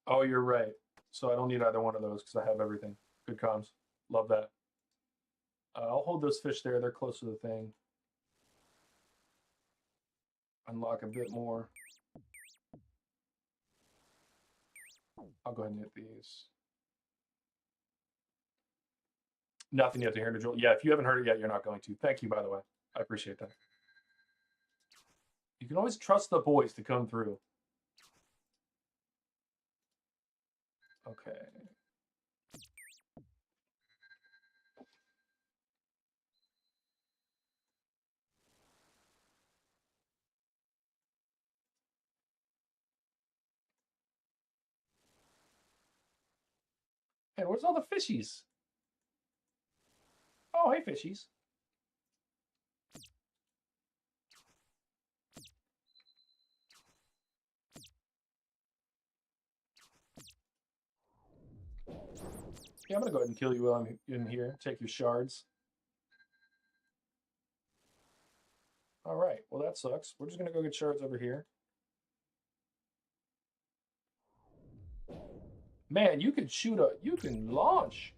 Speaker 1: Oh, you're right. So I don't need either one of those because I have everything. Good comms. Love that. I'll hold those fish there. They're close to the thing. Unlock a bit more. I'll go ahead and hit these. Nothing yet to hear, Joel. Yeah, if you haven't heard it yet, you're not going to. Thank you, by the way. I appreciate that. You can always trust the boys to come through. Okay. And where's all the fishies? Oh, hey, fishies. Yeah, I'm gonna go ahead and kill you while I'm in here. Take your shards. All right. Well, that sucks. We're just gonna go get shards over here. Man, you can shoot a. You can launch.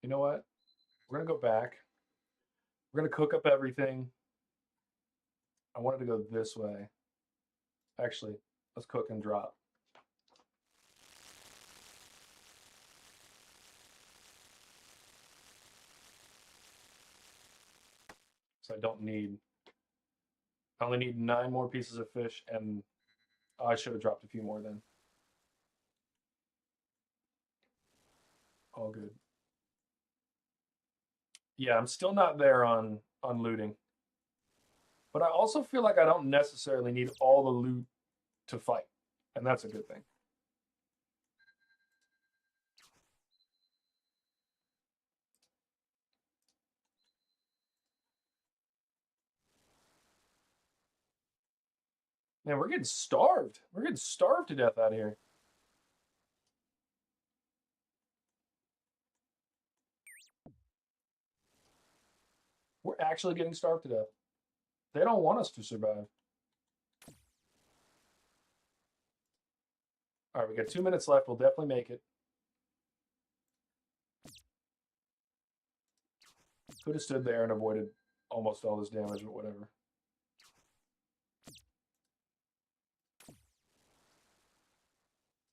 Speaker 1: You know what? We're gonna go back. We're gonna cook up everything. I wanted to go this way. Actually, let's cook and drop. So I don't need. I only need 9 more pieces of fish, and I should have dropped a few more then. All good. Yeah, I'm still not there on looting. But I also feel like I don't necessarily need all the loot to fight. And that's a good thing. Man, we're getting starved. We're getting starved to death out here. We're actually getting starved to death. They don't want us to survive. All right, we got 2 minutes left. We'll definitely make it. Could have stood there and avoided almost all this damage, but whatever.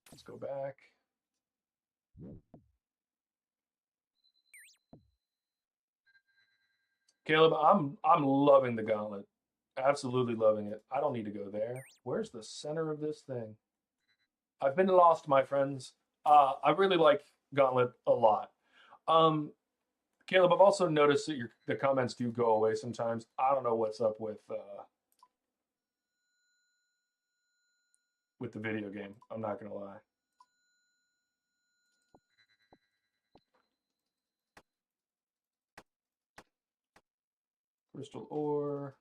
Speaker 1: Let's go back. Caleb, I'm loving the gauntlet. Absolutely loving it. I don't need to go there. Where's the center of this thing? I've been lost, my friends. I really like Gauntlet a lot. Um, Caleb, I've also noticed that the comments do go away sometimes. I don't know what's up with the video game. I'm not gonna lie. Crystal ore.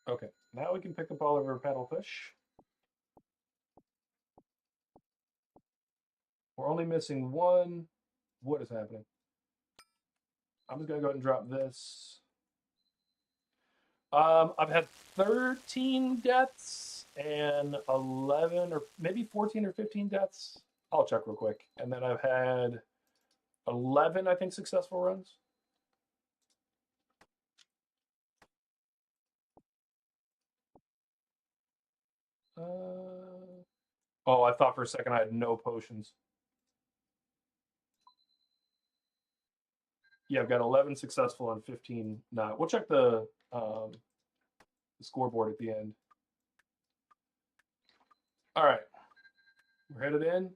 Speaker 1: Okay, now we can pick up all of our paddlefish. We're only missing one What is happening? I'm just gonna go ahead and drop this. I've had 13 deaths and 11 or maybe 14 or 15 deaths. I'll check real quick. And then I've had 11, I think, successful runs. Oh, I thought for a second I had no potions. Yeah, I've got 11 successful and 15 not. We'll check the scoreboard at the end. All right, we're headed in.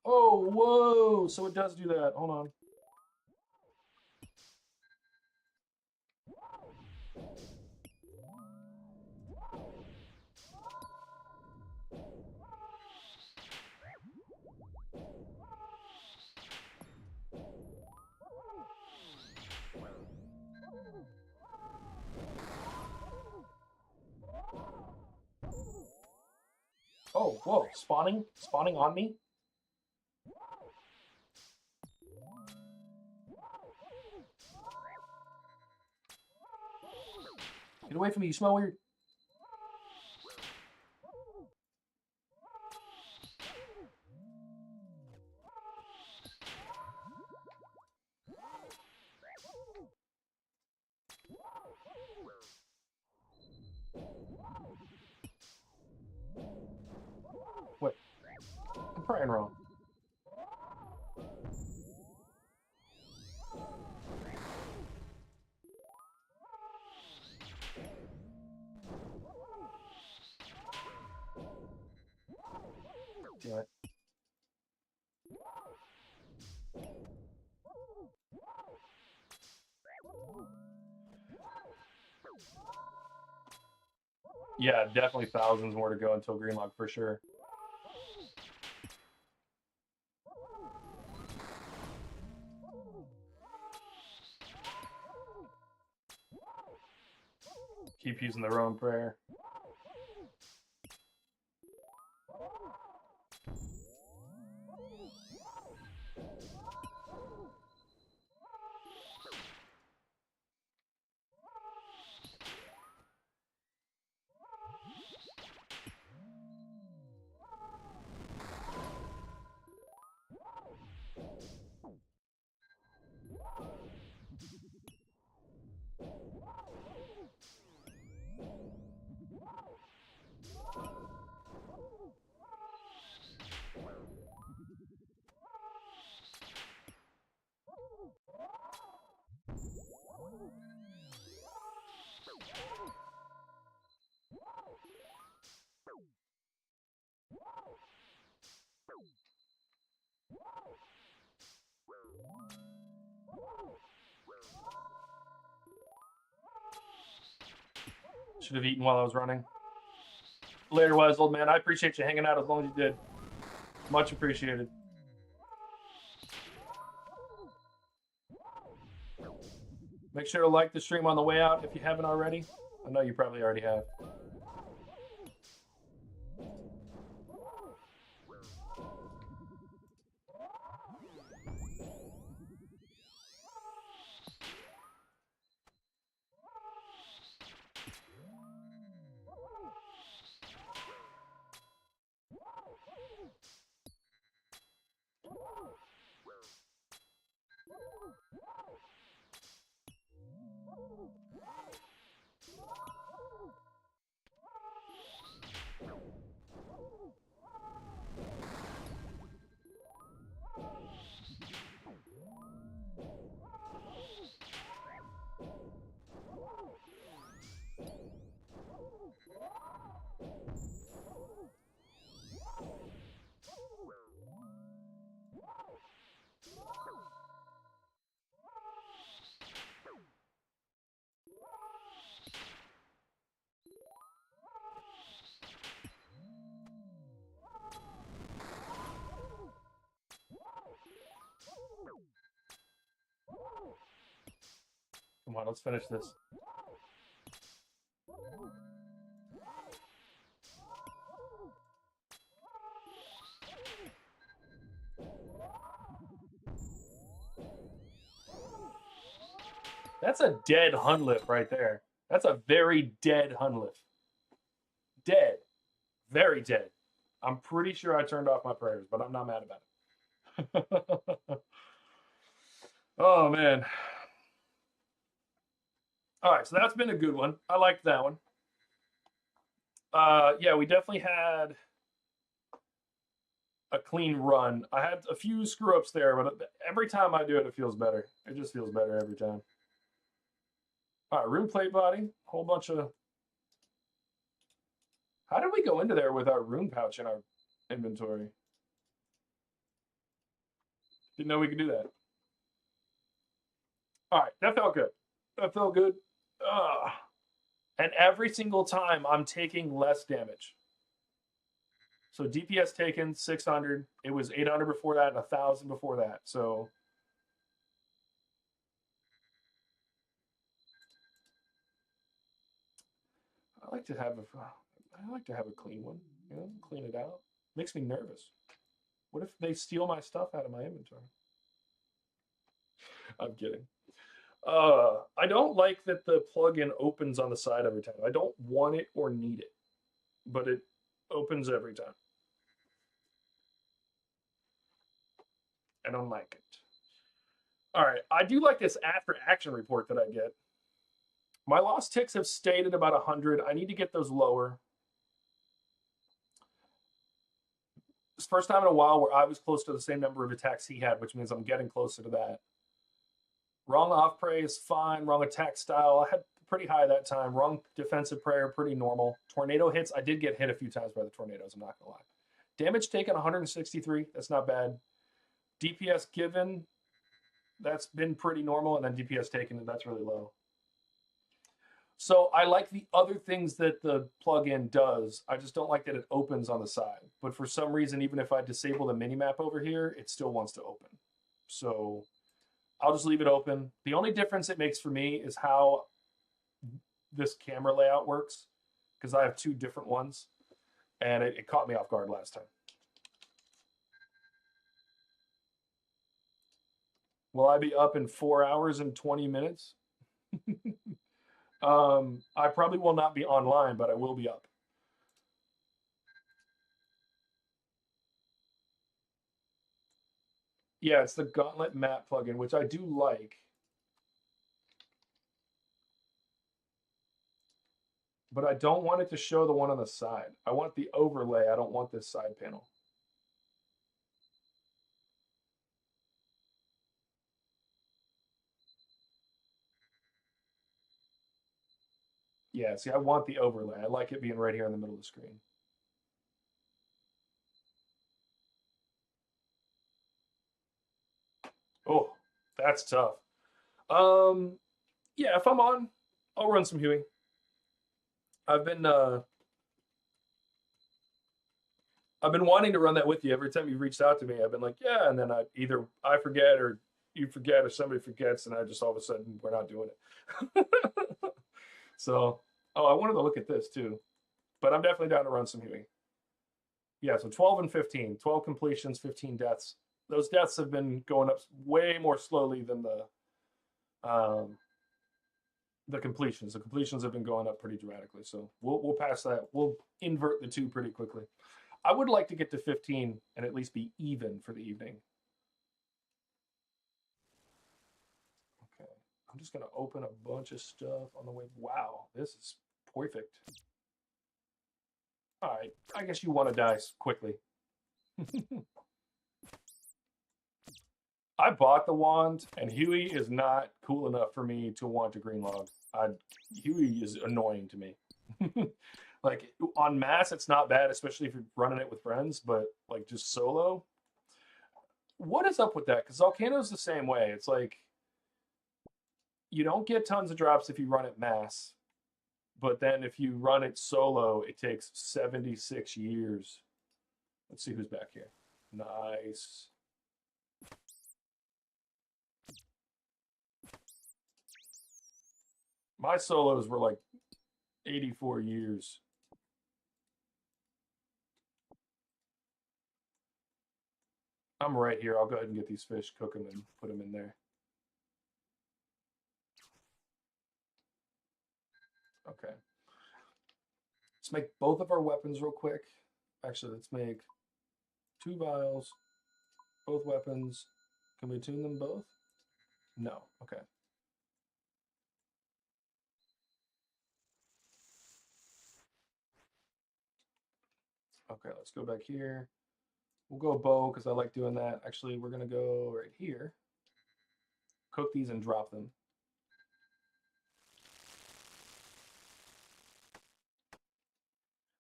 Speaker 1: Oh, whoa! So it does do that. Hold on. Oh, whoa! Spawning on me. Get away from me! You smell weird. Wait, I'm praying wrong. Damn it. Yeah, definitely thousands more to go until Greenlock for sure. Keep using the Rowan prayer. Should have eaten while I was running. Later, Wise old man. I appreciate you hanging out as long as you did. Much appreciated. Make sure to like the stream on the way out if you haven't already. I know you probably already have. Come on, let's finish this. That's a dead Hunliff right there. That's a very dead Hunliff. Dead. Very dead. I'm pretty sure I turned off my prayers, but I'm not mad about it. Oh, man. All right, so that's been a good one. I liked that one. Yeah, we definitely had a clean run. I had a few screw ups there, but every time I do it, it feels better. It just feels better every time. All right, rune plate body, whole bunch of. How did we go into there with our rune pouch in our inventory? Didn't know we could do that. All right, that felt good. That felt good. And every single time I'm taking less damage. So DPS taken 600. It was 800 before that and 1,000 before that. So I like to have a clean one. You know, clean it out. Makes me nervous. What if they steal my stuff out of my inventory? I'm kidding. I don't like that the plugin opens on the side every time. I don't want it or need it, but it opens every time. I don't like it. All right, I do like this after action report that I get. My lost ticks have stayed at about 100. I need to get those lower. It's the first time in a while where I was close to the same number of attacks he had, which means I'm getting closer to that. Wrong off prey is fine. Wrong attack style, I had pretty high that time. Wrong defensive prayer, pretty normal. Tornado hits, I did get hit a few times by the tornadoes, I'm not gonna lie. Damage taken 163, that's not bad. DPS given, that's been pretty normal, and then DPS taken, that's really low. So I like the other things that the plugin does. I just don't like that it opens on the side. But for some reason, even if I disable the minimap over here, it still wants to open. So I'll just leave it open. The only difference it makes for me is how this camera layout works, because I have two different ones, and it caught me off guard last time. Will I be up in 4 hours and 20 minutes? I probably will not be online, but I will be up. Yeah, it's the Gauntlet map plugin, which I do like. But I don't want it to show the one on the side. I want the overlay. I don't want this side panel. Yeah, see, I want the overlay. I like it being right here in the middle of the screen. Oh, that's tough. Yeah, if I'm on, I'll run some Huey. I've been wanting to run that with you. Every time you've reached out to me, I've been like, yeah, and then I forget or you forget or somebody forgets, and I just all of a sudden we're not doing it. So, oh, I wanted to look at this too, but I'm definitely down to run some Huey. Yeah, so 12 and 15, 12 completions, 15 deaths. Those deaths have been going up way more slowly than the completions. The completions have been going up pretty dramatically. So we'll pass that. We'll invert the two pretty quickly. I would like to get to 15 and at least be even for the evening. Okay, I'm just gonna open a bunch of stuff on the way. Wow, this is perfect. All right, I guess you want to die quickly. I bought the wand, and Huey is not cool enough for me to want a green log. Huey is annoying to me. Like on mass, it's not bad, especially if you're running it with friends. But like just solo, what is up with that? Because Zolcano's the same way. It's like you don't get tons of drops if you run it mass, but then if you run it solo, it takes 76 years. Let's see who's back here. Nice. My solos were like 84 years. I'm right here. I'll go ahead and get these fish, cook them, and put them in there. Okay. Let's make both of our weapons real quick. Actually, let's make 2 vials, both weapons. Can we tune them both? No. Okay. Okay, let's go back here. We'll go bow because I like doing that. Actually, we're going to go right here. Cook these and drop them.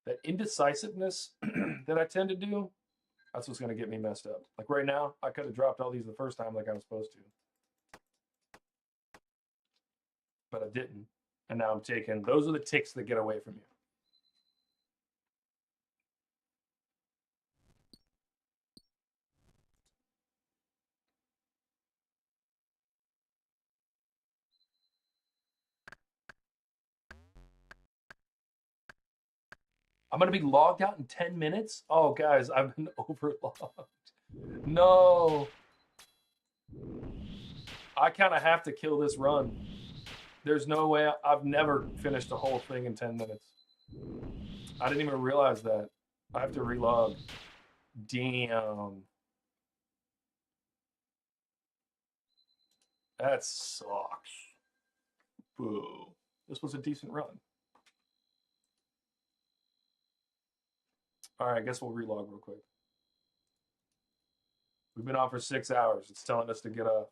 Speaker 1: That indecisiveness that I tend to do, that's what's going to get me messed up. Like right now, I could have dropped all these the first time like I was supposed to. But I didn't. And now I'm taking, those are the ticks that get away from you. I'm going to be logged out in 10 minutes? Oh, guys, I've been overlogged. No. I kind of have to kill this run. There's no way. I've never finished a whole thing in 10 minutes. I didn't even realize that. I have to relog. Damn. That sucks. Boo. This was a decent run. All right, I guess we'll relog real quick. We've been on for 6 hours. It's telling us to get up.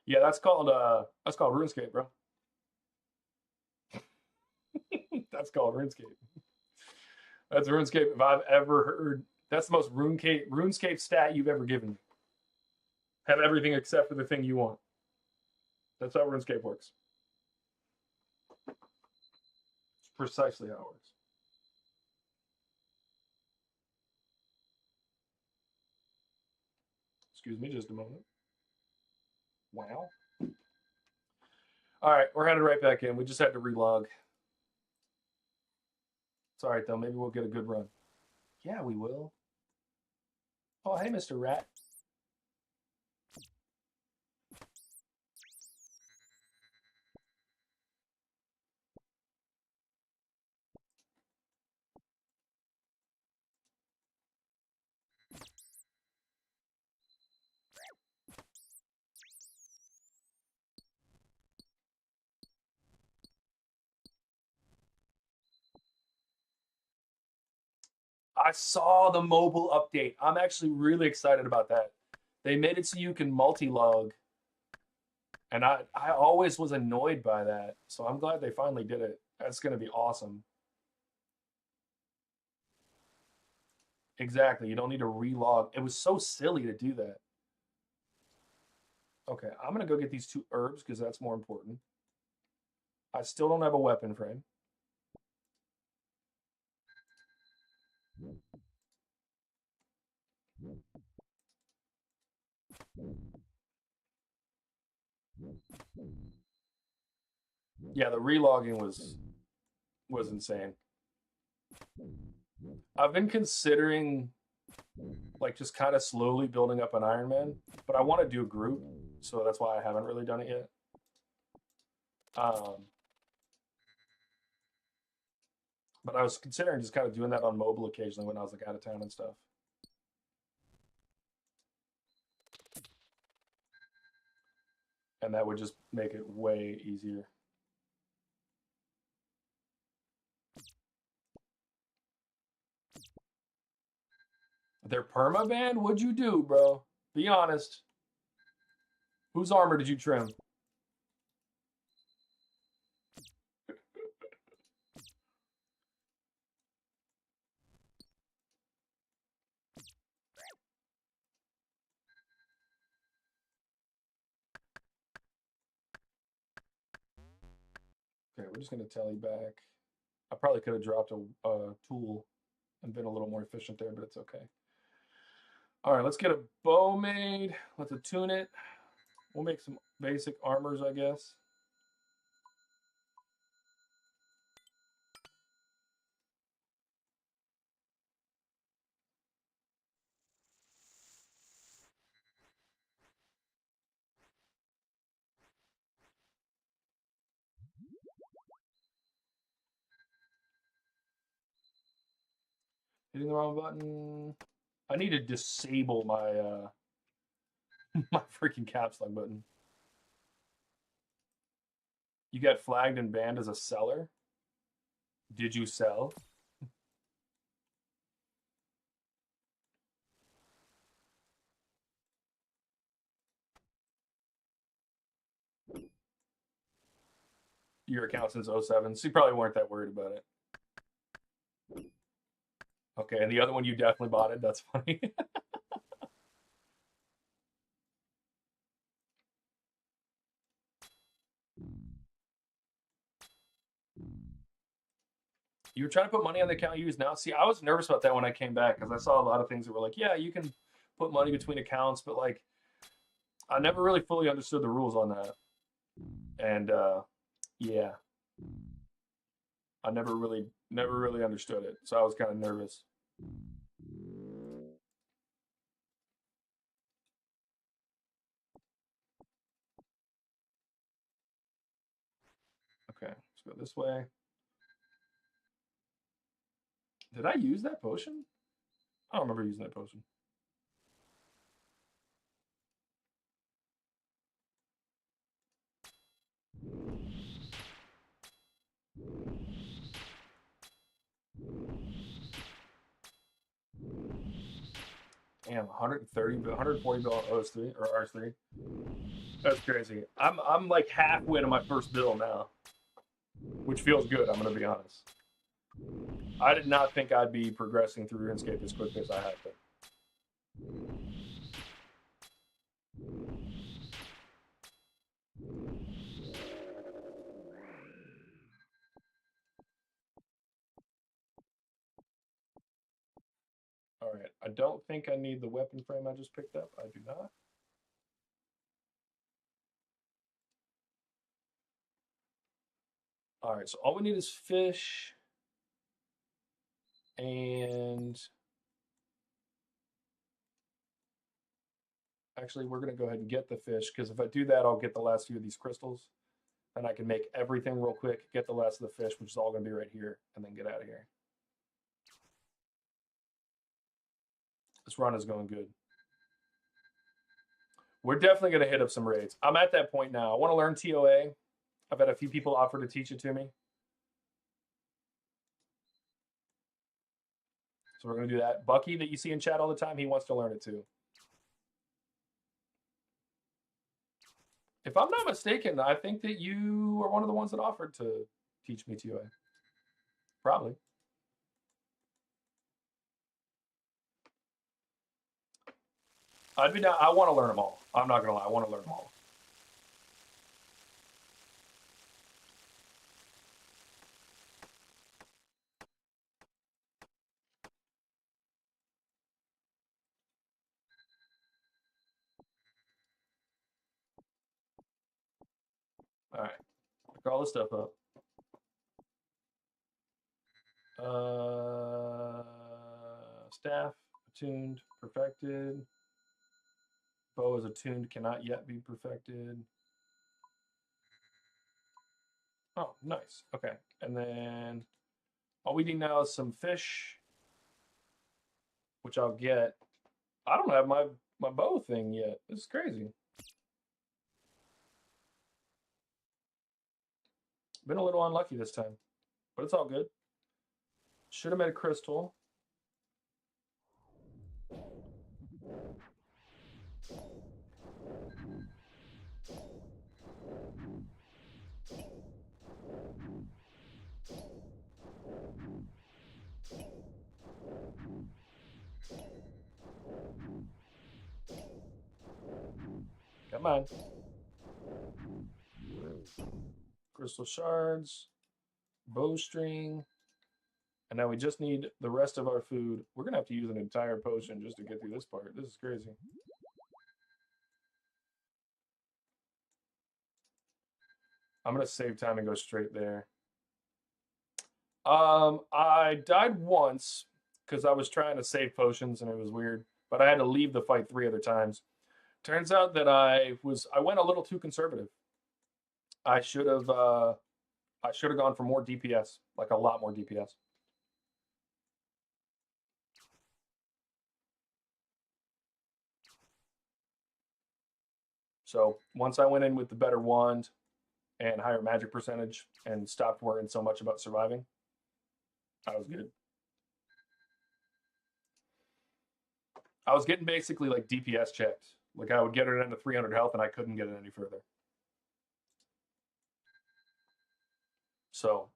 Speaker 1: Yeah, that's called RuneScape, bro. That's called RuneScape. That's RuneScape if I've ever heard. That's the most RuneScape stat you've ever given me. Have everything except for the thing you want. That's how RuneScape works. It's precisely how it works. Excuse me just a moment. Wow. All right, we're headed right back in. We just had to relog. It's all right, though. Maybe we'll get a good run. Yeah, we will. Oh, hey, Mr. Rat. I saw the mobile update. I'm actually really excited about that. They made it so you can multi-log. And I always was annoyed by that. So I'm glad they finally did it. That's going to be awesome. Exactly. You don't need to relog. It was so silly to do that. Okay, I'm going to go get these 2 herbs because that's more important. I still don't have a weapon frame. Yeah, the relogging was insane. I've been considering like just kind of slowly building up an Iron Man, but I want to do a group, so that's why I haven't really done it yet. But I was considering just kind of doing that on mobile occasionally when I was like out of town and stuff. And that would just make it way easier. They're permaban? What'd you do, bro? Be honest. Whose armor did you trim? Okay, we're just gonna tally back. I probably could have dropped a tool and been a little more efficient there, but it's okay. All right, let's get a bow made. Let's attune it. We'll make some basic armors, I guess. Hitting the wrong button. I need to disable my my freaking caps lock button. You got flagged and banned as a seller? Did you sell? Your account since 07, so you probably weren't that worried about it. Okay, and the other one you definitely bought it. That's funny. You were trying to put money on the account you use now. See, I was nervous about that when I came back because I saw a lot of things that were like, yeah, you can put money between accounts, but like, I never really fully understood the rules on that. And yeah, I never really understood it, so I was kind of nervous. Okay, let's go this way. Did I use that potion? I don't remember using that potion. Damn, 130, 140 bill on OS3 or R3. That's crazy. I'm like halfway to my first bill now, which feels good. I'm gonna be honest. I did not think I'd be progressing through RuneScape as quickly as I have been. All right, I don't think I need the weapon frame I just picked up. I do not. All right, so all we need is fish and actually we're gonna go ahead and get the fish because if I do that, I'll get the last few of these crystals and I can make everything real quick, get the last of the fish, which is all gonna be right here, and then get out of here. This run is going good. We're definitely gonna hit up some raids. I'm at that point now. I want to learn TOA. I've had a few people offer to teach it to me. So we're going to do that. Bucky, that you see in chat all the time, he wants to learn it too. If I'm not mistaken, I think that you are one of the ones that offered to teach me TOA. Probably. I'd be down. I want to learn them all. I'm not going to lie. I want to learn them all. All right. Pick all this stuff up. Staff, attuned, perfected. Bow is attuned, cannot yet be perfected. Oh, nice. Okay. And then all we need now is some fish, which I'll get. I don't have my bow thing yet. This is crazy. Been a little unlucky this time, but it's all good. Should have made a crystal. Come on. Crystal shards, bowstring, and now we just need the rest of our food. We're gonna have to use an entire potion just to get through this part. This is crazy. I'm gonna save time and go straight there. I died once because I was trying to save potions and it was weird, but I had to leave the fight 3 other times. Turns out that I went a little too conservative. I should have gone for more DPS, like a lot more DPS. So once I went in with the better wand and higher magic percentage and stopped worrying so much about surviving, I was good. I was getting basically like DPS checked. Like I would get it into 300 health and I couldn't get it any further. So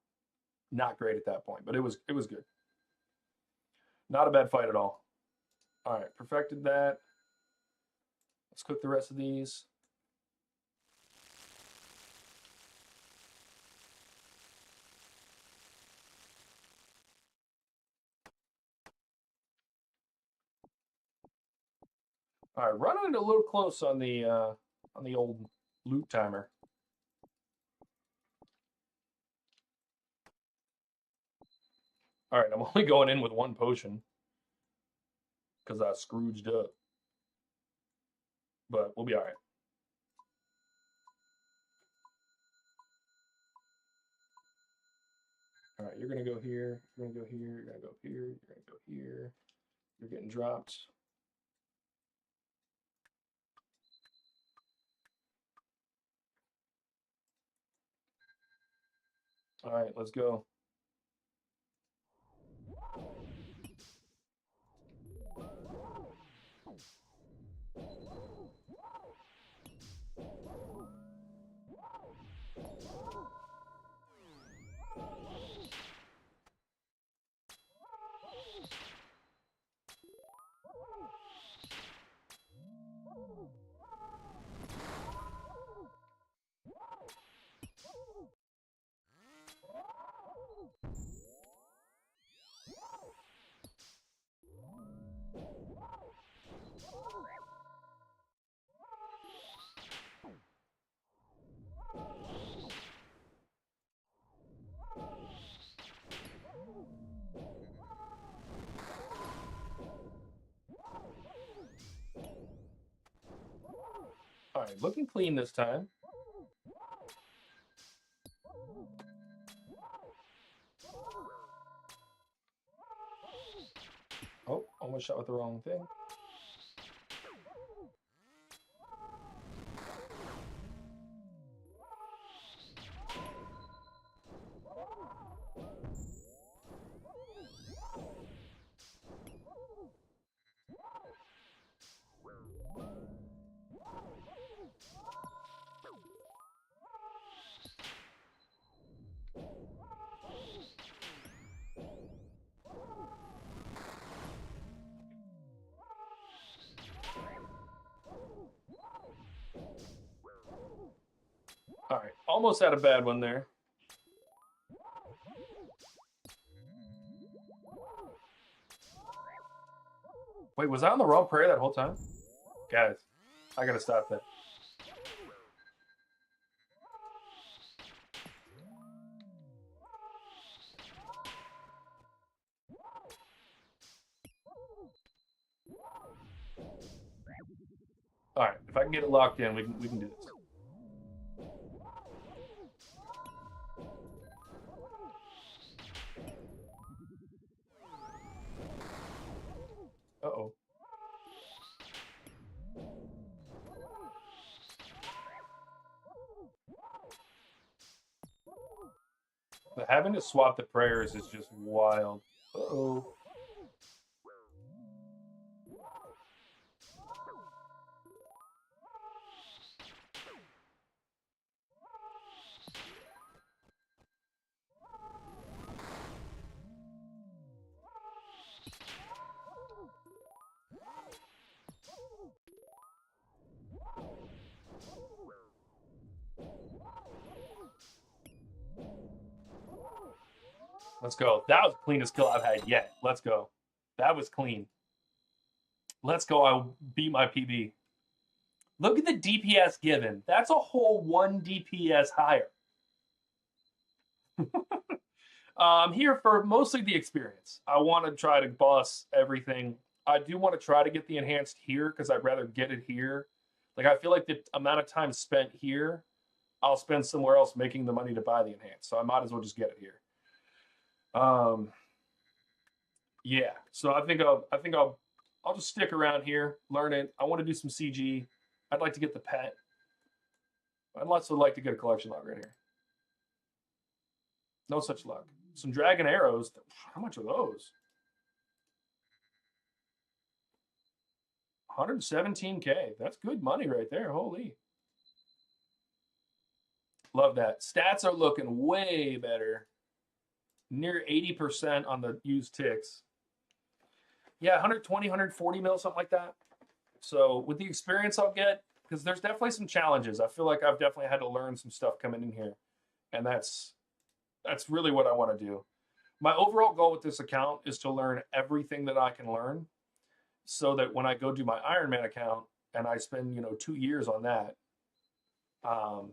Speaker 1: not great at that point, but it was good. Not a bad fight at all. All right, perfected that. Let's cook the rest of these. All right, running it a little close on the old loot timer. All right, I'm only going in with one potion because I scrooged up, but we'll be all right. All right, you're gonna go here. You're gonna go here. You're gonna go here. You're gonna go here. You're getting dropped. All right, let's go. All right, looking clean this time. Oh, almost shot with the wrong thing. All right, almost had a bad one there. Wait, was I on the wrong prayer that whole time? Guys, I gotta stop that. All right, if I can get it locked in, we can do this. Uh-oh. But having to swap the prayers is just wild. Uh-oh. Let's go. That was the cleanest kill I've had yet. Let's go. That was clean. Let's go. I beat my PB. Look at the DPS given. That's a whole 1 DPS higher. I'm here for mostly the experience. I want to try to boss everything. I do want to try to get the enhanced here because I'd rather get it here. Like, I feel like the amount of time spent here, I'll spend somewhere else making the money to buy the enhanced. So I might as well just get it here. Yeah. So I think I'll just stick around here, learn it. I want to do some CG. I'd like to get the pet. I'd also like to get a collection log right here. No such luck. Some dragon arrows. How much are those? 117K. That's good money right there. Holy. Love that. Stats are looking way better. Near 80% on the used ticks. Yeah, 120, 140 mil, something like that. So with the experience I'll get, because there's definitely some challenges. I feel like I've definitely had to learn some stuff coming in here. And that's really what I want to do. My overall goal with this account is to learn everything that I can learn so that when I go do my Iron Man account and I spend, 2 years on that, I'll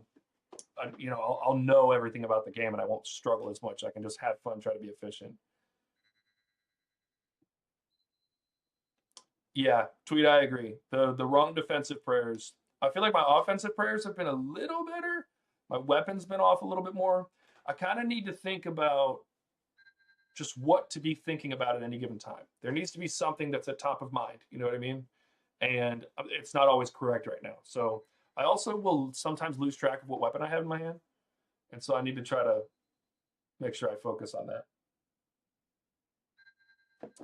Speaker 1: know everything about the game and I won't struggle as much. I can just have fun, try to be efficient. Yeah, Tweet, I agree. The wrong defensive prayers. I feel like my offensive prayers have been a little better. My weapon's been off a little bit more. I kind of need to think about just what to be thinking about at any given time. There needs to be something that's at top of mind. You know what I mean? And it's not always correct right now. So I also will sometimes lose track of what weapon I have in my hand. And so I need to try to make sure I focus on that.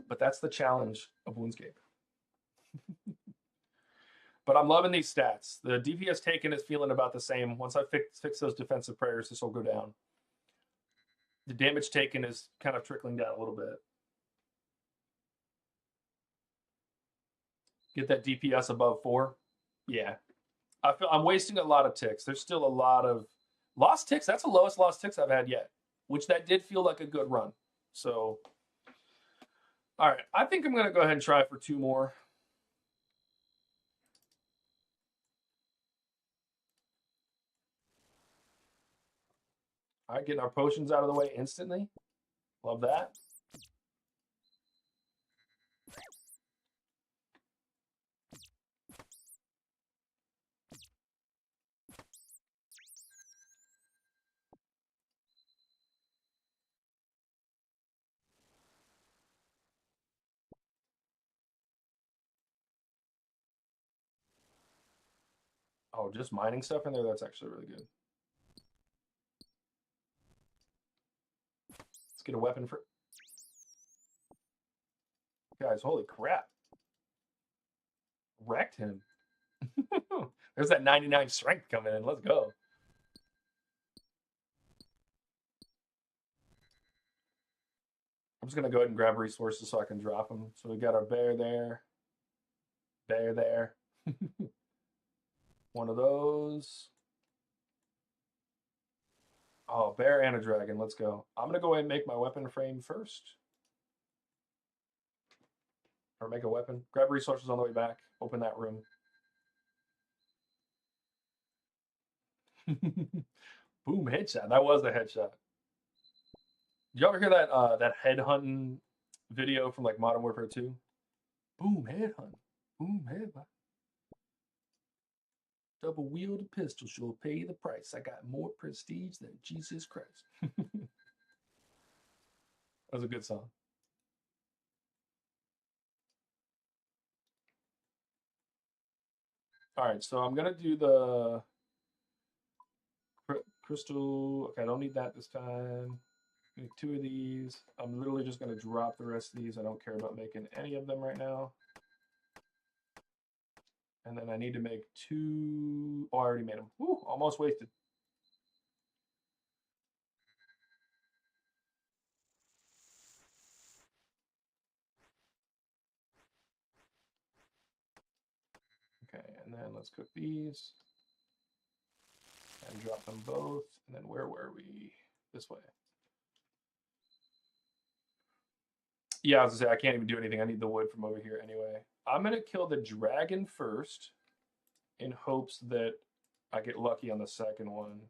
Speaker 1: But that's the challenge of RuneScape. But I'm loving these stats. The DPS taken is feeling about the same. Once I fix those defensive prayers, this will go down. The damage taken is kind of trickling down a little bit. Get that DPS above 4. Yeah. I'm wasting a lot of ticks. There's still a lot of lost ticks. That's the lowest lost ticks I've had yet, which that did feel like a good run. So, all right. I think I'm going to go ahead and try for 2 more. All right, getting our potions out of the way instantly. Love that. Oh, just mining stuff in there? That's actually really good. Let's get a weapon for... Guys, holy crap. Wrecked him. There's that 99 strength coming in. Let's go. I'm just going to go ahead and grab resources so I can drop them. So we got our bear there. Bear there. One of those. Oh, bear and a dragon. Let's go. I'm going to go ahead and make my weapon frame first. Or make a weapon. Grab resources on the way back. Open that room. Boom, headshot. That was a headshot. Did y'all ever hear that that head hunting video from like Modern Warfare 2? Boom, head hunt. Boom, head hunt. Double wielded pistol sure pay the price. I got more prestige than Jesus Christ. That was a good song. All right, so I'm gonna do the crystal. Okay, I don't need that this time. Make 2 of these. I'm literally just gonna drop the rest of these. I don't care about making any of them right now. And then I need to make 2. Oh, I already made them. Woo, almost wasted. Okay, and then let's cook these. And drop them both. And then where were we? This way. Yeah, I was gonna say I can't even do anything. I need the wood from over here anyway. I'm gonna kill the dragon first in hopes that I get lucky on the second one.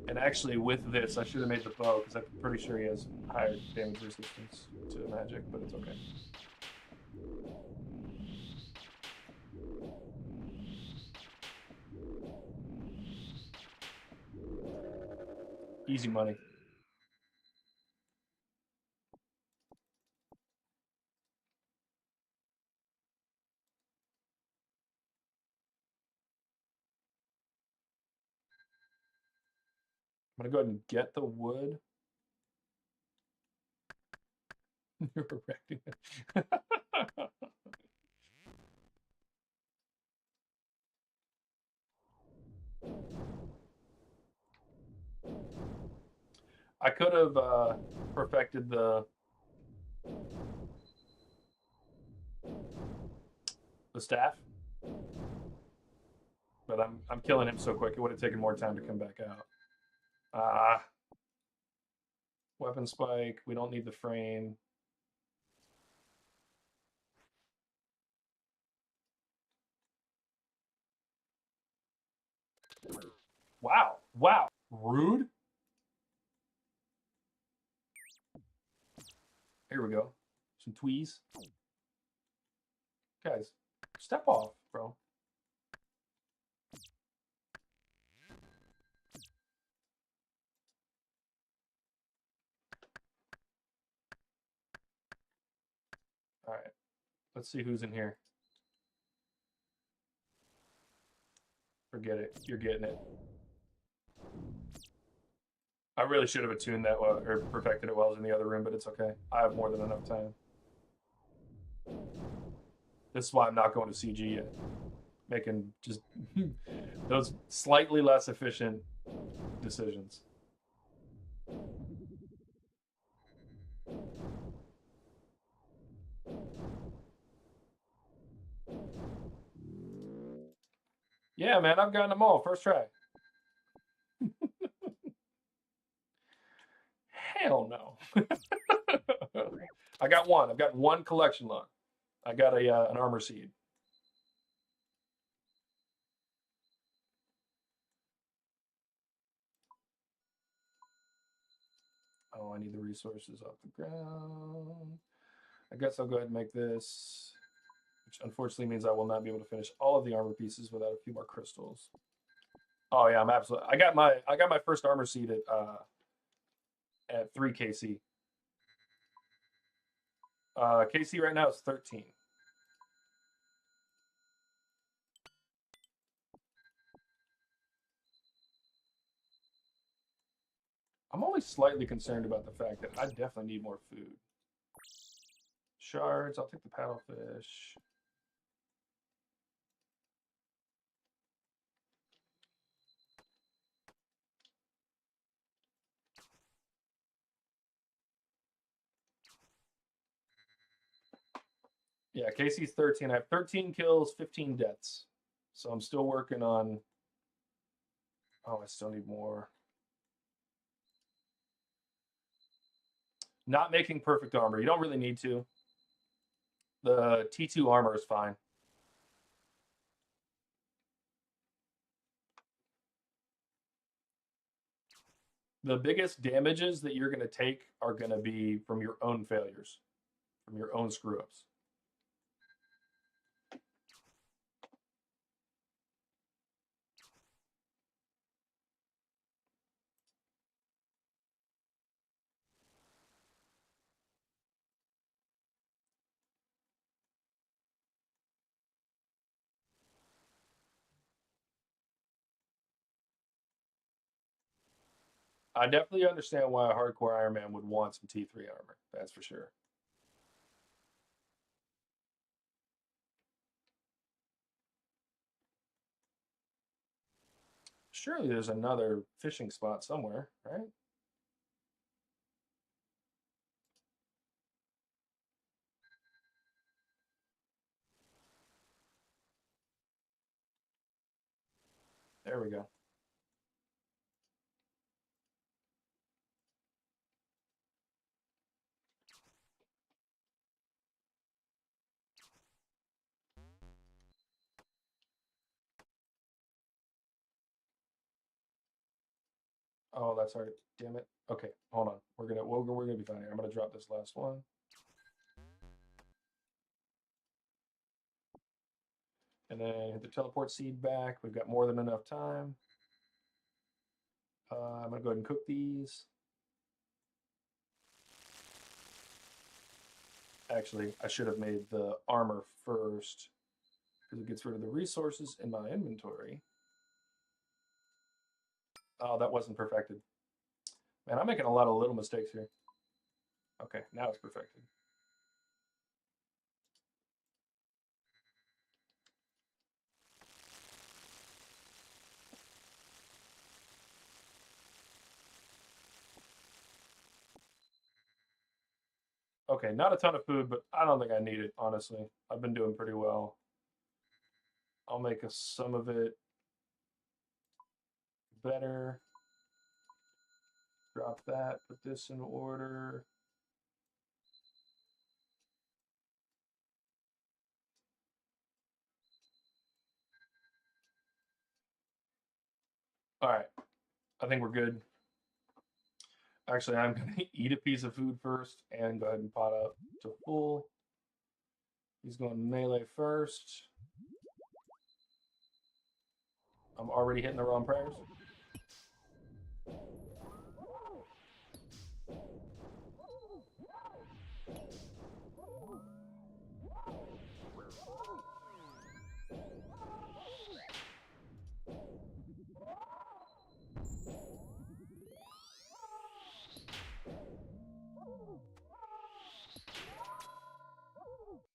Speaker 1: And actually with this, I should have made the bow because I'm pretty sure he has higher damage resistance to magic, but it's okay. Easy money. I'm gonna go ahead and get the wood. You're erecting it. I could have perfected the staff, but I'm killing him so quick it would have taken more time to come back out. Ah, weapon spike. We don't need the frame. Wow, wow, rude. Here we go. Some tweez. Guys, step off, bro. All right, let's see who's in here. Forget it. You're getting it. I really should have attuned that well or perfected it while I was in the other room, but it's okay. I have more than enough time. This is why I'm not going to CG yet. Making just those slightly less efficient decisions. Yeah, man, I've gotten them all first try. Hell no. I got one. I've got one collection log. I got an armor seed. Oh, I need the resources off the ground. I guess I'll go ahead and make this, which unfortunately means I will not be able to finish all of the armor pieces without a few more crystals. Oh yeah, I'm absolutely. I got my first armor seed at 3 KC. KC right now is 13. I'm only slightly concerned about the fact that I definitely need more food. Shards, I'll take the paddlefish. Yeah, KC's 13. I have 13 kills, 15 deaths. So I'm still working on. Oh, I still need more. Not making perfect armor. You don't really need to. The T2 armor is fine. The biggest damages that you're going to take are going to be from your own failures, from your own screw ups. I definitely understand why a hardcore Iron Man would want some T3 armor. That's for sure. Surely there's another fishing spot somewhere, right? There we go. Oh, that's hard. Damn it. Okay, hold on. We're gonna be fine here. I'm gonna drop this last one. And then hit the teleport seed back. We've got more than enough time. I'm gonna go ahead and cook these. Actually, I should have made the armor first because it gets rid of the resources in my inventory. Oh, that wasn't perfected. Man, I'm making a lot of little mistakes here. Okay, now it's perfected. Okay, not a ton of food, but I don't think I need it, honestly. I've been doing pretty well. I'll make some of it better. Drop that, put this in order. All right, I think we're good. Actually, I'm going to eat a piece of food first and go ahead and pot up to full. He's going melee first. I'm already hitting the wrong prayers.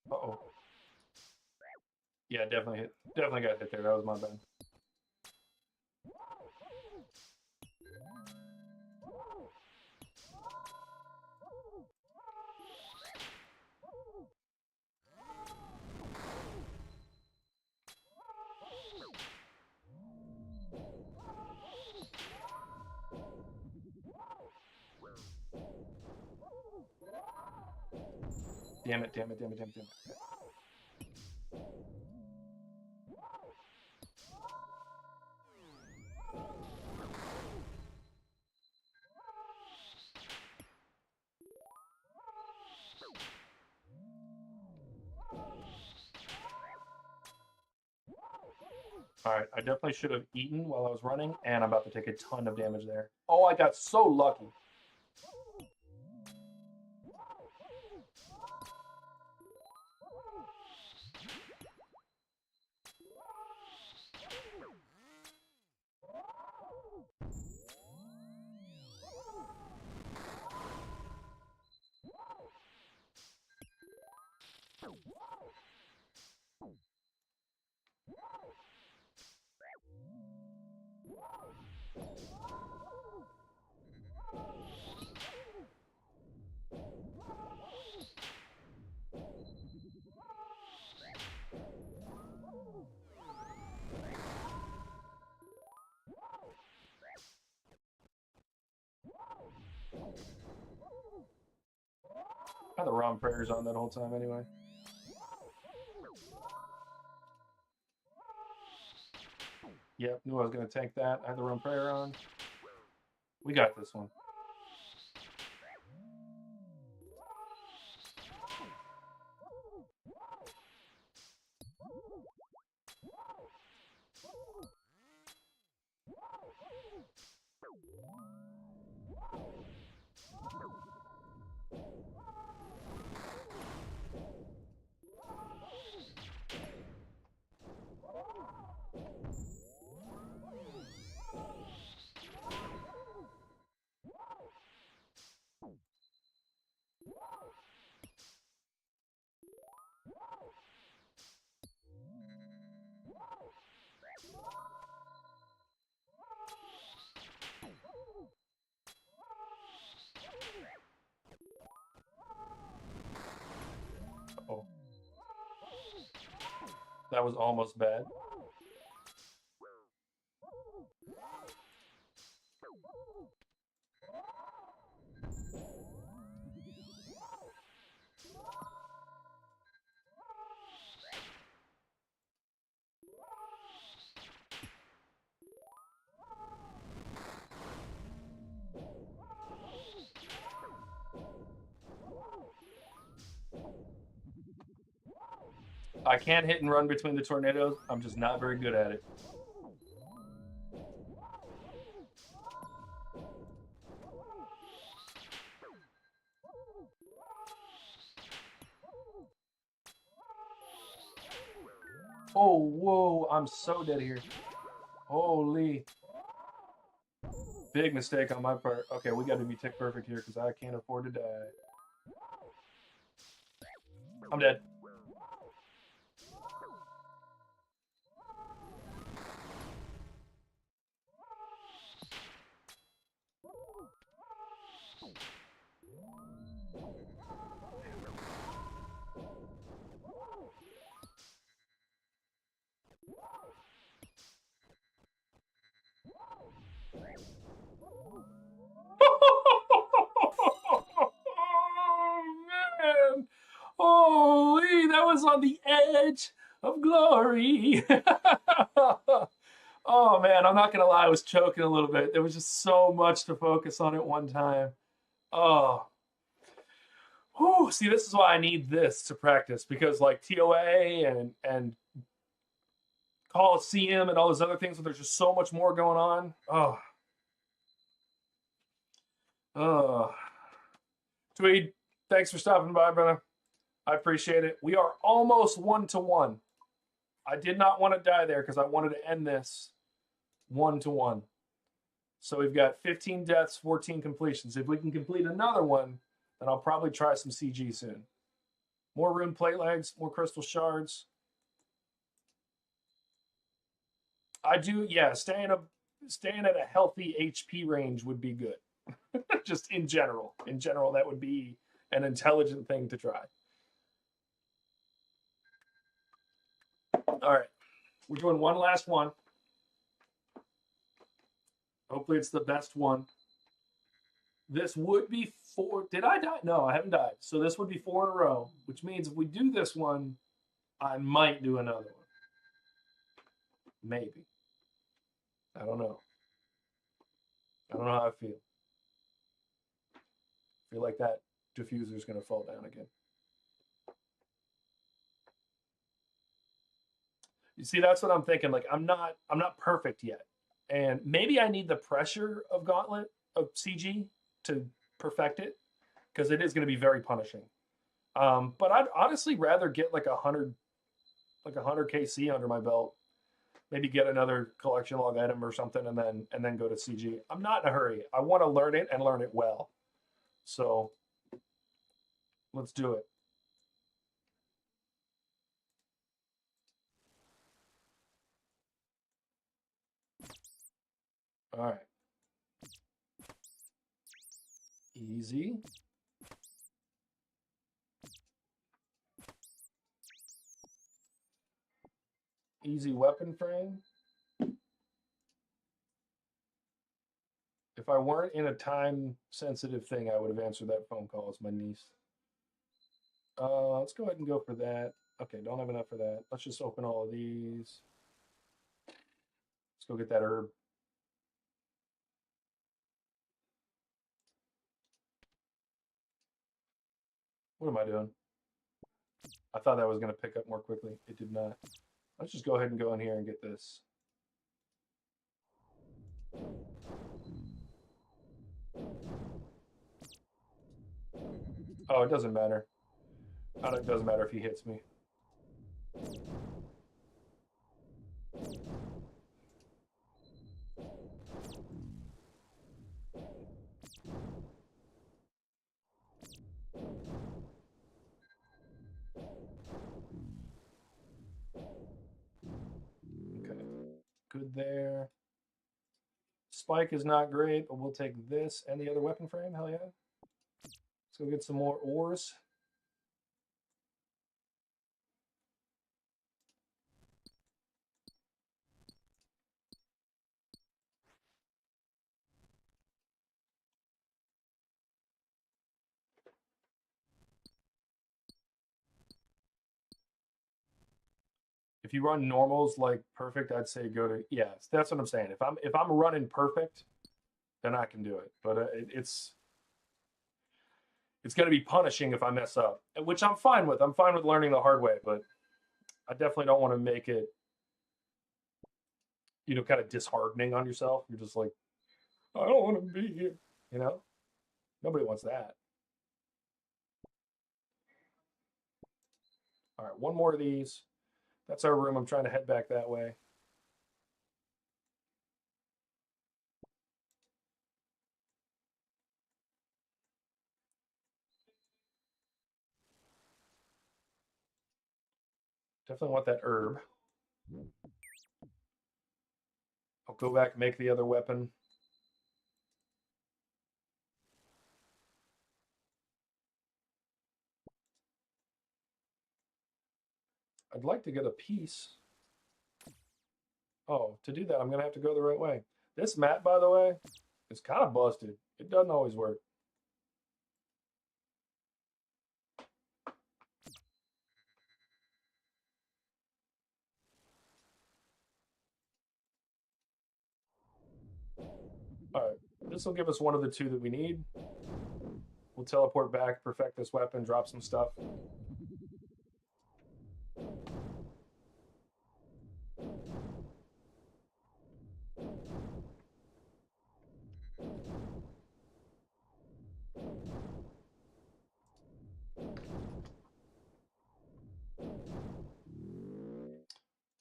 Speaker 1: Uh-oh. Yeah, definitely got hit there. That was my bad. Damn it. All right, I definitely should have eaten while I was running, and I'm about to take a ton of damage there. Oh, I got so lucky. I had the wrong prayers on that whole time anyway. Yep, knew I was going to tank that. I had the wrong prayer on. We got this one. Uh-oh. That was almost bad. I can't hit and run between the tornadoes. I'm just not very good at it. Oh, whoa, I'm so dead here. Holy. Big mistake on my part. Okay, we got to be tick perfect here because I can't afford to die. I'm dead. Oh, man. Holy, that was on the edge of glory. Oh, man, I'm not going to lie. I was choking a little bit. There was just so much to focus on at one time. Oh, whew. See, this is why I need this to practice because, like, TOA and Coliseum and all those other things, where there's just so much more going on. Oh. Tweed, thanks for stopping by, brother. I appreciate it. We are almost 1-1. I did not want to die there because I wanted to end this 1-1. So we've got 15 deaths, 14 completions. If we can complete another one, then I'll probably try some CG soon. More rune plate legs, more crystal shards. I do, yeah, staying at a healthy HP range would be good. Just in general. In general, that would be an intelligent thing to try. All right. We're doing one last one. Hopefully it's the best one. This would be 4. Did I die? No, I haven't died. So this would be 4 in a row, which means if we do this one, I might do another one. Maybe. I don't know. I don't know how I feel. I feel like that diffuser is going to fall down again. You see, that's what I'm thinking. Like, I'm not perfect yet. And maybe I need the pressure of Gauntlet, of CG, to perfect it, because it is going to be very punishing. But I'd honestly rather get like 100 KC under my belt. Maybe get another collection log item or something, and then go to CG. I'm not in a hurry. I want to learn it and learn it well. So let's do it. All right. Easy. Easy weapon frame. If I weren't in a time-sensitive thing, I would have answered that phone call as my niece. Let's go ahead and go for that. Okay, don't have enough for that. Let's just open all of these. Let's go get that herb. What am I doing? I thought that was going to pick up more quickly. It did not. Let's just go ahead and go in here and get this. Oh, it doesn't matter. It doesn't matter if he hits me. Okay, good there. Spike is not great, but we'll take this and the other weapon frame. Hell yeah. Let's go get some more ores. If you run normals like perfect, I'd say go to, yeah, that's what I'm saying. If I'm running perfect, then I can do it. But it's going to be punishing if I mess up, which I'm fine with. I'm fine with learning the hard way, but I definitely don't want to make it, kind of disheartening on yourself. You're just like, I don't want to be here. Nobody wants that. All right, one more of these. That's our room. I'm trying to head back that way. Definitely want that herb. I'll go back and make the other weapon. I'd like to get a piece. Oh, to do that, I'm going to have to go the right way. This map, by the way, is kind of busted. It doesn't always work. All right, this will give us one of the two that we need. We'll teleport back, perfect this weapon, drop some stuff.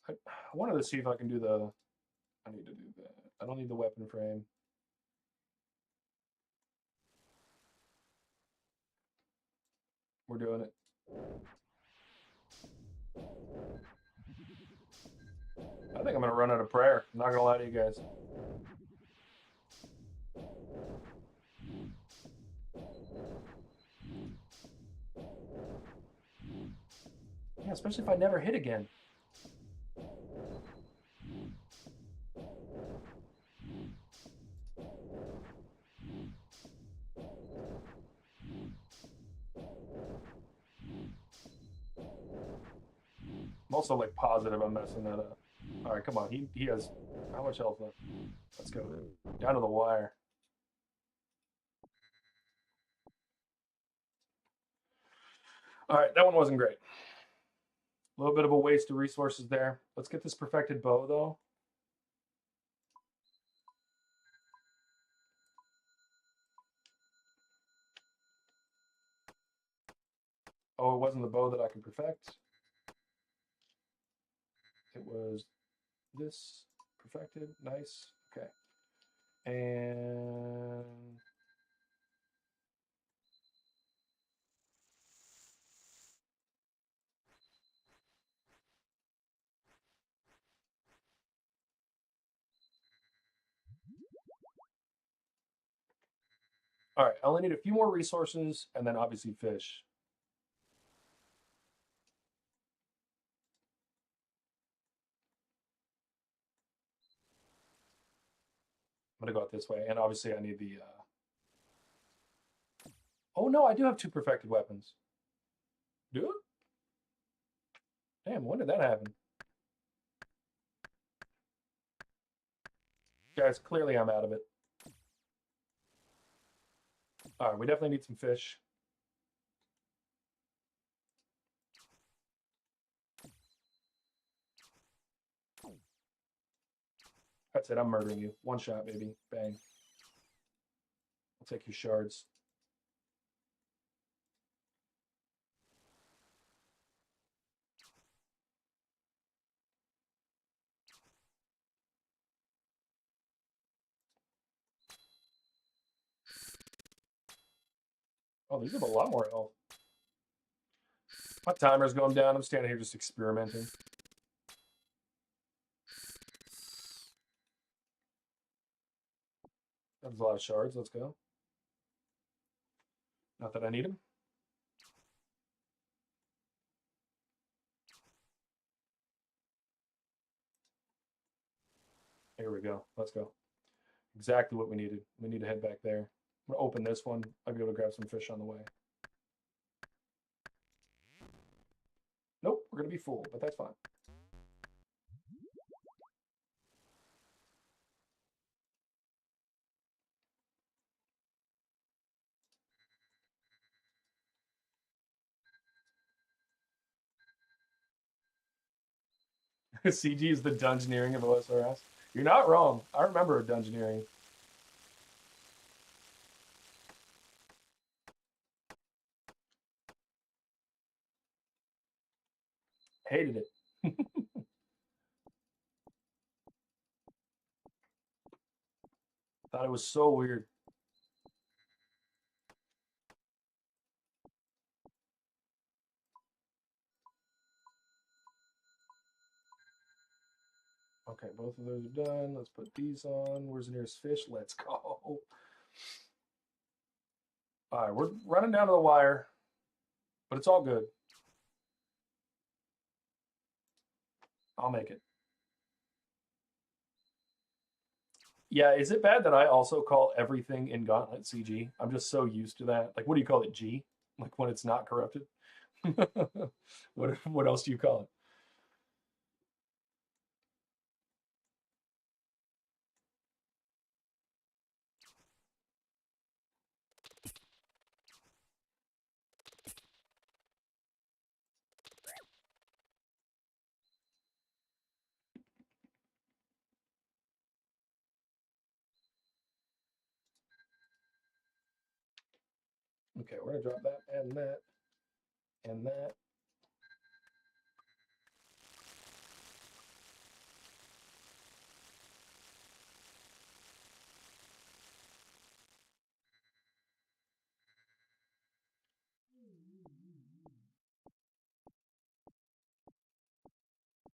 Speaker 1: I wanted to see if I can do the... I need to do that. I don't need the weapon frame. We're doing it. I think I'm going to run out of prayer. I'm not going to lie to you guys. Yeah, especially if I never hit again. I'm also like positive I'm messing that up. All right, come on. He has how much health left? Let's go down to the wire. All right, that one wasn't great. A little bit of a waste of resources there. Let's get this perfected bow though. Oh, it wasn't the bow that I could perfect. It was this perfected. Nice. Okay. And all right, I only need a few more resources and then obviously fish. I'm gonna go out this way, and obviously I need the. Oh no, I do have two perfected weapons. Do it? Damn, when did that happen? Guys, clearly I'm out of it. All right, we definitely need some fish. That's it, I'm murdering you. One shot, baby. Bang. I'll take your shards. Oh, these have a lot more health. My timer's going down. I'm standing here just experimenting. That's a lot of shards. Let's go. Not that I need them. Here we go. Let's go. Exactly what we needed. We need to head back there. I'm going to open this one. I'll be able to grab some fish on the way. Nope, we're going to be full, but that's fine. CG is the dungeoneering of OSRS. You're not wrong. I remember dungeoneering. Hated it. Thought it was so weird. Okay, both of those are done. Let's put these on. Where's the nearest fish? Let's go. All right, we're running down to the wire, but it's all good. I'll make it. Yeah, is it bad that I also call everything in Gauntlet CG? I'm just so used to that. Like, what do you call it? G? Like when it's not corrupted? What else do you call it? Okay, we're gonna drop that and that and that.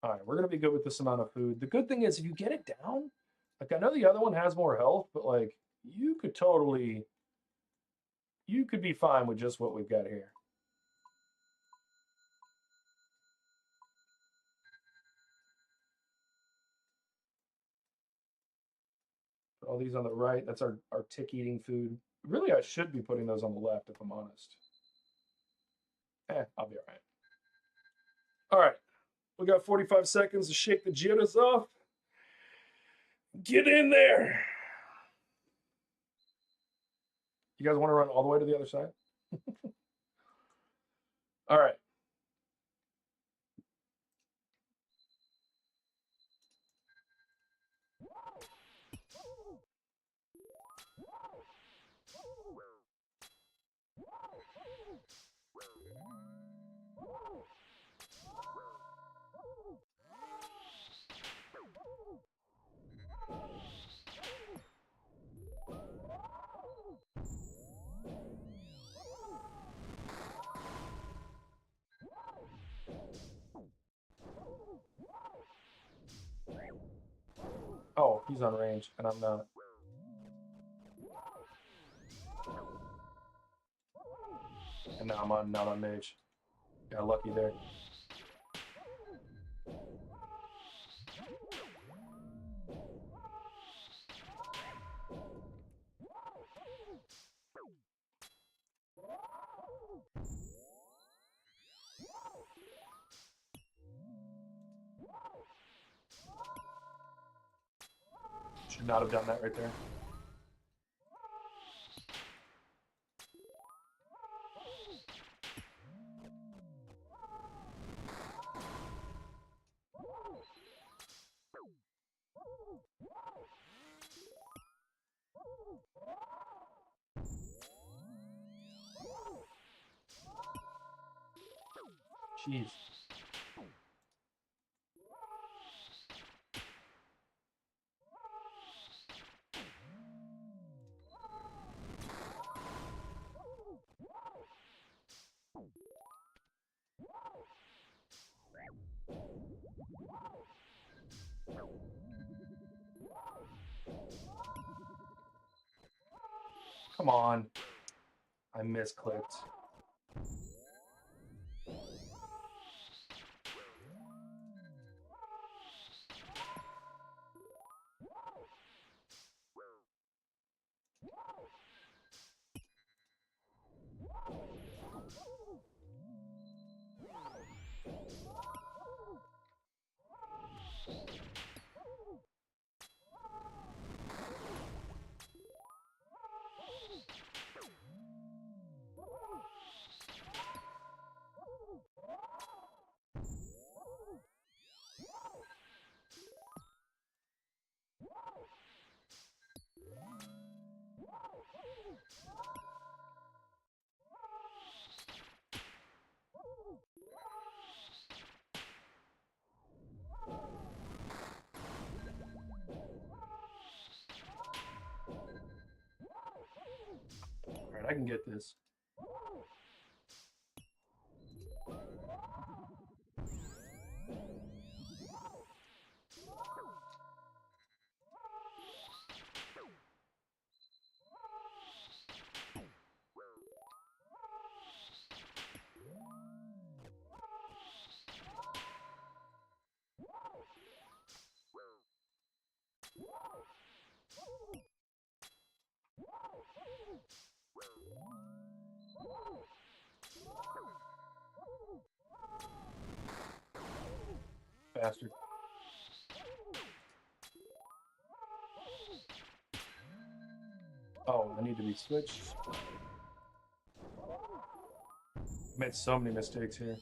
Speaker 1: All right, we're gonna be good with this amount of food. The good thing is if you get it down, like I know the other one has more health, but like you could be fine with just what we've got here. Put all these on the right. That's our tick eating food. Really, I should be putting those on the left if I'm honest. I'll be all right. All right, we got 45 seconds to shake the jitters off. Get in there. You guys want to run all the way to the other side? All right. Oh, he's on range, and I'm not. And now I'm not on mage. Got lucky there. Should not have done that right there. Jeez. Come on. I misclicked. All right, I can get this. bastard. Oh, I need to be switched. Made so many mistakes here.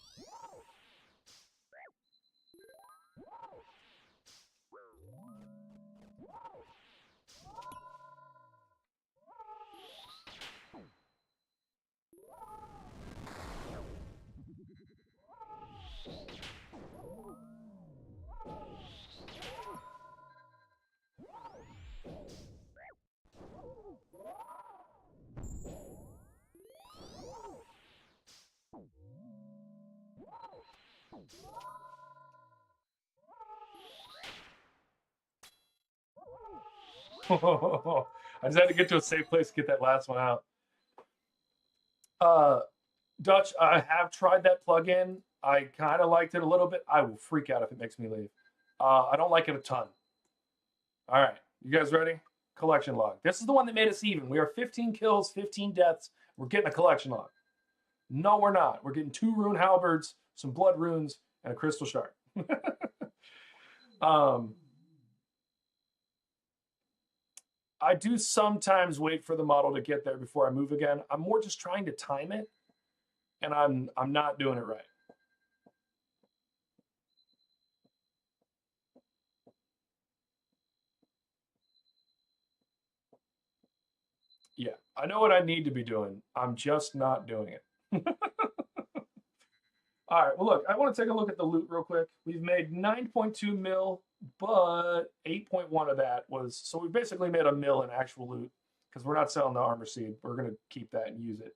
Speaker 1: I just had to get to a safe place to get that last one out. Dutch, I have tried that plugin. I kind of liked it a little bit. I will freak out if it makes me leave. I don't like it a ton. All right, you guys ready? Collection log. This is the one that made us even. We are 15 kills, 15 deaths. We're getting a collection log. No, we're not. We're getting 2 rune halberds, some blood runes, and a crystal shard. I do sometimes wait for the model to get there before I move again. I'm more just trying to time it, and I'm not doing it right. Yeah, I know what I need to be doing. I'm just not doing it. All right, well, look, I want to take a look at the loot real quick. We've made 9.2 mil, but 8.1 of that was, so we basically made a mil in actual loot because we're not selling the armor seed. We're going to keep that and use it.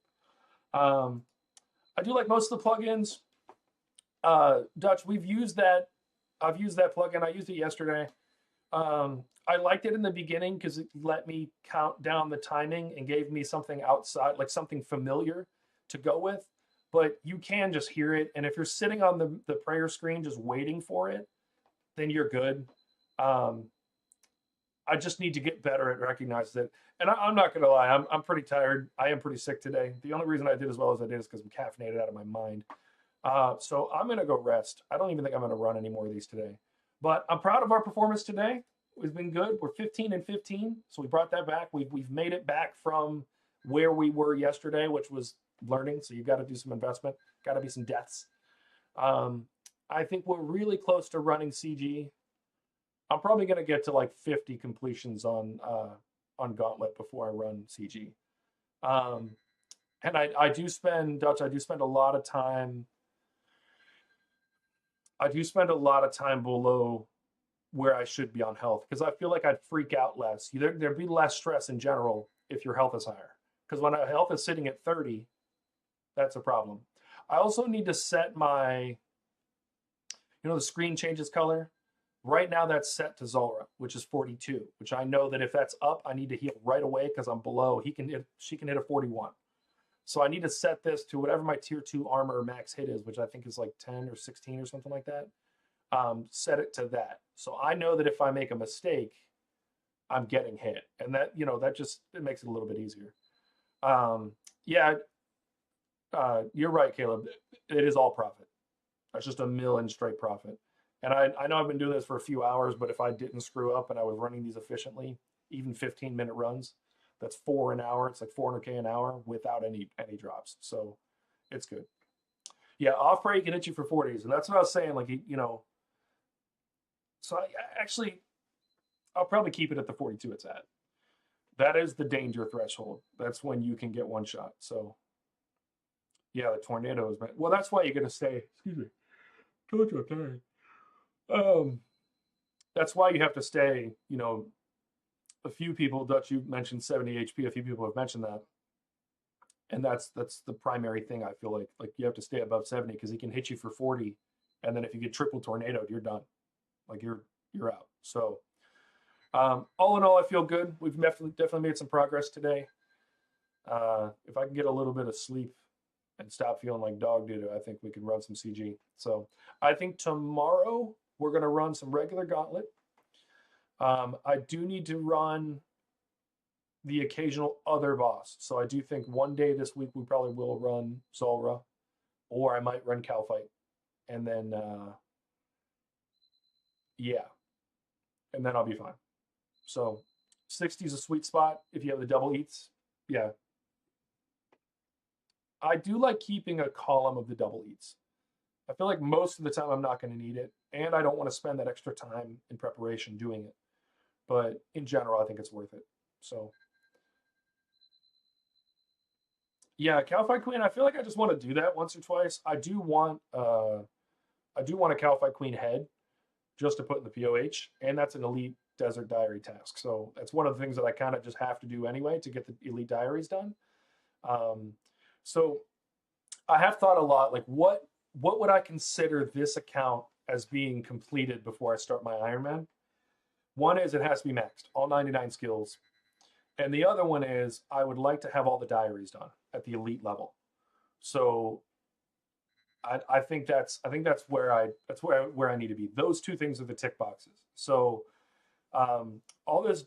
Speaker 1: I do like most of the plugins. Dutch, we've used that. I've used that plugin. I used it yesterday. I liked it in the beginning because it let me count down the timing and gave me something outside, like something familiar to go with. But you can just hear it. And if you're sitting on the prayer screen just waiting for it, then you're good. I just need to get better at recognizing it. And I'm not going to lie, I'm pretty tired. I am pretty sick today. The only reason I did as well as I did is because I'm caffeinated out of my mind. So I'm going to go rest. I don't even think I'm going to run any more of these today. But I'm proud of our performance today. It's been good. We're 15 and 15, so we brought that back. We've made it back from where we were yesterday, which was learning. So you've got to do some investment. Got to be some deaths. I think we're really close to running CG. I'm probably going to get to like 50 completions on Gauntlet before I run CG. And I do spend, Dutch, I do spend a lot of time. I do spend a lot of time below where I should be on health because I feel like I'd freak out less. There'd be less stress in general if your health is higher. Because when our health is sitting at 30, that's a problem. I also need to set my, the screen changes color. Right now that's set to Zulrah, which is 42, which I know that if that's up, I need to heal right away because I'm below. She can hit a 41. So I need to set this to whatever my tier 2 armor max hit is, which I think is like 10 or 16 or something like that. Set it to that. So I know that if I make a mistake, I'm getting hit. And that, that just, it makes it a little bit easier. Yeah, you're right, Caleb. It is all profit. That's just a mill in straight profit. And I know I've been doing this for a few hours, but if I didn't screw up and I was running these efficiently, even 15-minute runs, that's 4 an hour. It's like 400K an hour without any drops. So it's good. Yeah, off prey can hit you for 40s. And that's what I was saying. Like, so I'll probably keep it at the 42 it's at. That is the danger threshold. That's when you can get one shot. So yeah, the tornado is, well, that's why you got to stay. Excuse me. Told you I'm tired. That's why you have to stay, a few people, Dutch, you mentioned 70 HP, a few people have mentioned that. And that's the primary thing I feel like you have to stay above 70 because he can hit you for 40. And then if you get triple tornadoed, you're done. Like you're out. So all in all, I feel good. We've definitely made some progress today. If I can get a little bit of sleep and stop feeling like dog doo-doo, I think we can run some CG. So I think tomorrow we're going to run some regular Gauntlet. I do need to run the occasional other boss. So I do think one day this week we probably will run Zulrah, or I might run Calfight. And then Yeah, and then I'll be fine. So 60 is a sweet spot if you have the double eats. Yeah, I do like keeping a column of the double eats. I feel like most of the time I'm not going to need it, and I don't want to spend that extra time in preparation doing it. But in general, I think it's worth it. So yeah, Cal-Fi Queen. I feel like I just want to do that once or twice. I do want a Cal-Fi Queen head just to put in the POH, and that's an elite desert diary task. So that's one of the things that I kind of just have to do anyway to get the elite diaries done. Um, so I have thought a lot, like what would I consider this account as being completed before I start my Ironman? One is it has to be maxed, all 99 skills. And the other one is I would like to have all the diaries done at the elite level. So I think that's where I need to be. Those two things are the tick boxes. So all this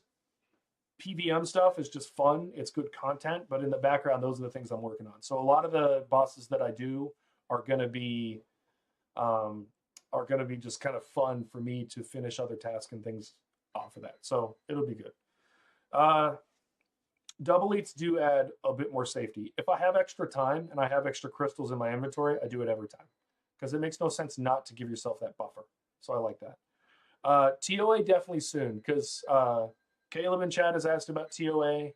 Speaker 1: PVM stuff is just fun. It's good content, but in the background, those are the things I'm working on. So a lot of the bosses that I do are going to be just kind of fun for me to finish other tasks and things off of that. So it'll be good. Double eats do add a bit more safety. If I have extra time and I have extra crystals in my inventory, I do it every time because it makes no sense not to give yourself that buffer. So I like that. TOA definitely soon because Caleb in chat has asked about TOA.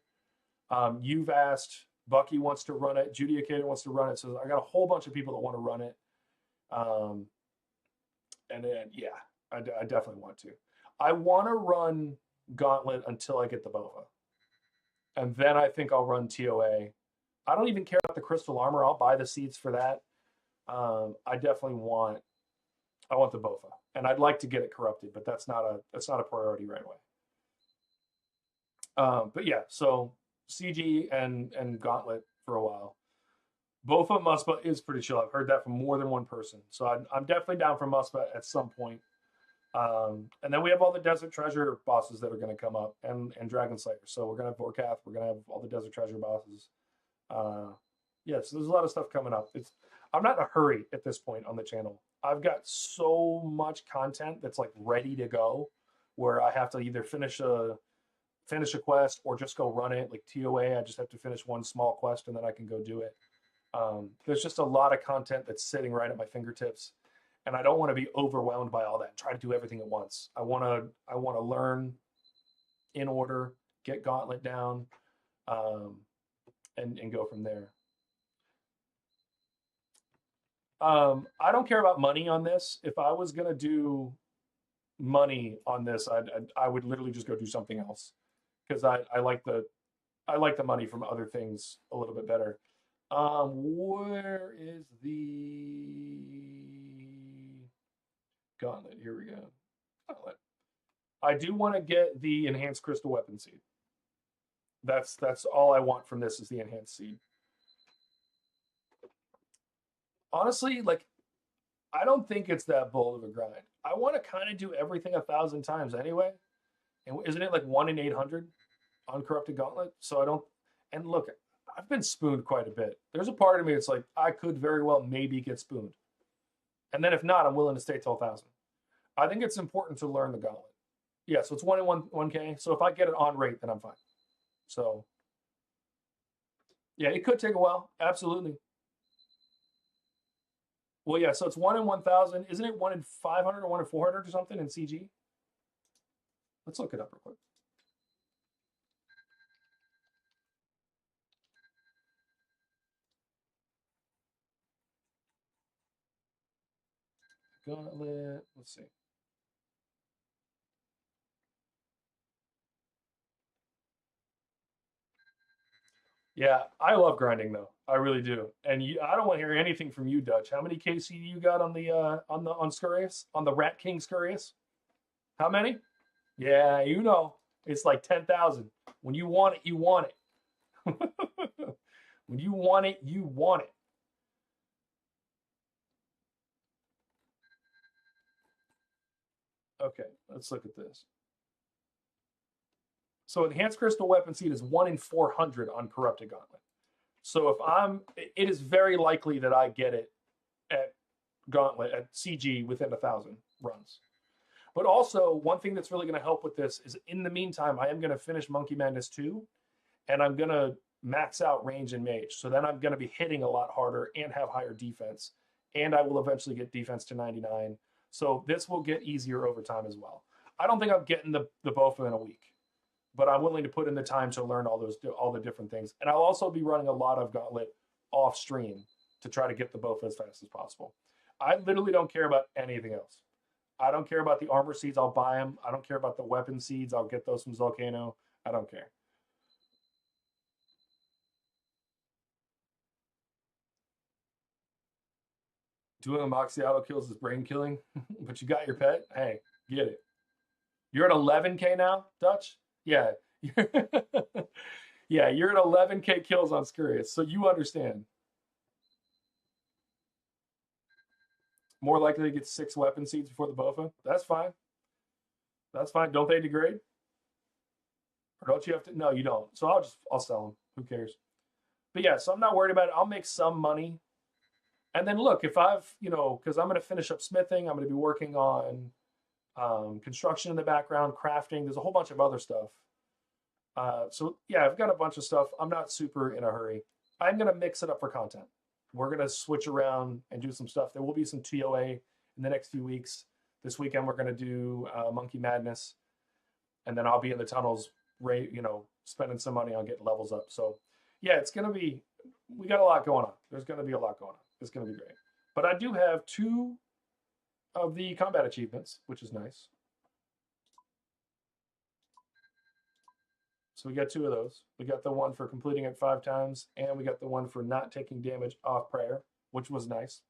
Speaker 1: You've asked. Bucky wants to run it. Judicator wants to run it. So I got a whole bunch of people that want to run it. And then, yeah, I definitely want to. I want to run Gauntlet until I get the BOFA. And then I think I'll run TOA. I don't even care about the crystal armor. I'll buy the seeds for that. I definitely want the BOFA. And I'd like to get it corrupted, but that's not a priority right away. But yeah, so CG and Gauntlet for a while. BOFA Muspa is pretty chill. I've heard that from more than one person. So I'm definitely down for Muspa at some point. And then we have all the Desert Treasure bosses that are going to come up and Dragon Slayer. So we're going to have Vorkath. We're going to have all the Desert Treasure bosses. Yeah, so there's a lot of stuff coming up. I'm not in a hurry at this point on the channel. I've got so much content that's like ready to go where I have to either finish a quest or just go run it. Like TOA, I just have to finish one small quest and then I can go do it. There's just a lot of content that's sitting right at my fingertips. And I don't want to be overwhelmed by all that and try to do everything at once. I want to learn in order, get Gauntlet down, and go from there. I don't care about money on this. If I was gonna do money on this, I would literally just go do something else because I like the money from other things a little bit better. Where is the Gauntlet? Here we go. Gauntlet. I do want to get the enhanced crystal weapon seed. That's all I want from this is the enhanced seed. Honestly, like I don't think it's that bold of a grind. I want to kind of do everything 1,000 times anyway. And isn't it like 1 in 800 on Corrupted Gauntlet? So I don't. And look, I've been spooned quite a bit. There's a part of me that's like I could very well maybe get spooned, and then if not, I'm willing to stay till 1,000. I think it's important to learn the Gauntlet. Yeah, so it's 1 in 1K. So if I get it on rate, then I'm fine. So yeah, it could take a while. Absolutely. Well, yeah, so it's 1 in 1,000. Isn't it 1 in 500 or 1 in 400 or something in CG? Let's look it up real quick. Gauntlet. Let's see. Yeah, I love grinding though. I really do. And I don't want to hear anything from you, Dutch. How many KC do you got on Scurious? On the Rat King Scurious? How many? Yeah, you know. It's like 10,000. When you want it, you want it. When you want it, you want it. Okay, let's look at this. So enhanced crystal weapon seed is 1 in 400 on Corrupted Gauntlet. So it is very likely that I get it at Gauntlet at CG within 1,000 runs. But also, one thing that's really going to help with this is in the meantime, I am going to finish Monkey Madness 2, and I'm going to max out range and mage. So then I'm going to be hitting a lot harder and have higher defense. And I will eventually get defense to 99. So this will get easier over time as well. I don't think I'm getting the Bofa in a week, but I'm willing to put in the time to learn all the different things. And I'll also be running a lot of Gauntlet off stream to try to get the Bofa as fast as possible. I literally don't care about anything else. I don't care about the armor seeds. I'll buy them. I don't care about the weapon seeds. I'll get those from Zolcano. I don't care. Doing a Moxie auto kills is brain killing, but you got your pet. Hey, get it. You're at 11K now, Dutch? Yeah. Yeah, you're at 11K kills on Scurious, so you understand. More likely to get 6 weapon seeds before the Bofa. That's fine. That's fine. Don't they degrade? Or don't you have to? No, you don't. So I'll sell them. Who cares? But yeah, so I'm not worried about it. I'll make some money. And then look, if I've, because I'm going to finish up smithing, I'm going to be working on construction in the background, crafting. There's a whole bunch of other stuff. So yeah, I've got a bunch of stuff. I'm not super in a hurry. I'm going to mix it up for content. We're going to switch around and do some stuff. There will be some TOA in the next few weeks. This weekend, we're going to do Monkey Madness. And then I'll be in the tunnels, spending some money on getting levels up. So yeah, it's going to be, we got a lot going on. There's going to be a lot going on. It's going to be great. But I do have 2 of the combat achievements, which is nice. So we got 2 of those. We got the one for completing it 5 times, and we got the one for not taking damage off prayer, which was nice.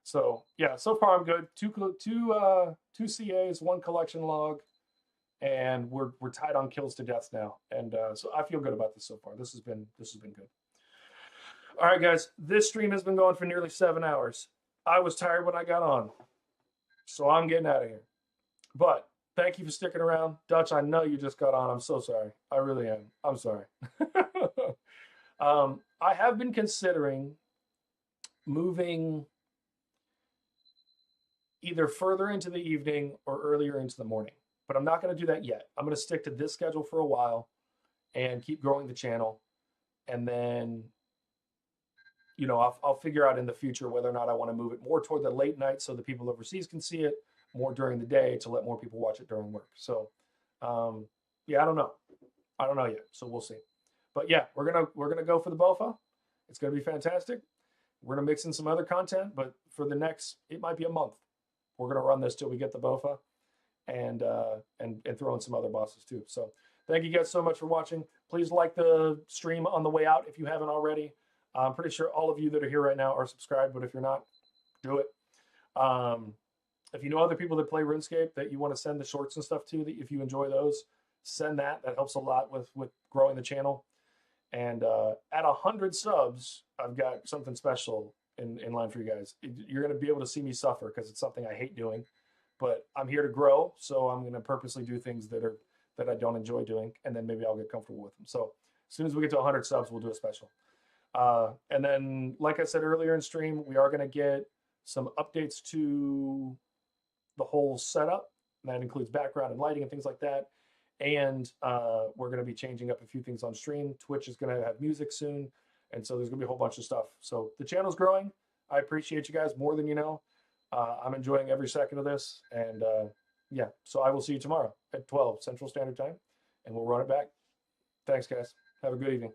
Speaker 1: So yeah, so far I'm good. Two CAs, 1 collection log, and we're tied on kills to deaths now. And so I feel good about this so far. This has been good. All right, guys, this stream has been going for nearly 7 hours. I was tired when I got on, so I'm getting out of here. But thank you for sticking around. Dutch, I know you just got on. I'm so sorry. I really am. I'm sorry. I have been considering moving either further into the evening or earlier into the morning, but I'm not going to do that yet. I'm going to stick to this schedule for a while and keep growing the channel. And then, I'll figure out in the future whether or not I want to move it more toward the late night so the people overseas can see it, more during the day to let more people watch it during work. So, yeah, I don't know yet. So we'll see. But yeah, we're gonna go for the Bofa. It's gonna be fantastic. We're gonna mix in some other content, but for the next, it might be a month. We're gonna run this till we get the Bofa, and throw in some other bosses too. So thank you guys so much for watching. Please like the stream on the way out if you haven't already. I'm pretty sure all of you that are here right now are subscribed, but if you're not, do it. If you know other people that play RuneScape that you want to send the shorts and stuff to, that if you enjoy those, send that. That helps a lot with growing the channel. And at 100 subs, I've got something special in line for you guys. You're going to be able to see me suffer because it's something I hate doing. But I'm here to grow, so I'm going to purposely do things that I don't enjoy doing, and then maybe I'll get comfortable with them. So as soon as we get to 100 subs, we'll do a special. And then, like I said earlier in stream, we are going to get some updates to the whole setup. That includes background and lighting and things like that. And we're going to be changing up a few things on stream. Twitch is going to have music soon. And so there's going to be a whole bunch of stuff. So the channel's growing. I appreciate you guys more than you know. I'm enjoying every second of this. And yeah, so I will see you tomorrow at 12 Central Standard Time. And we'll run it back. Thanks, guys. Have a good evening.